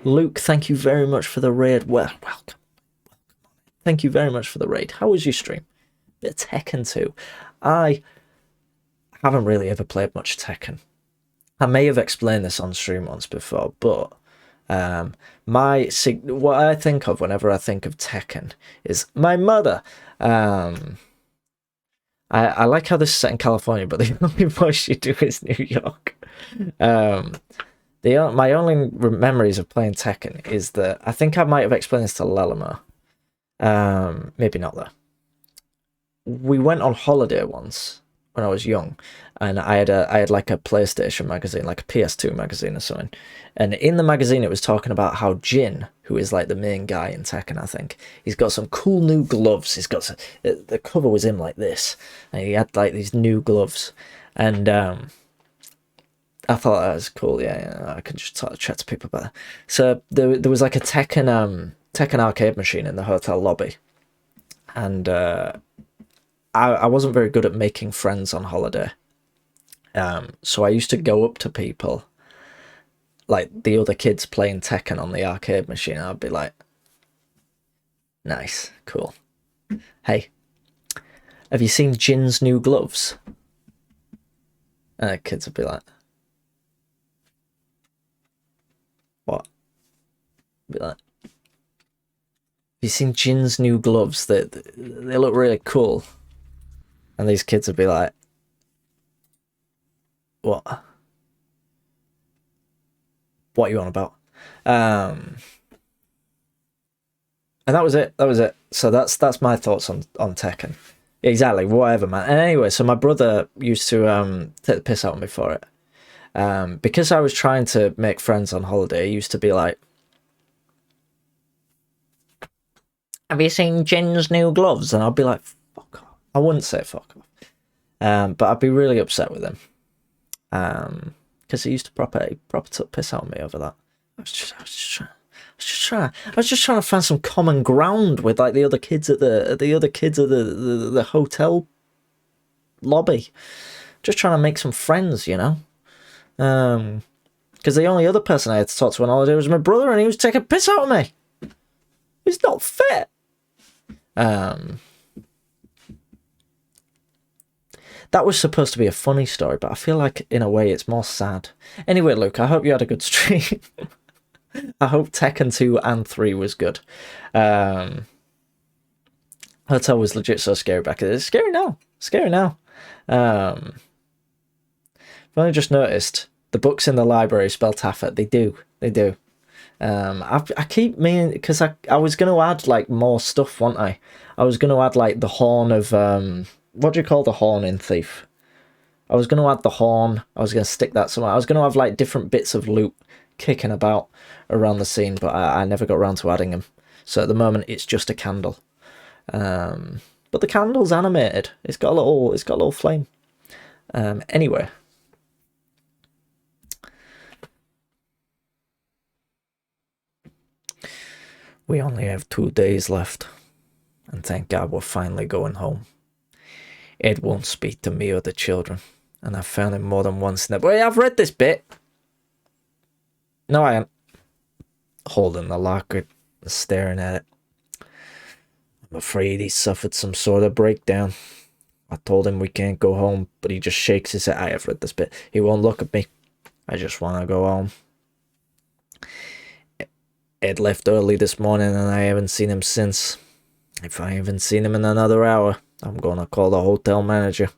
A: Luke, thank you very much for the raid. Well, welcome. Thank you very much for the raid. How was your stream? Bit of Tekken 2. I haven't really ever played much Tekken. I may have explained this on stream once before, but what I think of whenever I think of Tekken is my mother. I like how this is set in California, but the only voice you do is New York. My only memories of playing Tekken is that I think I might have explained this to Lalima. Maybe not though. We went on holiday once when I was young, and I had like a PlayStation magazine, like a PS2 magazine or something. And in the magazine, it was talking about how Jin, who is like the main guy in Tekken, I think, he's got some cool new gloves. He's got the cover was him like this, and he had like these new gloves, and I thought that was cool. Yeah, I could just sort of chat to people about that. So there was like a Tekken arcade machine in the hotel lobby, and I wasn't very good at making friends on holiday. So I used to go up to people, like the other kids playing Tekken on the arcade machine. I'd be like, nice, cool. Hey, have you seen Jin's new gloves? And the kids would be like, what? I'd be like, have you seen Jin's new gloves? They look really cool. And these kids would be like, what? What are you on about? And that was it. So that's my thoughts on Tekken. Exactly, whatever, man. And anyway, so my brother used to take the piss out of me for it. Because I was trying to make friends on holiday, he used to be like, have you seen Jin's new gloves? And I'd be like, fuck off. I wouldn't say fuck off. But I'd be really upset with him. Because he used to proper took piss out of me over that. I was just trying to find some common ground with like the other kids at the hotel lobby. Just trying to make some friends, you know. Because the only other person I had to talk to on holiday was my brother, and he was taking piss out of me. It's not fair. That was supposed to be a funny story, but I feel like in a way it's more sad. Anyway, Luke, I hope you had a good stream. I hope Tekken 2 and 3 was good. Hotel was legit so scary back then. It's scary now. I've only just noticed the books in the library spell Taffet. They do. I keep meaning, because I was going to add like more stuff, wasn't I? I was going to add like the horn of what do you call the horn in Thief? I was going to add the horn. I was going to stick that somewhere. I was going to have like different bits of loot kicking about around the scene, but I never got around to adding them. So at the moment, it's just a candle. But the candle's animated. It's got a little flame. Anyway. We only have 2 days left. And thank God we're finally going home. Ed won't speak to me or the children. And I've found him more than once in the... Wait, I've read this bit. No, I am. Holding the locket and staring at it. I'm afraid he suffered some sort of breakdown. I told him we can't go home, but he just shakes his head. I have read this bit. He won't look at me. I just want to go home. Ed left early this morning and I haven't seen him since. If I haven't seen him in another hour, I'm gonna call the hotel manager.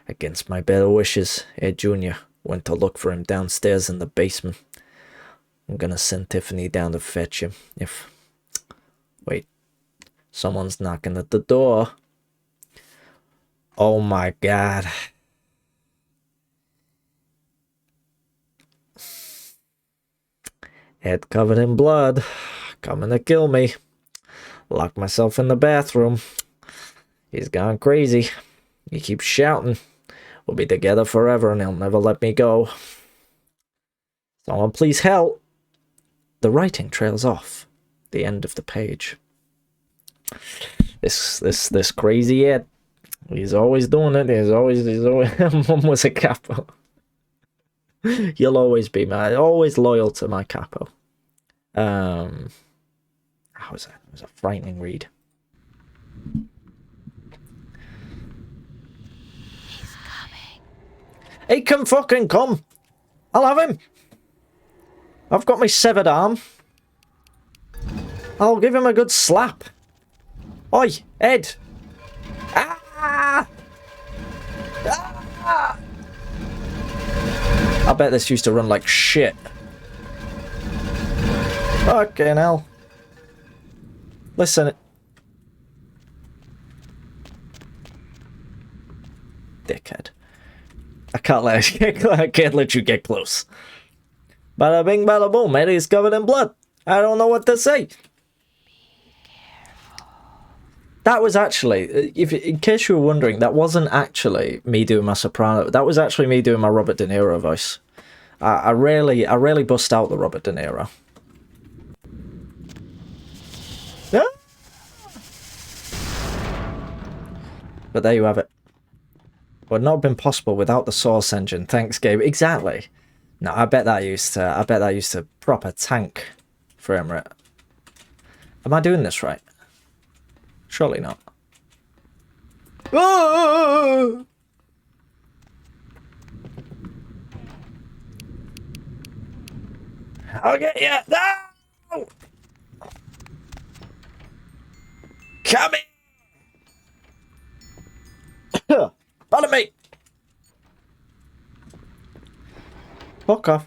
A: Against my better wishes, Ed Jr. Went to look for him downstairs in the basement. I'm gonna send Tiffany down to fetch him. Wait. Someone's knocking at the door. Oh my god. Head covered in blood. Coming to kill me. Locked myself in the bathroom. He's gone crazy. He keeps shouting. We'll be together forever and he'll never let me go. Someone please help. The writing trails off. The end of the page. This crazy Ed. He's always doing it. He's always Mum was a capo. You'll always be always loyal to my capo. How was that? It was a frightening read.
Q: He's coming.
A: He can fucking come. I'll have him. I've got my severed arm. I'll give him a good slap. Oi, Ed. Ah! Ah! I bet this used to run like shit. Fucking hell. Listen. Dickhead. I can't let you get close. Bada bing, bada boom. Eddie's covered in blood. I don't know what to say. That was actually, in case you were wondering, that wasn't actually me doing my soprano. That was actually me doing my Robert De Niro voice. I rarely bust out the Robert De Niro. Yeah. But there you have it. Would not have been possible without the Source engine. Thanks, Gabe. Exactly. No, I bet that used to proper tank frame rate. Am I doing this right? Surely not. Oh! I'll get you. No! Come in. Follow me. Fuck off.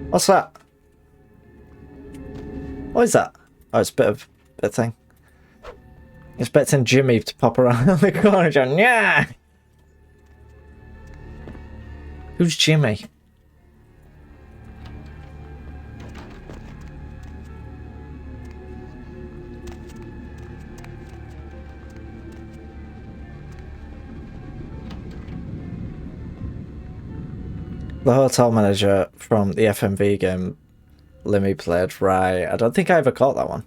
A: What's that? What is that? Oh, it's a bit of thing. Expecting Jimmy to pop around the corner and yeah. Who's Jimmy? The hotel manager from the FMV game Limmy played, right? I don't think I ever caught that one.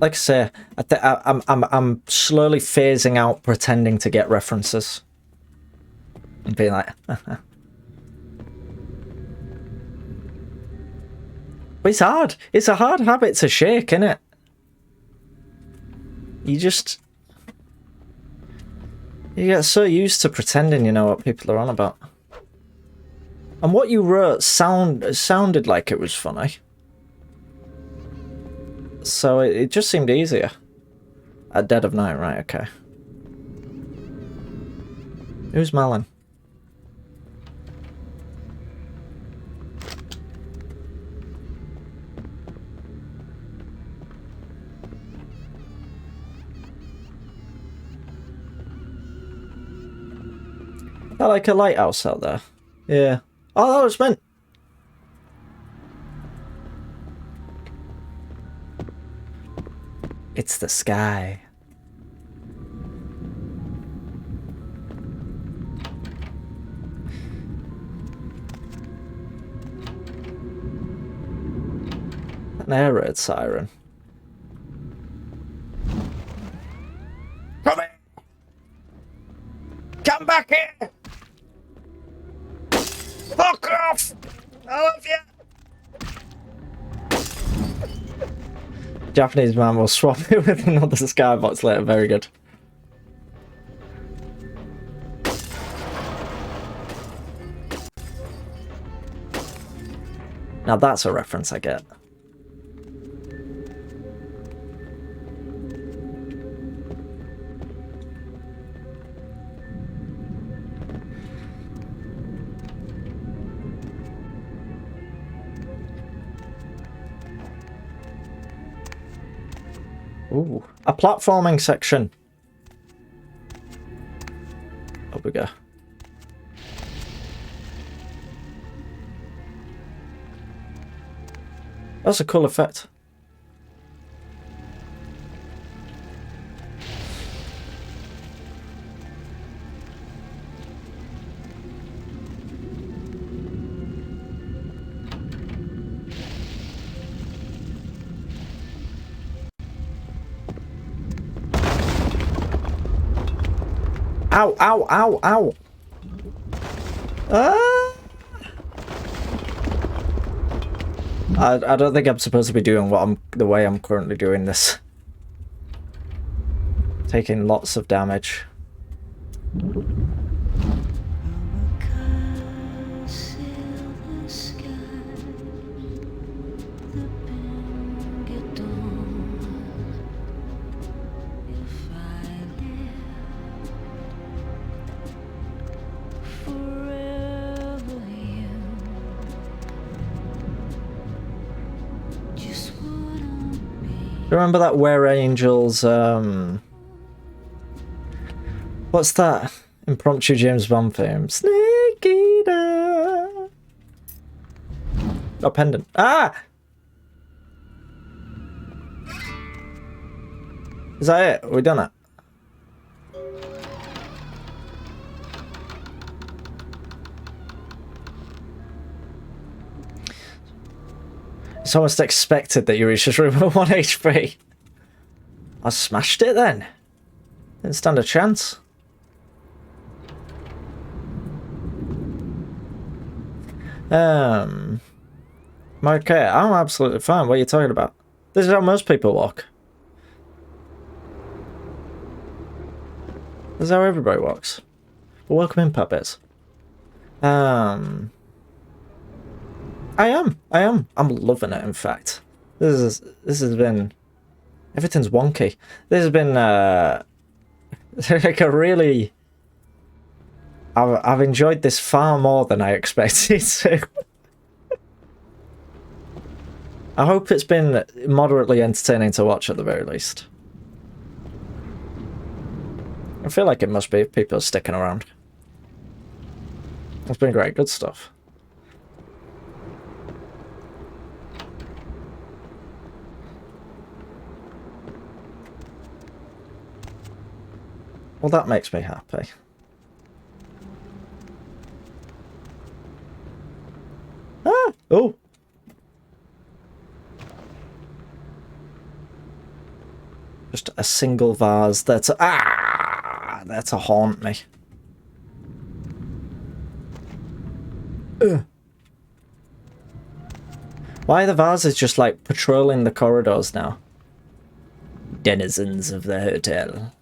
A: Like I say, I'm slowly phasing out pretending to get references and being like, but it's hard. It's a hard habit to shake, isn't it? You get so used to pretending you know what people are on about. And what you wrote sounded like it was funny. So it just seemed easier. At dead of night, right, okay. Who's Malin? I like a lighthouse out there. Yeah. Oh, that was meant. It's the sky. An air raid siren. Come in! Come back here! Fuck off! I love you! Japanese man will swap it with another skybox later. Very good. Now that's a reference I get. Ooh, a platforming section. Up we go. That's a cool effect. Ow, ow, ow, ow. I don't think I'm supposed to be doing the way I'm currently doing this. Taking lots of damage. Remember that Where Angels, what's that impromptu James Bond film? Snake Eater! Oh, pendant. Ah! Is that it? We done it? It's almost expected that you reach this room at 1 HP. I smashed it then. Didn't stand a chance. Okay, I'm absolutely fine. What are you talking about? This is how most people walk. This is how everybody walks. But welcome in, puppets. I am. I'm loving it, in fact. This has been... Everything's wonky. This has been, like a really... I've enjoyed this far more than I expected to. I hope it's been moderately entertaining to watch at the very least. I feel like it must be if people are sticking around. It's been great, good stuff. Well, that makes me happy. Ah! Oh! Just a single vase there to... Ah! There to haunt me. Ugh. Why are the vases just, like, patrolling the corridors now? Denizens of the hotel.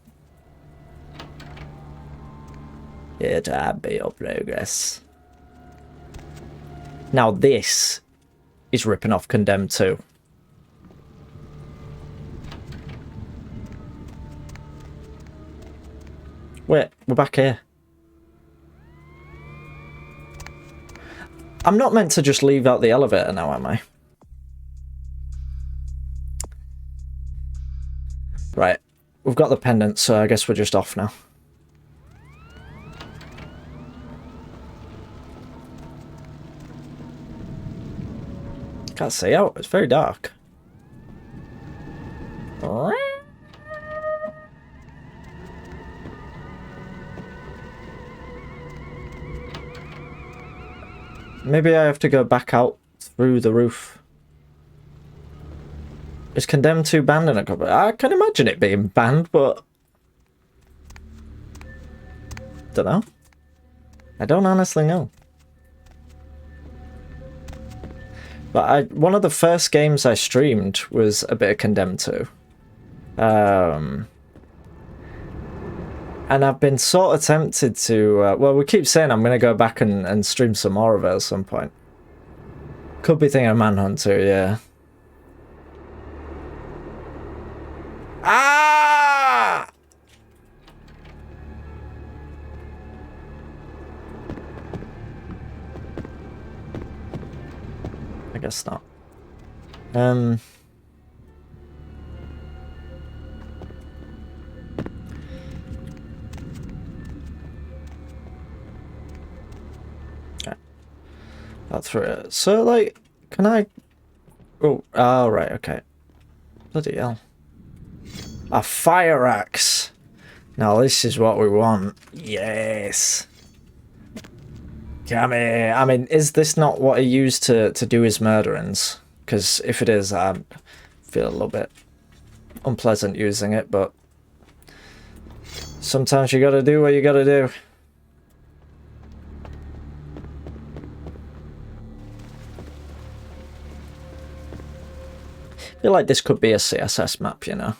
A: Here to hamper your progress. Now this is ripping off Condemned 2. Wait, we're back here. I'm not meant to just leave out the elevator now, am I? Right, we've got the pendant, so I guess we're just off now. Can't see out, it's very dark. Maybe I have to go back out through the roof. Is Condemned 2 banned in a couple? I can imagine it being banned, but... Don't know. I don't honestly know. But one of the first games I streamed was a bit of Condemned 2. And I've been sort of tempted to... well, we keep saying I'm going to go back and stream some more of it at some point. Could be thinking of Manhunter, yeah. Ah! I guess not. Okay. That's through it. So, like, can I... Oh, right, okay. Bloody hell. A fire axe. Now this is what we want. Yes. Come here. I mean, is this not what he used to do his murderings? Because if it is, I feel a little bit unpleasant using it, but sometimes you gotta do what you gotta do. I feel like this could be a CSS map, you know?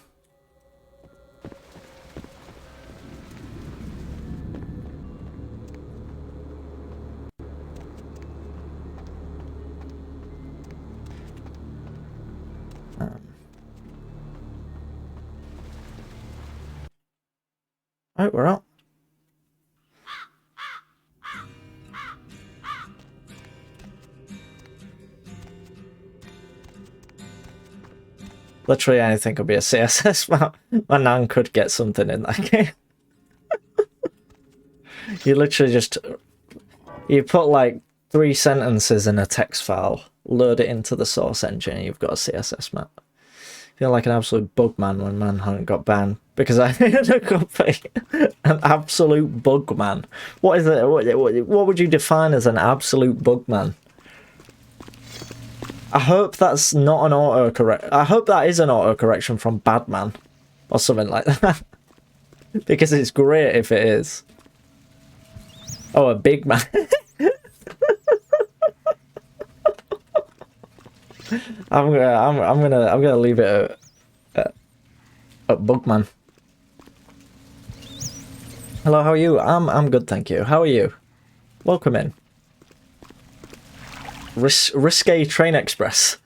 A: Right, we're out. Literally anything could be a CSS map. My nan could get something in that game. You literally just... You put like 3 sentences in a text file, load it into the source engine, and you've got a CSS map. I feel like an absolute bug man when Manhunt got banned because I had a copy. An absolute bug man. What is it? What would you define as an absolute bug man? I hope that's not an autocorrect. I hope that is an autocorrection from Badman or something like that. Because it's great if it is. Oh, a big man. I'm gonna leave it at Bugman. Hello, how are you? I'm good, thank you. How are you? Welcome in. Risque Train Express.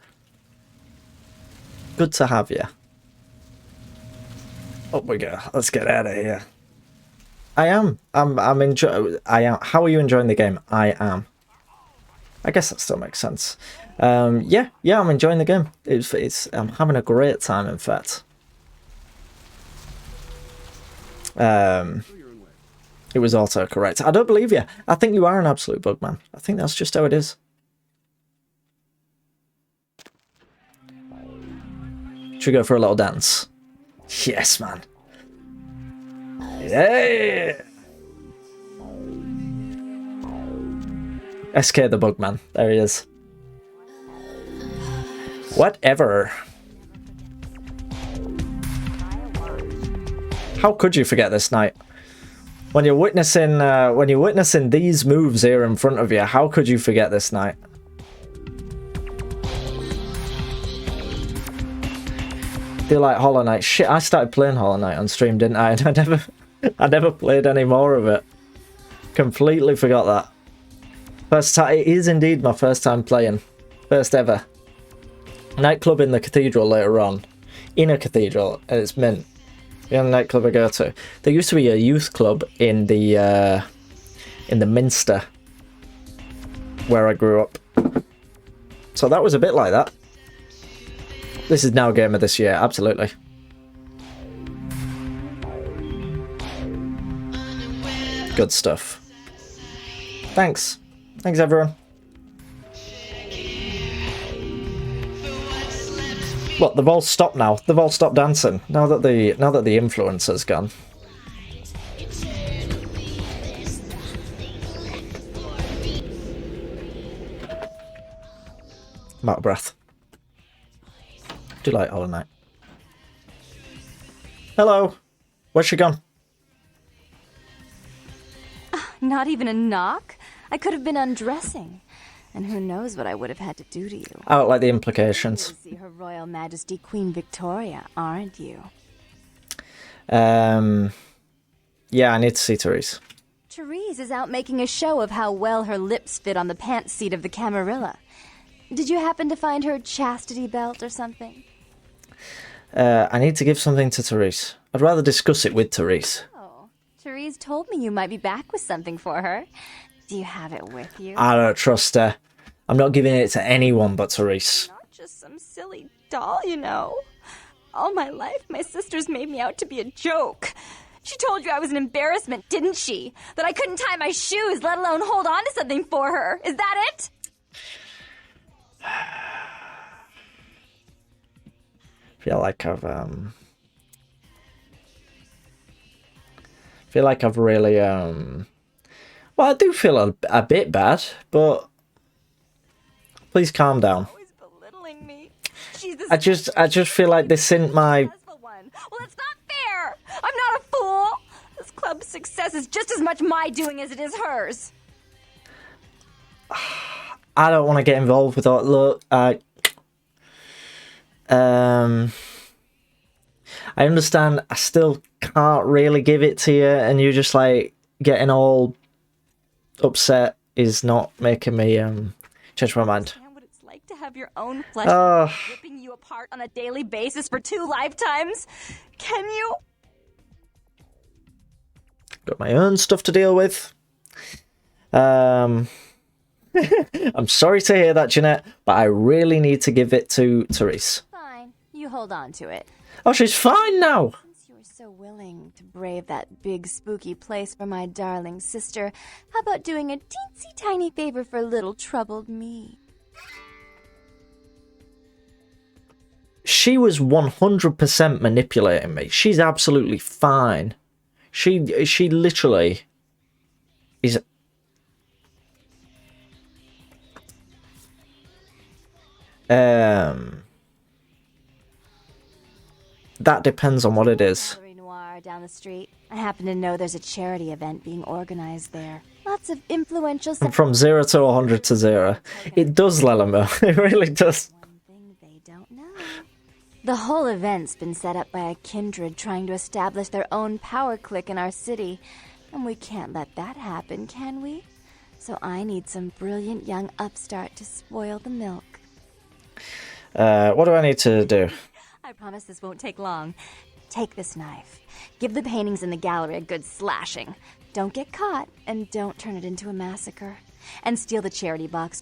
A: Good to have you. Up we go. Let's get out of here. I am. I'm enjoying. I am. How are you enjoying the game? I am. I guess that still makes sense. Yeah, I'm enjoying the game. I'm having a great time, in fact. It was auto-correct. I don't believe you. I think you are an absolute bug man. I think that's just how it is. Should we go for a little dance? Yes, man. Yeah! SK the Bugman. There he is. Whatever. How could you forget this night? When you're witnessing these moves here in front of you, how could you forget this night? Do you like Hollow Knight? Shit, I started playing Hollow Knight on stream, didn't I? And I never played any more of it. Completely forgot that. First time, it is indeed my first time playing. First ever. Nightclub in the cathedral later on. In a cathedral, and it's mint. The only nightclub I go to. There used to be a youth club in the Minster, where I grew up. So that was a bit like that. This is now game of this year, absolutely. Good stuff. Thanks. Thanks, everyone. What, they've all stopped now? They've all stopped dancing now that the influencer's gone. I'm out of breath. Do you like Hollow Knight? Hello. Where's she gone?
Q: Not even a knock? I could have been undressing. And who knows what I would have had to do to you.
A: I don't like the implications.
Q: You'll see Her Royal Majesty Queen Victoria, aren't you?
A: Yeah, I need to see Therese.
Q: Therese is out making a show of how well her lips fit on the pants seat of the Camarilla. Did you happen to find her chastity belt or something?
A: I need to give something to Therese. I'd rather discuss it with Therese.
Q: Oh, Therese told me you might be back with something for her. Do you have it with you?
A: I don't trust her. I'm not giving it to anyone but Therese.
Q: Not just some silly doll, you know. All my life, my sisters made me out to be a joke. She told you I was an embarrassment, didn't she? That I couldn't tie my shoes, let alone hold on to something for her. Is that it?
A: Feel like I've really well, I do feel a bit bad, but please calm down.
Q: Belittling me.
A: I just feel like this isn't my...
Q: Well, it's not fair. I'm not a fool. This club's success is just as much my doing as it is hers.
A: I don't want to get involved with that. Look, I understand I still can't really give it to you, and you just like getting all upset is not making me change my mind.
Q: What it's like to have your own flesh ripping you apart on a daily basis for 2 lifetimes. Can you?
A: Got my own stuff to deal with. I'm sorry to hear that, Jeanette, but I really need to give it to Therese.
Q: Fine, you hold on to it.
A: Oh, she's fine now.
Q: Since you were so willing to brave that big spooky place for my darling sister, how about doing a teensy tiny favor for little troubled me?
A: She was 100% manipulating me. She's absolutely fine. She literally is... That depends on what it is.
Q: Noir down the street. I happen to know there's a charity event being organized there. Lots of influential...
A: From 0 to 100 to 0. It does, Lelamo. It really does.
Q: One thing they don't know. The whole event's been set up by a kindred trying to establish their own power clique in our city. And we can't let that happen, can we? So I need some brilliant young upstart to spoil the milk.
A: What do I need to do?
Q: I promise this won't take long. Take this knife. Give the paintings in the gallery a good slashing. Don't get caught, and don't turn it into a massacre. And steal the charity box.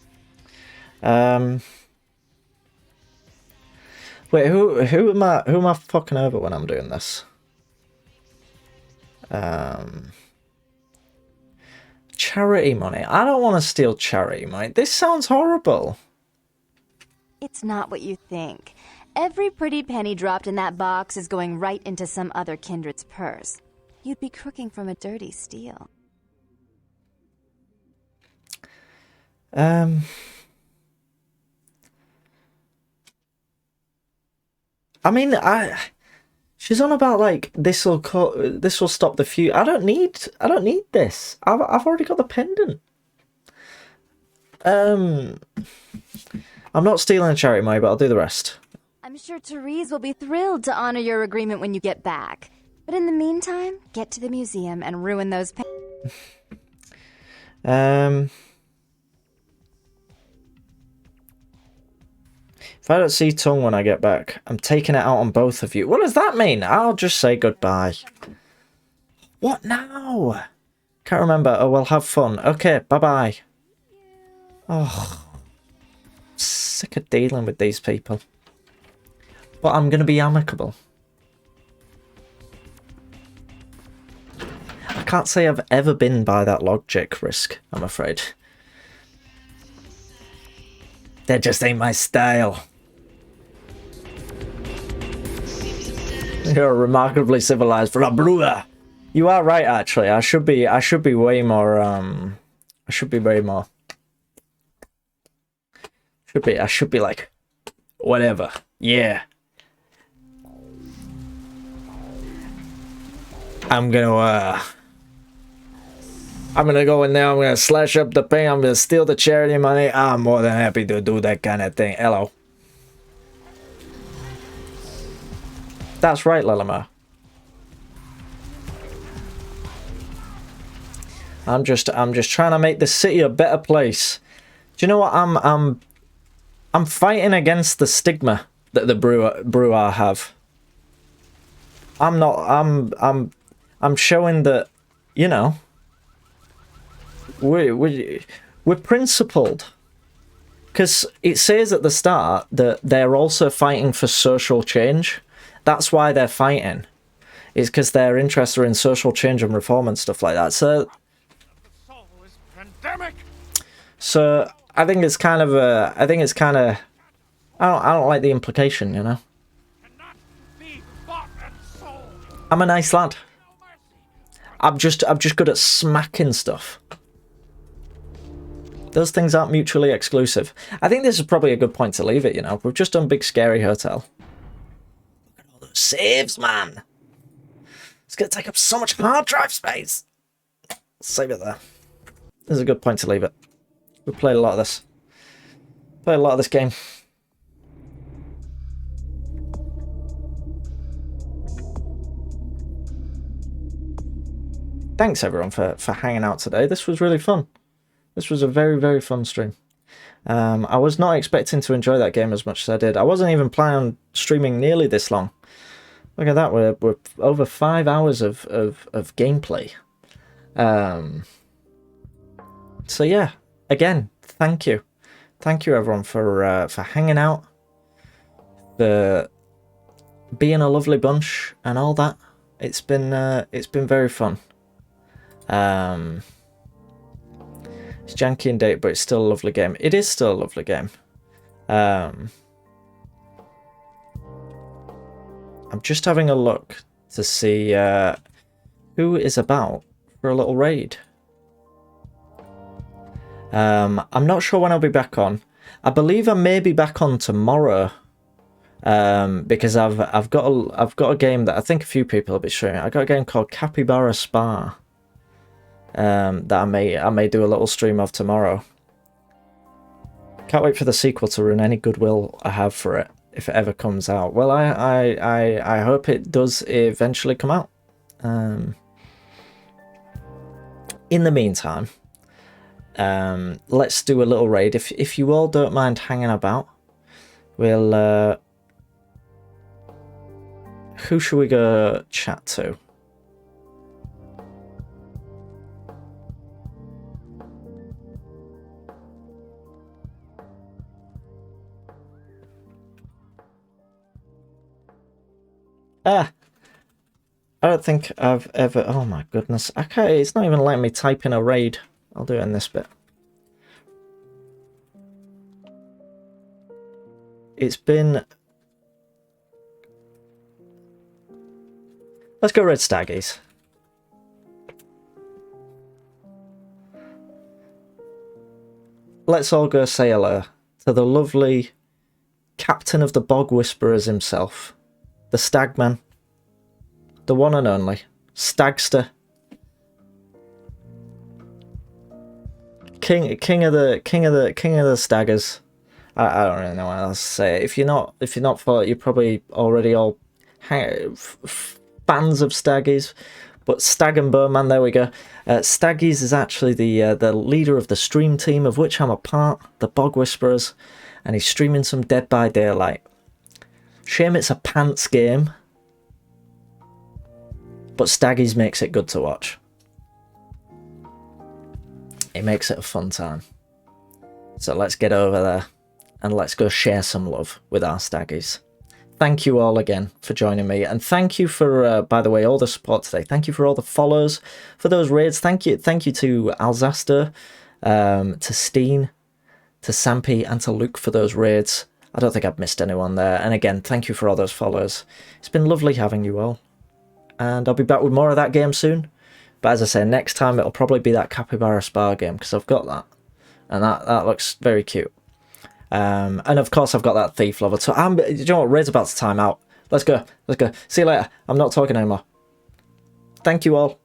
A: Wait, who am I fucking over when I'm doing this? Charity money. I don't want to steal charity money. This sounds horrible.
Q: It's not what you think. Every pretty penny dropped in that box is going right into some other kindred's purse. You'd be crooking from a dirty steal.
A: I mean, she's on about like this will stop the feud. I don't need this. I've already got the pendant. I'm not stealing charity money, but I'll do the rest.
Q: I'm sure Therese will be thrilled to honor your agreement when you get back. But in the meantime, get to the museum and ruin those
A: If I don't see Tongue when I get back, I'm taking it out on both of you. What does that mean? I'll just say goodbye. What now? Can't remember. Oh, well, have fun. Okay, bye-bye. Oh, sick of dealing with these people. But I'm going to be amicable. I can't say I've ever been by that logic risk, I'm afraid. That just ain't my style. You're remarkably civilized for a brewer. You are right, actually. I should be way more, I should be like, whatever. Yeah. I'm gonna go in there, I'm gonna slash up the paint, I'm gonna steal the charity money. I'm more than happy to do that kind of thing. Hello. That's right, Lelama. I'm just trying to make the city a better place. Do you know what? I'm I'm fighting against the stigma that the Bruar have. I'm showing that, you know, we're principled. Because it says at the start that they're also fighting for social change. That's why they're fighting. It's because they're interested in social change and reform and stuff like that. So I think it's kind of I don't like the implication, you know. I'm a nice lad. I'm just good at smacking stuff. Those things aren't mutually exclusive. I think this is probably a good point to leave it, you know. We've just done Big Scary Hotel. Look at all those saves, man. It's going to take up so much hard drive space. Save it there. This is a good point to leave it. We've played a lot of this. Played a lot of this game. Thanks everyone for hanging out today. This was really fun. This was a very, very fun stream. I was not expecting to enjoy that game as much as I did. I wasn't even planning on streaming nearly this long. Look at that, we're over 5 hours of gameplay. So yeah, again, thank you. Thank you everyone for hanging out, for being a lovely bunch and all that. It's been very fun. It's janky and date, but it's still a lovely game. It is still a lovely game. I'm just having a look to see who is about for a little raid. I'm not sure when I'll be back on. I believe I may be back on tomorrow. Because I've got a game that I think a few people will be streaming. I got a game called Capybara Spa. That I may do a little stream of tomorrow. Can't wait for the sequel to ruin any goodwill I have for it if it ever comes out. Well, I hope it does eventually come out. In the meantime, let's do a little raid. If you all don't mind hanging about, we'll. Who should we go chat to? I don't think I've ever... Oh my goodness. Okay, it's not even letting me type in a raid. I'll do it in this bit. It's been... Let's go Red Staggies. Let's all go say hello to the lovely captain of the Bog Whisperers himself. The Stagman, the one and only Stagster, king of the Staggers. I don't really know what else to say. If you're not for it, you're probably already all fans of Staggies. But Stag and Bowman, there we go. Staggies is actually the leader of the stream team of which I'm a part, the Bog Whisperers, and he's streaming some Dead by Daylight. Shame it's a pants game, but Staggies makes it good to watch. It makes it a fun time. So let's get over there and let's go share some love with our Staggies. Thank you all again for joining me, and thank you for, by the way, all the support today. Thank you for all the follows, for those raids. Thank you to Alzaster, to Steen, to Sampi, and to Luke for those raids. I don't think I've missed anyone there. And again, thank you for all those follows. It's been lovely having you all. And I'll be back with more of that game soon. But as I say, next time it'll probably be that Capybara Spa game, because I've got that. And that looks very cute. And of course I've got that Thief Lover. So do you know what? Raid's about to time out. Let's go. See you later. I'm not talking anymore. Thank you all.